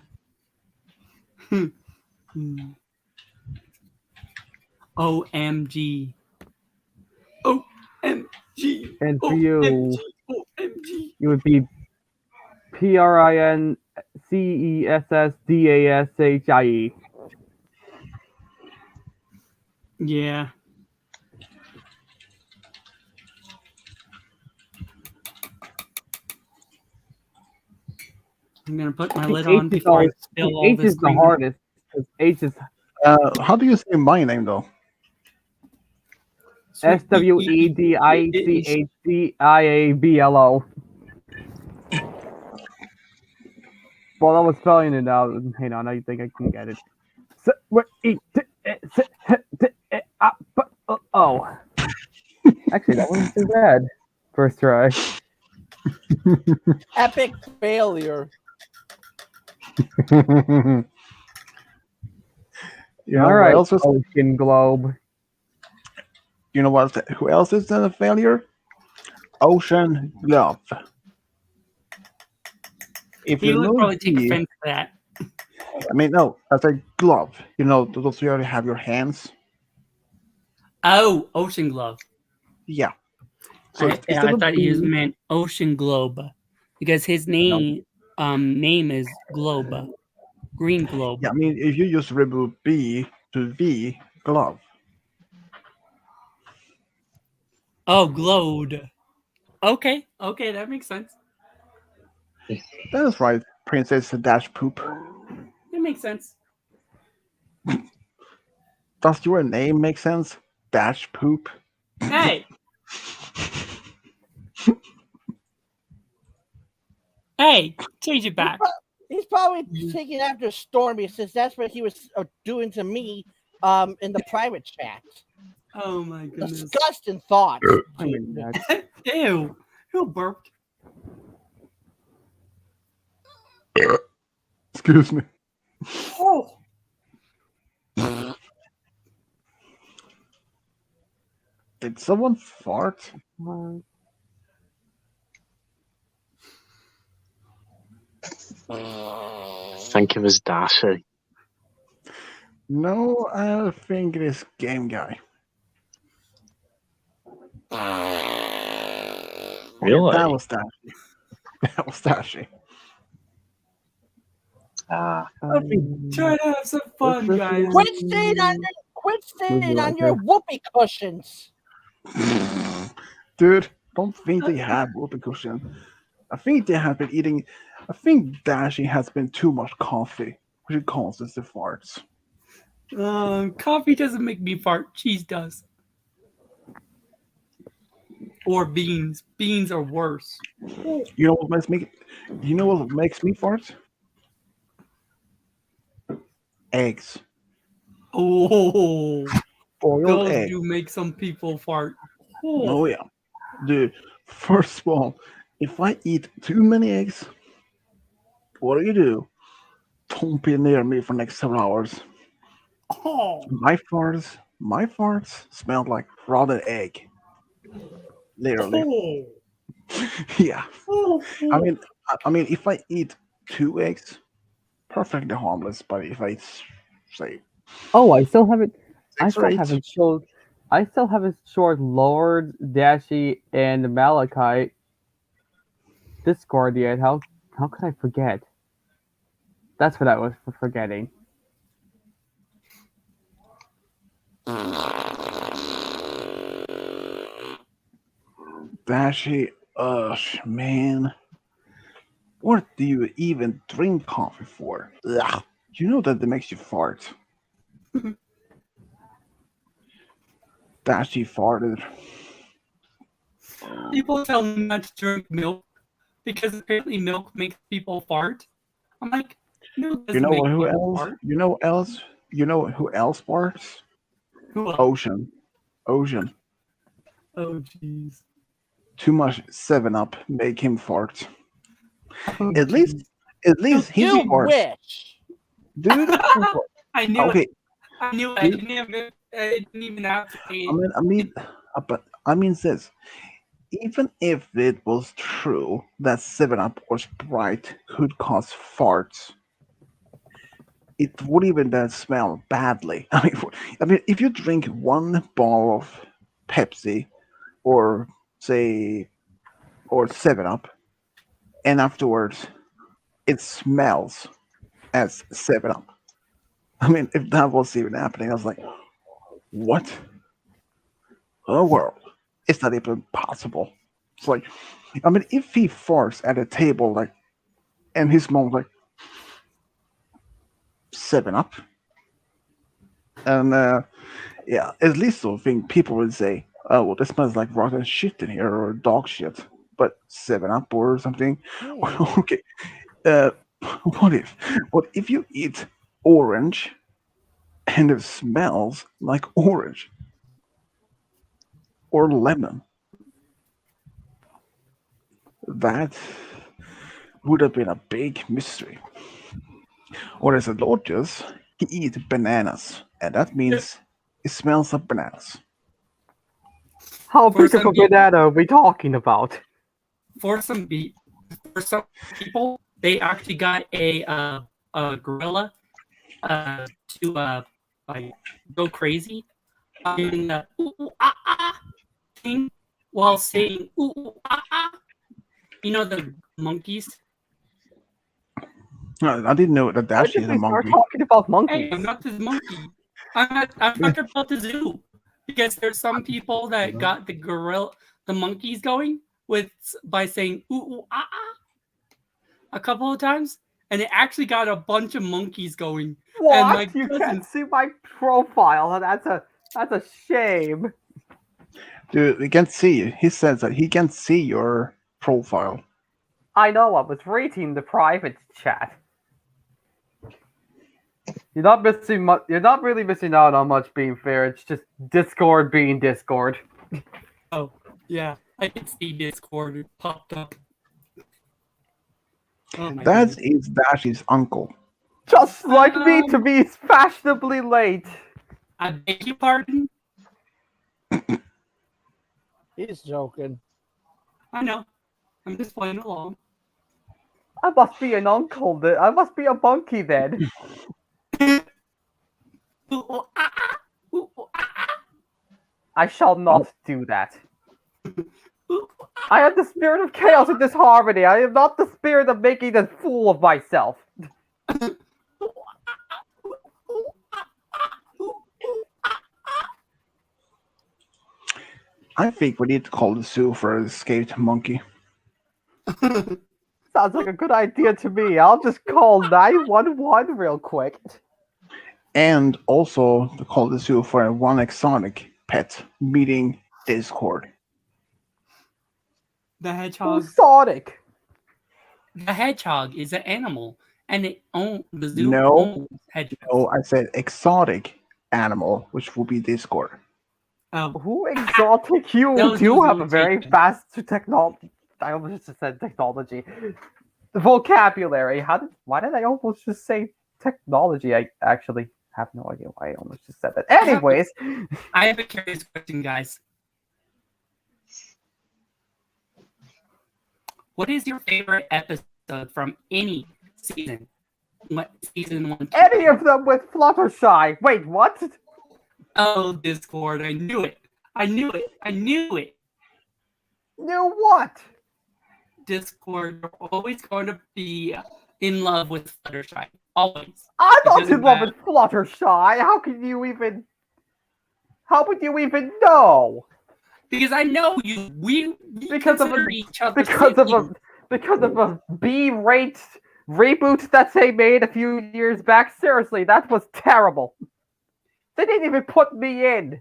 OMG. OMG. And for you, OMG. you would be PRINCESSDASHIE. Yeah. I'm gonna put my lid on before I spill all H this is the cream. hardest. Because H is How do you say my name though? SWEDICHDIABLO. Well, I was spelling it out. Hang on, I think I can get it. Oh. Actually, that wasn't too bad. First try. Epic failure. You know All right, who else is, Ocean Globe. you know what? Who else is a failure? Ocean Glove. If He you would know probably take the- offense to that. I mean, no, I say glove. You know, those you already have your hands. Oh, Ocean Glove. Yeah. I instead of thought he being- meant Ocean Globe because his name is Globe, Green Globe. Yeah, I mean, if you just remove B to V, glove. Oh, glowed. Okay, that makes sense. That is right, Princess Dash Poop. That makes sense. Does your name make sense? Dash Poop. Hey, Hey, change it back. He's probably taking after Stormy since that's what he was doing to me in the private chat. Oh my goodness. Disgusting thoughts. Ew. Who burped? Excuse me. Oh. Did someone fart? I think it was Dashy. No, I think it is Game Guy. Really? That was Dashy. That was Dashy. Try to have some fun, guys. Quit sitting on your whoopee cushions. Dude, don't think they have whoopee cushion. I think they have been eating. I think Dashy has been too much coffee, which causes the farts. Coffee doesn't make me fart. Cheese does. Or beans. Beans are worse. You know what makes me? You know what makes me fart? Eggs. Oh, Boiled those egg. do make some people fart. Oh yeah, dude. First of all, if I eat too many eggs, what do? Don't be near me for the next several hours. Oh. My farts smell like rotten egg. Literally. Yeah. I mean, if I eat 2 eggs, perfectly harmless. But if I say, Oh, I still haven't. I 6 or still 8, haven't showed. I still haven't showed Lord, Dashy, and Malachite Discord yet. How could I forget? That's what I was forgetting. Dashy, man, what do you even drink coffee for? Ugh. You know that makes you fart. Dashy farted. People tell me not to drink milk because apparently milk makes people fart. I'm like, milk You doesn't know make who people else? fart. You know else? You know who else farts? Who else? Ocean. Ocean. Oh, jeez. Too much 7-Up make him fart. At least he You farts. wish. Dude. I knew Okay. it. I knew it. I didn't even have to say it. I mean this. Even if it was true that 7-Up or Sprite could cause farts, it would even then smell badly. I mean, if you drink one bottle of Pepsi, or say, or 7-Up, and afterwards it smells as 7-Up. I mean, if that was even happening, I was like, what? Oh, world. It's not even possible. It's like, I mean, if he farts at a table, like, and his mom's like, 7-Up. And, yeah, at least I think people would say, oh, well, this smells like rotten shit in here, or dog shit. But 7-Up or something? Okay. What if you eat orange and it smells like orange? Or lemon? That would have been a big mystery. Or as a Lotus, he eats bananas, and that means it smells of bananas. How For big of some a banana are we talking about? For some people, they actually got a gorilla to like go crazy in the ooh, ooh, ah, ah thing while saying ooh, ooh, ah, ah. You know the monkeys. I didn't know that Dashy is a monkey. Talking about monkeys. Hey, I'm not this monkey. I'm talking about the zoo because there's some people that got the monkeys going by saying ooh, ooh ah ah a couple of times, and it actually got a bunch of monkeys going. What? And my You cousin, can't see my profile. That's a shame. Dude, we can't see you. He says that he can't see your profile. I know, I was reading the private chat. You're not missing much. You're not really missing out on much being fair. It's just Discord being Discord. Oh, yeah. I can see Discord. It popped up. Oh my That goodness. is Dashi's uncle. Just like me to be fashionably late. I beg your pardon? He's joking. I know. I'm just playing along. I must be an uncle. I must be a monkey then. I shall not do that. I am the spirit of chaos and disharmony. I am not the spirit of making a fool of myself. I think we need to call the zoo for an escaped monkey. Sounds like a good idea to me. I'll just call 911 real quick. And also to call the zoo for one exotic pet meeting Discord. The hedgehog. Sonic. The hedgehog is an animal, and the zoo No, owns hedgehogs. no, I said exotic animal, which will be Discord. Who exotic? You Those do have a who very take- fast technology. I almost just said technology. Vocabulary. Why did I almost just say technology? I actually have no idea why I almost just said that. Anyways, I have a curious question, guys. What is your favorite episode from any season? What season 1? any of them with Fluttershy. Wait, what? Oh, Discord! I knew it! I knew it! I knew it! Knew what? Discord, you're always going to be in love with Fluttershy. Always. I'm It not doesn't in love matter. with Fluttershy. How can you even? How would you even know? Because I know you. We Because of consider a each other because of a siblings. because of a B-rate reboot that they made a few years back. Seriously, that was terrible. They didn't even put me in.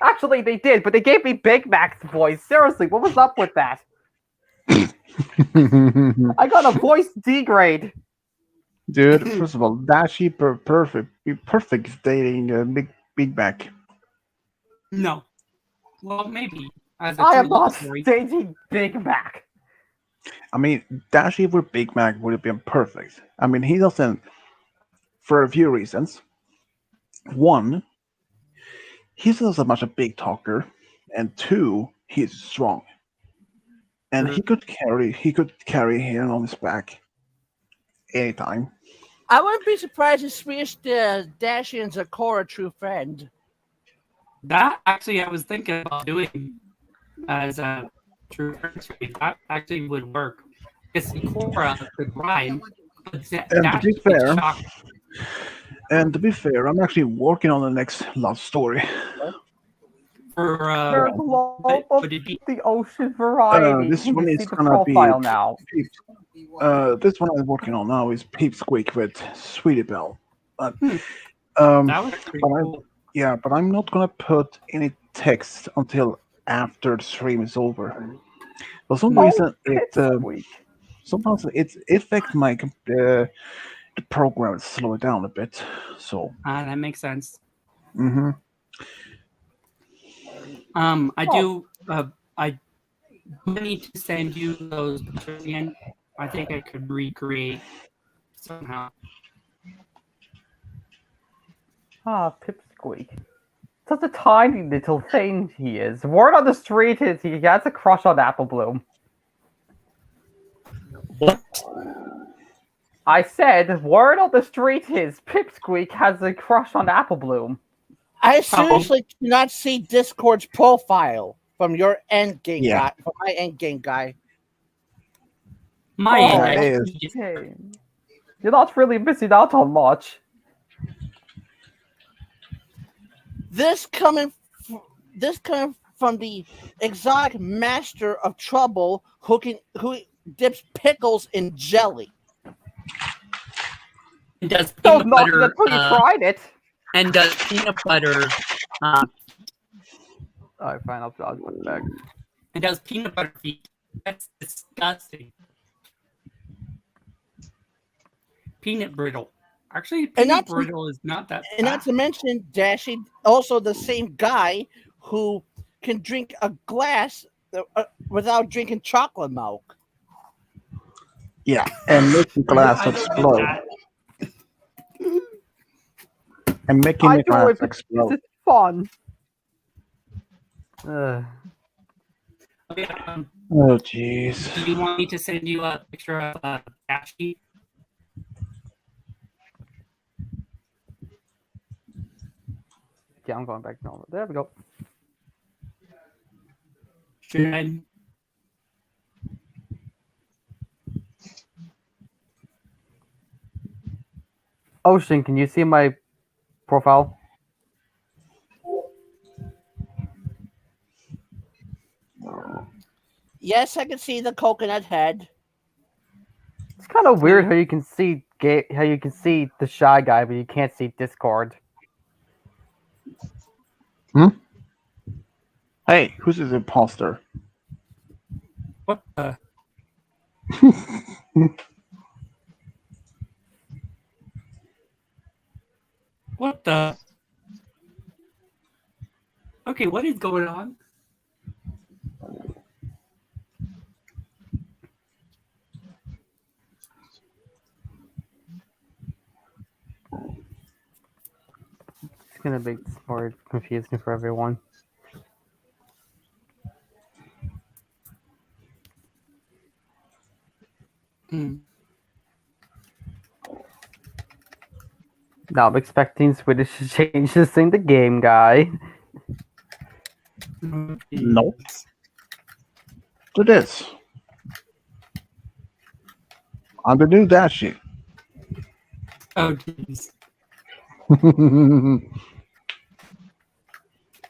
Actually, they did, but they gave me Big Mac's voice. Seriously, what was up with that? I got a voice degrade. Dude, first of all, Dashi perfect dating Big Mac. No. Well, maybe. As a I true am love not story. dating Big Mac. I mean, Dashi with Big Mac would have been perfect. I mean, he doesn't, for a few reasons. One, he's not so much a big talker, and two, he's strong, and he could carry him on his back anytime. I wouldn't be surprised if Swedish Dashi and Zakora true friend. That actually, I was thinking about doing as a true friends. That actually would work. It's Cora could rhyme, but And to be fair, shocked. I'm actually working on the next love story. For Third love of would it be the ocean variety. This You one see is the gonna be profile now. This one I'm working on now is Peep Squeak with Sweetie Belle. But, That was pretty cool. but I'm not gonna put any text until after the stream is over. For some reason, sometimes it affects my the program to slow it down a bit. So. That makes sense. Mm-hmm. I do. I need to send you those pictures again. I think I could recreate somehow. Ah, Pipsqueak. Such a tiny little thing he is. Word on the street is he has a crush on Apple Bloom. What? I said, word on the street is Pipsqueak has a crush on Apple Bloom. I seriously cannot see Discord's profile from your end game guy. From my end game guy. My Hey, you're not really missing out on much. This coming from the exotic master of trouble who dips pickles in jelly. And does Don't peanut knock it butter. until you tried it. And does peanut butter. Alright, fine, I'll put it back. And does peanut butter feet. That's disgusting. peanut brittle. Actually, And peanut not to- brittle is not that And bad. not to mention, Dashy, also the same guy who can drink a glass without drinking chocolate milk. Yeah, and making glass I don't get explode. that. And making I the do glass it because explode. it's fun. Okay, Oh, jeez. do you want me to send you a picture of Dashy? Yeah, I'm going back to normal. There we go. Should I? Ocean, can you see my profile? Yes, I can see the coconut head. It's kind of weird how you can see the shy guy, but you can't see Discord. Hey, who's this imposter? What the? What the? Okay, what is going on? It's gonna make this more confusing for everyone. Now I'm expecting Swedish to change this thing to game guy. Nope. To this. I'm the new Dashy. Oh, jeez.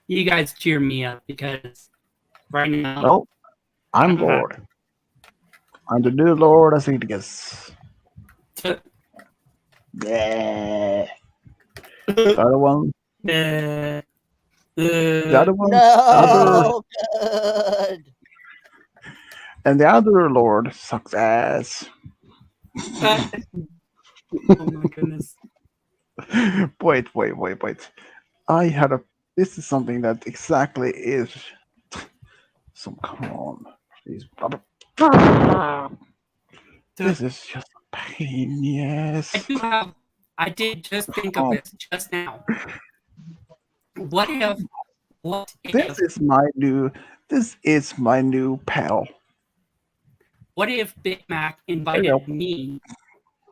You guys cheer me up because right now. No, I'm Lord. I'm the new Lord of Ceticus. Yeah. The other one. The other one. No, good. And the other Lord sucks ass. Oh my goodness. Wait. I had a. This is something that exactly is. So come on. Please. This is just a pain, yes. I did just think of this just now. What if? This is my new pal. What if Big Mac invited me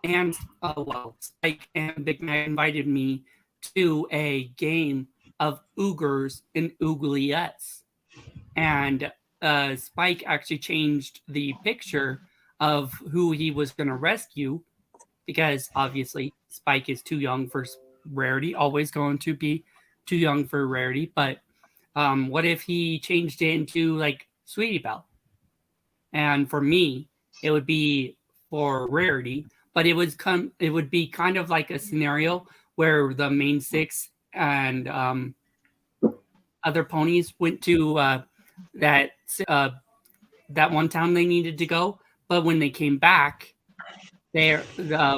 and Spike and Big Mac invited me to a game of Oogers and Oogliettes, and Spike actually changed the picture of who he was going to rescue because obviously Spike is too young for Rarity, always going to be too young for Rarity. But what if he changed it into like Sweetie Belle? And for me, it would be for Rarity, but it would be kind of like a scenario where the main six and other ponies went to that one town they needed to go, but when they came back, the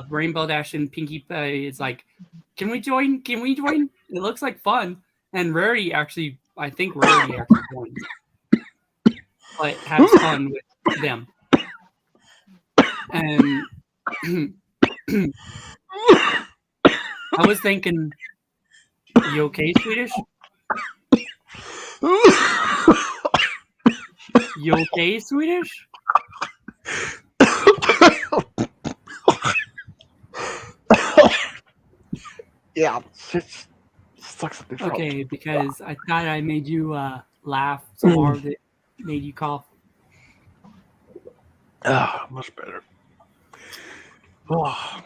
Rainbow Dash and Pinkie Pie is like, "Can we join? Can we join? It looks like fun." And Rarity actually, I think Rarity actually joins, but has fun with them. And I was thinking, you okay, Swedish? You okay, Swedish? Yeah, it sucks at the throat. Okay, because I thought I made you laugh so hard it made you cough. Ah, much better. Oh,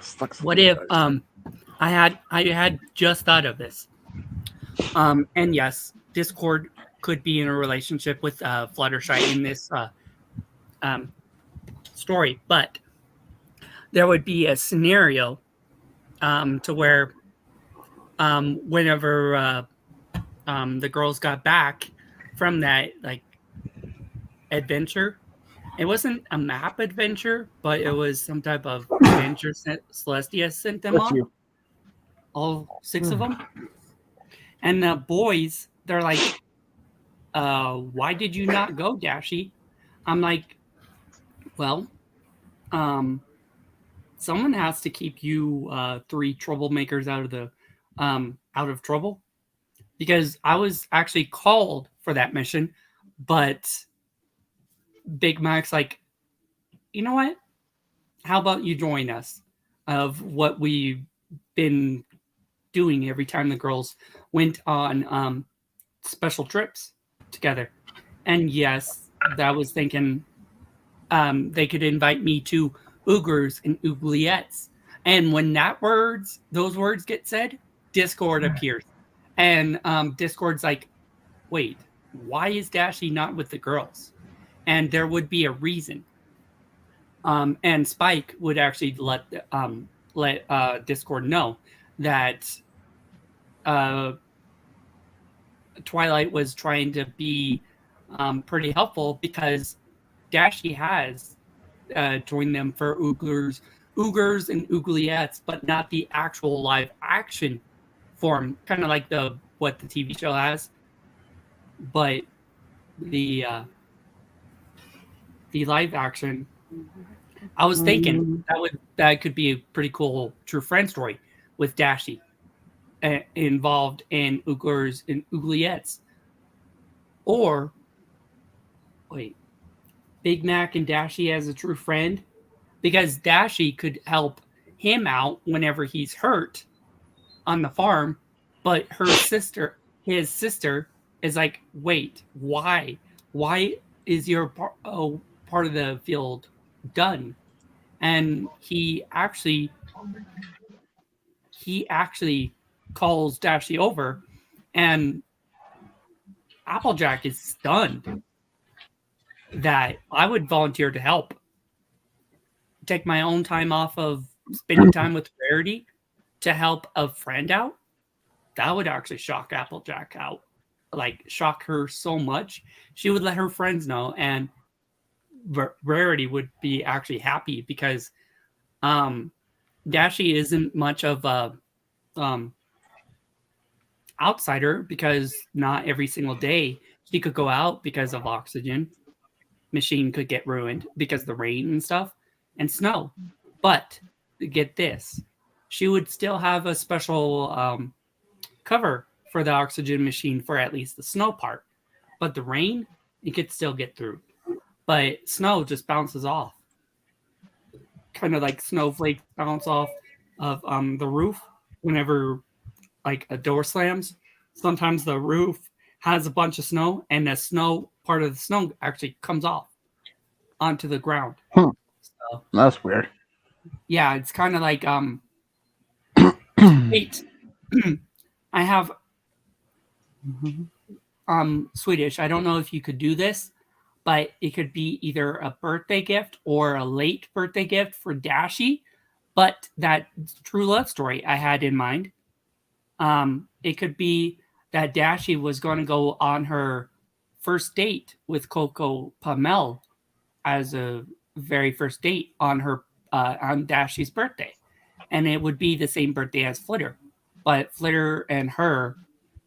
sucks. What if I had just thought of this. And yes, Discord could be in a relationship with Fluttershy in this story, but there would be a scenario to where whenever the girls got back from that like adventure, It wasn't a map adventure, but it was some type of adventure Celestia sent them Bless on. you. All 6 of them. And the boys, they're like, why did you not go, Dashi? I'm like, well, someone has to keep you 3 troublemakers out of trouble. Because I was actually called for that mission, but Big Mac's like, you know what? How about you join us of what we've been doing every time the girls went on special trips together. And yes, that was thinking they could invite me to Oogers and Oogliettes. And when those words get said, Discord appears. And Discord's like, wait, why is Dashi not with the girls? And there would be a reason. And Spike would actually let Discord know that Twilight was trying to be pretty helpful because Dashi has joined them for Oogers and Oogliettes, but not the actual live action form, kind of like what the TV show has. But the live action, I was thinking that could be a pretty cool true friend story with Dashi involved in Oogers and Oogliettes. Or wait, Big Mac and Dashi as a true friend, because Dashi could help him out whenever he's hurt on the farm, but his sister is like, wait, why is your part of the field done? And he actually calls Dashi over, and Applejack is stunned that I would volunteer to help. Take my own time off of spending time with Rarity to help a friend out. That would actually shock Applejack out. Like, shock her so much. She would let her friends know, and Rarity would be actually happy because Dashi isn't much of a outsider, because not every single day she could go out because of oxygen. Machine could get ruined because of the rain and stuff and snow. But get this, she would still have a special cover for the oxygen machine for at least the snow part. But the rain, it could still get through. But snow just bounces off. Kind of like snowflakes bounce off of the roof whenever like a door slams. Sometimes the roof has a bunch of snow, and the snow part of the snow actually comes off onto the ground. So, That's weird. Yeah, it's kind of like wait. I have Swedish. I don't know if you could do this, but it could be either a birthday gift or a late birthday gift for Dashi. But that true love story I had in mind, it could be that Dashi was going to go on her first date with Coco Pamel as a very first date on her on Dashi's birthday, and it would be the same birthday as Flitter, but Flitter and her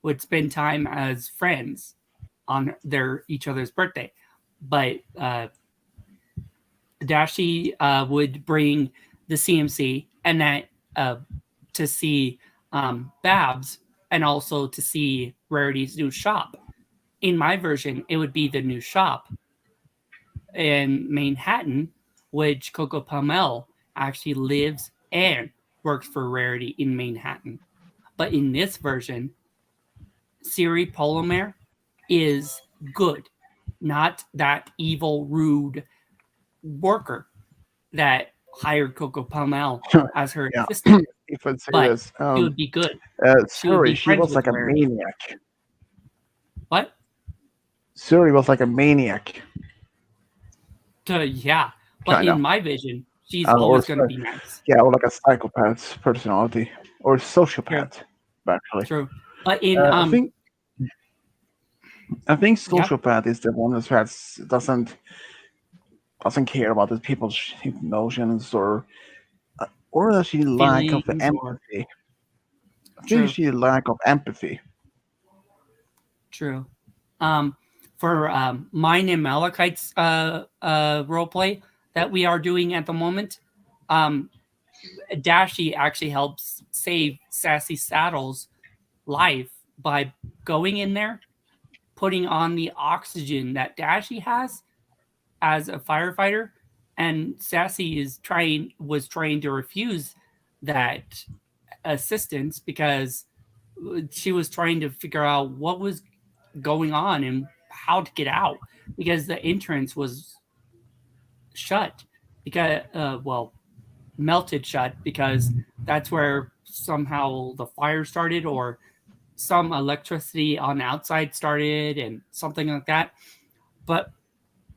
would spend time as friends on each other's birthday. But Dashi would bring the CMC and that to see Babs, and also to see Rarity's new shop. In my version, it would be the new shop in Manhattan, which Coco Pamel actually lives and works for Rarity in Manhattan. But in this version, Siri Polymer is good, not that evil, rude worker that hired Coco Pamel as her assistant. If I'd say But this, she would be good. Suri, she friends was with like a Rarity. maniac. What? Suri was like a maniac. Yeah, but Kinda. in my vision, she's Or always going to psy- be nice. Yeah, or like a psychopath's personality, or sociopath, actually. True. But in I think sociopath is the one that doesn't doesn't care about the people's emotions or does she lack of Feelings or empathy? I true. think she lack of empathy. True. For mine and Malachite's roleplay that we are doing at the moment, Dashi actually helps save Sassy Saddle's life by going in there, putting on the oxygen that Dashi has as a firefighter, and Sassy was trying to refuse that assistance because she was trying to figure out what was going on and how to get out because the entrance was shut because melted shut because that's where somehow the fire started or some electricity on the outside started and something like that. But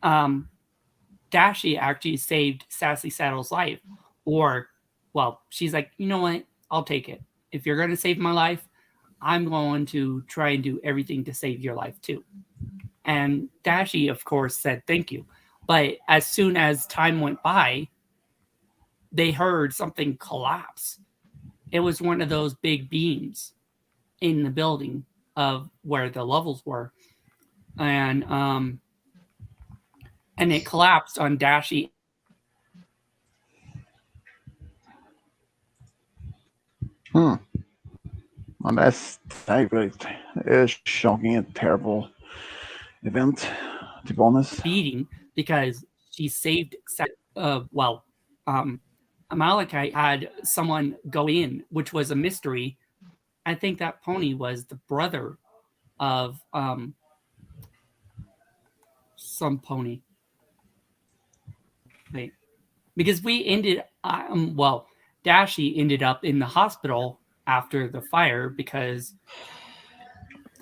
Dashi actually saved Sassy Saddle's life. Or, well, she's like, you know what? I'll take it. If you're going to save my life, I'm going to try and do everything to save your life too. And Dashi, of course, said thank you. But as soon as time went by, they heard something collapse. It was one of those big beams in the building of where the levels were. And it collapsed on Dashi. Well, that really is shocking and terrible event, to be honest. Beating because she saved. Amalekite had someone go in, which was a mystery. I think that pony was the brother of some pony. Wait, because we ended. Dashi ended up in the hospital after the fire because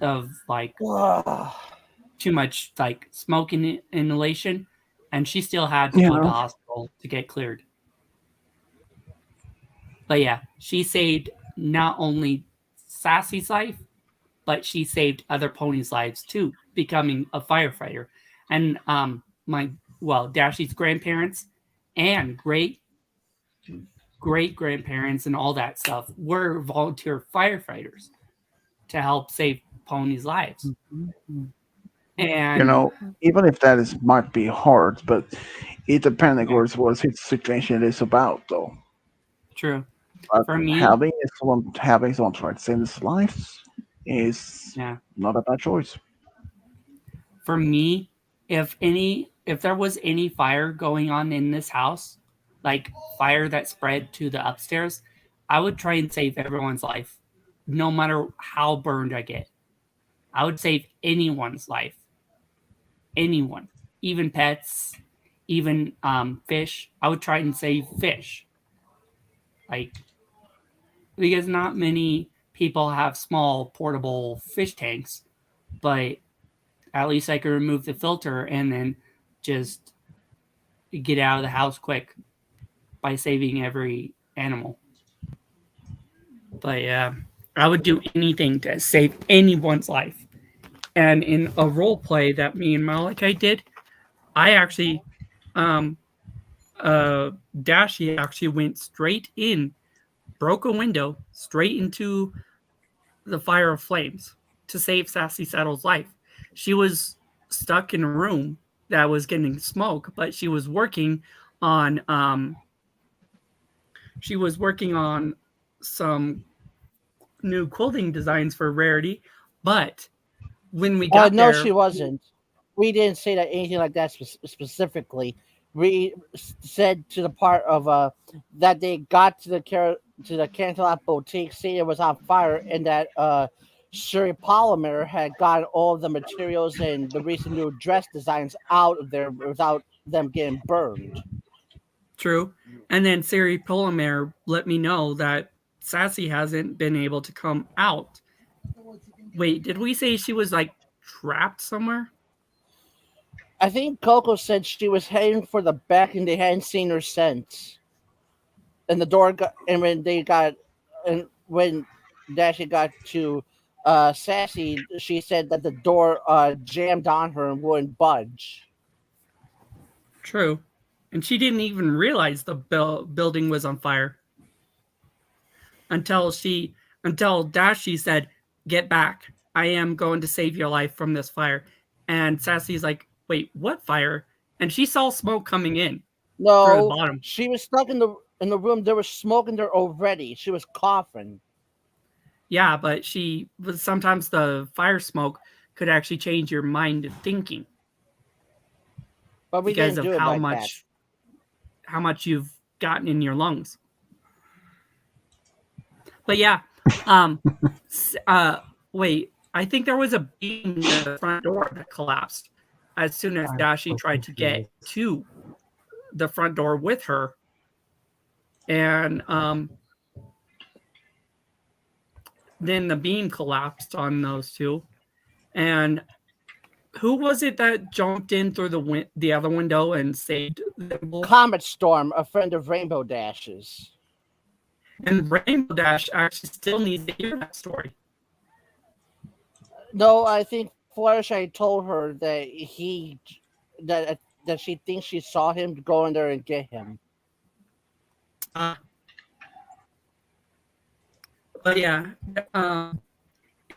of too much smoke inhalation, and she still had to go to the hospital to get cleared. But yeah, she saved not only Sassy's life, but she saved other ponies' lives too, becoming a firefighter. And Dashi's grandparents and great-grandparents and all that stuff were volunteer firefighters to help save ponies' lives. And even if that might be hard, but it depends, of course, what situation it is about, though. True. But for me, having someone try to save his life is not a bad choice. For me, if there was any fire going on in this house, like fire that spread to the upstairs, I would try and save everyone's life, no matter how burned I get. I would save anyone's life. Anyone, even pets, even fish. I would try and save fish. Because not many people have small portable fish tanks, but at least I could remove the filter and then just get out of the house quick by saving every animal. But yeah, I would do anything to save anyone's life. And in a role play that me and Malachi did, I actually, Dashi actually went straight in, broke a window straight into the fire of flames to save Sassy Saddle's life. She was stuck in a room that was getting smoke, but she was working on some new clothing designs for Rarity. But when we got no, there, she wasn't. We didn't say that anything like that specifically. We said to the part of that they got to the Cantalap Boutique, saying it was on fire, and that Sherry Polymer had gotten all the materials and the recent new dress designs out of there without them getting burned. True. And then Sherry Polymer let me know that Sassy hasn't been able to come out. Wait, did we say she was trapped somewhere? I think Coco said she was heading for the back and they hadn't seen her since. And the door got, and when Dashi got to Sassy, she said that the door jammed on her and wouldn't budge. True. and she didn't even realize the building was on fire until Dashi said, "Get back. I am going to save your life from this fire." And Sassy's like, "Wait, what fire?" And she saw smoke coming in through the No, bottom. she was stuck in the room. There was smoke in there already. She was coughing. Yeah, but sometimes the fire smoke could actually change your mind of thinking. But we because didn't of do it like how much you've gotten in your lungs. But yeah, wait, I think there was a beam in the front door that collapsed as soon as Dashi tried to get to the front door with her, and then the beam collapsed on those two. And who was it that jumped in through the other window and saved them? Comet Storm, a friend of Rainbow Dash's. And Rainbow Dash actually still needs to hear that story. No, I think Fluttershy told her that that she thinks she saw him go in there and get him. But yeah,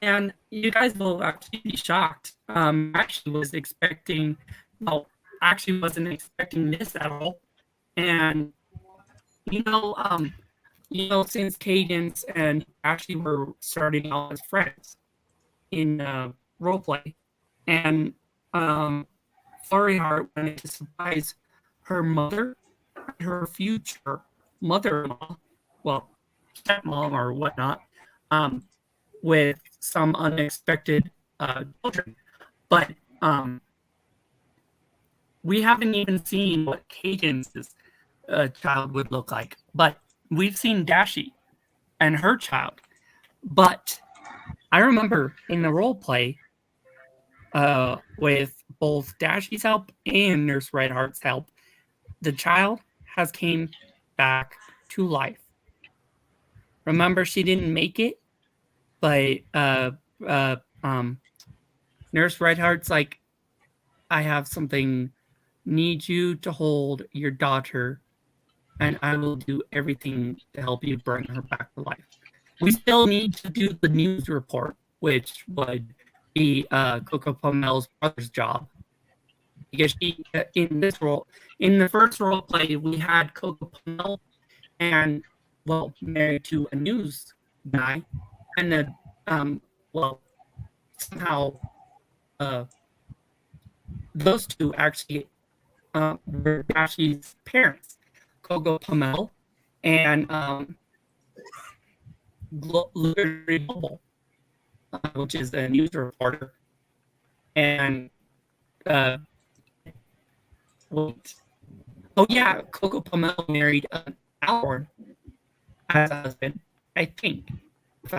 and you guys will actually be shocked. Actually wasn't expecting this at all. And since Cadence and Ashley were starting out as friends in roleplay, and Flurry Heart wanted to surprise her mother, her future mother-in-law, well, stepmom or whatnot, with some unexpected children. But we haven't even seen what Cadence's child would look like. But we've seen Dashi and her child. But I remember in the role play, with both Dashi's help and Nurse Redheart's help, the child has came back to life. Remember, she didn't make it, but Nurse Redheart's like, "I have something, need you to hold your daughter, and I will do everything to help you bring her back to life." We still need to do the news report, which would be Coco Pomel's brother's job. Because she, in the first role play, we had Coco Pomel and, married to a news guy, and somehow those two actually were Dashi's parents, Coco Pomel and Liberty Bubble, which is a news reporter, and Coco Pomel married Alborn as a husband, I think, if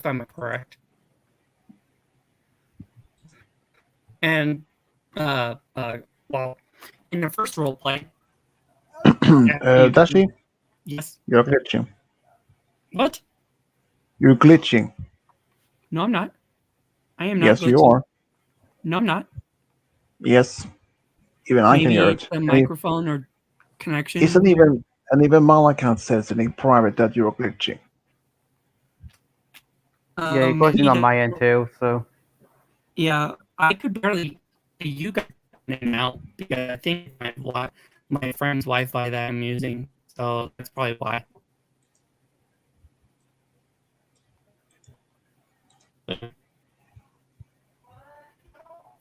I'm correct. And in the first role play, Dashi, yes, you're glitching. What? You're glitching. No, I'm not. I am not. Yes, you glitching. are. No, I'm not. Yes, even I can Maybe hear it's it. the microphone or connection. Isn't even Malakan says it in private that you're glitching. Yeah, you're glitching on my end too. So yeah, I could barely see you guys in and out because I think my friend's Wi-Fi that I'm using, so that's probably why.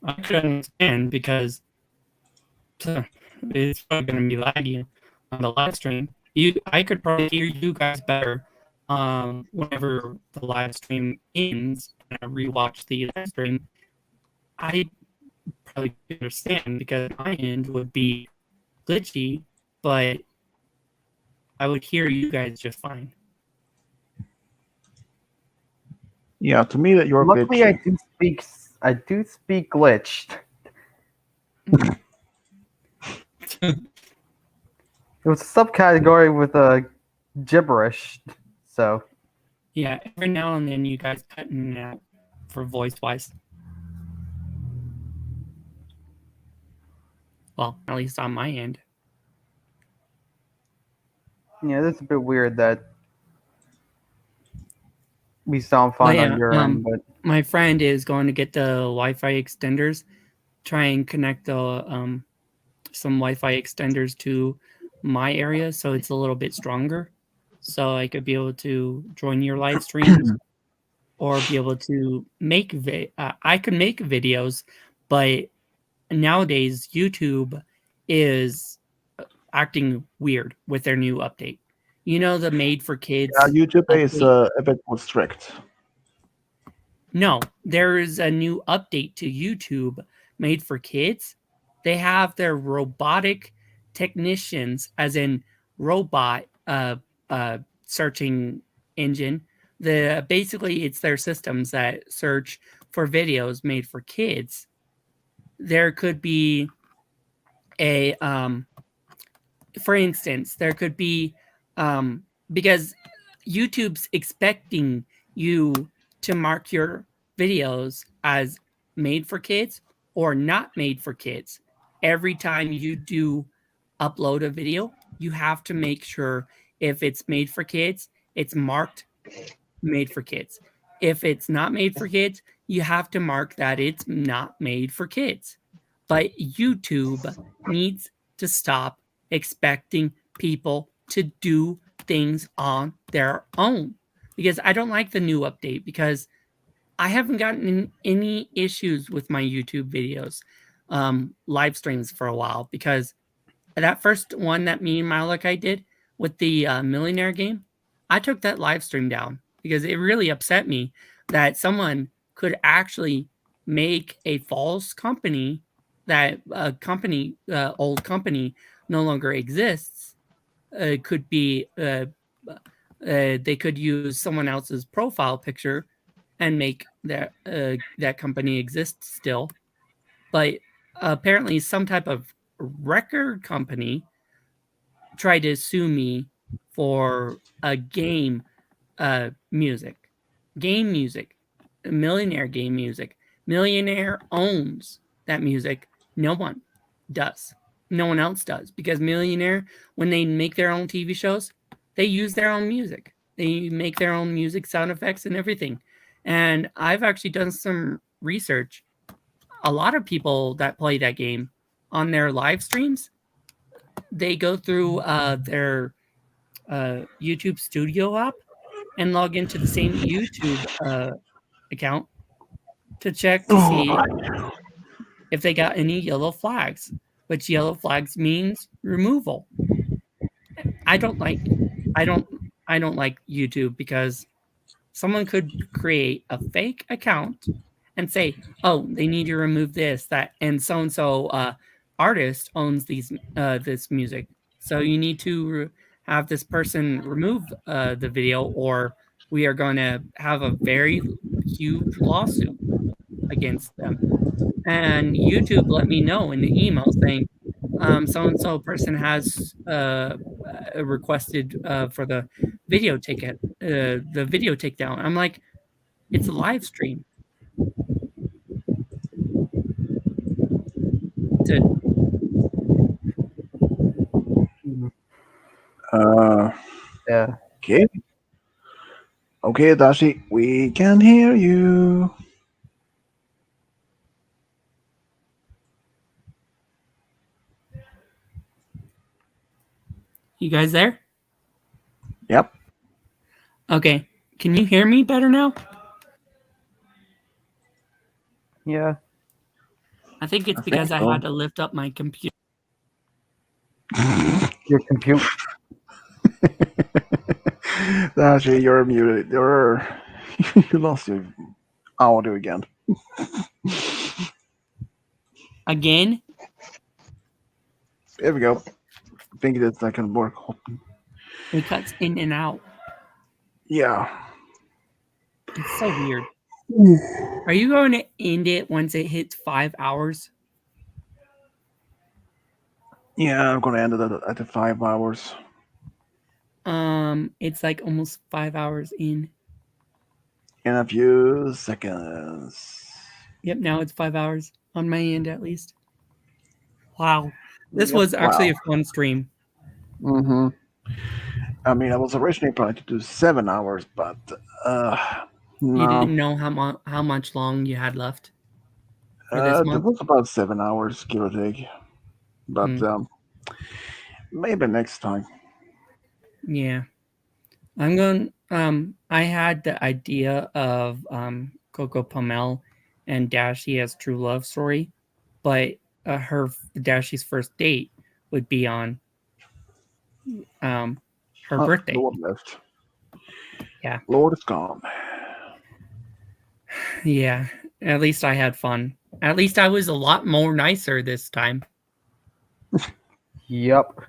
I could understand because it's probably going to be laggy on the live stream. I could probably hear you guys better whenever the live stream ends and I rewatch the live stream. I probably could understand because my end would be glitchy, but I would hear you guys just fine. Yeah, to me that you're luckily, glitching. I do speak glitched. It was a subcategory with gibberish, so. Yeah, every now and then you guys cut in and out for voice-wise. Well, at least on my end. Yeah, that's a bit weird that we sound But fine yeah, on your end, but my friend is going to get the Wi-Fi extenders, try and connect the some Wi-Fi extenders to my area so it's a little bit stronger, so I could be able to join your live streams or be able to make I could make videos, but nowadays YouTube is acting weird with their new update. You know, the made for kids Yeah, YouTube is update? a bit more strict. No, there is a new update to YouTube made for kids. They have their robotic technicians, as in robot searching engine. Basically it's their systems that search for videos made for kids. There could be a for instance, there could be because YouTube's expecting you to mark your videos as made for kids or not made for kids. Every time you do upload a video, you have to make sure if it's made for kids, it's marked made for kids. If it's not made for kids, you have to mark that it's not made for kids. But YouTube needs to stop expecting people to do things on their own. Because I don't like the new update, because I haven't gotten any issues with my YouTube videos, live streams for a while, because that first one that me and Malik did with the millionaire game, I took that live stream down because it really upset me that someone could actually make a false company, that a company, old company, no longer exists. Could be they could use someone else's profile picture and make that company exist still. But apparently some type of record company tried to sue me for a game music. Game music. Millionaire game music. Millionaire owns that music. No one does. No one else does. Because Millionaire, when they make their own TV shows, they use their own music. They make their own music, sound effects, and everything. And I've actually done some research. A lot of people that play that game on their live streams, they go through their YouTube Studio app and log into the same YouTube account to check to see if they got any yellow flags, which yellow flags means removal. I don't like YouTube because someone could create a fake account and say, "Oh, they need to remove this, that, and so artist owns this music, so you need to have this person remove the video, or we are going to have a very huge lawsuit against them." And YouTube let me know in the email saying, so and so person has requested for the video takedown. I'm like, it's a live stream. Yeah. Okay. Okay, Dashi, we can hear you. You guys there? Yep. Okay. Can you hear me better now? Yeah. I think it's I because think I so. had to lift up my computer. Your computer. Dashi, you're muted. You lost your audio again. Again? There we go. I think that's not gonna work. It cuts in and out. Yeah. It's so weird. Are you going to end it once it hits 5 hours? Yeah, I'm gonna end it at the 5 hours. It's like almost 5 hours in. In a few seconds. Yep, now it's 5 hours on my end at least. Wow. This Yep, was actually wow. a fun stream. Mm-hmm. I mean, I was originally planning to do 7 hours, but You no. didn't know how much long you had left for this It month? was about 7 hours, give or take. But Hmm. maybe next time. Yeah. I'm going I had the idea of Coco Pomel and Dashi as true love story, but Dashi's first date would be on her birthday. Lord left. Yeah. Lord is gone. Yeah. At least I had fun. At least I was a lot more nicer this time. Yep.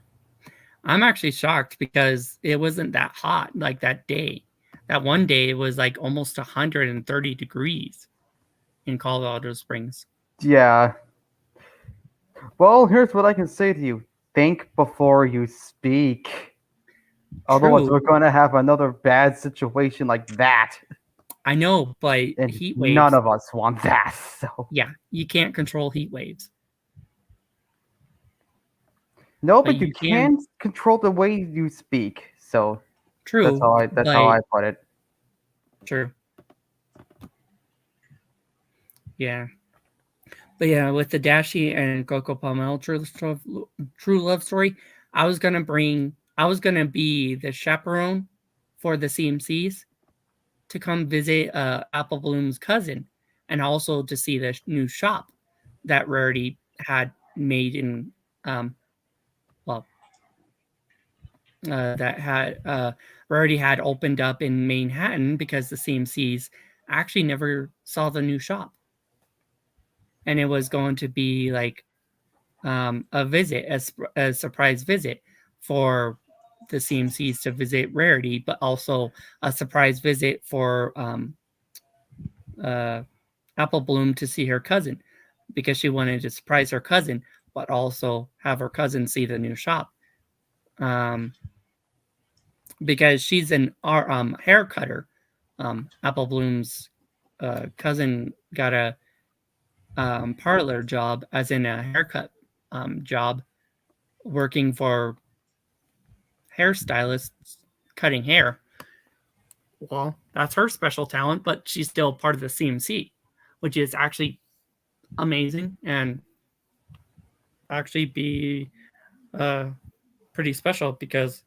I'm actually shocked because it wasn't that hot like that day. That one day it was like almost 130 degrees in Colorado Springs. Yeah. Well, here's what I can say to you. Think before you speak. Otherwise, True. we're going to have another bad situation like that. I know, but And heat waves. none of us want that. So Yeah, you can't control heat waves. no, But but you you can can. control the way you speak. So True. that's how I put it. True. Yeah. But yeah, with the Dashi and Coco Pomel true love story, I was gonna be the chaperone for the CMCs to come visit Apple Bloom's cousin, and also to see the new shop that Rarity had made in that had Rarity had opened up in Manhattan, because the CMCs actually never saw the new shop. And it was going to be like a visit, a surprise visit for the CMCs to visit Rarity, but also a surprise visit for Apple Bloom to see her cousin, because she wanted to surprise her cousin, but also have her cousin see the new shop. Because she's an hair cutter. Apple Bloom's cousin got a parlor job, as in a haircut job, working for hairstylists cutting hair. Well, that's her special talent, but she's still part of the CMC, which is actually amazing and actually be pretty special, because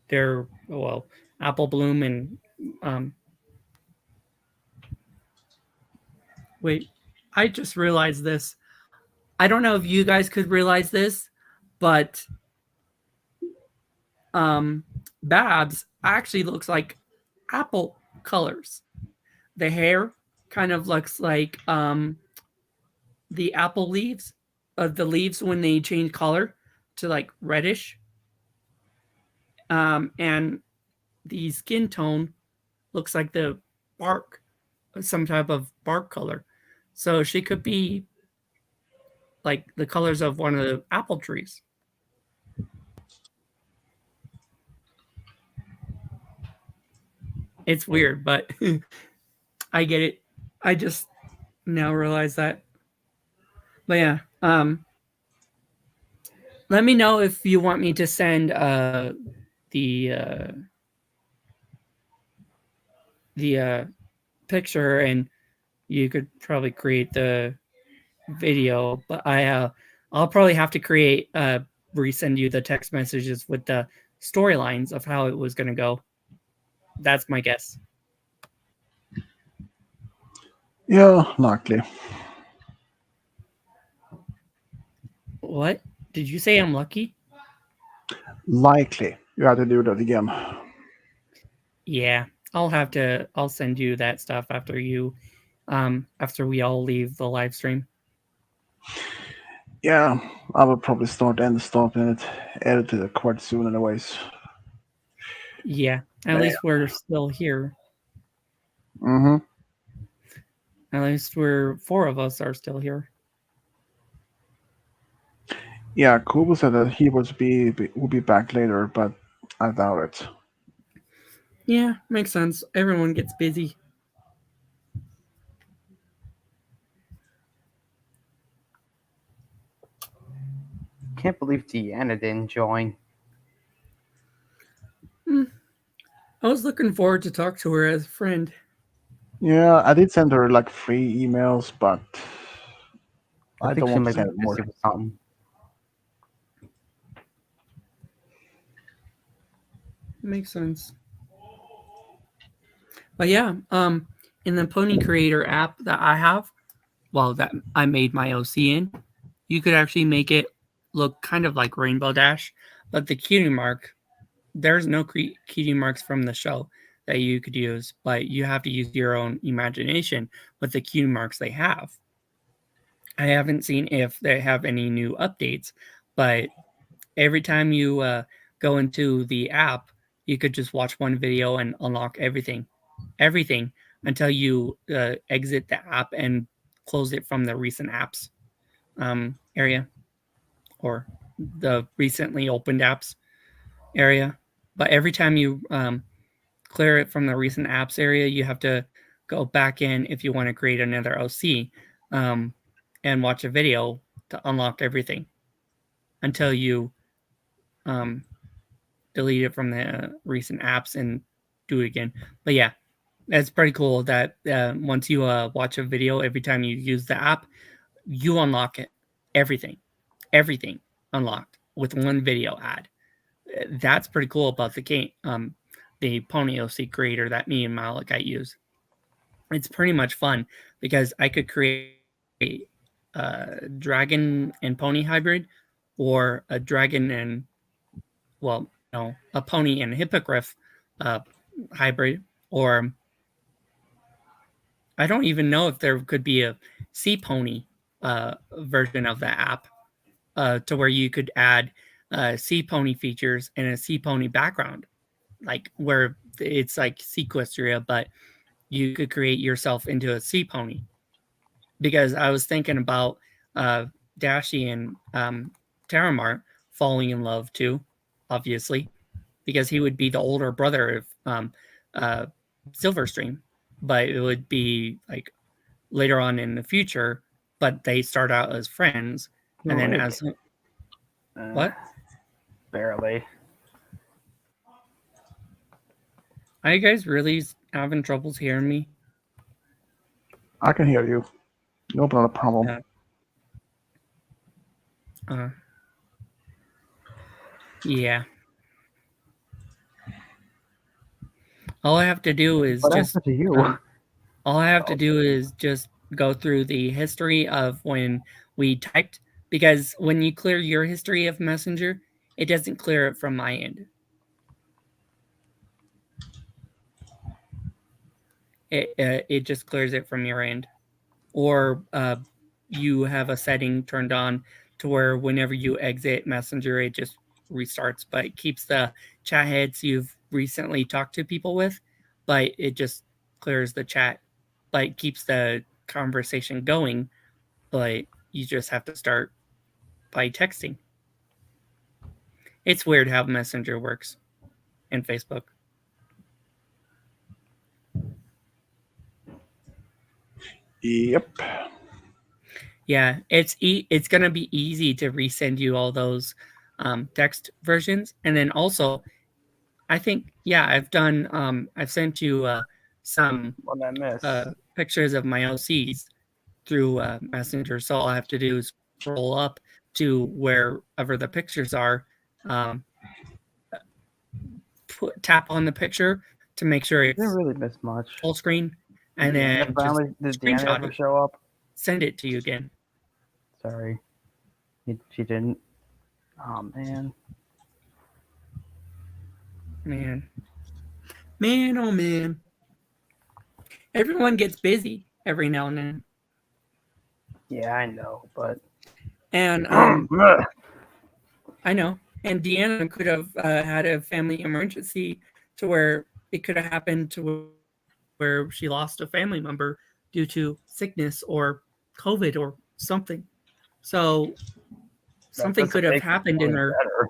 they're, well, Apple Bloom and wait, I just realized this. I don't know if you guys could realize this, but Babs actually looks like apple colors. The hair kind of looks like the apple leaves, the leaves when they change color to like reddish. And the skin tone looks like the bark, some type of bark color. So she could be like the colors of one of the apple trees. It's weird, but I get it. I just now realize that. But yeah, let me know if you want me to send the picture, and you could probably create the video. But I'll probably have to resend you the text messages with the storylines of how it was going to go. That's my guess. Yeah, likely. What? Did you say I'm lucky? Likely. You have to do that again. Yeah, I'll send you that stuff after after we all leave the live stream. Yeah, I will probably start and stop and edit it quite soon anyways. Yeah, at least we're still here. Mm-hmm. At least four of us are still here. Yeah, Kubo said that he would be back later, but I doubt it. Yeah, makes sense. Everyone gets busy. Can't believe Deanna didn't join. I was looking forward to talk to her as a friend. Yeah, I did send her like 3 emails, but I I think don't she want to might be send more. busy with something. Makes sense. But yeah, in the Pony Creator app that I have, well, that I made my OC in, you could actually make it look kind of like Rainbow Dash, but the cutie mark, there's no cutie marks from the show that you could use, but you have to use your own imagination with the cutie marks they have. I haven't seen if they have any new updates, but every time you go into the app, you could just watch one video and unlock everything until you exit the app and close it from the recent apps area or the recently opened apps area. But every time you clear it from the recent apps area, you have to go back in if you want to create another OC and watch a video to unlock everything until you delete it from the recent apps and do it again. But yeah, it's pretty cool that once you watch a video, every time you use the app, you unlock it. Everything unlocked with one video ad. That's pretty cool about the game. The Pony OC creator that me and Malachite use. It's pretty much fun because I could create a dragon and pony hybrid, or a dragon and a pony and hippogriff hybrid, or I don't even know if there could be a sea pony version of the app to where you could add sea pony features and a sea pony background, like where it's like Sequestria, but you could create yourself into a sea pony. Because I was thinking about Dashi and Terramar falling in love too, obviously, because he would be the older brother of Silverstream, but it would be like later on in the future, but they start out as friends, and then as what? Barely. Are you guys really having troubles hearing me? I can hear you. No problem. Yeah. All I have to do is What just happened to you? all I have to do is just go through the history of when we typed, because when you clear your history of Messenger, it doesn't clear it from my end. It just clears it from your end. Or you have a setting turned on to where whenever you exit Messenger, it just restarts, but it keeps the chat heads you've recently talked to people with, but it just clears the chat, but it keeps the conversation going, but you just have to start by texting. It's weird how Messenger works and Facebook. Yep. Yeah, it's gonna be easy to resend you all those text versions, and then also, I think I've done I've sent you some pictures of my OCs through Messenger. So all I have to do is scroll up to wherever the pictures are, tap on the picture to make sure it's didn't really miss much. full screen, and then Did Deanna screenshot ever it, show up? send it to you again. Sorry. She didn't. Oh, man. Man, oh man. Everyone gets busy every now and then. Yeah, I know, but... And I know. And Deanna could have had a family emergency to where it could have happened to where she lost a family member due to sickness or COVID or something. So something could have happened in her. Better.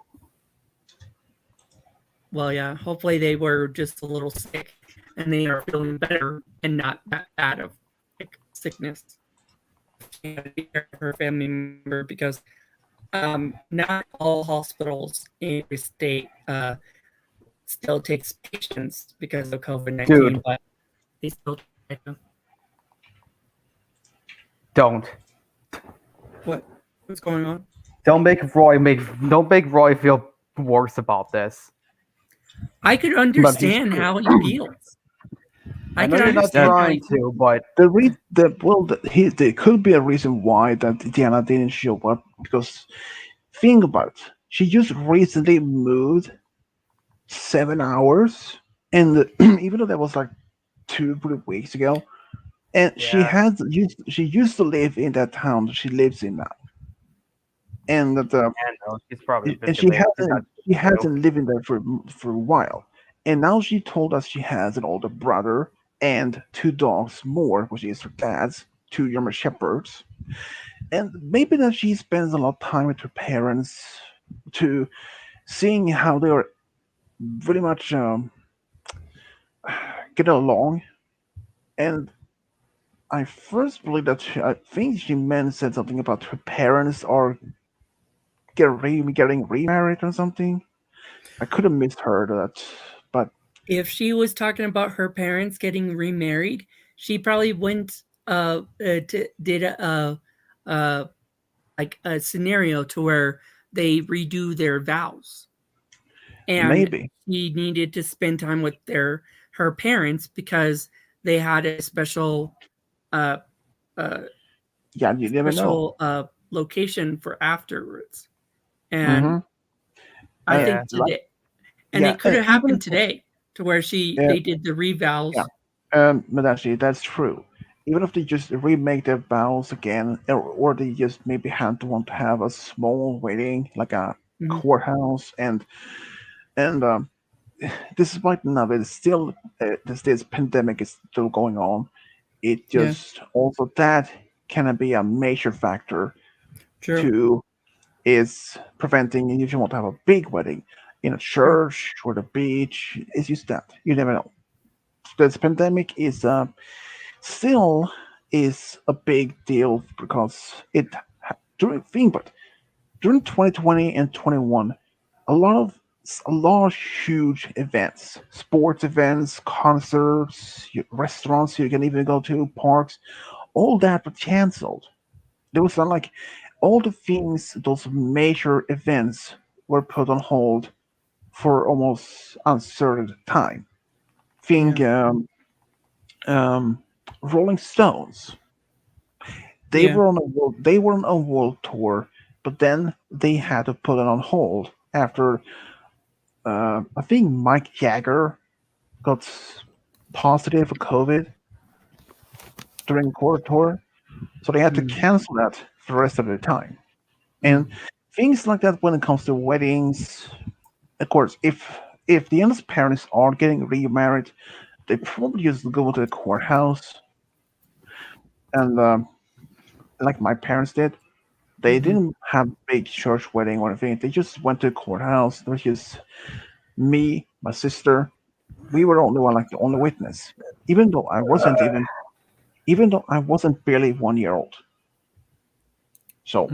Well, yeah, hopefully they were just a little sick and they are feeling better and not that bad of sickness. And her family member, because not all hospitals in the state still takes patience because of COVID-19, Dude. but they still try to. Don't. What's going on? Don't make Roy feel worse about this. I could understand how he feels. I know you're not understand how trying he- to, but there could be a reason why that Diana didn't show up, because think about it. She just recently moved 7 hours, and even though that was like 2-3 weeks ago, and she used to live in that town that she lives in now, and that she's probably and she hasn't lived in there for a while, and now she told us she has an older brother and 2 dogs more, which is her dad's 2 German shepherds, and maybe that she spends a lot of time with her parents, to seeing how they are very much get along. And I first believe that I think she said something about her parents are getting remarried or something. I could have misheard that, but If she was talking about her parents getting remarried, she probably went did like a scenario to where they redo their vows, and maybe she needed to spend time with her parents because they had a special yeah, you never know. special location for afterwards, and Mhm. I Yeah, think today, and yeah, it could have even happened if- today to where they did the revals. Yeah. But actually, that's true. Even if they just remake their vows again, or they just maybe want to have a small wedding, like a Mhm. courthouse, and despite none of it, still this pandemic is still going on. It Yeah. just also that can be a major factor True. to is preventing if you want to have a big wedding in a church or the beach. It's just that you never know. This pandemic is still is a big deal because during 2020 and 21, a lot of huge events, sports events, concerts, restaurants you can even go to, parks, all that were canceled. There was not like all the things, those major events were put on hold for almost uncertain time. Think Rolling Stones. They were on a world tour, but then they had to put it on hold after I think Mike Jagger got positive for COVID during the tour, so they had to cancel that for the rest of the time. And things like that when it comes to weddings, of course, if the youngest parents are getting remarried, they probably just go to the courthouse, and like my parents did, they didn't have big church wedding or anything. They just went to the courthouse. It was just me, my sister. We were the only one, like the only witness, even though I wasn't barely 1 year old. So,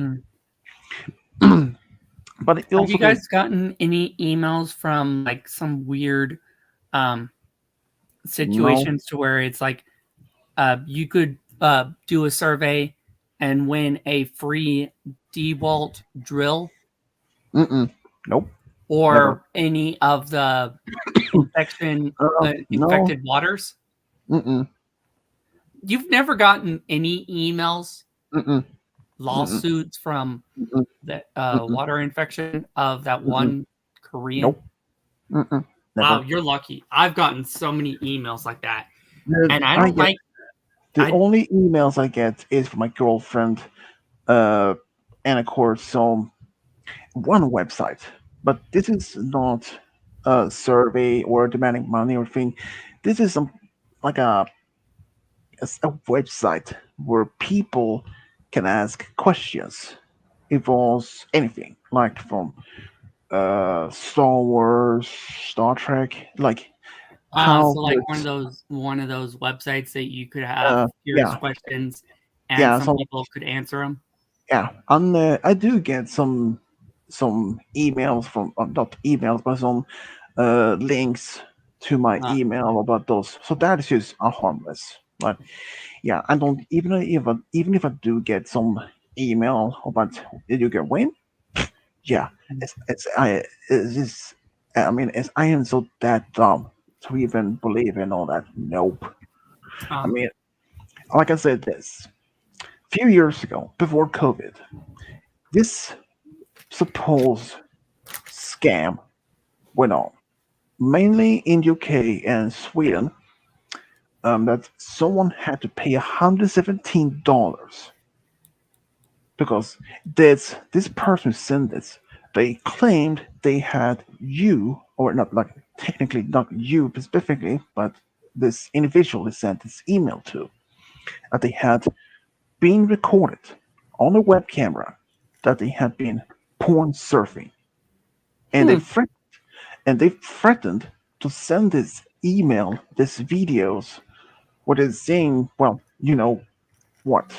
but it Have also you guys gotten any emails from like some weird situations to where it's like you could do a survey and win a free DeWalt drill? Nope. Or Never. any of the infected No. waters? Mm-mm. You've never gotten any emails, Mm-mm. lawsuits from the water infection of that one Korean? Nope. Mm-mm. Wow, Never. you're lucky. I've gotten so many emails like that. The- And I don't get- like The only emails I get is from my girlfriend, and of course, one website. But this is not a survey or demanding money or thing. This is like a website where people can ask questions. Involves anything like from Star Wars, Star Trek, like how so like would- one of those websites that you could have curious yeah. questions and Yeah, some so- people could answer them. Yeah, I do get some emails from not emails, but some links to my email about those. So that is just harmless. But yeah, I don't even if I do get some email about did you get win? Yeah, I mean I am so that dumb to even believe in all that. Nope. I mean, like I said, this few years ago before COVID, this supposed scam went on mainly in UK and Sweden. That someone had to pay $117 because this person who sent this. They claimed they had you, or not like technically not you specifically, but this individual they sent this email to, that they had been recorded on a web camera, that they had been porn surfing, and they threatened to send this email, this videos, what is saying, well, you know what,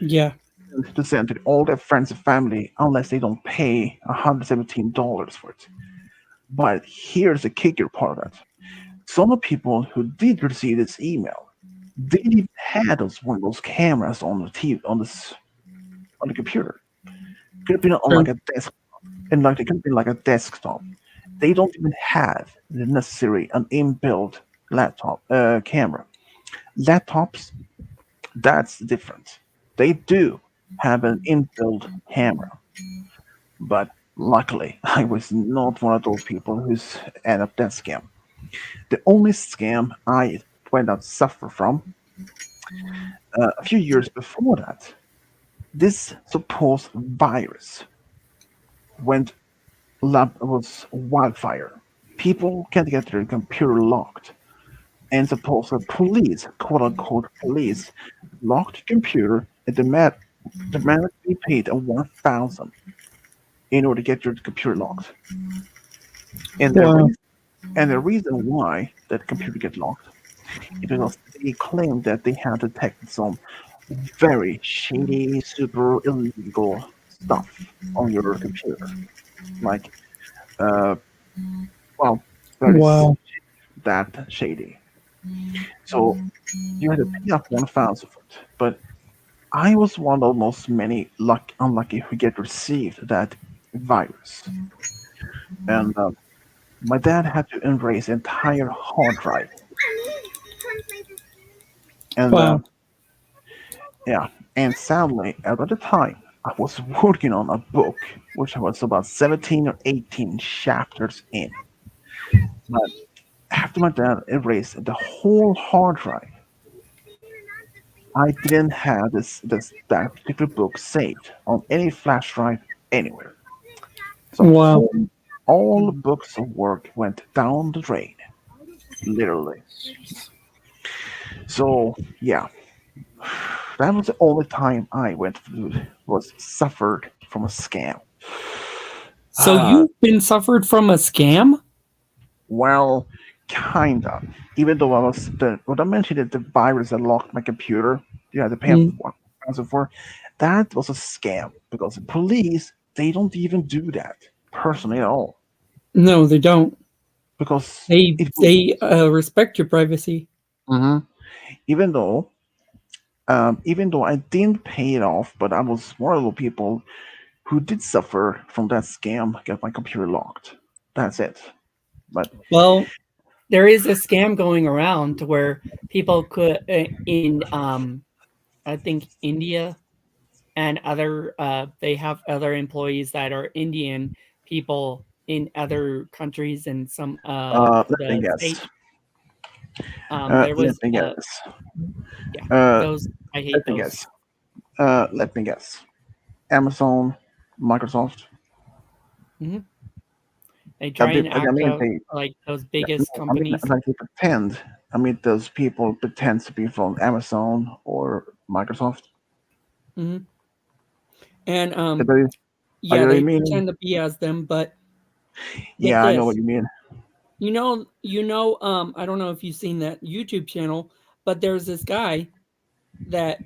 Yeah. to send to all their friends and family unless they don't pay $117 for it. But here's the kicker part of that. Some of the people who did receive this email, they even had one of those cameras on the TV, on the computer. Could have been on like a desktop, and like it could have been like a desktop. They don't even have the necessary an inbuilt laptop camera. Laptops, that's different. They do have an inbuilt camera, but luckily I was not one of those people who's end up that scam. The only scam I went out suffer from a few years before that, this supposed virus was wildfire. People can't get their computer locked, and suppose the police, quote unquote police, locked the computer and demanded to be paid a 1,000 in order to get your computer locked. And the reason why that computer get locked is because they claimed that they had detected some very shady, super illegal stuff on your computer, like very that shady. So you had to pay up 1,000 for it, but I was one of most many unlucky who get received that virus, and my dad had to erase the entire hard drive. And and sadly, at the time, I was working on a book which was about 17 or 18 chapters in. But after my dad erased the whole hard drive, I didn't have that particular book saved on any flash drive anywhere. So all the books of work went down the drain, literally. So yeah, that was the only time I was suffered from a scam. So you've been suffered from a scam? Well, kinda. Even though when I mentioned that the virus that locked my computer, you had to pay $1,000 for, that was a scam because the police, they don't even do that personally at all. No, they don't. Because they respect your privacy. Mm-hmm. Even though I didn't pay it off, but I was one of the people who did suffer from that scam, get my computer locked. That's it. But well, there is a scam going around to where people could in I think India and other they have other employees that are Indian people in other countries and some let me guess. state. There was let me guess. those I hate let me those. Guess. Let me guess. Amazon, Microsoft. Mm-hmm. They try and act like those biggest companies. Like they pretend. I mean, those people pretend to be from Amazon or Microsoft. Mm-hmm. And they pretend to be as them, but yeah, I know what you mean. You know. I don't know if you've seen that YouTube channel, but there's this guy that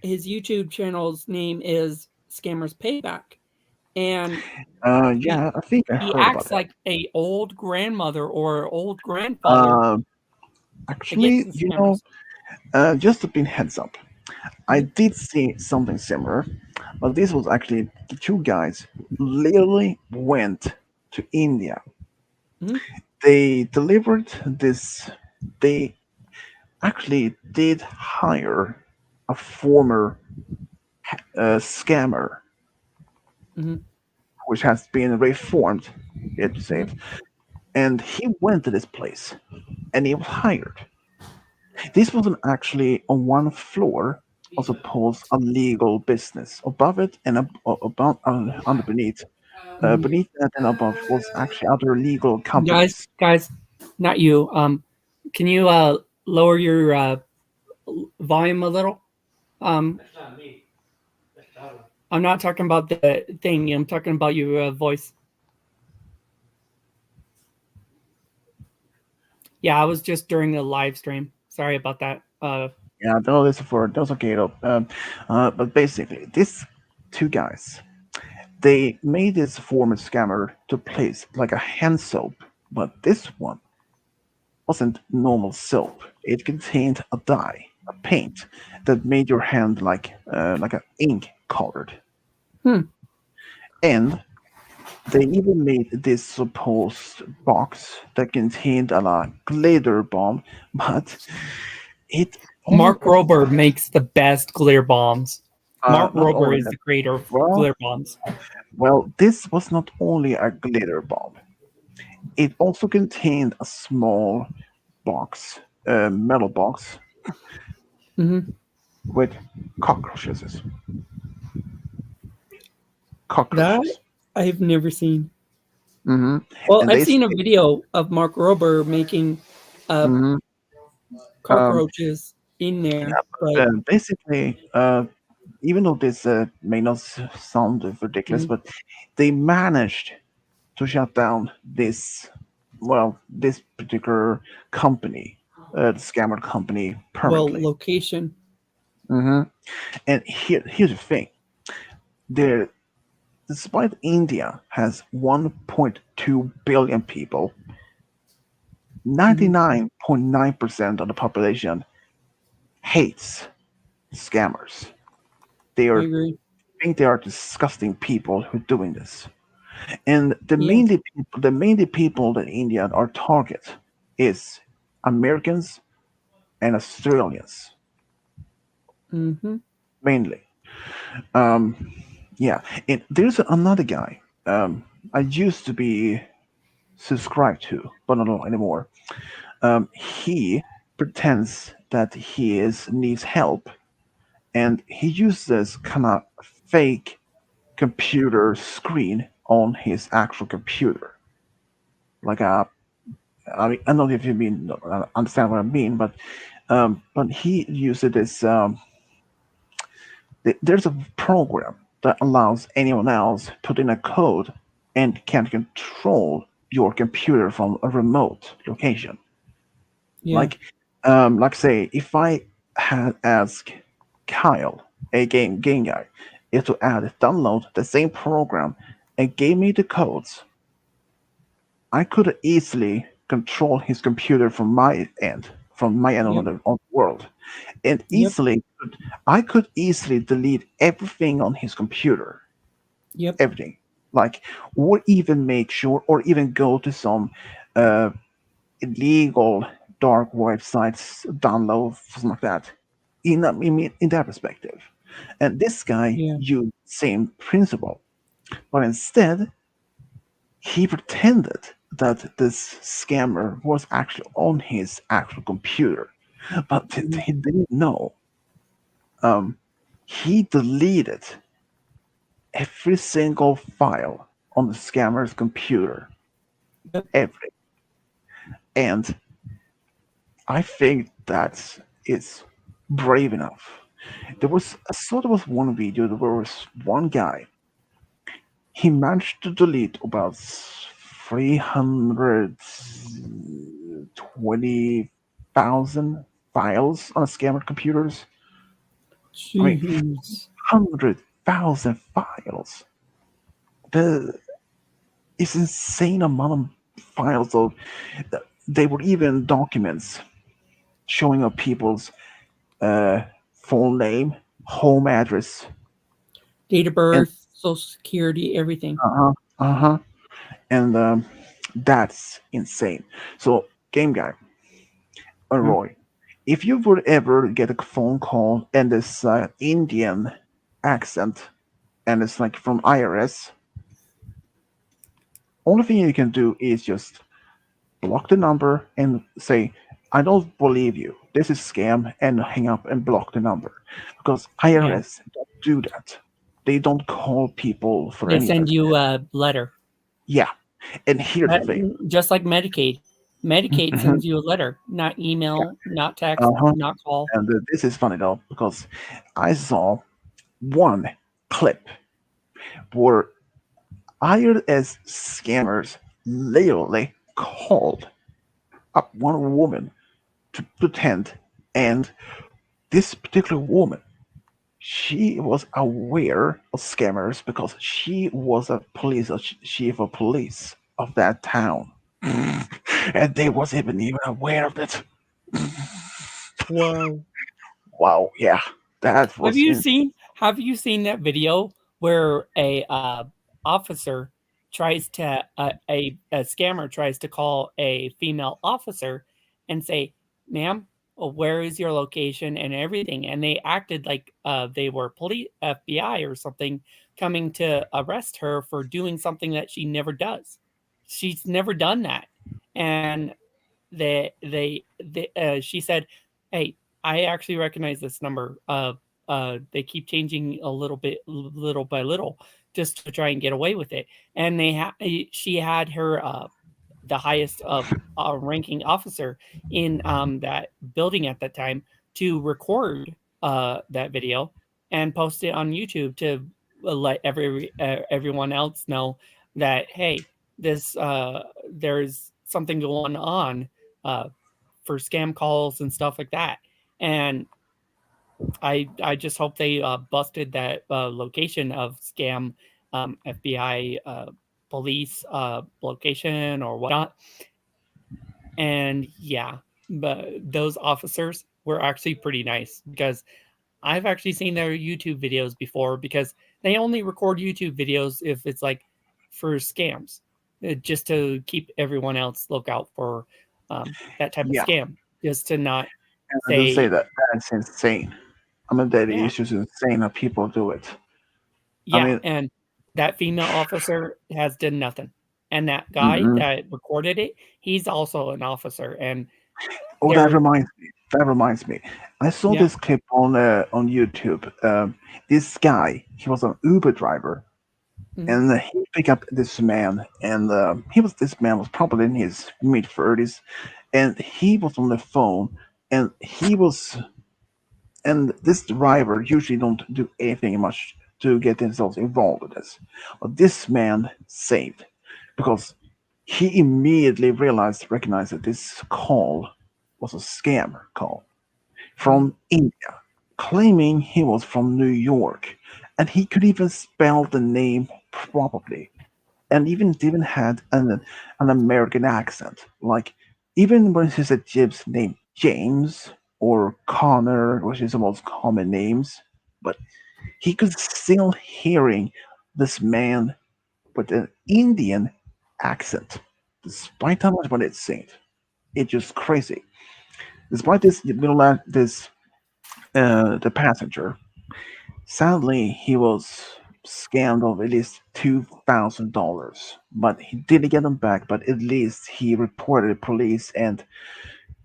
his YouTube channel's name is Scammers Payback, and Yeah, I think I he heard about acts that. like a old grandmother or old grandfather Actually, against the scammers. just a bit heads up. I did see something similar, but this was actually the two guys literally went to India. Mhm. They delivered this. They actually did hire a former scammer, Mhm. which has been reformed, yet to say it. Mhm. And he went to this place, and he was hired. This wasn't actually on one floor, as opposed a legal business. Above it and above, underneath, Mhm. beneath that and above was actually other legal companies. Guys, not you. Can you lower your volume a little? Um, I'm not talking about the thing. I'm talking about your voice. Yeah, I was just during the live stream. Sorry about that. Yeah, those okay though. But basically, these two guys, they made this former scammer to place like a hand soap, but this one wasn't normal soap. It contained a dye, a paint that made your hand like an ink colored. Hmm. And they even made this supposed box that contained a glitter bomb, but it Mark Rober makes the best glitter bombs. Mark not Rober only is that, the creator of well, glitter bombs. well, this was not only a glitter bomb. It also contained a small box, a metal box, Mhm. with cockroaches. That Cockroaches. I've never seen. Hmm Well, And I've they seen a video of Mark Rober making mhm. cockroaches in there, but Basically, even though this may not sound ridiculous, Mhm. but they managed to shut down this particular company, the scammer company, permanently. location. Hmm And here's the thing: there, despite India has 1.2 billion people, 99.9% of the population hates scammers. They I are agree. think they are disgusting people who are doing this. And Yeah. the mainly people that India are target is Americans and Australians Mm-hmm. mainly. Um, yeah, and there's another guy I used to be subscribed to, but not anymore. He pretends that needs help, and he uses kind of fake computer screen on his actual computer, like a. I mean, I don't know if you understand what I mean, but he uses this. There's a program that allows anyone else put in a code and can control your computer from a remote location. Yeah. Like say, if I had asked Kyle, a game guy, is to download the same program and gave me the codes, I could easily control his computer from my end Yep. on the world, and Yep. I could easily delete everything on his computer, Yep. everything, like, or even make sure, or even go to some uh, illegal dark websites, download something like that. In that perspective, and this guy Yeah. used same principle, but instead he pretended that this scammer was actually on his actual computer, but he didn't know. Um, he deleted every single file on the scammer's computer, every, and I think that is brave enough. There was one video where was one guy. He managed to delete about 320,000 files on a scammer computers. I mean, Jeez. 100,000 files. the it's insane amount of files. So they were even documents showing up people's full name, home address, Date of and birth, social security, everything. uh-huh, and that's insane. So, game guy, Roy, if you would ever get a phone call and this Indian accent, and it's like from IRS, only thing you can do is just block the number and say, I don't believe you. This is scam, and hang up and block the number. Because Yeah. IRS don't do that. They don't call people for They anything. send you a letter. Yeah. And here's the thing. Just like Medicaid. Medicaid Mhm. sends you a letter, not email, not text, Uh-huh. not call. And this is funny though, because I saw one clip where IRS scammers literally called up one woman to pretend, and this particular woman, she was aware of scammers because she was a chief of police of that town, and they was even aware of it. Wow. Wow, yeah, that was Have you seen that video where a officer tries to a scammer tries to call a female officer and say, "Ma'am, where is your location and everything?" And they acted like they were police, FBI or something, coming to arrest her for doing something that she never does. She's never done that, and she said, "Hey, I actually recognize this number. They keep changing a little bit, little by little, just to try and get away with it." And she had her the highest ranking officer in that building at that time to record that video and post it on YouTube to let everyone else know that, hey, this there's something going on for scam calls and stuff like that. And I just hope they busted that location of scam FBI police location or whatnot. And yeah, but those officers were actually pretty nice, because I've actually seen their YouTube videos before, because they only record YouTube videos if it's like for scams, just to keep everyone else look out for that type Yeah. of scam, just to not And I just say say, that that's insane. I mean, that Yeah. is just insane how people do it. yeah, I mean, and that female officer has done nothing. And that guy mhm. that recorded it, he's also an officer. And Oh, that they're reminds me. That reminds me. I saw Yeah. this clip on YouTube. This guy, he was an Uber driver, Mhm. and he picked up this man, and this man was probably in his mid-30s, and he was on the phone, and this driver usually don't do anything much to get themselves involved with this, but this man saved, because he immediately recognized that this call was a scam call from India, claiming he was from New York, and he could even spell the name properly, and even had an American accent. Like, even when he said Jib's name, James or Connor, which is the most common names, but he could still hearing this man with an Indian accent, despite how much money it seemed. It's just crazy. Despite this, the passenger, sadly, he was scammed of at least $2,000, but he didn't get them back. But at least he reported the police and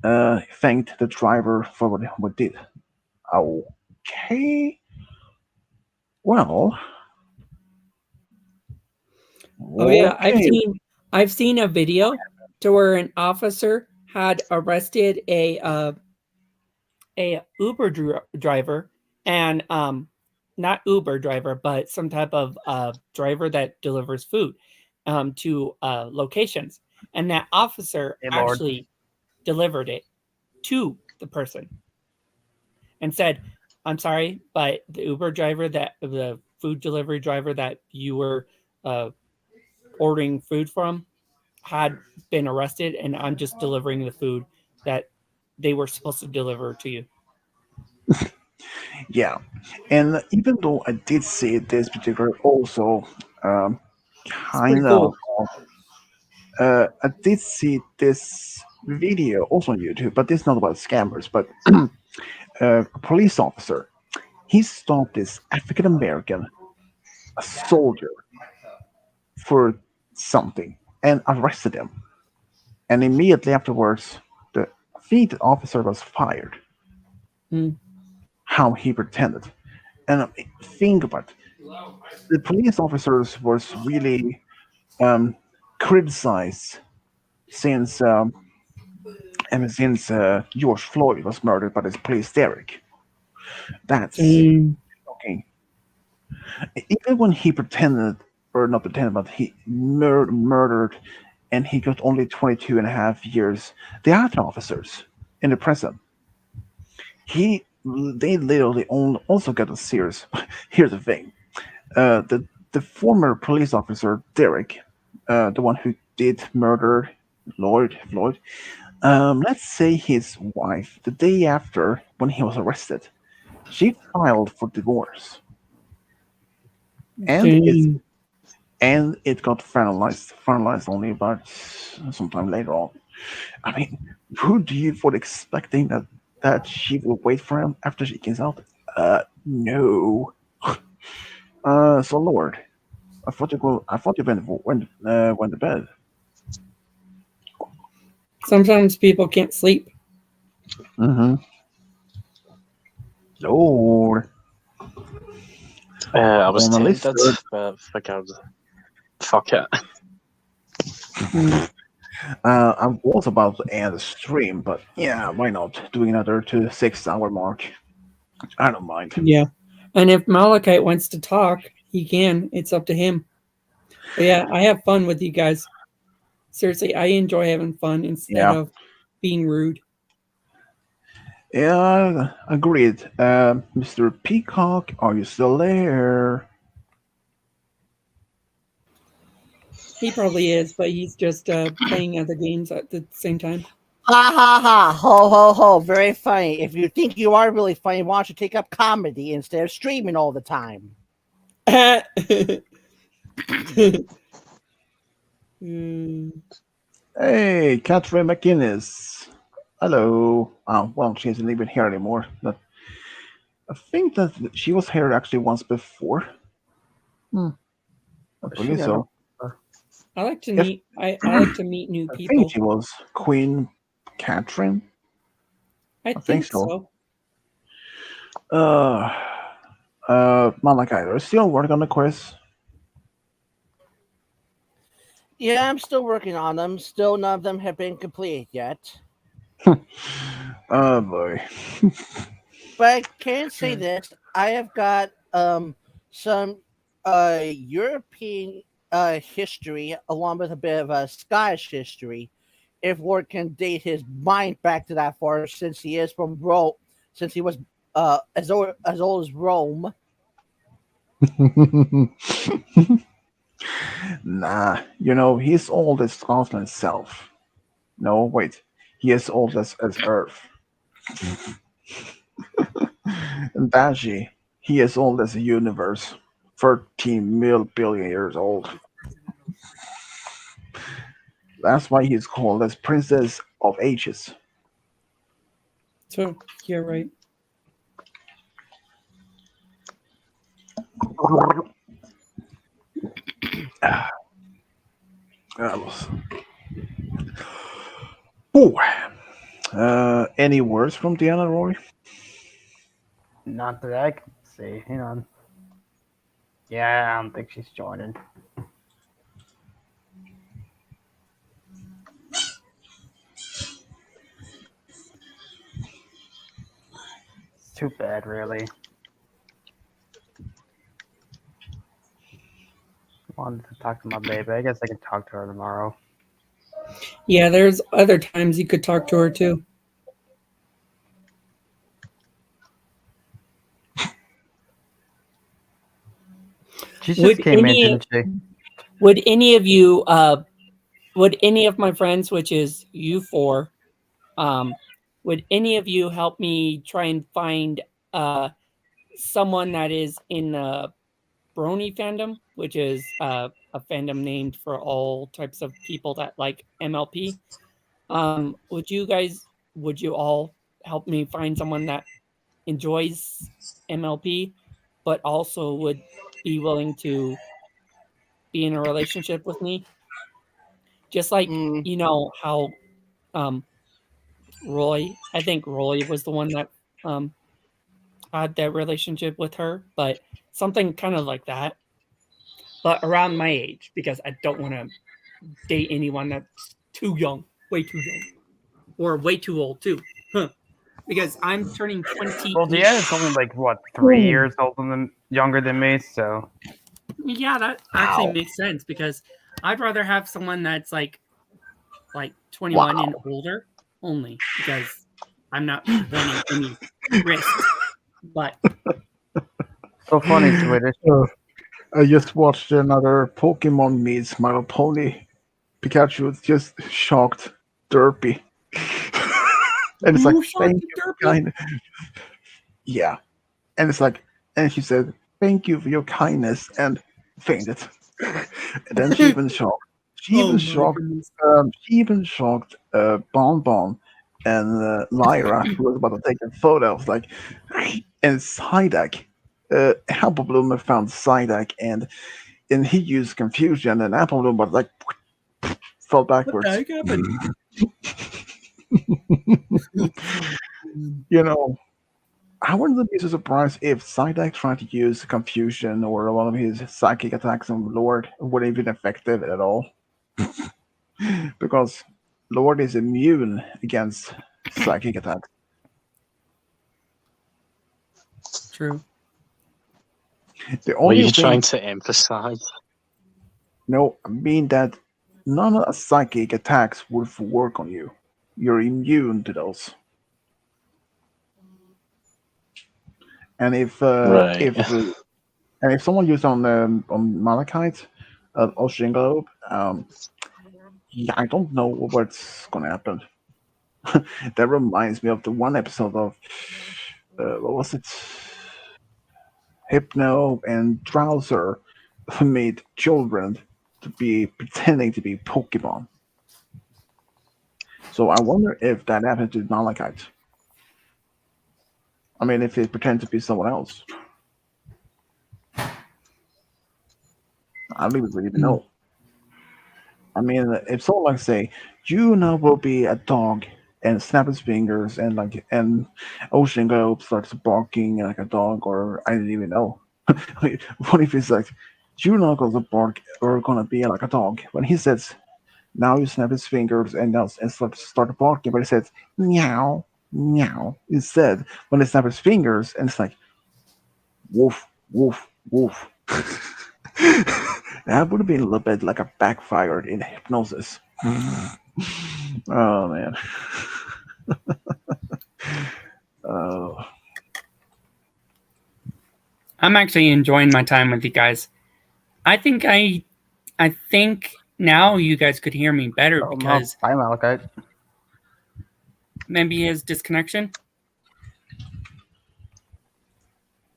thanked the driver for what did. Okay, well, Oh yeah, okay. I've seen a video to where an officer had arrested a Uber driver, and not Uber driver, but some type of driver that delivers food to locations, and that officer Hey, Lord. actually delivered it to the person and said, "I'm sorry, but the food delivery driver that you were ordering food from had been arrested, and I'm just delivering the food that they were supposed to deliver to you. Yeah, and even though I did see this particular also pretty kind cool. of, I did see this video also on YouTube, but this is not about scammers, but a police officer. He stopped this African American, a soldier, for something and arrested him. And immediately afterwards, the officer was fired. Mm. How he pretended. And think about it. The police officers was really criticized since George Floyd was murdered by this police Derek. That's shocking. Even when he pretended, or not pretended, but he murdered, and he got only 22 and a half years. The other officers in the prison, they literally also got a serious. Here's the thing: the former police officer Derek, the one who did murder Floyd. Let's say his wife, the day after when he was arrested, she filed for divorce, and it got finalized only about sometime later on. I mean, who do you would expecting that she will wait for him after she gets out? No. So Lord, I thought you went to bed. Sometimes people can't sleep. Mm-hmm. Lord. I was On the tempted, list, but figured, fuck it. I was about to end the stream, but yeah, why not? Doing another 2 6 hour mark. I don't mind. Yeah. And if Malachite wants to talk, he can. It's up to him. But yeah, I have fun with you guys. Seriously, I enjoy having fun instead of being rude. Yeah, agreed. Mr. Peacock, are you still there? He probably is, but he's just playing other games at the same time. Ha ha ha! Ho ho ho! Very funny. If you think you are really funny, why don't you take up comedy instead of streaming all the time? Hey, Catherine McGinnis. Hello. Well, she isn't even here anymore. But I think that she was here actually once before. I believe so. I like to meet. I like to meet new I people. think she was Queen Catherine. I think so. Malachi, are you still working on the quiz? Yeah, I'm still working on them. Still, none of them have been completed yet. Oh boy. But I can say this: I have got some European history along with a bit of Scottish history. If Ward can date his mind back to that far, since he is from Rome, since he was as old as Rome. Nah, he's old as Scotland itself. No, wait, he is old as Earth. And Baji, he is old as the universe, 13 billion years old. That's why he's called as Princess of Ages. So you're right. Any words from Deanna, Rory? Not that I can see. Hang on. Yeah, I don't think she's joining. It's too bad, really. I wanted to talk to my baby. I guess I can talk to her tomorrow. Yeah, there's other times you could talk to her too. She just came in, didn't she? would any of you, would any of my friends, which is you four, would any of you help me try and find someone that is in the Brony fandom, which is a fandom named for all types of people that like MLP? Would you all help me find someone that enjoys MLP, but also would be willing to be in a relationship with me? Just like, you know, how Roy, I think Roy was the one that had that relationship with her, but something kind of like that. But around my age, because I don't want to date anyone that's too young, way too young, or way too old too. Huh. Because I'm turning 20. Well, Deanna is only like what 3 years younger than me, so Yeah, that actually makes sense because I'd rather have someone that's like 21 and older only because I'm not running any risks. But so funny, Swedish. I just watched another Pokemon meets My Little Pony. Pikachu was just shocked, derpy. And it's like, thank you, kind. Yeah. And it's like, and she said, thank you for your kindness, and fainted. And then she even shocked. She even shocked Bon Bon and Lyra, who was about to take a photo. I was like, and Psyduck. Apple Bloomer found Psyduck, and he used confusion, and Apple Bloomer like fell backwards. What the heck happened? You know, I wouldn't be so surprised if Psyduck tried to use confusion or one of his psychic attacks on Lord would have been effective at all. Because Lord is immune against psychic attacks. True. The What are only you thing, trying to emphasize? No, I mean that none of the psychic attacks would work on you. You're immune to those. And if if someone used on Malachite, Ocean Globe, yeah, I don't know what's gonna happen. That reminds me of the one episode of what was it? Hypno and Drowser made children to be pretending to be Pokemon. So I wonder if that happened to Malachite. I mean, if it pretends to be someone else. I don't even know. I mean, if someone like say, you now will be a dog, and snap his fingers, and Ocean Globe starts barking like a dog, or I didn't even know. What if it's like, you now going to bark or gonna be like a dog? When he says, now you snap his fingers and start barking, but he says meow, meow instead. When they snap his fingers, and it's like woof, woof, woof. That would have been a little bit like a backfire in hypnosis. Oh man. I'm actually enjoying my time with you guys. I think now you guys could hear me better because I'm Malachite. Maybe his disconnection.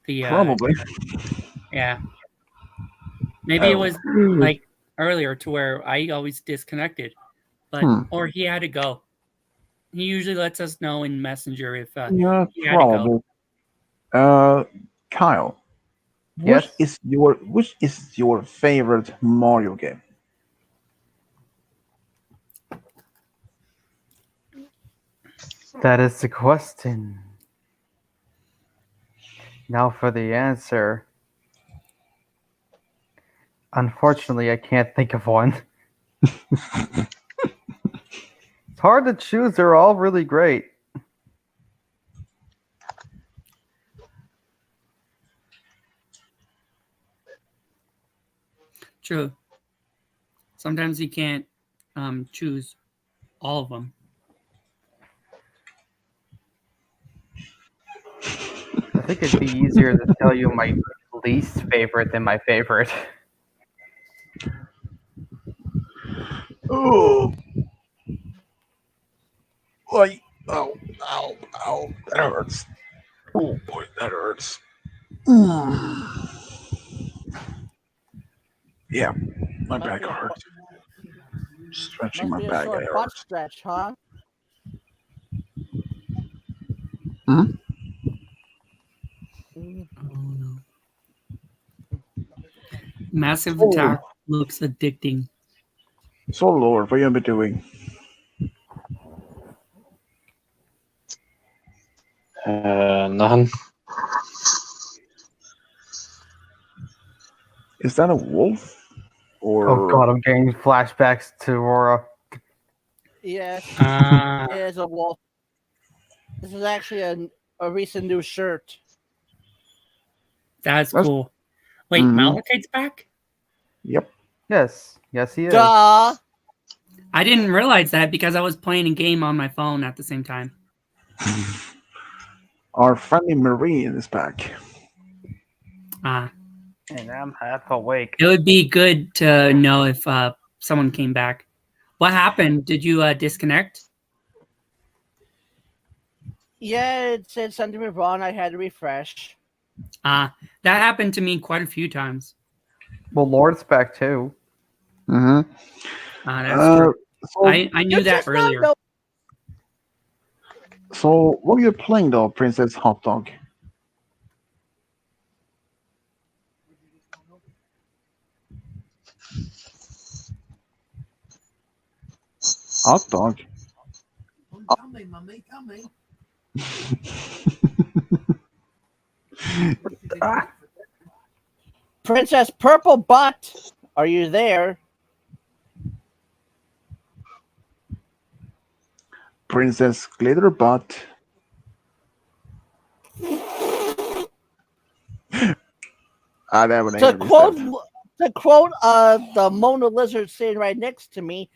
Probably. Yeah. Maybe it was like earlier to where I always disconnected, but or he had to go. He usually lets us know in Messenger if yeah, he had to go. Kyle. Yes? Which is your favorite Mario game? That is the question. Now for the answer. Unfortunately, I can't think of one. It's hard to choose. They're all really great. True. Sometimes you can't choose all of them. I think it'd be easier to tell you my least favorite than my favorite. Oh, like, ow, ow, ow, that hurts. Oh boy, that hurts. Yeah, my Must back be a hurts. Stretching must my be a back, sore it butt hurts. stretch, huh? Hmm? Massive Oh, Attack looks addicting. so Lord, what you been doing? Nothing. Is that a wolf? Or Oh god, I'm getting flashbacks to Aurora. Yes, Ah, it is a wolf. This is actually a recent new shirt. that's That's- cool. Wait, Mhm. Malachite's back? Yep. Yes, yes, he is. Duh. I didn't realize that because I was playing a game on my phone at the same time. Our friendly Marine is back. Ah, And I'm half awake. it would be good to know if someone came back. What happened? Did you disconnect? Yeah, it said something was wrong. I had to refresh. That happened to me quite a few times. Well, Lord's back too. Mm-hmm. That's true. So, I knew that earlier. So, what are you playing though, Princess Hot Dog? Hot dog. Tell me, mummy, tell me. Princess Purple Butt, are you there? Princess Glitter Butt. I never To quote the Mona Lizard sitting right next to me,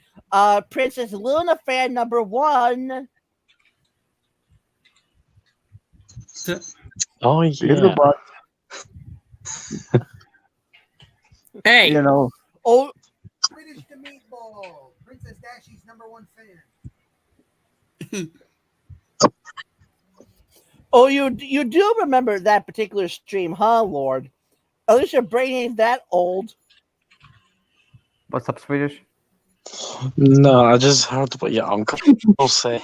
Princess Luna fan number 1. Oh Glitter yeah. Butt. Hey. You know. Oh, British the meatball. Princess Dashie's #1 fan. oh, you do remember that particular stream, huh, Lord? At least your brain ain't that old. What's up, Swedish? No, I just heard what your uncle said.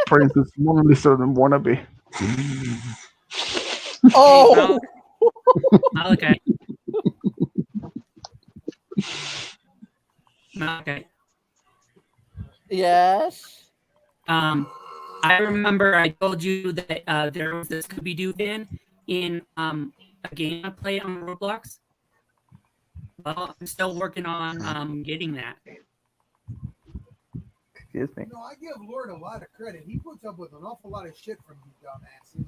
Princess Mona Lisa and wannabe. Oh, Malachi. Malachi. Yes. I remember I told you that there was this Scooby Doo fan in a game I play on Roblox. Well, I'm still working on getting that. Excuse me. No, I give Lord a lot of credit. He puts up with an awful lot of shit from you dumbasses.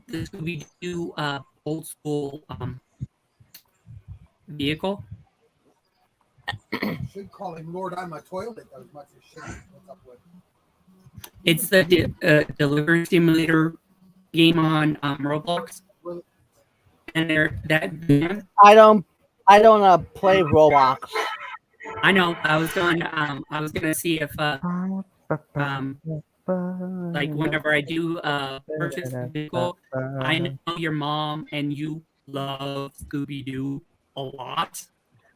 The Scooby Doo old school vehicle. Should call him Lord on my toilet as much as shit. What's up with? It's the delivery simulator game on Roblox. And that van. I don't play Roblox. I know. I was gonna see if like whenever I do purchase a vehicle, I know your mom and you love Scooby Doo a lot.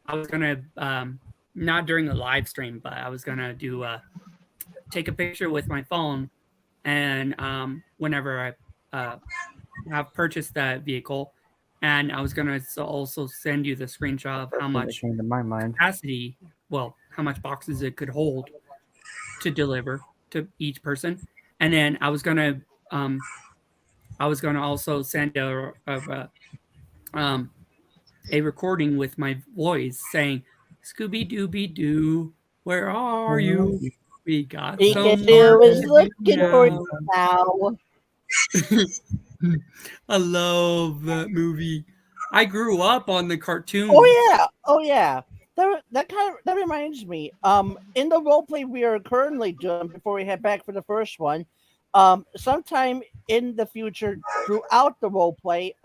I was gonna not during the live stream, but I was gonna do take a picture with my phone, and whenever I have purchased that vehicle, and I was gonna also send you the screenshot of how much came to my mind. capacity, well, how much boxes it could hold to deliver to each person, and then I was gonna also send a recording with my voice saying, "Scooby Dooby Doo, where are you? We got some Pikachu is looking for now." you now. I love that movie. I grew up on the cartoon. Oh yeah. That reminds me. In the roleplay we are currently doing before we head back for the first one, sometime in the future throughout the roleplay,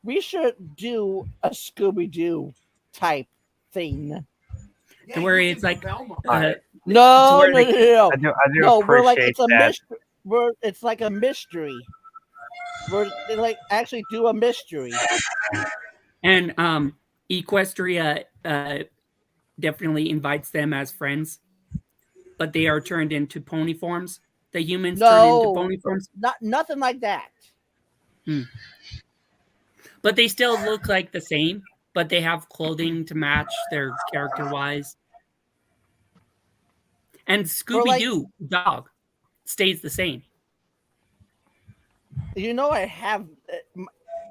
We should do a Scooby Doo type thing. To where it's like No, to no, where no, they- no. I do No, we're like appreciate it's a that. mystery. It's like a mystery. They like actually do a mystery. And Equestria definitely invites them as friends, but they are turned into pony forms. The humans turn into No, pony forms, nothing like that. but they still look like the same. But they have clothing to match their character wise. And Scooby Doo dog stays the same. You know I have,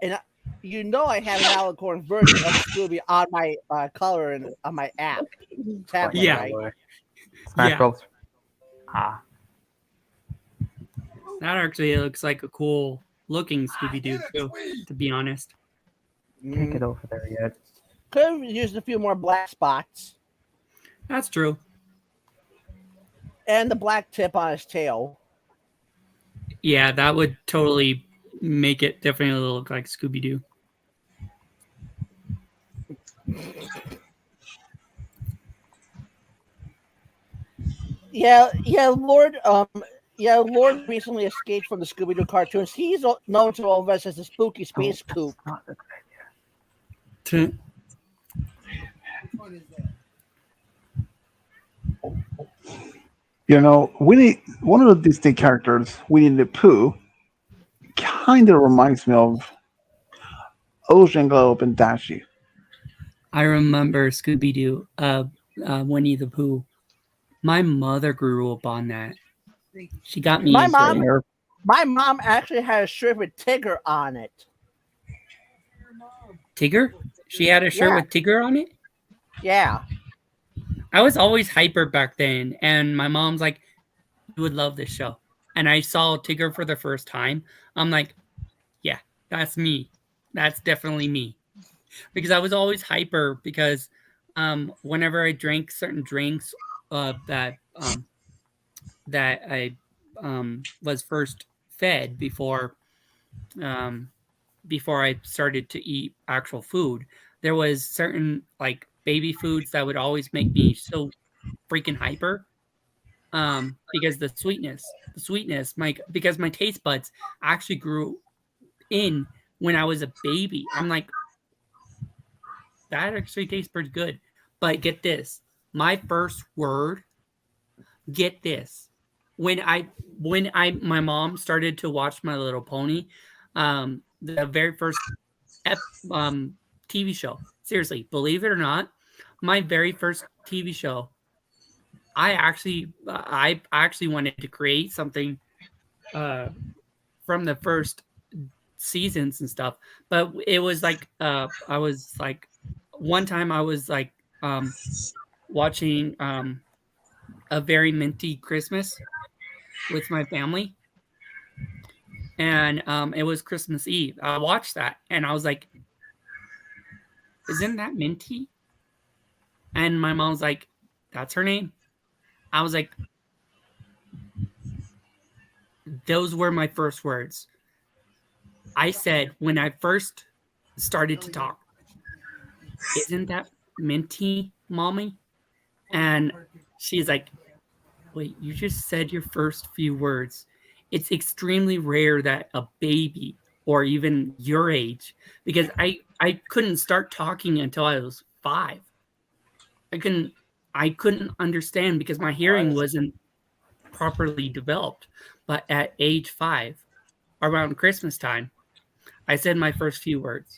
and you know I have an Alicorn version of Scooby on my color and on my app tablet, Yeah. right? Smash Yeah. Bros. Ah. That actually looks like a cool looking Scooby Doo too. To be honest, Can't get over there yet. Could have used a few more black spots that's true. and the black tip on his tail. Yeah, that would totally make it definitely look like Scooby Doo. Yeah, Lord. Lord recently escaped from the Scooby Doo cartoons. He's known to all of us as the spooky space coop. You know, Winnie, one of the Disney characters, Winnie the Pooh, kind of reminds me of Ocean Globe and Dashi. I remember Scooby Doo, Winnie the Pooh. My mother grew up on that. She got me. My into mom, it. my mom actually had a shirt with Tigger on it. Tigger? She had a shirt Yeah. with Tigger on it? Yeah. I was always hyper back then, and my mom's like, "You would love this show." And I saw Tigger for the first time. I'm like, "Yeah, that's me. That's definitely me." Because I was always hyper because whenever I drank certain drinks that I was first fed before I started to eat actual food, there was certain like baby foods that would always make me so freaking hyper because the sweetness because my taste buds actually grew in when I was a baby. I'm like, that actually tastes pretty good. But get this, my first word, get this, when my mom started to watch My Little Pony, the very first TV show, seriously, believe it or not, my very first TV show, I actually wanted to create something from the first seasons and stuff, but it was like I was like, one time I was like watching A Very Minty Christmas with my family, and it was Christmas Eve. I watched that and I was like, isn't that Minty? And my mom's like, that's her name. I was like, those were my first words. I said when I first started to talk, isn't that Minty, Mommy? And she's like, wait, you just said your first few words. It's extremely rare that a baby or even your age, because I couldn't start talking until I was 5. I couldn't understand because my hearing wasn't properly developed. But at age 5, around Christmas time, I said my first few words.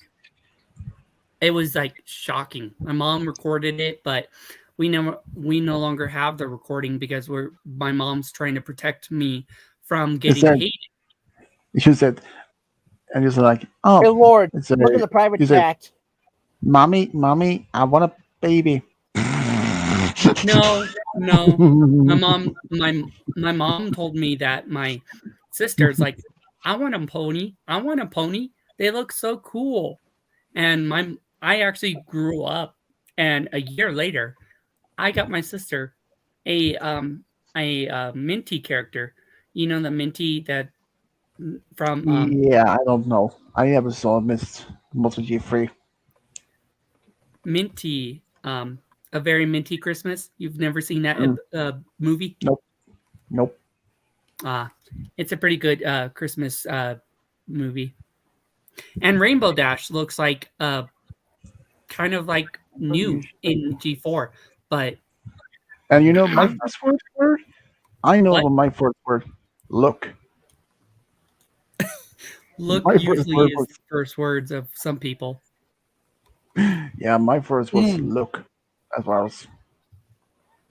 It was like shocking. My mom recorded it, but we no longer have the recording because my mom's trying to protect me from getting hated. You said, and you said like, oh, Hey Lord, it's a- look at the private you said, chat. Mommy, I want a baby. No. My mom told me that my sister's like, I want a pony. They look so cool. And I actually grew up, and a year later, I got my sister a Minty character. You know the Minty that from yeah, I don't know. I never saw Moto G3. Minty, A Very Minty Christmas. You've never seen that movie? Nope. It's a pretty good Christmas movie. And Rainbow Dash looks like kind of like new in G4, but And you know my first word? I know what my first word. Look. look My first usually word is was- the first words of some people. Yeah, my first was look as well.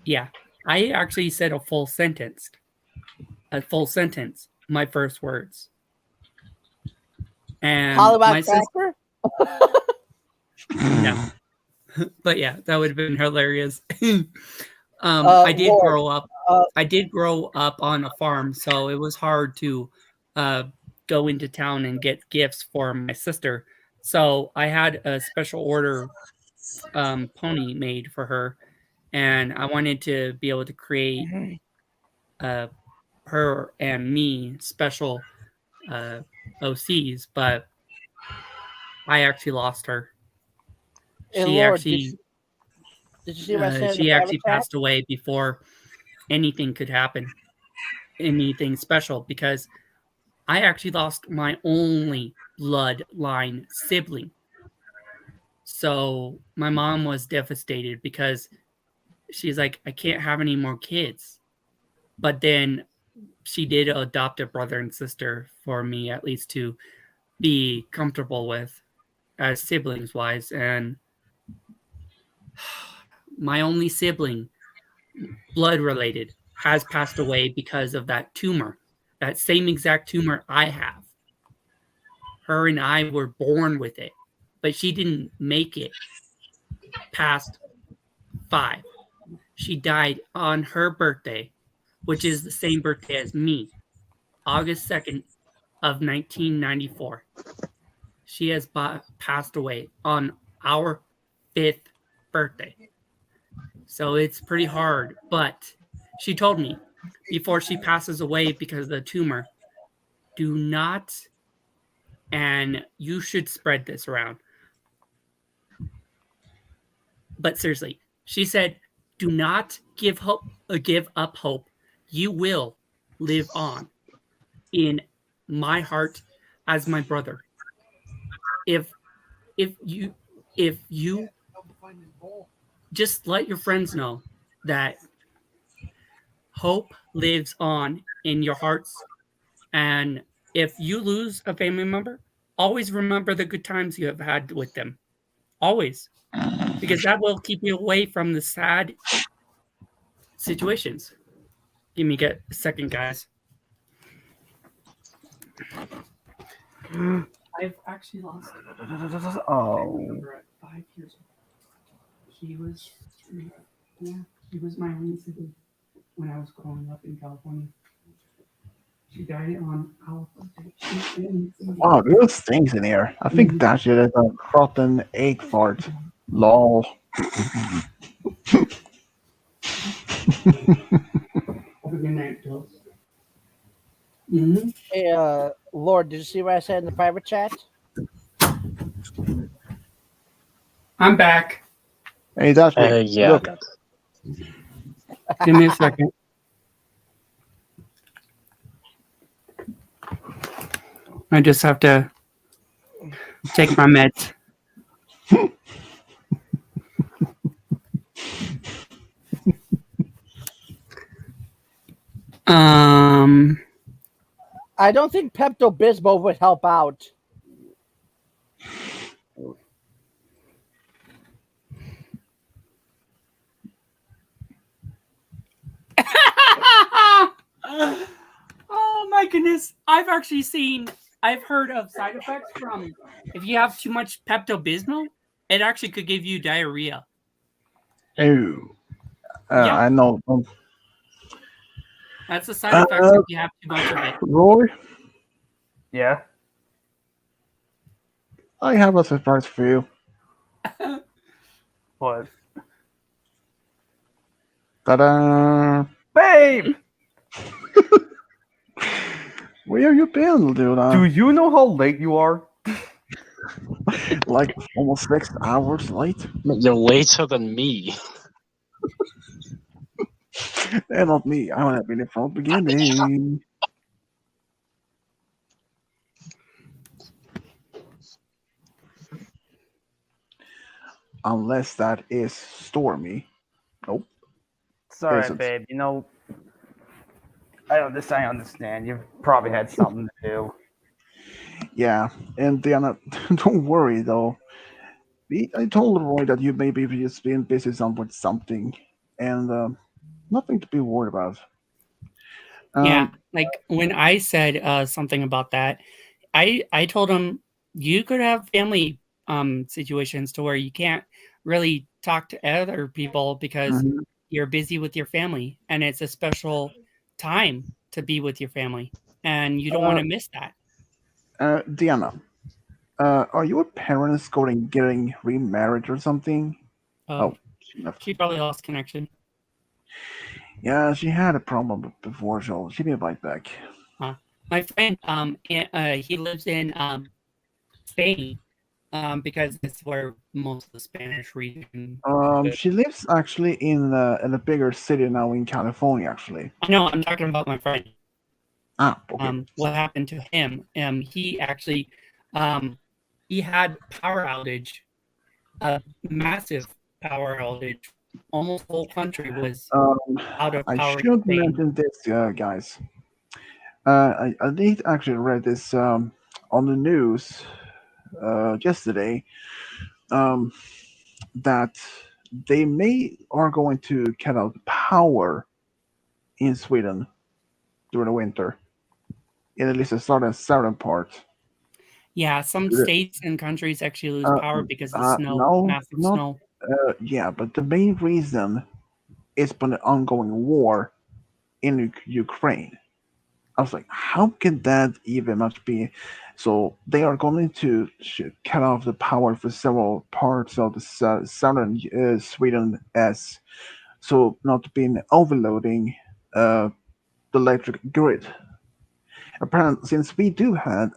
Yeah, I actually said a full sentence. My first words. And my Hollaback sister. Cracker? No. But yeah, that would have been hilarious. I did Lord, grow up. I did grow up on a farm, so it was hard to go into town and get gifts for my sister. So I had a special order pony made for her, and I wanted to be able to create her and me special OCs, but I actually lost her. Hey, She Lord, actually did you see what I said in she the private actually chat? passed away before anything could happen, anything special, because I actually lost my only bloodline sibling. So my mom was devastated because she's like, I can't have any more kids. But then she did adopt a brother and sister for me, at least to be comfortable with as siblings wise. And my only sibling, blood related, has passed away because of that tumor, that same exact tumor I have. Her and I were born with it, but she didn't make it past 5. She died on her birthday, which is the same birthday as me, August 2nd of 1994. She has passed away on our 5th birthday. So it's pretty hard, but she told me before she passes away because of the tumor, do not, and you should spread this around. But seriously, she said, do not give up hope. You will live on in my heart as my brother. If you just let your friends know that hope lives on in your hearts, and if you lose a family member, always remember the good times you have had with them. Always. Because that will keep you away from the sad situations. Give me a second, guys. I've actually lost. Oh. 5 years old. She was my only sibling when I was growing up in California. She died on our birthday. Wow, there's things in here. I think that shit is a rotten egg fart. Lol. Have a good night, Bill. Hey, Lord, did you see what I said in the private chat? I'm back. Hey, that's yeah. Look. Give me a second. I just have to take my meds. I don't think Pepto-Bismol would help out. Oh my goodness. I've heard of side effects from if you have too much Pepto-Bismol, it actually could give you diarrhea. Ew. Yeah. I know. That's the side effects if you have too much of it. Roy, Yeah. I have a surprise for you. What? Ta-da! Babe! Where you been, dude? Do you know how late you are? like almost 6 hours late. You're later than me. And not me. I would have been there from the beginning. Unless that is Stormy. Nope. It's alright, Isn't. babe. You know, I understand. You've probably had something to do. Yeah, and Diana, don't worry though. I told Roy that you maybe just been busy with something, and nothing to be worried about. Yeah, like when I said something about that, I told him you could have family situations to where you can't really talk to other people because Mhm. you're busy with your family, and it's a special time to be with your family, and you don't want to miss that. Diana, are your parents getting remarried or something? Oh, she left. she probably lost connection. Yeah, she had a problem before, so she'll be right back. My friend, he lives in Spain, because it's where most of the Spanish region. She lives actually in a bigger city now in California. Actually, I know. I'm talking about my friend. Okay. What happened to him? He actually, he had power outage, a massive power outage. Almost the whole country was out of I power. should mention this, guys. I did actually read this on the news yesterday that they are going to cut out power in Sweden during the winter, in at least the southern part. Yeah, some states and countries actually lose power because of snow, No, massive not, snow. yeah, but the main reason is for the ongoing war in Ukraine. I was like, how can that even much be? So they are going to cut off the power for several parts of the southern Sweden, as so not being overloading the electric grid. Apparently, since we do have,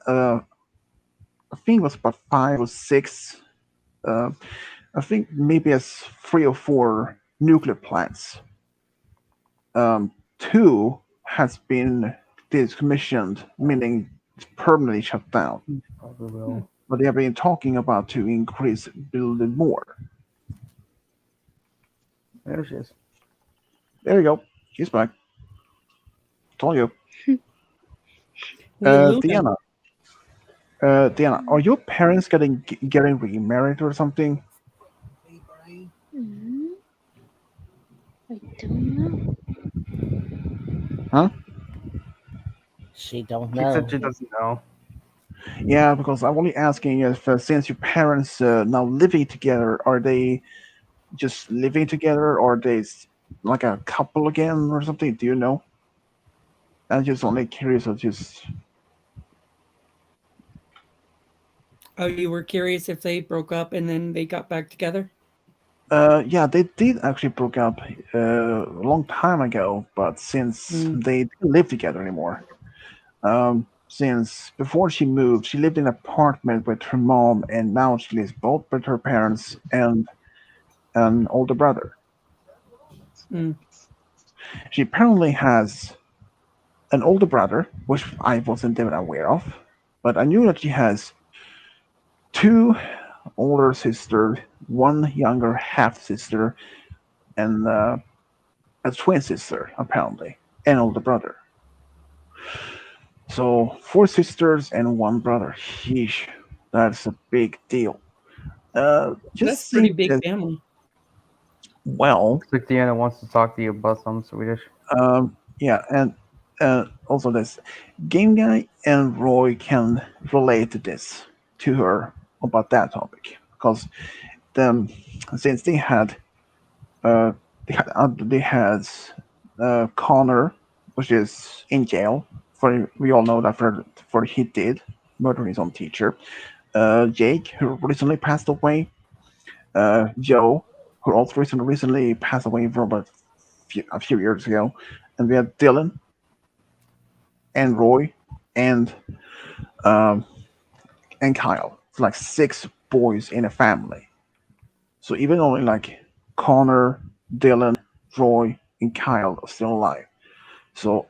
I think it was about 5 or 6, I think maybe as 3 or 4 nuclear plants. 2 has been decommissioned, meaning it's permanently shut down. Probably will. But they have been talking about to increase building more. There she is. There you go. She's back. Told you. Diana. Diana, are your parents getting remarried or something? I don't know. Huh? She don't She know. said she doesn't know. Yeah, because I'm only asking if since your parents now living together, are they just living together, or are they like a couple again or something? Do you know? I'm just only curious of just. Oh, you were curious if they broke up and then they got back together? Yeah, they did actually broke up a long time ago, but since they didn't live together anymore, since before she moved, she lived in an apartment with her mom, and now she lives both with her parents and an older brother. She apparently has an older brother, which I wasn't even aware of, but I knew that she has 2 older sisters, 1 younger half sister, and a twin sister, apparently, and older brother. So 4 sisters and 1 brother. Sheesh, that's a big deal. That's a pretty big family. Well, looks like Deanna wants to talk to you about some Swedish. Yeah, and also this Game Guy and Roy can relate to her about that topic, because since they had Connor, which is in jail for, we all know that for he did murder his own teacher. Jake, who recently passed away. Joe, who also recently passed away from about a few years ago. And we have Dylan and Roy and Kyle. It's like 6 boys in a family. So even only like Connor, Dylan, Roy, and Kyle are still alive. So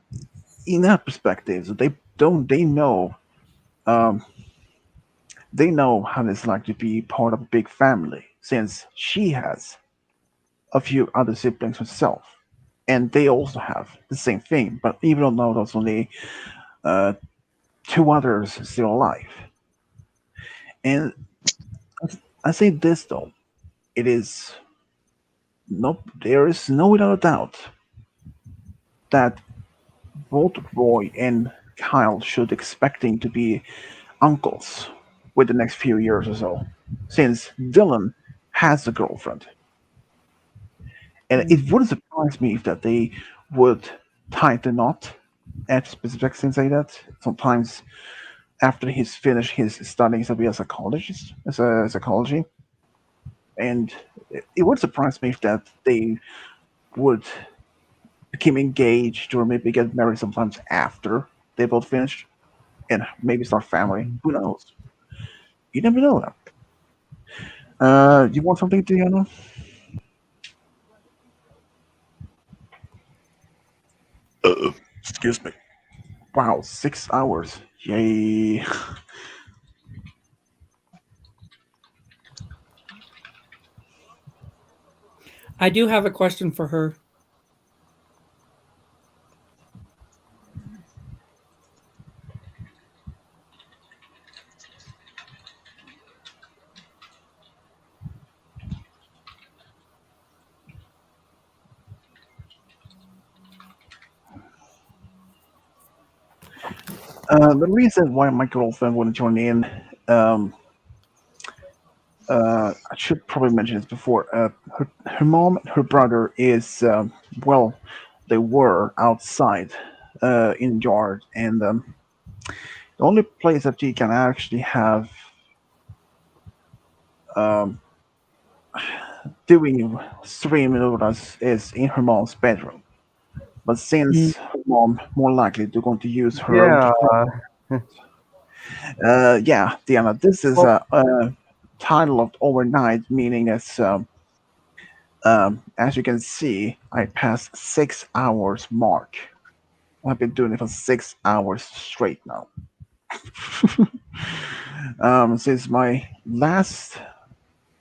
in that perspective, so um, they know how it's like to be part of a big family since she has a few other siblings herself, and they also have the same thing. But even though there's only uh, two others still alive, and I say this though, it is no, there is no without a doubt that both Roy and Kyle should expecting to be uncles with the next few years or so, since Dylan has a girlfriend. And it wouldn't surprise me if that they would tie the knot at specific things like that. Sometimes after he's finished his studies to be a psychologist, as a psychology, and it would surprise me if that they would become engaged or maybe get married sometimes after they both finished and maybe start family. Who knows? You never know that. You want something, Diana? Excuse me. Wow, 6 hours. Yay. I do have a question for her. The reason why my girlfriend wouldn't join in, I should probably mention this before. Her mom, and her brother is, well, they were outside in the yard, and the only place that she can actually have um, doing streaming with us is in her mom's bedroom. But since her mom more likely to going to use her own yeah, Diana, this is a title of overnight, meaning as as you can see, I passed 6 hours mark. I've been doing it for 6 hours straight now. Since my last,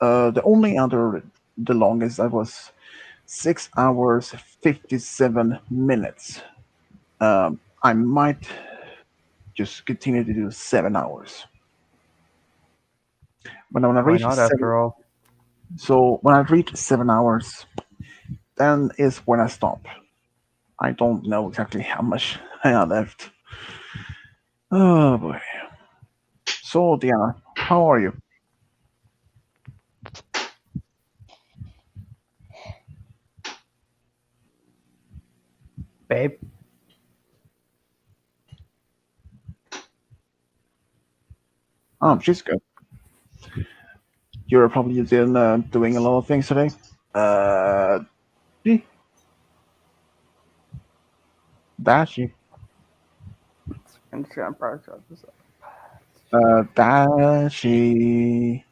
the only other, the longest I was 6 hours 57 minutes. I might just continue to do 7 hours. But when I Why reach not, seven, after all? so when I reach 7 hours, then is when I stop. I don't know exactly how much I have left. Oh boy. So Diana, how are you? Babe? She's good. You're probably doing a lot of things today. Gee, Dashi. Dashi.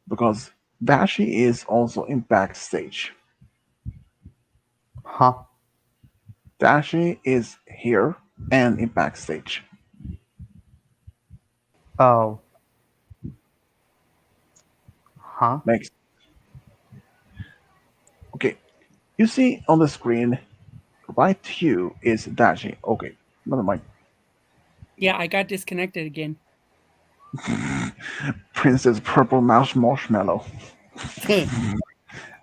Because Dashi is also in backstage. Huh? Dashi is here and in backstage. Oh. Huh? Makes. Okay. You see on the screen, right to you is Dashi. Okay, never mind. Yeah, I got disconnected again. Princess Purple Mouse Marshmallow.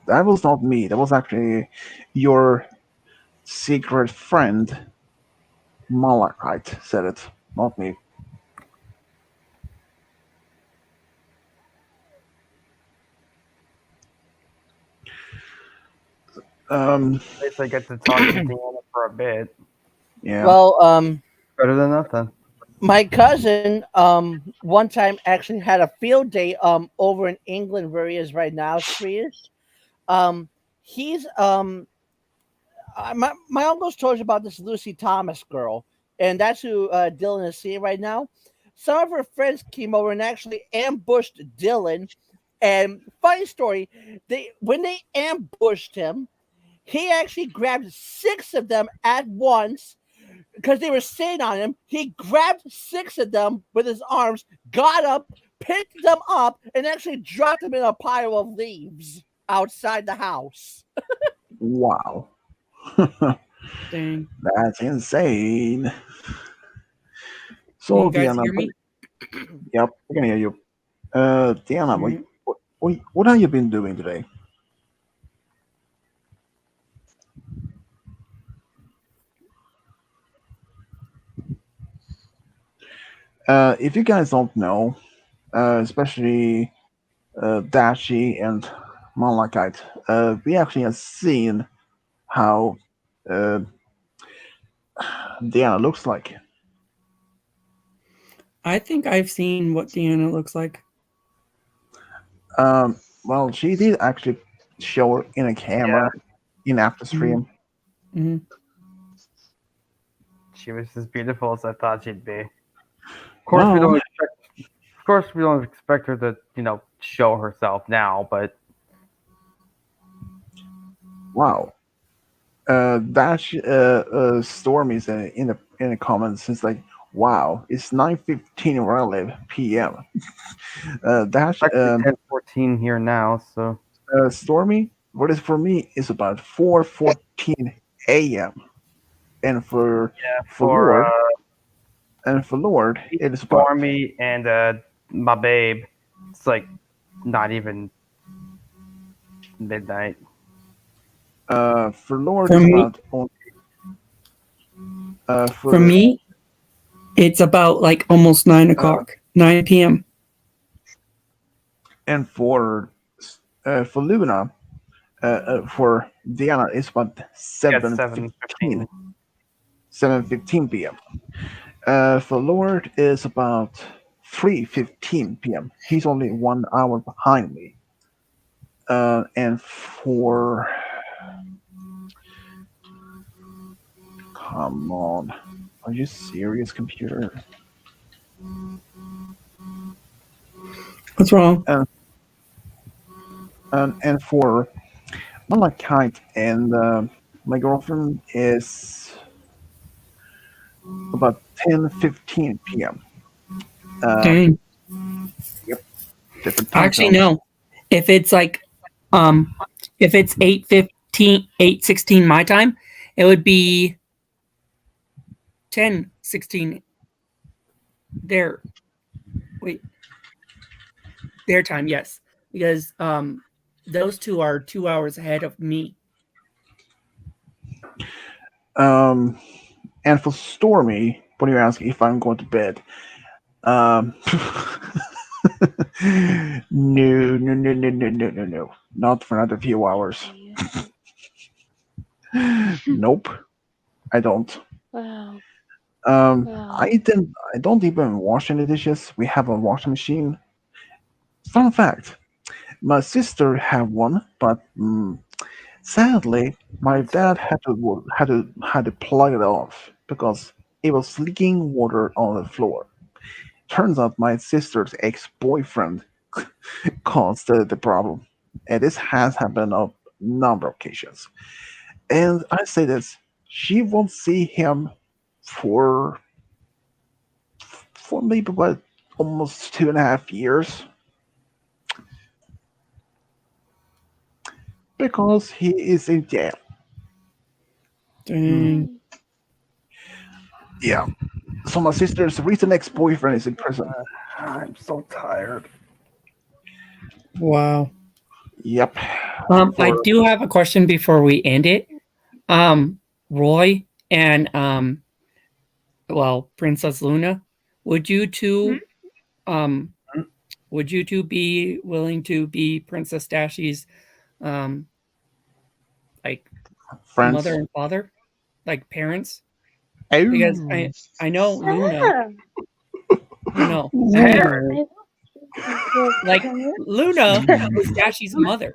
That was not me. That was actually your secret friend, Malachite, said it, not me. At least I get to talk to Diana for a bit. Yeah. Well, better than nothing. my cousin one time actually had a field day over in England where he is right now, Swedish. He's my uncle's told us about this Lucy Thomas girl, and that's who Dylan is seeing right now. some of her friends came over and actually ambushed Dylan. And funny story, when they ambushed him, he actually grabbed 6 of them at once because they were sitting on him. He grabbed 6 of them with his arms, got up, picked them up, and actually dropped them in a pile of leaves outside the house. Wow. Dang. That's insane. Can So, you guys Diana, hear me? yep, I can hear you. Diana, what have you been doing today? If you guys don't know, especially Dashi and Malachite, we actually have seen how Diana looks like. I think I've seen what Deanna looks like. Well, she did actually show in a camera in after stream. Mm-hmm. She was as beautiful as I thought she'd be. Of course, we don't expect her to, show herself now, but Wow. Dash Stormy's in the comments. It's like, wow, it's 9:15 where I live p.m. Dash 10:14 here now, so Stormy, what is for me is about 4:14 a.m. And for Lord, it is about Stormy and my babe. It's like not even midnight. for Lord For it's me- about For me, it's about like almost 9 o'clock, 9 p.m. and for Luna, for Diana, it's about 7:15 p.m. For Lord is about 3:15 p.m. He's only 1 hour behind me. And for come on, are you serious, computer? What's wrong? And for Malachite and my girlfriend is about 10:15 p.m. Dang. Yep. Different time Actually, zones. no. If it's like, if it's 8:16 my time, it would be 10:16 their time. Yes, because those two are 2 hours ahead of me. And for Stormy, when you ask if I'm going to bed, no, not for another few hours. Nope, I don't. Wow. I don't even wash any dishes. We have a washing machine. Fun fact: my sister had one, but sadly, my dad had to plug it off because it was leaking water on the floor. Turns out my sister's ex-boyfriend caused the problem, and this has happened on a number of occasions. And I say this: she won't see him for maybe what, almost 2.5 years, because he is in jail. Dang. Yeah. So my sister's recent ex-boyfriend is in prison. I'm so tired. Wow. Yep. I do have a question before we end it. Roy and Princess Luna, would you two be willing to be Princess Dashi's like Friends? mother and father, like parents? Oh. Because I know Luna. No, like Luna is Dashi's mother.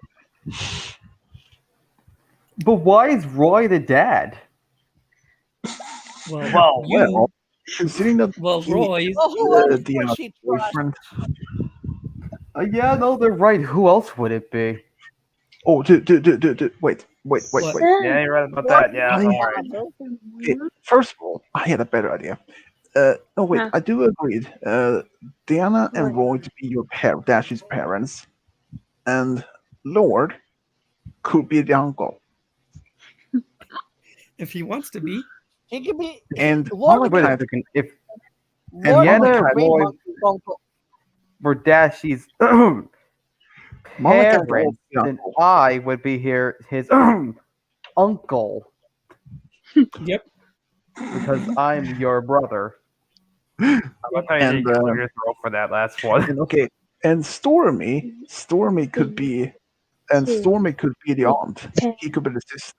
But why is Roy the dad? Well, considering that Well, he Roy, is Well, who else would Diana's she trust? boyfriend. Yeah, no, they're right. Who else would it be? Oh, wait. What? Yeah, you're right about that. Yeah, I- all right. Okay, first of all, I had a better idea. No, wait, I do agree. Diana and Roy to be your Dashie's parents, and Lord could be the uncle. If he wants to be. He could be. And Lord Wait a Malachi, second. If Lord Diana would and be Roy Monkey's uncle. were Dashie's Malachi parents, the then uncle. I would be his uncle Yep. because I'm your brother. I like how you And, didn't clear your throat for that last one. And okay, and Stormy could be, and Stormy could be the aunt. He could be the sister.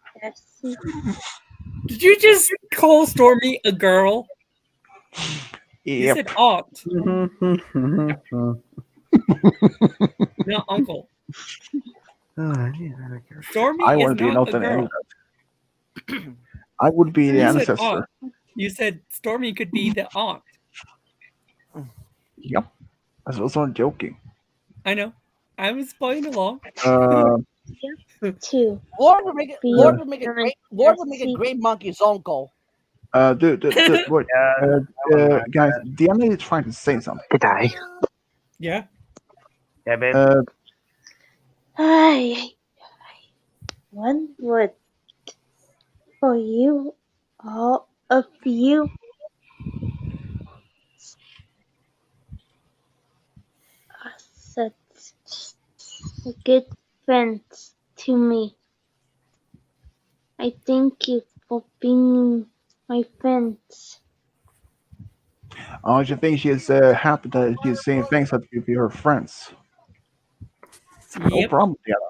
Did you just call Stormy a girl? You Yep. said aunt, not uncle. Stormy I is want to be not not a an girl. immigrant. I would be the You said ancestor. aunt. You said Stormy could be the aunt. Yep. I was only joking. I know. I was playing along. Two. Lord would make it. Lord would make a great. Lord would make a great Monkey's uncle. Wait, guys, Diana is trying to say something. Good day. Yeah. Yeah, babe. One word for you, all of you. Such good friends to me. I thank you for being my friends. I think she is happy that she's saying thanks that you be her friends. No Yep. problem, Diana.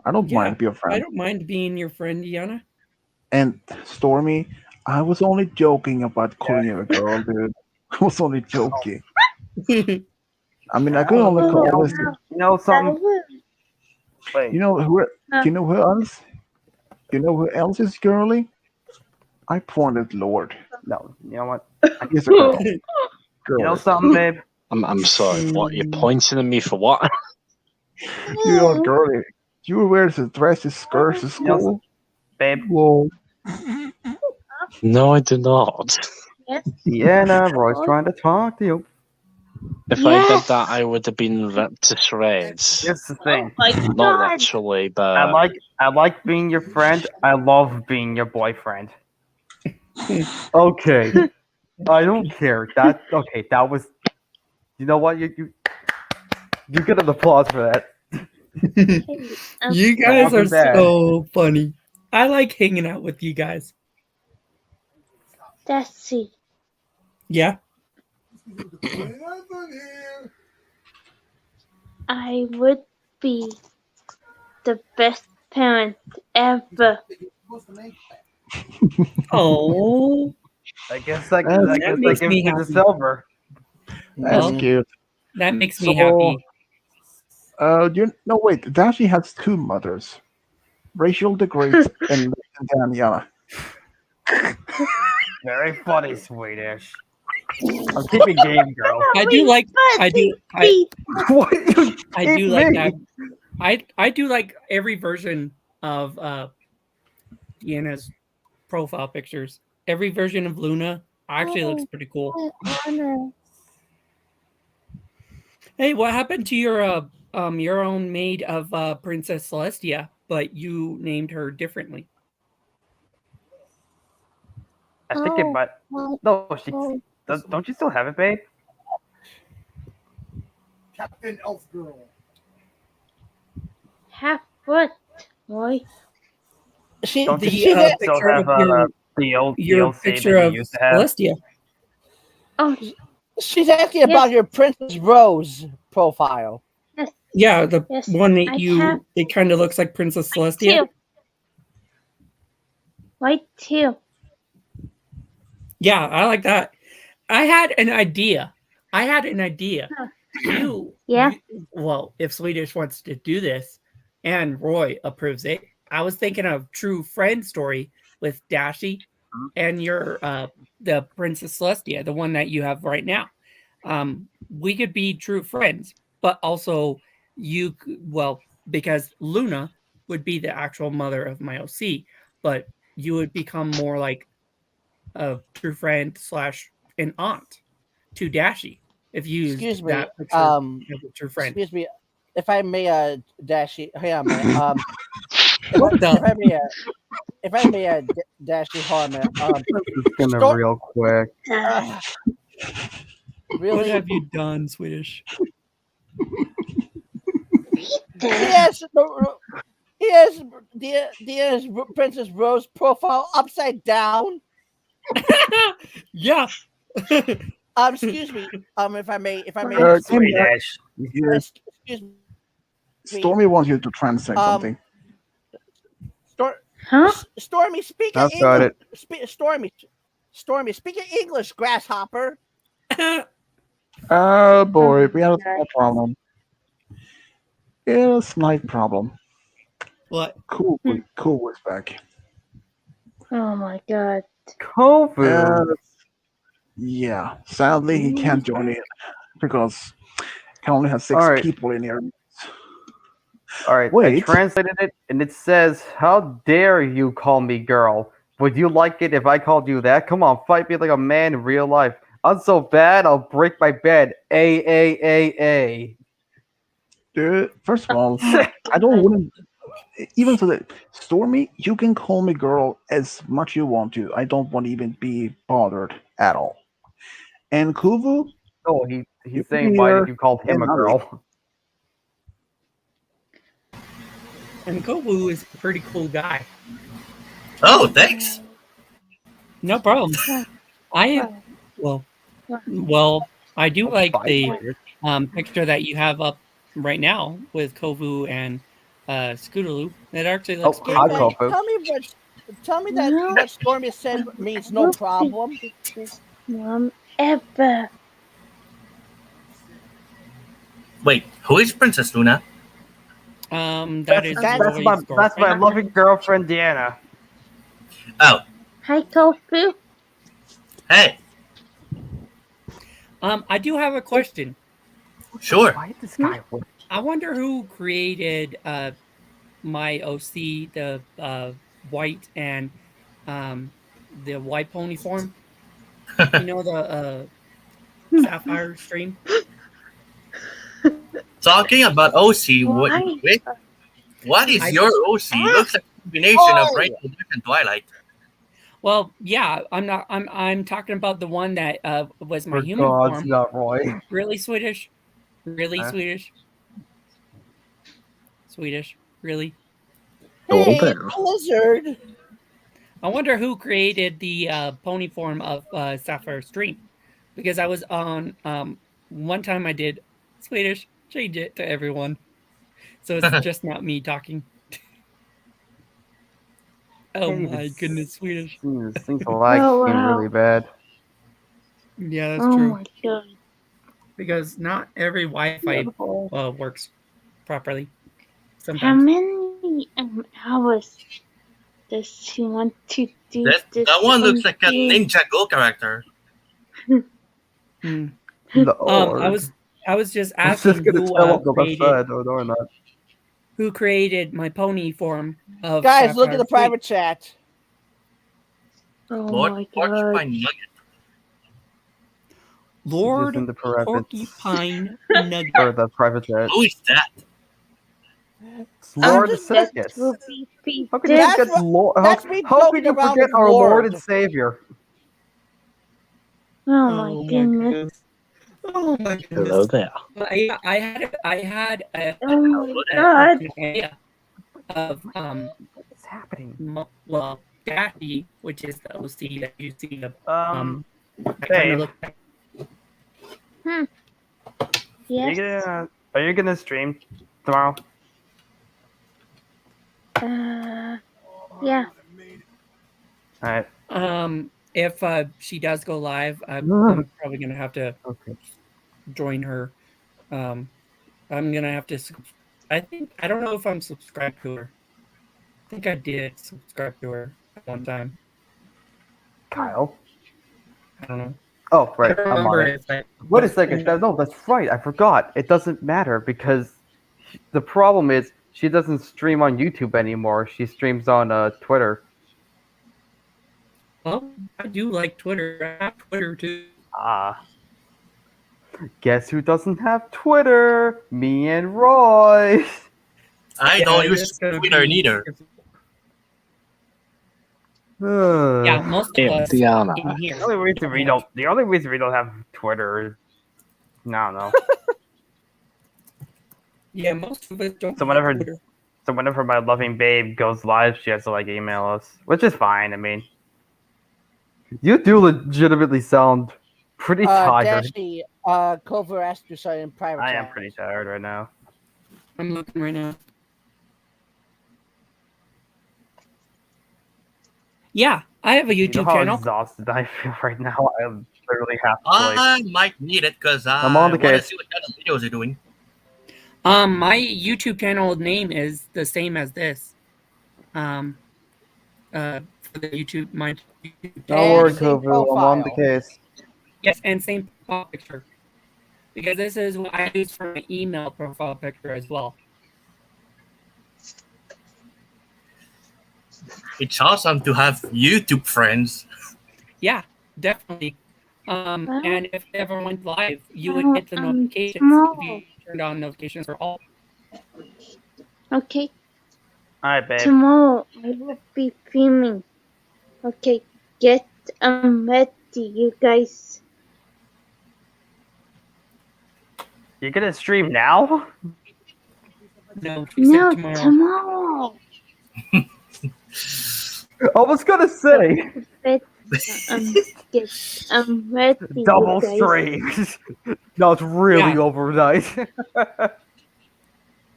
I don't Yeah, mind to be a I friend. don't mind being your friend, Diana. And Stormy, I was only joking about calling you a girl, dude. I was only joking. I mean, I could only call this. You know something? Wait. You know who? You know who else? You know who else is girly? I pointed Lord. No, you know what? He's a girl. You know something, babe? I'm sorry. What you're pointing at me for? What? You know, girly. You wear the dresses, skirts to school. Babe. Whoa. No, I do not. Sienna, Roy's trying to talk to you. If I did that, I would have been ripped to shreds. Here's the thing. Not literally, but I like being your friend. I love being your boyfriend. Okay. I don't care. That was. You know what? You get an applause for that. You guys That are wasn't bad. so funny. I like hanging out with you guys. Desi, Yeah. I would be the best parent ever. Oh. I guess I That give makes me it to happy. Silver. That's Well, cute. That makes me happy. No, wait. Dashi has two mothers, Rachel the Great and Daniela. Very funny, Swedish. I'm keeping game, girl. I do like. I do. I Keep do like me. that. I do like every version of Deanna's profile pictures. Every version of Luna actually looks pretty cool. Hey, what happened to your own maid of Princess Celestia, but you named her differently? I think it might. No, don't you still have it, babe? Captain Elf Girl. Half what, boy? She, Don't you she still that picture have of the old your DLC picture that of you used to have? Celestia. Oh, she's asking about your Princess Rose profile. Yeah, the Yes, one that I you have it kind of looks like Princess Celestia. two. White too. Yeah, I like that. I had an idea. Yeah. Well, if Swedish wants to do this and Roy approves it, I was thinking of true friend story with Dashi, and your the Princess Celestia, the one that you have right now. We could be true friends, but also well, because Luna would be the actual mother of my OC, but you would become more like a true friend / an aunt to Dashi if you Excuse used me. that picture as a true friend. Excuse me, if I may, Dashi. Hang on a minute. What the? If I may, Dashi, hold on a minute. This is gonna real quick. Really? What have you done, Swedish? Yes, the Princess Rose profile upside down. Yeah. Excuse me. If I may. Swedish. Excuse me. Stormy wants you to translate something. Stormy, speak I've English. got it. Stormy, speak English, grasshopper. Oh boy, we have a small problem. Yeah, a slight problem. What? Cool is back. Oh my god. COVID. Yeah, sadly he can't join in because can only have 6 All right. people in here. All right, I Wait. translated it, and it says, "How dare you call me girl? Would you like it if I called you that? Come on, fight me like a man in real life. I'm so bad, I'll break my bed. A. Dude, first of all, I don't want to. Even so that Stormy, you can call me girl as much you want to. I don't want to even be bothered at all. And Kuvu, Oh, he's saying, why did you call him a girl? And Kobu is a pretty cool guy. Oh, thanks. No problem. Well, I do like the picture that you have up right now with Kovu and Scootaloo. That actually looks pretty cool. Tell me that what Stormy said means no problem. Mom ever. Wait, who is Princess Luna? That is That's Roy's my girlfriend. loving girlfriend, Deanna. Oh, Hi, Tofu. hey, I do have a question. sure. Why is this guy? I wonder who created my OC, the white and the white pony form. You know the sapphire stream. Talking about OC, what is your OC? Looks like a combination of Rainbow Dash and Twilight. Well, yeah, I'm talking about the one that was my For human God's form. not Roy. Really Swedish? Really Huh? Swedish? Swedish? Really? Hey, Blizzard. I wonder who created the pony form of Sapphire Stream, because I was on one time I did Swedish, change it to everyone, so it's just not me talking. Oh my goodness, Swedish. Seems like really bad. Yeah, that's Oh true. my god. Because not every Wi-Fi Beautiful. works properly. How Sometimes. many hours does he want to do this? That one looks like a thing? Ninja Go character. I was just I'm asking just gonna who tell him the left created, side, or not. who created my pony form of Guys, look at Sapphire the Stream. private chat. Oh Lord my Porcupine god. Nugget. Lord Using the private Porcupine Nugget. or the private jet. Who is that? It's Lord That Circus. will be How can you dead. forget Lord? that's me How joking could you around forget with our Lord. Lord and Savior? Oh my goodness. Oh my goodness. Hello there. I had a Oh my god. idea of What's happening? well, Daffy, which is the OC that you see the Um, I kinda babe. look like. Yes. Are you gonna stream tomorrow? Yeah. Alright. If she does go live, I'm probably gonna have to join her. I'm gonna have to. I don't know if I'm subscribed to her. I think I did subscribe to her at one time. Kyle? I don't know. Oh, right. I don't I'm on remember it. if I Wait a was second. in it. No, that's right. I forgot. It doesn't matter because the problem is she doesn't stream on YouTube anymore. She streams on Twitter. Well, I do like Twitter. I have Twitter too. Ah. Guess who doesn't have Twitter? Me and Roy. I Yeah, don't use it's gonna Twitter be- neither. Yeah, most of us Indiana. in here. The only reason we don't have Twitter is no, no. Yeah, most of us don't. So have whenever, Twitter. so whenever my loving babe goes live, she has to like email us, which is fine. I mean, You do legitimately sound pretty tired. Dashy, Cover asked you something in private I chat. am pretty tired right now. I'm looking right now. Yeah, I have a You know YouTube how channel. exhausted I feel right now. I literally have to like. I might need it because I I'm on the want to case. see what kind of videos you're doing. My YouTube channel name is the same as this. For the YouTube, my YouTube Don't worry, same Kovu. I'm on the profile. case. Yes, and same profile picture. Because this is what I use for my email profile picture as well. It's awesome to have YouTube friends. Yeah, definitely. And if it ever went live, you would Oh, get the notifications if you turned on notifications for all. Okay, Alright, babe. tomorrow I will be filming. Okay, get ready, you guys. You're gonna stream now? No, she said No, tomorrow. tomorrow. I was gonna say Get get ready, double you guys. streams. No, it's really Yeah. overnight.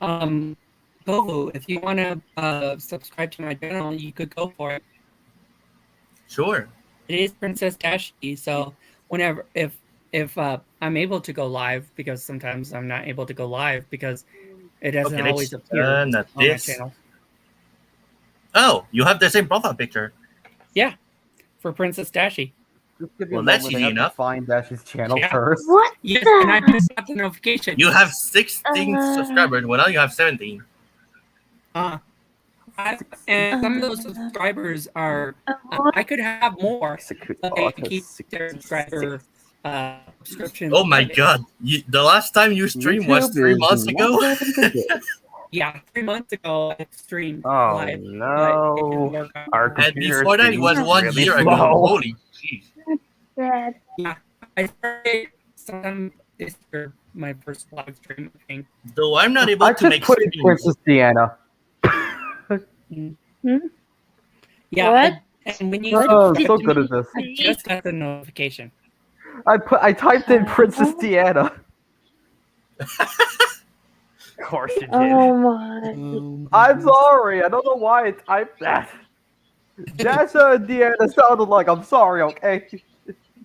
Bobo, if you want to subscribe to my channel, you could go for it. Sure. It is Princess Dashi, so whenever if I'm able to go live, because sometimes I'm not able to go live because it doesn't Okay, always let's appear turn on that my this. channel. Oh, you have the same profile picture. Yeah, for Princess Dashi. Just give me Well, a that's moment, I easy have to enough. find Dash's channel Yeah. first. What Yes, the? and I just got the notification. You have 16 subscribers. Well, now you have 17. And some of those subscribers are. I could have more. Execute But they keep Auto their subscriber subscriptions. Oh my private. god. The last time you streamed was YouTube 3 is months not ago? that good. Yeah, 3 months ago I streamed Oh live. But it didn't no. work out. Our And computer before that, it streams was 1 really year slow. ago. Holy jeez. Dad. Yeah, I started sometime this year, my first live stream, I think. Though I'm not able I to just make put in streams. Princess Diana. Yeah, What? and when you Oh, I'm subscribe so to good me, at this. I just got the notification. I typed in Princess Diana. Of course you did. Oh my. I'm sorry. I don't know why I typed that. Dasha and Diana sounded like I'm sorry, okay?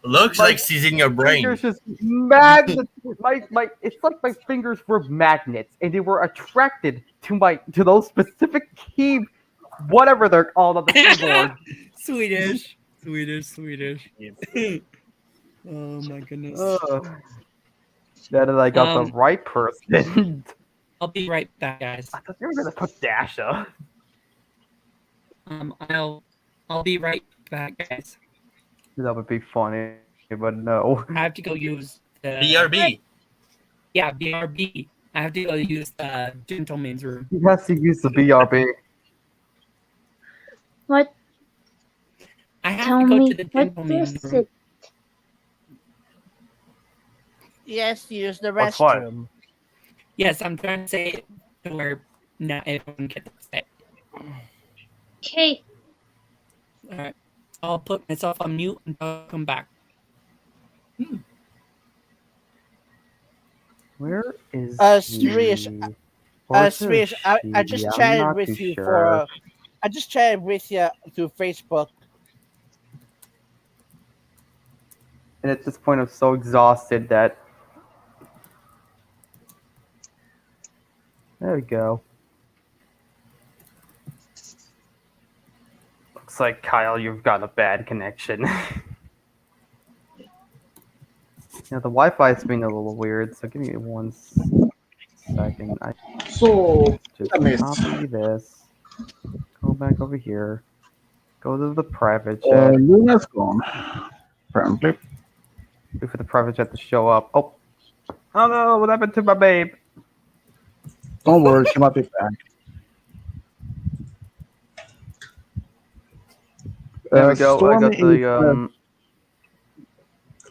Looks My like she's in your brain. Fingers just magnet. My it's like my fingers were magnets and they were attracted to those specific key, whatever they're called on the keyboard. Swedish. Oh my goodness. Now that I got the Um, right person. I'll be right back, guys. I thought you were gonna put Dasha. I'll be right back, guys. That would be funny, but no. I have to go use the BRB. Yeah, BRB. I have to go use the gentleman's room. He has to use the BRB. What? I have Tell to go me, to the what gentleman's is room. it? Yes, use the What's what? restroom. Yes, I'm trying to say it to where not everyone gets upset. Okay. Alright. I'll put myself on mute until I come back. Where is Srish, he? Or is Srish, it I she? just I'm chatted not with too you sure. for. I just chatted with you through Facebook. And at this point, I'm so exhausted that. There we go. It's like, Kyle, you've got a bad connection. Yeah, the Wi-Fi's being a little weird, so give me 1 second. I So, just I missed. copy this. Go back over here. Go to the private chat. Luna's gone. Apparently. Wait for the private chat to show up. Oh no, what happened to my babe? Don't worry, she might be back. There we go. I got Stormy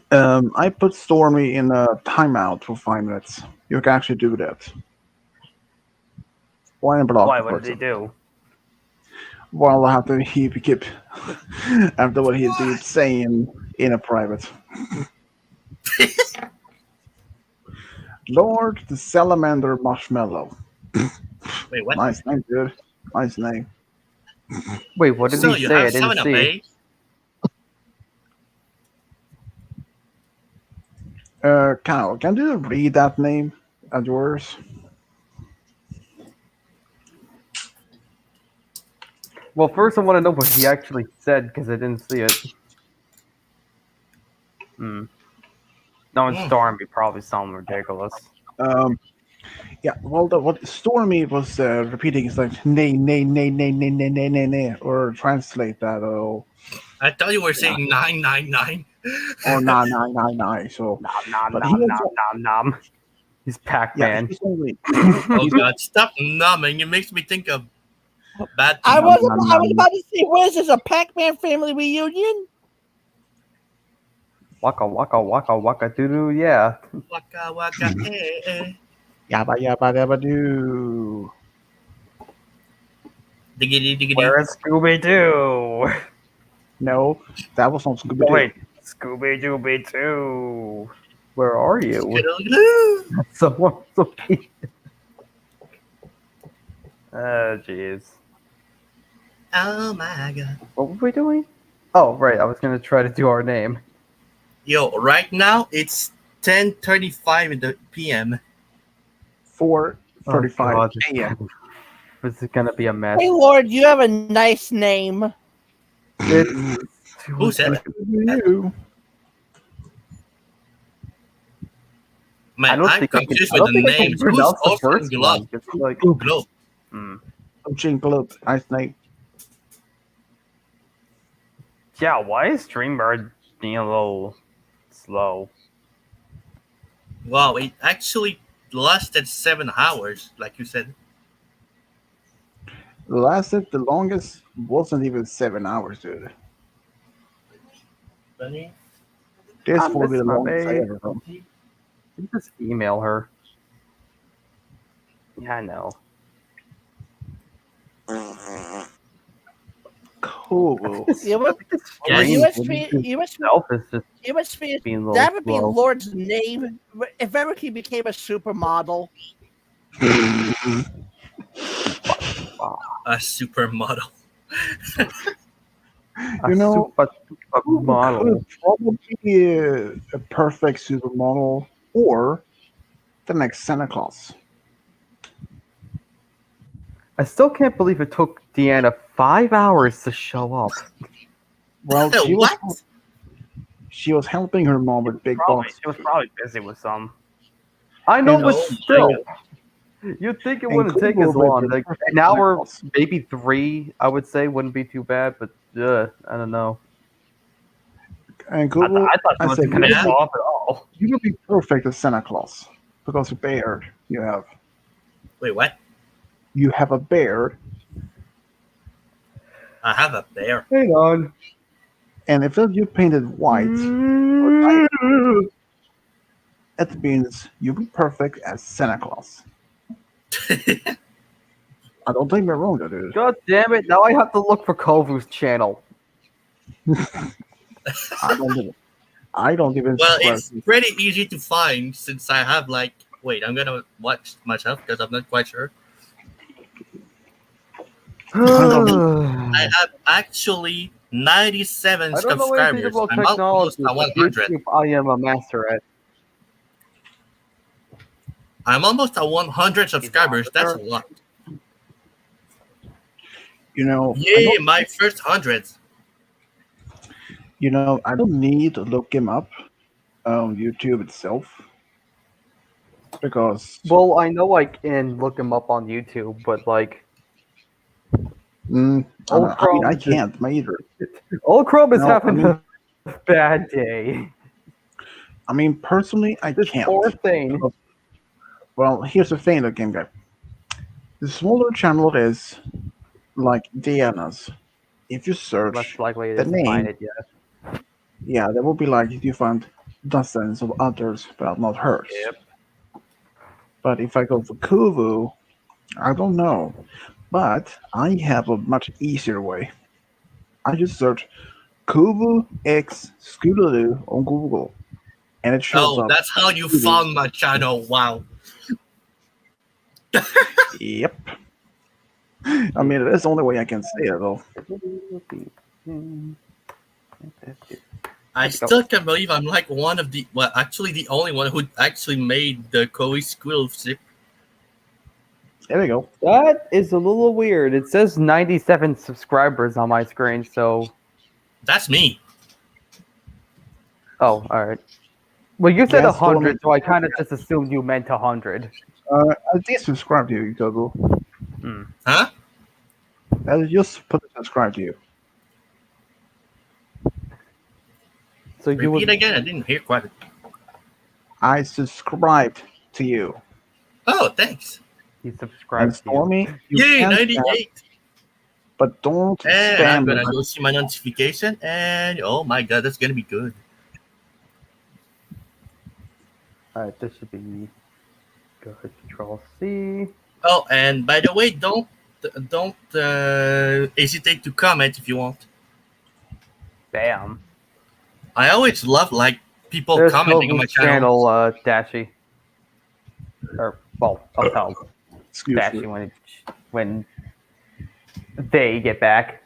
the I put Stormy in a timeout for 5 minutes. You can actually do that. Why block? Why? What did he do? Well, after he keep after what he keeps saying in a private. Lord the Salamander Marshmallow. Wait, what? Nice name, dude. Nice name. Wait, what did So he you say? I have didn't 7 Up, see. Kyle, can you read that name at yours? Well, first I want to know what he actually said because I didn't see it. No, it's Stormy. Probably something ridiculous. Yeah, well, what Stormy was repeating is like nay, nay, nay, nay, nay, nay, nay, nay, nay, or translate that, or I thought you were saying 999. or nah, nah, nah, nah. So, Nom but nom he nom was- nom nom. He's Pac-Man. he's only- Oh god, stop numbing. It makes me think of bad I things. was about to say, what is this, a Pac-Man family reunion? Waka waka waka waka doo doo. Yeah. Waka waka Yabba yabba dabba doo. Diggity diggity. Where's Scooby Doo? No, that was not Scooby Doo. Wait, Scooby Dooby Doo. Where are you? Skittle-glue. Someone. Oh jeez. Oh my god. What were we doing? Oh right, I was gonna try to do our name. Yo, right now it's 10:35 in the PM. 4:35 a.m. This is gonna be a mess. Hey, Lord, you have a nice name. Who said it? You. Man, I don't I'm think I can- confused I with don't the think I can names. Who's pronounce the offering first gloves? one. It's like- Globe. Jing Globe, nice name. Yeah, why is Dreambird being a little slow? Wow, it actually lasted 7 hours, like you said. Lasted the longest wasn't even 7 hours, dude. Bunny? This I will be miss the my longest I babe. ever done. You just email her. Yeah, I know. Cool. You must, Yeah, you he- must he- be, you must, Self is just you must be, being a little that would be slow. Lord's name if ever he became a supermodel. A supermodel. You know, super model. could probably be a perfect supermodel or the next Santa Claus. I still can't believe it took Deanna 5 hours to show up. Well, she was helping her mom with big box. She was probably busy with some. I know, And but oh my still. God. You'd think it And wouldn't take Google as long. would be Like perfect an hour, examples. maybe 3, I would say, wouldn't be too bad. But I don't know. And Google, I thought she wasn't said, gonna you show would- up at all. You would be perfect as Santa Claus because of beard you have. Wait, what? You have a beard, I have a bear. Hang on. and if you painted white, it means you'll be perfect as Santa Claus. I don't think we're wrong, dude. God damn it! Now I have to look for Kovu's channel. I don't even. Well, swear. it's pretty easy to find since I have like. Wait, I'm gonna watch myself because I'm not quite sure. I have actually 97 I don't know anything subscribers. about I'm almost technology. at but 100. YouTube, I am a master at. I'm almost at 100 subscribers. That's a lot. You know, Yeah, my first hundreds. I don't need to look him up on YouTube itself because Well, I know I can look him up on YouTube, but like, Old I mean, I Chrome can't either. Old Chrome is No, having I mean- a bad day. I mean, personally, I can't. Poor thing. Well, here's the thing, though, Game Guy. The smaller channel is like Diana's. If you search Less likely it the is to find name, it, yeah. yeah, there will be like you find dozens of others, but not hers. Yep. But if I go for Kuvu, I don't know. But I have a much easier way. I just search Kuvu X Scootaloo on Google, and it shows Oh, up. that's how you found my channel. Wow. Yep. I mean, that's the only way I can say it, though. I still can't believe I'm like one of the, well, actually the only one who actually made the Koi Squill ship. There we go. That is a little weird. It says 97 subscribers on my screen, so. That's me. Oh, alright. Well, you said Yes, 100, so I kind of just assumed you meant 100. I did subscribe to you, Google. Huh? I just put subscribe to you. So you Repeat again. I didn't hear quite. I subscribed to you. Oh, thanks. You And subscribed to you. Stormy, you Yay, can 98. but don't And I'm spam gonna it. go see my notification, and oh my god, that's gonna be good. Alright, this should be good. Control C. Oh, and by the way, don't hesitate to comment if you want. Bam. I always love like people There's commenting on my Kofu's channel. Dashy. Or, well, I'll tell Excuse Dashy me. when they get back.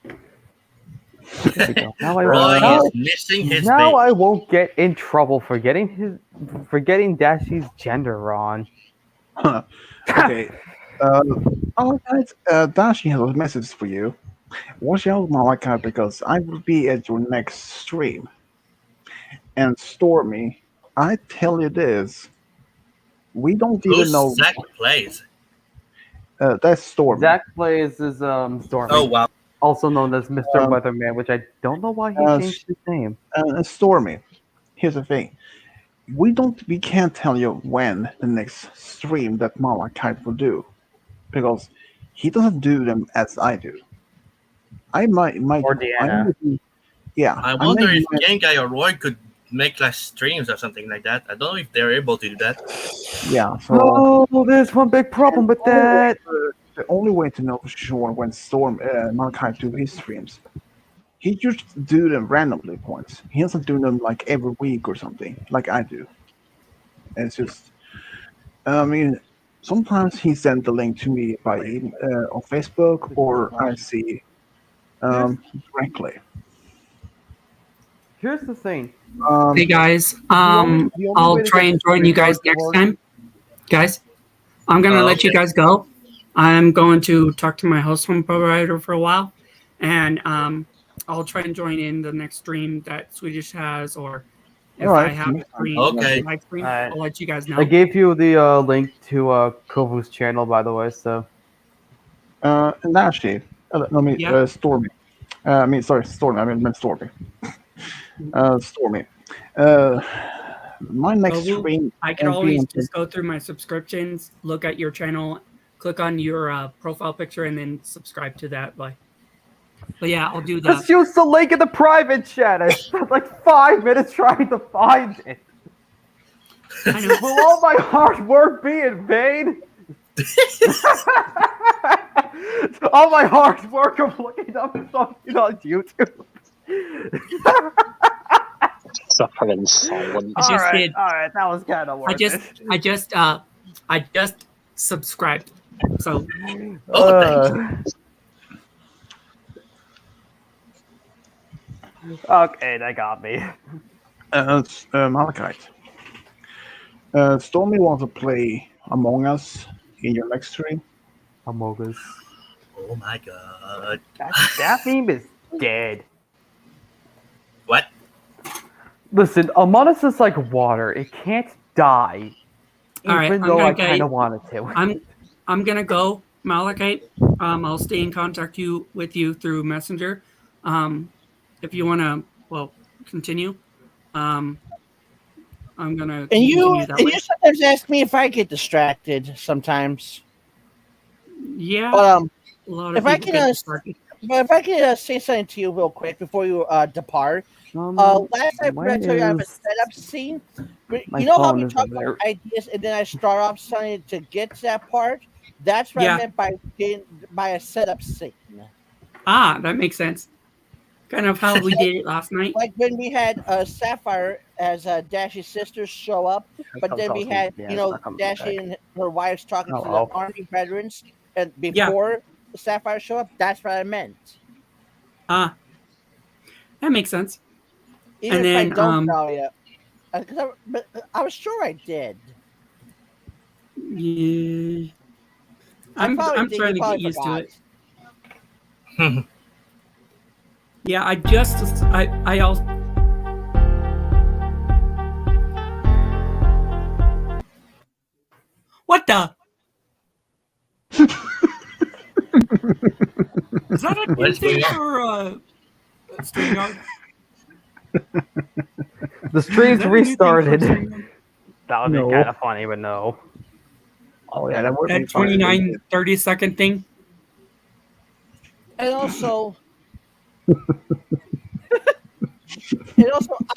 There we go. Now Roy now- is missing his now bait. I won't get in trouble for getting Dashy's gender wrong. Okay. Oh, guys, Dashi has a message for you. Watch out, Malaka, because I will be at your next stream. And Stormy, I tell you this, we don't even Who's know. Zach plays? That's Stormy. Zach plays as Stormy. Oh wow. Also known as Mr. Weatherman, which I don't know why he changed his name. Stormy, here's the thing. We can't tell you when the next stream that Malachite will do, because he doesn't do them as I do. I might Or Deanna. Yeah. I wonder may if do it- Game Guy or Roy could make less streams or something like that. I don't know if they're able to do that. Yeah. So Oh, there's one big problem with that. the only way to know for sure when Malachite do his streams, he just do them randomly points. He doesn't do them like every week or something like I do. And it's just, I mean, sometimes he sent the link to me by on Facebook, or I see directly. Here's the thing. Hey guys, the only way I'll to try get and join you guys the next work- time. Guys, I'm gonna let you okay. guys go. I'm going to talk to my host home provider for a while, and I'll try and join in the next stream that Swedish has, or if All right. I have a stream, Okay. live stream, All right. I'll let you guys know. I gave you the link to Kovu's channel, by the way. So And actually, Yeah. Stormy. Stormy. I meant Stormy. Stormy. My next Kovu, stream. I can and always being- just go through my subscriptions, look at your channel, click on your profile picture, and then subscribe to that. But yeah, I'll do that. just use the link in the private chat. I spent like 5 minutes trying to find it. I know. Will all my hard work be in vain? All my hard work of looking up something on YouTube. Suffering silence. I just Alright, did. alright, that was kind of worth I just subscribed. So Okay, they got me. Malachite. Stormy wants to play Among Us in your next stream. Among Us. Oh my god. That meme is dead. What? Listen, Among Us is like water. It can't die. All right, Even I'm though gonna I kind get- of want it to. I'm gonna go, Malachite. I'll stay in contact with you through Messenger. If you wanna, continue. I'm gonna And you continue that way. sometimes ask me if I get distracted sometimes. Yeah. But a lot of if I people can, get distracted. but if I can say something to you real quick before you depart. Last I why tell you I have a is setup scene. my You know how phone we is talk over there? about ideas and then I start off something to get to that part? That's what Yeah. I meant by a setup scene. Ah, that makes sense. Kind of how we did it last night. Like when we had Sapphire as Dashy's sisters show up, but then we had Dashy and her wives talking to Oh. the army veterans, and before Sapphire show up, that's what I meant. Ah, that makes sense. Even And if then, I don't tell you, but I was sure I did. Yeah. I'm probably did, trying you to get probably used forgot. to it. Yeah, I also. What the? Is that a new What's thing going for StreamYard? The stream's Is that a new thing for restarted. StreamYard? That would No. be kind of funny, but no. Oh yeah, that would be That fun. 29, 30-second thing? And also, I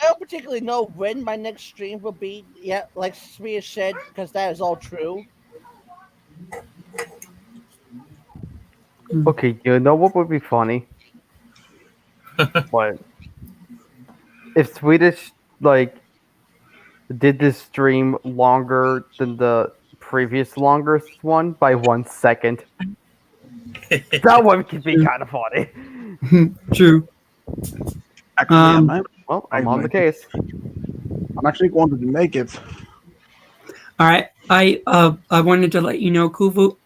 don't particularly know when my next stream will be yet, like Swedish said, because that is all true. Okay, you know what would be funny? What? If Swedish did this stream longer than the previous longest one by 1 second. That one could be kind of funny. True. Actually, I'm on the case. I'm actually going to make it. All right, I wanted to let you know, Kovu.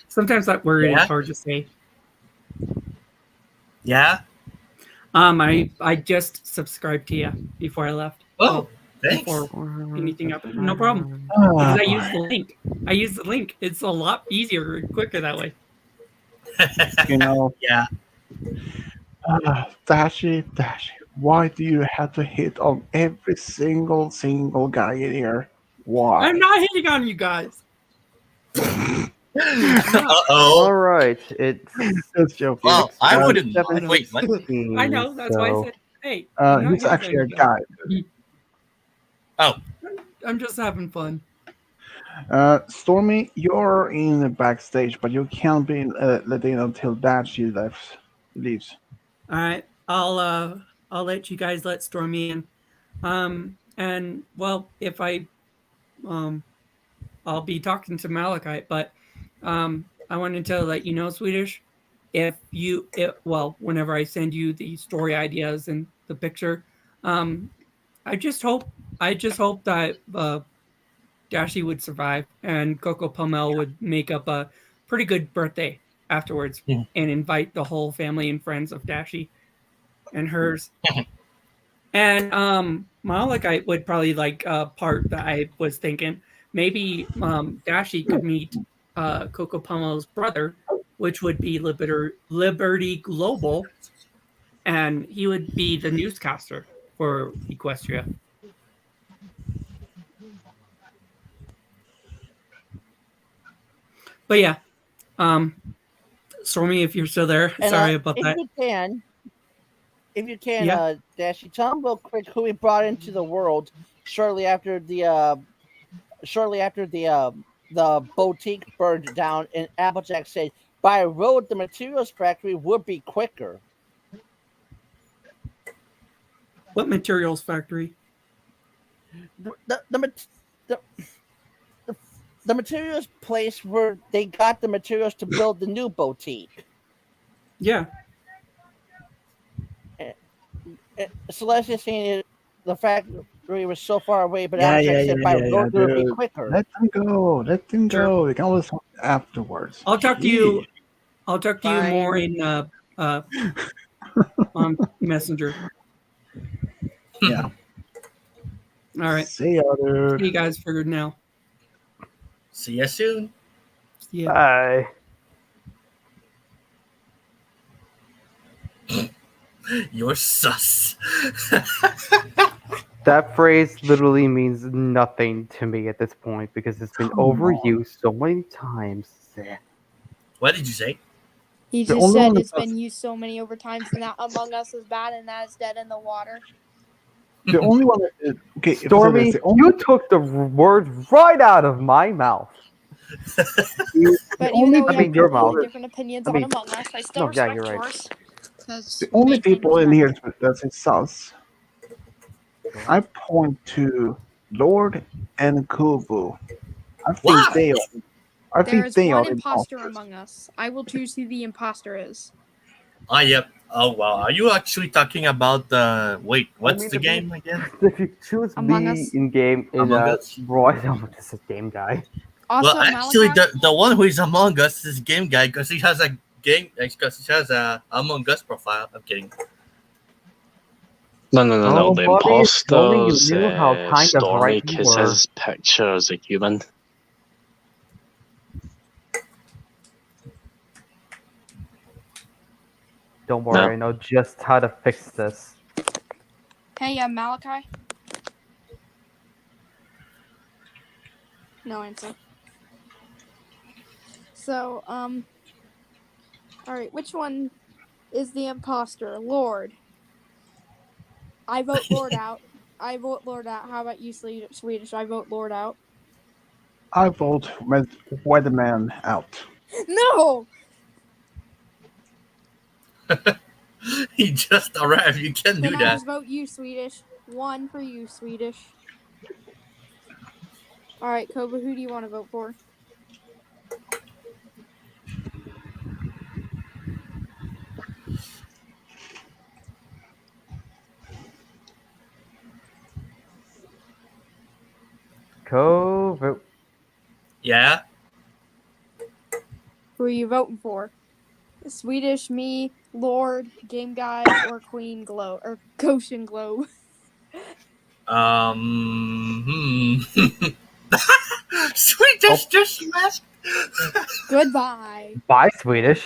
Sometimes that word is hard to say. Yeah. I just subscribed to you before I left. Oh, thanks. Before anything happened, no problem. Because I used the link. It's a lot easier and quicker that way. You know. Yeah. Dashy, why do you have to hit on every single guy in here? Why? I'm not hitting on you guys. All right, it's joking. Well, It's, I wouldn't. 17, Wait, what? I know. That's why I said, hey. I'm not he's hitting actually on a you guy. Oh. I'm just having fun. Stormy, you're in the backstage, but you can't be let in until Dashy leaves. All right, I'll let you guys let Stormy in. And well, if I'll be talking to Malachite, but I wanted to let you know, Swedish, whenever I send you the story ideas and the picture, I just hope that Dashy would survive and Coco Pomel would make up a pretty good birthday afterwards and invite the whole family and friends of Dashy and hers. And Malachite would probably like a part that I was thinking. Maybe Dashy could meet Coco Pomel's brother, which would be Liberty Global, and he would be the newscaster for Equestria. But yeah, Stormy, if you're still there, And, sorry about that. If you can, Yeah. Dashy, tell him real quick who we brought into the world shortly after the boutique burned down, and Applejack said, "By road, the materials factory would be quicker." What materials factory? The materials place where they got the materials to build the new boutique. Yeah. Celestia saying the factory was so far away, but Applejack said by road it would be dude. quicker. Let them go. Let them go. We can always talk afterwards. I'll talk to you. I'll talk to you more in on Messenger. Yeah. All right. See ya, dude. See you guys for now. See you soon. Yeah. Bye. You're sus. That phrase literally means nothing to me at this point because it's been overused so many times. What did you say? He The just only said one it's that- been used so many overtimes, and that Among Us is bad, and that is dead in the water. The only one that okay, if I say Stormy, this, the only, you took the word right out of my mouth. But even though we I mean, your mouth. different opinions I mean, on Among Us, I still no, yeah, respect you're right. yours. 'Cause the we only make things people in better. here that say sus, I point to Lord and Kubu. I think Why? they are. I There think is they one are imposter imposters. among us. I will choose who the imposter is. Oh, yep. Oh, wow. Are you actually talking about the... Wait, what's mean, the if game again? If you choose Among me Us. in game in Among Us? Roy, I'm just a game guy. Also, Well, actually, Malachi, the one who is Among Us is Game Guy because he has a game... Because he has a Among Us profile. I'm kidding. No. Oh, The buddy, if only you imposter's knew how kind of Stormy right you because were. his picture as a human. Don't worry, I know just how to fix this. hey, Malachi. No answer. So, all right, which one is the imposter? Lord. I vote Lord out. I vote Lord out. How about you, Swedish? I vote Lord out. I vote Weatherman out. No! He just arrived. You can't do Then I that. just vote you, Swedish. 1 for you, Swedish. All right, Koba, who do you want to vote for? COVID. Yeah? Who are you voting for? Swedish, me, Lord, Game Guy, or Queen Glow, or Goshen Glow? Swedish just left. Goodbye. Bye, Swedish.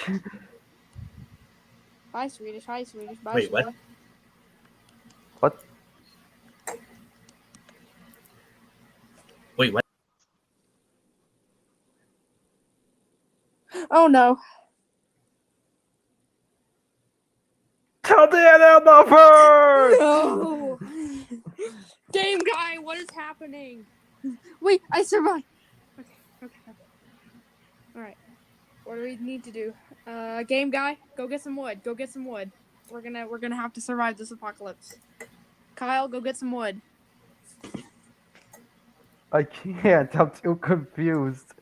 Bye, Swedish. Hi, Swedish. Bye, Wait, what? Sheila. What? Wait, what? Oh no. Tell the end first! No. Game Guy, what is happening? Wait, I survived. Okay. All right. What do we need to do? Game Guy, go get some wood. Go get some wood. We're gonna have to survive this apocalypse. Kyle, go get some wood. I can't. I'm too confused.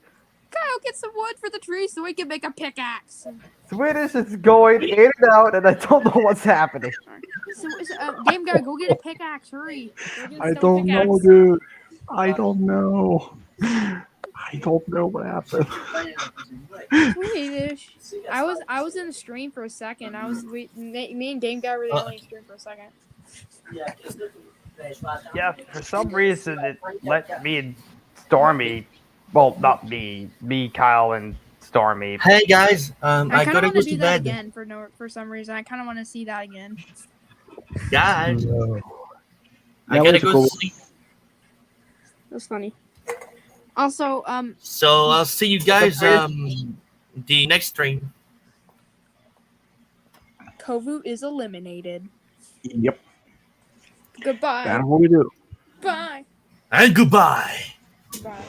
Kyle, get some wood for the tree so we can make a pickaxe. Swedish is going in and out, and I don't know what's happening. So, Game Guy, go get a pickaxe. Hurry. Go get a I stone don't know, pickaxe. dude. I don't know. I don't know what happened. Swedish. I was in the stream for a second. Me and Game Guy were the only stream for a second. Yeah, for some reason it let me and Stormy, well, not me, Kyle, and Stormy. Hey guys, I I kind of gotta want go to to do that bed. again for some reason. I kind of want to see that again. Guys, I Yeah, gotta let's go go. sleep. That's funny. Also, So I'll see you guys the next stream. Kovu is eliminated. Yep. Goodbye. That's what we do. Bye. And goodbye. Bye.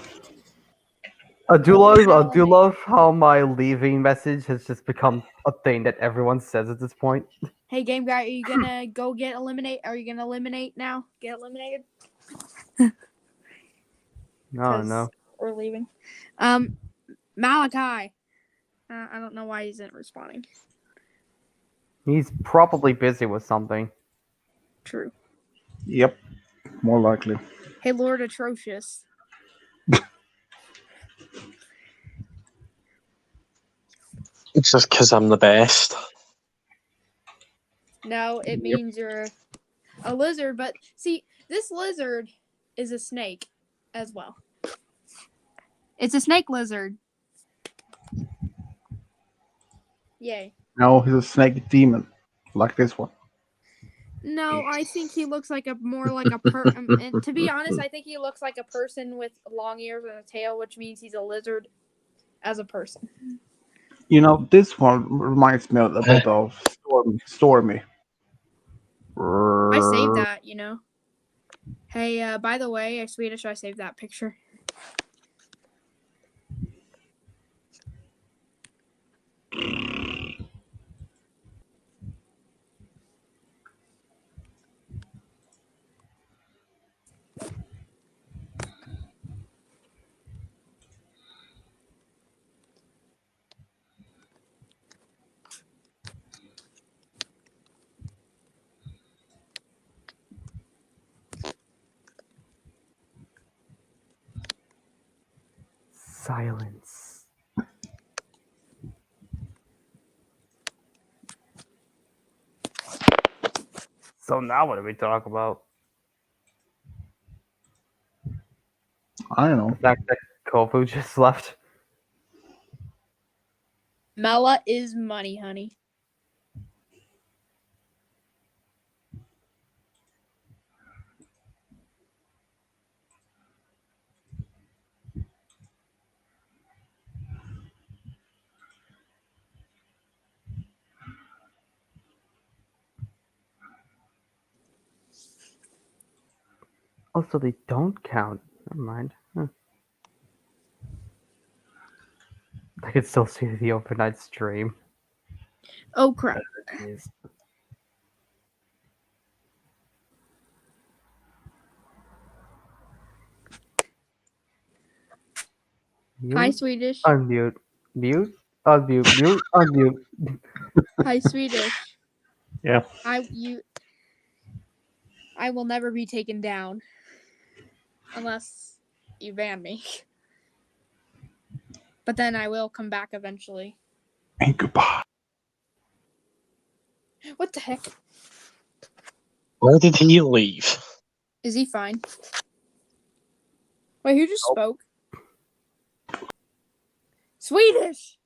I do love how my leaving message has just become a thing that everyone says at this point. Hey, Game Guy, are you gonna go get eliminate? Are you gonna eliminate now? Get eliminated? No, no. We're leaving. Malachi. I don't know why he isn't responding. He's probably busy with something. True. Yep. More likely. Hey, Lord Atrocious. It's just because I'm the best. No, it means you're a lizard. But see, this lizard is a snake as well. It's a snake lizard. Yay. No, he's a snake demon, like this one. No, I think he looks like more like a and to be honest, I think he looks like a person with long ears and a tail, which means he's a lizard as a person. You know, this one reminds me a bit of Stormy. I saved that, you know. Hey, by the way, Swedish, I saved that picture. Silence. So now what do we talk about? I don't know. The fact that Kofu just left. Mela is money, honey. Oh, so they don't count. Never mind. Huh. I could still see the overnight stream. Oh crap. Hi, Swedish. Unmute. Mute. Unmute. Mute. Unmute. Hi, Swedish. Yeah. I will never be taken down unless you ban me. But then I will come back eventually. And goodbye. What the heck? Where did he leave? Is he fine? Wait, who just spoke? Swedish!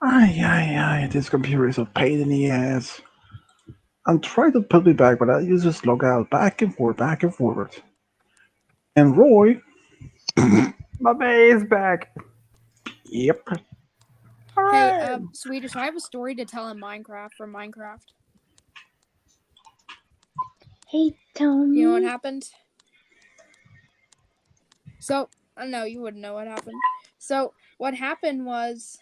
Ay, this computer is a pain in the ass. I'm trying to put me back, but I just log out back and forth, back and forward. And Roy. My Bay is back. Yep. Hey, Swedish, I have a story to tell in Minecraft from Minecraft. Hey, Tommy. You know what happened? So, no, you wouldn't know what happened. So, what happened was,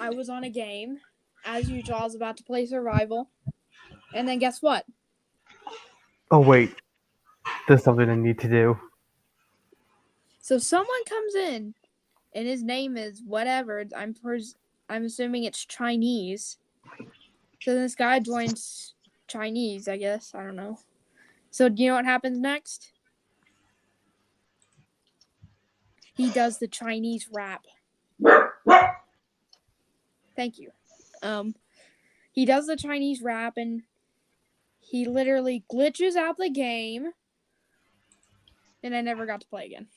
I was on a game. As usual, I was about to play survival. And then guess what? Oh, wait. There's something I need to do. So, someone comes in, and his name is whatever. I'm assuming it's Chinese. So, this guy joins Chinese, I guess. I don't know. So, do you know what happens next? He does the Chinese rap. Thank you. He does the Chinese rap and he literally glitches out the game and I never got to play again.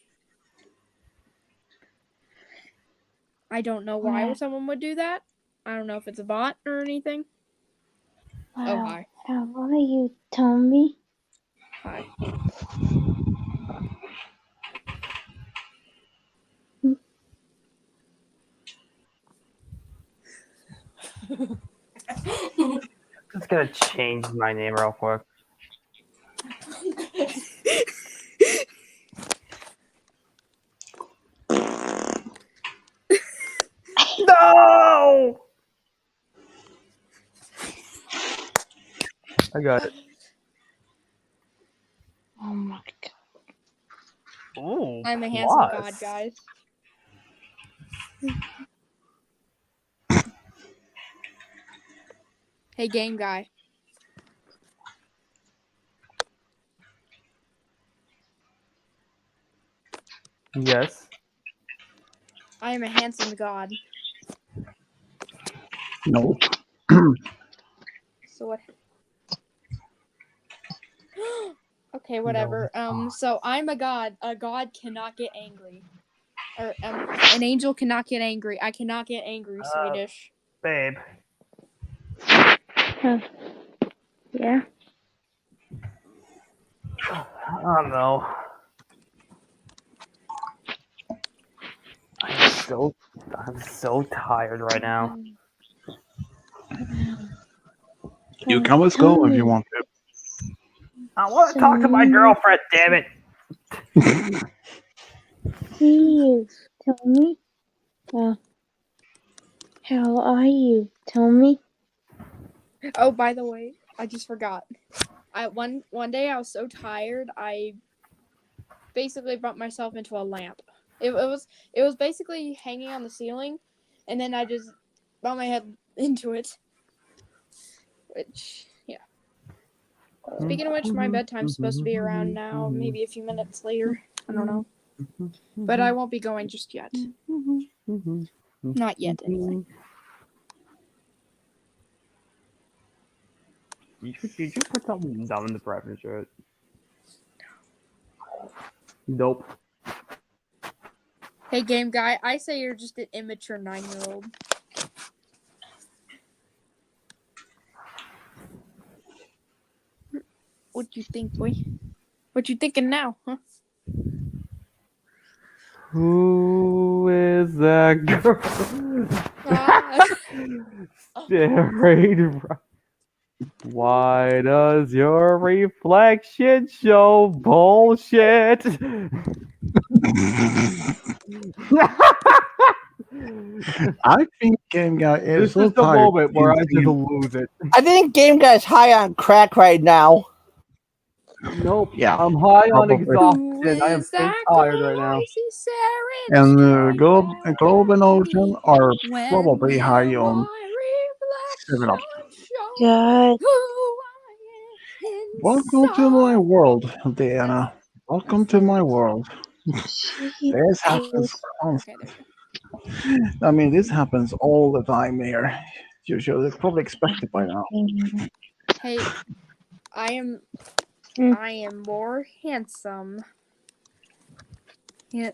I don't know why someone would do that. I don't know if it's a bot or anything. Oh, hi. How are you, Tommy? Hi. Just gonna change my name real quick. No! I got it. Oh my god. Ooh, I'm a handsome god, guys. Hey, game guy. Yes. I am a handsome god. No. So what? Okay, whatever. So I'm a god. A god cannot get angry, or an angel cannot get angry. I cannot get angry. Swedish. Babe. Yeah. I don't know. I'm so tired right now. You can always go if you want to. I want to talk to my girlfriend, damn it. Please tell me. How are you? Tell me. Oh, by the way, I just forgot. One day I was so tired I basically bumped myself into a lamp. It was basically hanging on the ceiling, and then I just bumped my head into it. Which, yeah. Speaking of which, my bedtime's supposed to be around now, maybe a few minutes later. I don't know. But I won't be going just yet. Not yet, anyway. Did you put something down in the private shirt? Nope. Hey, game guy, I say you're just an immature 9-year-old. What you think, boy? What you thinking now, huh? Who is that girl? Staring right. Why does your reflection show bullshit? I think Game Guy is This so is the tired. moment where I just lose it. I think Game Guy's high on crack right now. Nope. Yeah. I'm high on Probably. exhaustion. I am so tired right now. And Globe and Ocean are probably high on 7 Up. God. Welcome to my world, Diana. Welcome to my world. This happens constantly. I mean, this happens all the time here. You should probably expect it by now. Hey, I am more handsome than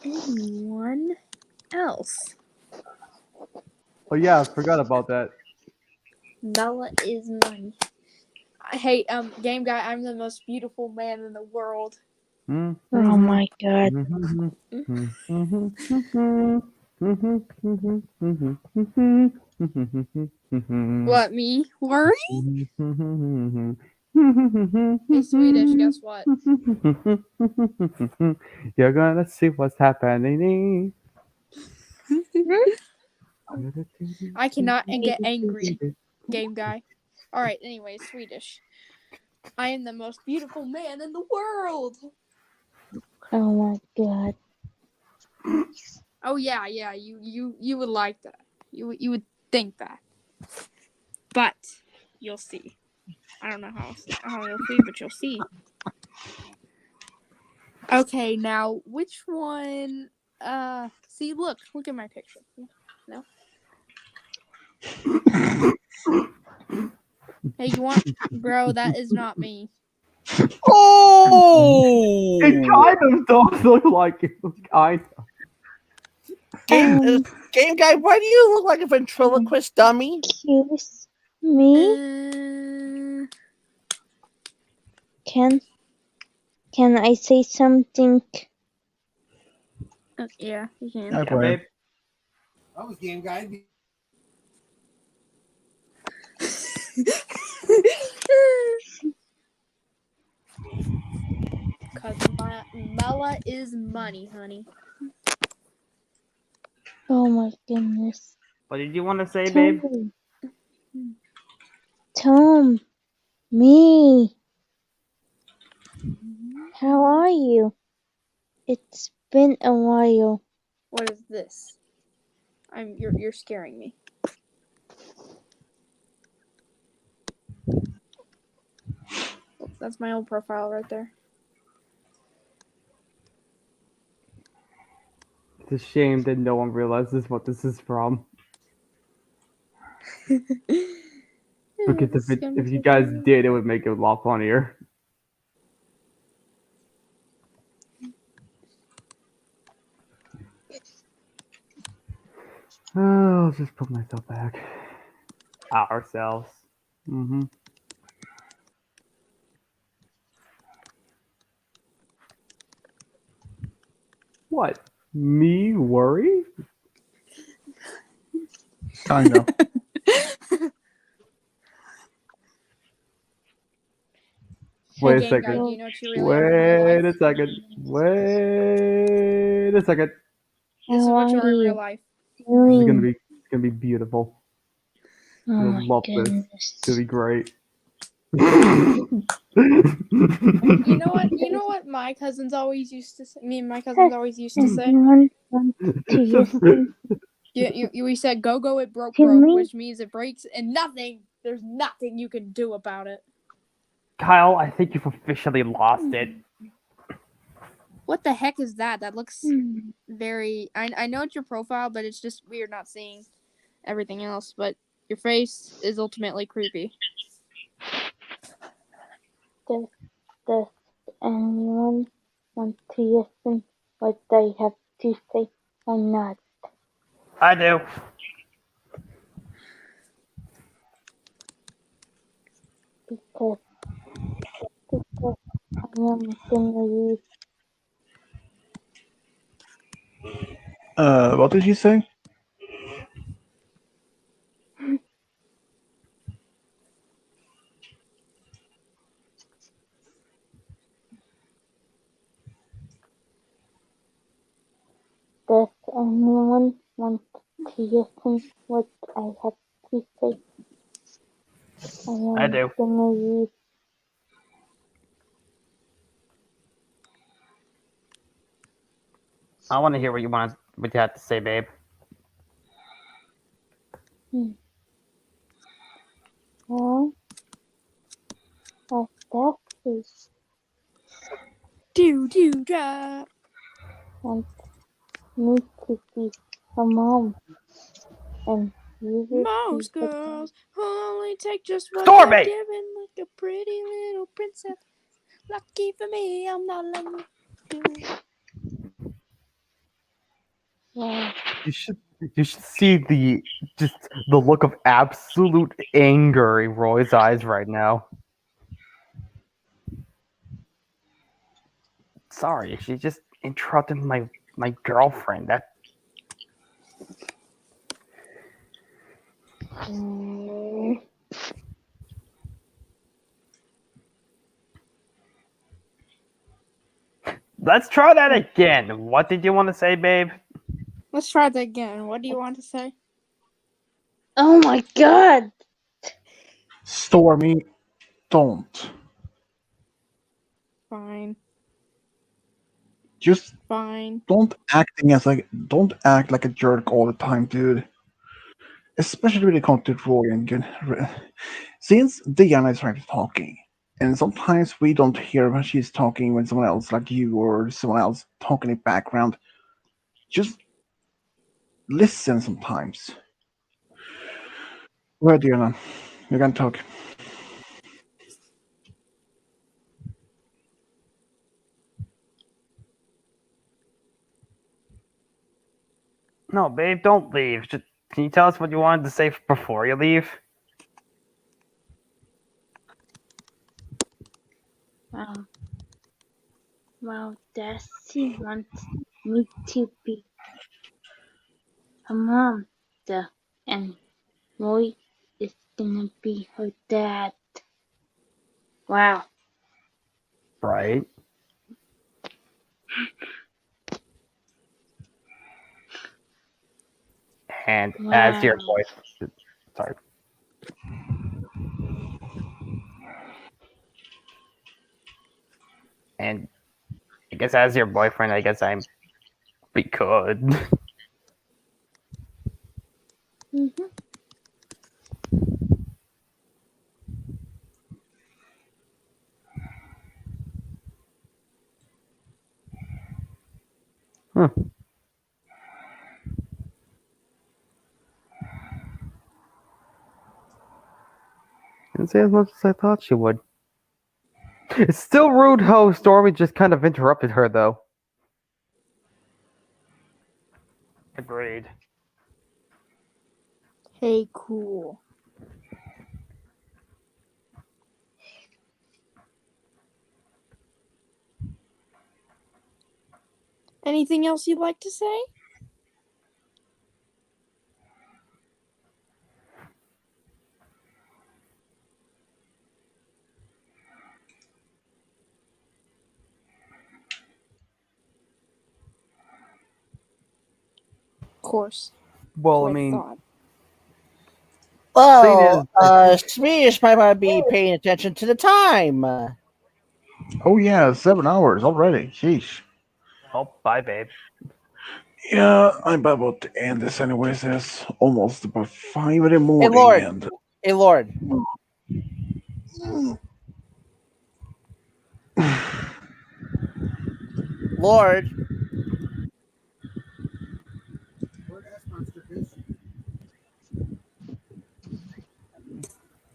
anyone else. Oh yeah, I forgot about that. Bella is money. Hey, game guy, I'm the most beautiful man in the world. Oh my God. What, me? Worry? Hey, Swedish, guess what? You're gonna see what's happening. I cannot get angry, game guy. Alright, anyway, Swedish. I am the most beautiful man in the world. Oh my God. Oh yeah, you would like that. You would think that. But you'll see. I don't know how you'll see, but you'll see. Okay, now which one? See, look at my picture. No. Hey, you want, bro? That is not me. Oh! It kind of does look like it. Kind of. Game Guy, why do you look like a ventriloquist dummy? Excuse me? Can I say something? Yeah, you can. Yeah, babe. That was Game Guy. Cause Bella is money, honey. Oh my goodness. What did you want to say, babe? Tom, me. How are you? It's been a while. What is this? You're scaring me. Oops, that's my old profile right there. It's a shame that no one realizes what this is from. Because if you guys did, it would make it a lot funnier. I'll just put myself back. Ourselves. Mm-hmm. What? Me worry? Kind of. Wait a Game Guy, second. do you know what you really are in real Wait life? a second. Wait a second. This is what you are in real life. This is gonna be beautiful. Oh You'll my love this. goodness. It's gonna be great. You know what? You know what my cousins always used to say. Me and my cousins always used to say. Anyone want to listen We said go, it broke, to me? which means it breaks, and there's nothing you can do about it. Kyle, I think you've officially lost it. What the heck is that? That looks very. I know it's your profile, but it's just weird not seeing everything else. But your face is ultimately creepy. Does anyone want to listen what I have to say or not? I do. Because I am gonna leave. What did you say? Does anyone want to listen what I have to say? I do. Gonna leave. I want to hear what you have to say, babe. Well, that is Do drop. want me to be a mom, and you will Most be a girls will only take just what Stormy! they're given, like a pretty little princess. Lucky for me, I'm not letting you do. wow. You should see the look of absolute anger in Roy's eyes right now. Sorry, she just interrupted my girlfriend. That Let's try that again. What did you want to say, babe? Let's try that again. What do you want to say? Oh my god! Stormy, don't. Fine. Just Fine. don't act like a jerk all the time, dude. Especially when it comes to Roy and Gun. Since Diana is trying to talking, and sometimes we don't hear when she's talking when someone else, like you or someone else, talking in the background. Just listen sometimes. Where Diana? You can talk. No, babe, don't leave. Just, can you tell us what you wanted to say before you leave? Well, Darcy wants me to be a mom, and Roy is gonna be her dad. Wow. Right. And as your boyfriend, sorry. And I guess as your boyfriend, I guess we could. Mm-hmm. Didn't say as much as I thought she would. It's still rude how Stormy just kind of interrupted her, though. Agreed. Hey, cool. Anything else you'd like to say? Of course. Well, I Who'd mean, thought? Well, Swedish might not be paying attention to the time. Oh yeah, 7 hours already. Sheesh. oh, bye, babe. Yeah, I'm about to end this anyways. It's almost about 5 in the morning. Lord. And Hey, Lord. Lord.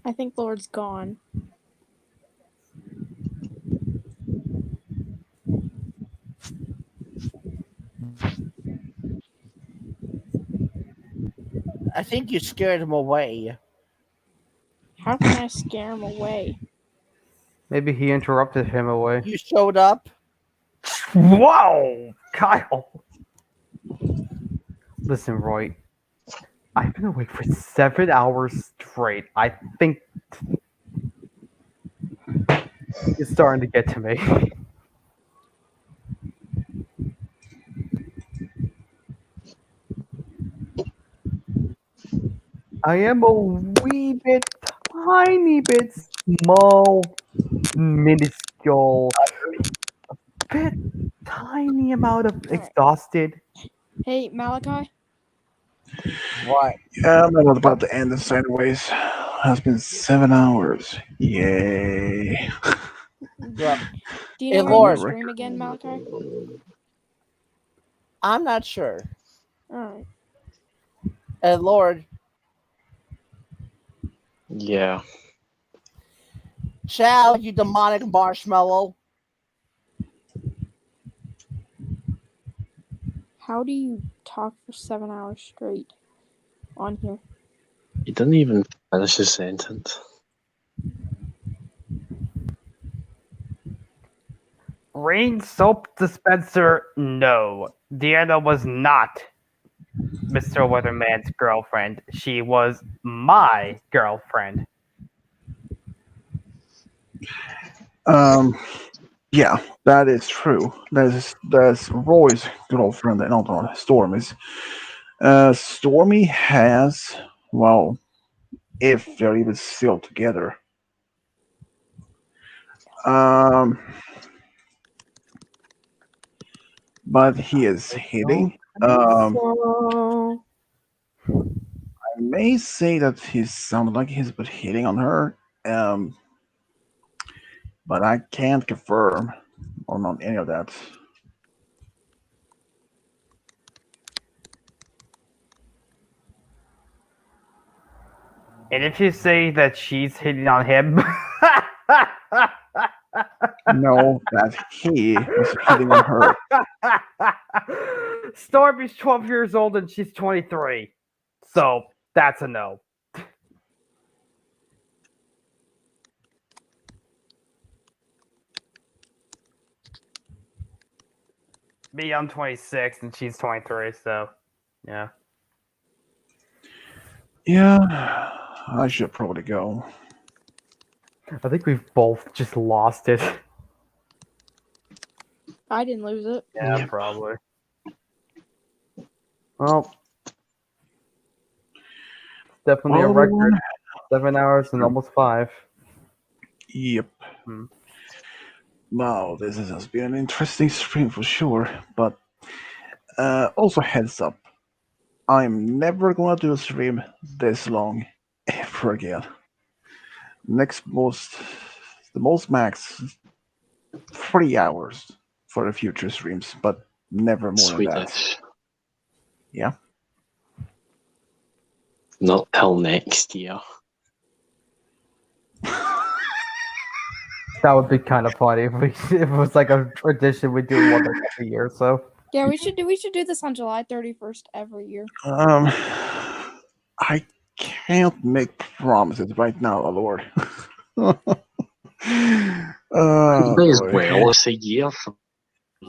I think Lord's gone. I think you scared him away. How can I scare him away? Maybe he interrupted him away. You showed up. Wow, Kyle. Listen, Roy. I've been awake for 7 hours straight. I think it's starting to get to me. I am a wee bit, tiny bit small, minuscule, a bit tiny amount of exhausted. Hey, Malachi? What? yeah, I'm about to end this anyways. It's been 7 hours. Yay. Well, Do you hey, know where Lord. you stream again, Malachi? I'm not sure. Alright. Hey, Lord. Yeah. Chow, you demonic marshmallow. How do you talk for 7 hours straight on here? He didn't even finish his sentence. Rain soap dispenser? No. Deanna was not Mr. Weatherman's girlfriend. She was my girlfriend. Yeah, that is true. That's Roy's girlfriend and not Stormy's. Stormy has, well, if they're even still together. But he is hitting. I may say that he sounded like he's been hitting on her. But I can't confirm on any of that. And if you say that she's hitting on him, No, that he was hitting on her. Stormy's 12 years old and she's 23. So that's a no. Me, I'm 26 and she's 23, so yeah. Yeah, I should probably go. I think we've both just lost it. I didn't lose it. Yeah, probably. Well, definitely a Well, record. 7 hours and almost 5. Yep. Wow, this has been an interesting stream for sure. But also heads up, I'm never gonna do a stream this long ever again. The most max 3 hours for the future streams, but never more than that. Swedish. Yeah. Not till next year. That would be kind of funny if it was like a tradition we do one every year. So Yeah, we should do this on July 31st every year. I can't make promises right now, Lord. Oh, May as boy. well. It's a year from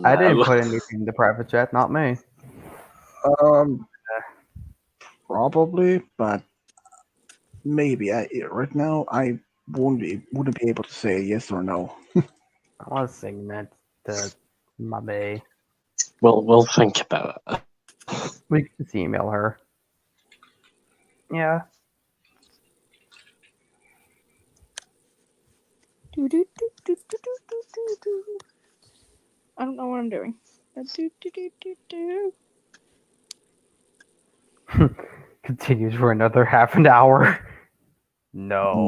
I didn't now. put anything in the private chat, not me. Probably, but maybe. Right now, I wouldn't be able to say yes or no. I want to sing that to my bae. We'll think about it. We can just email her. Yeah. I don't know what I'm doing. Continues for another half an hour. No.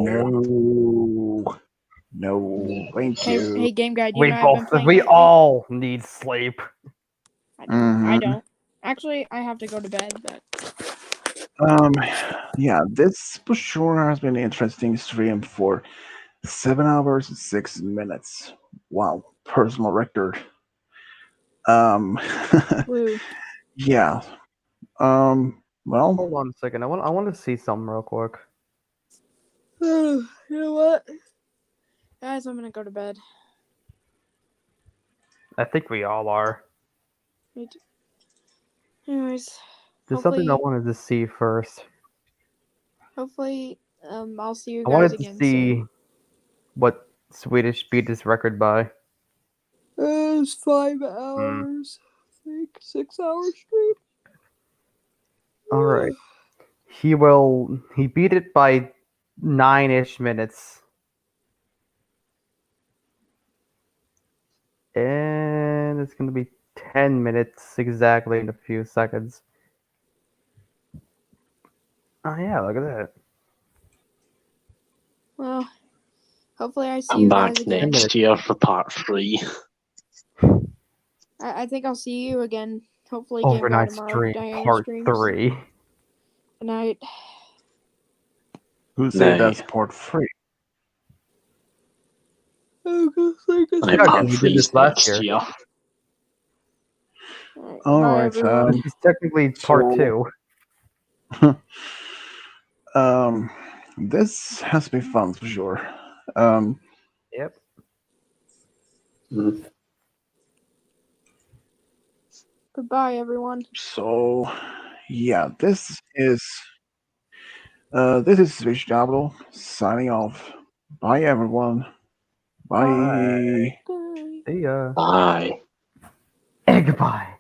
No, thank Hey, you. hey, game guy, do you We know I've been both, playing we lately? all need sleep. I Mhm. don't. Actually, I have to go to bed, but Yeah, this for sure has been an interesting stream for 7 hours and 6 minutes. Wow, personal record. woo. Yeah. Well, Hold on a second. I want to see something real quick. You know what? Guys, I'm gonna go to bed. I think we all are. Me too. Anyways, There's something I hopefully, wanted to see first. I'll see you I guys wanted to again see soon. what Swedish beat his record by. It was 5 hours. I think 6 hours straight. All right. He beat it by 9-ish minutes. And it's going to be 10 minutes exactly in a few seconds. Oh, yeah, look at that. Well, hopefully I see Come you back guys again. next year for part 3. I think I'll see you again. Hopefully, game guy Overnight tomorrow. stream, Diana part streams. 3. Good night. who said Nay. that's part 3? Oh, go sleep. I Yeah, 'cause part we did 3's this last next year. year. All Bye, right. everyone. This is technically part 2. This has been fun for sure. Yep. Goodbye, everyone. So, yeah, this is Switch Diablo signing off. Bye, everyone. Bye. See ya. Bye. And goodbye.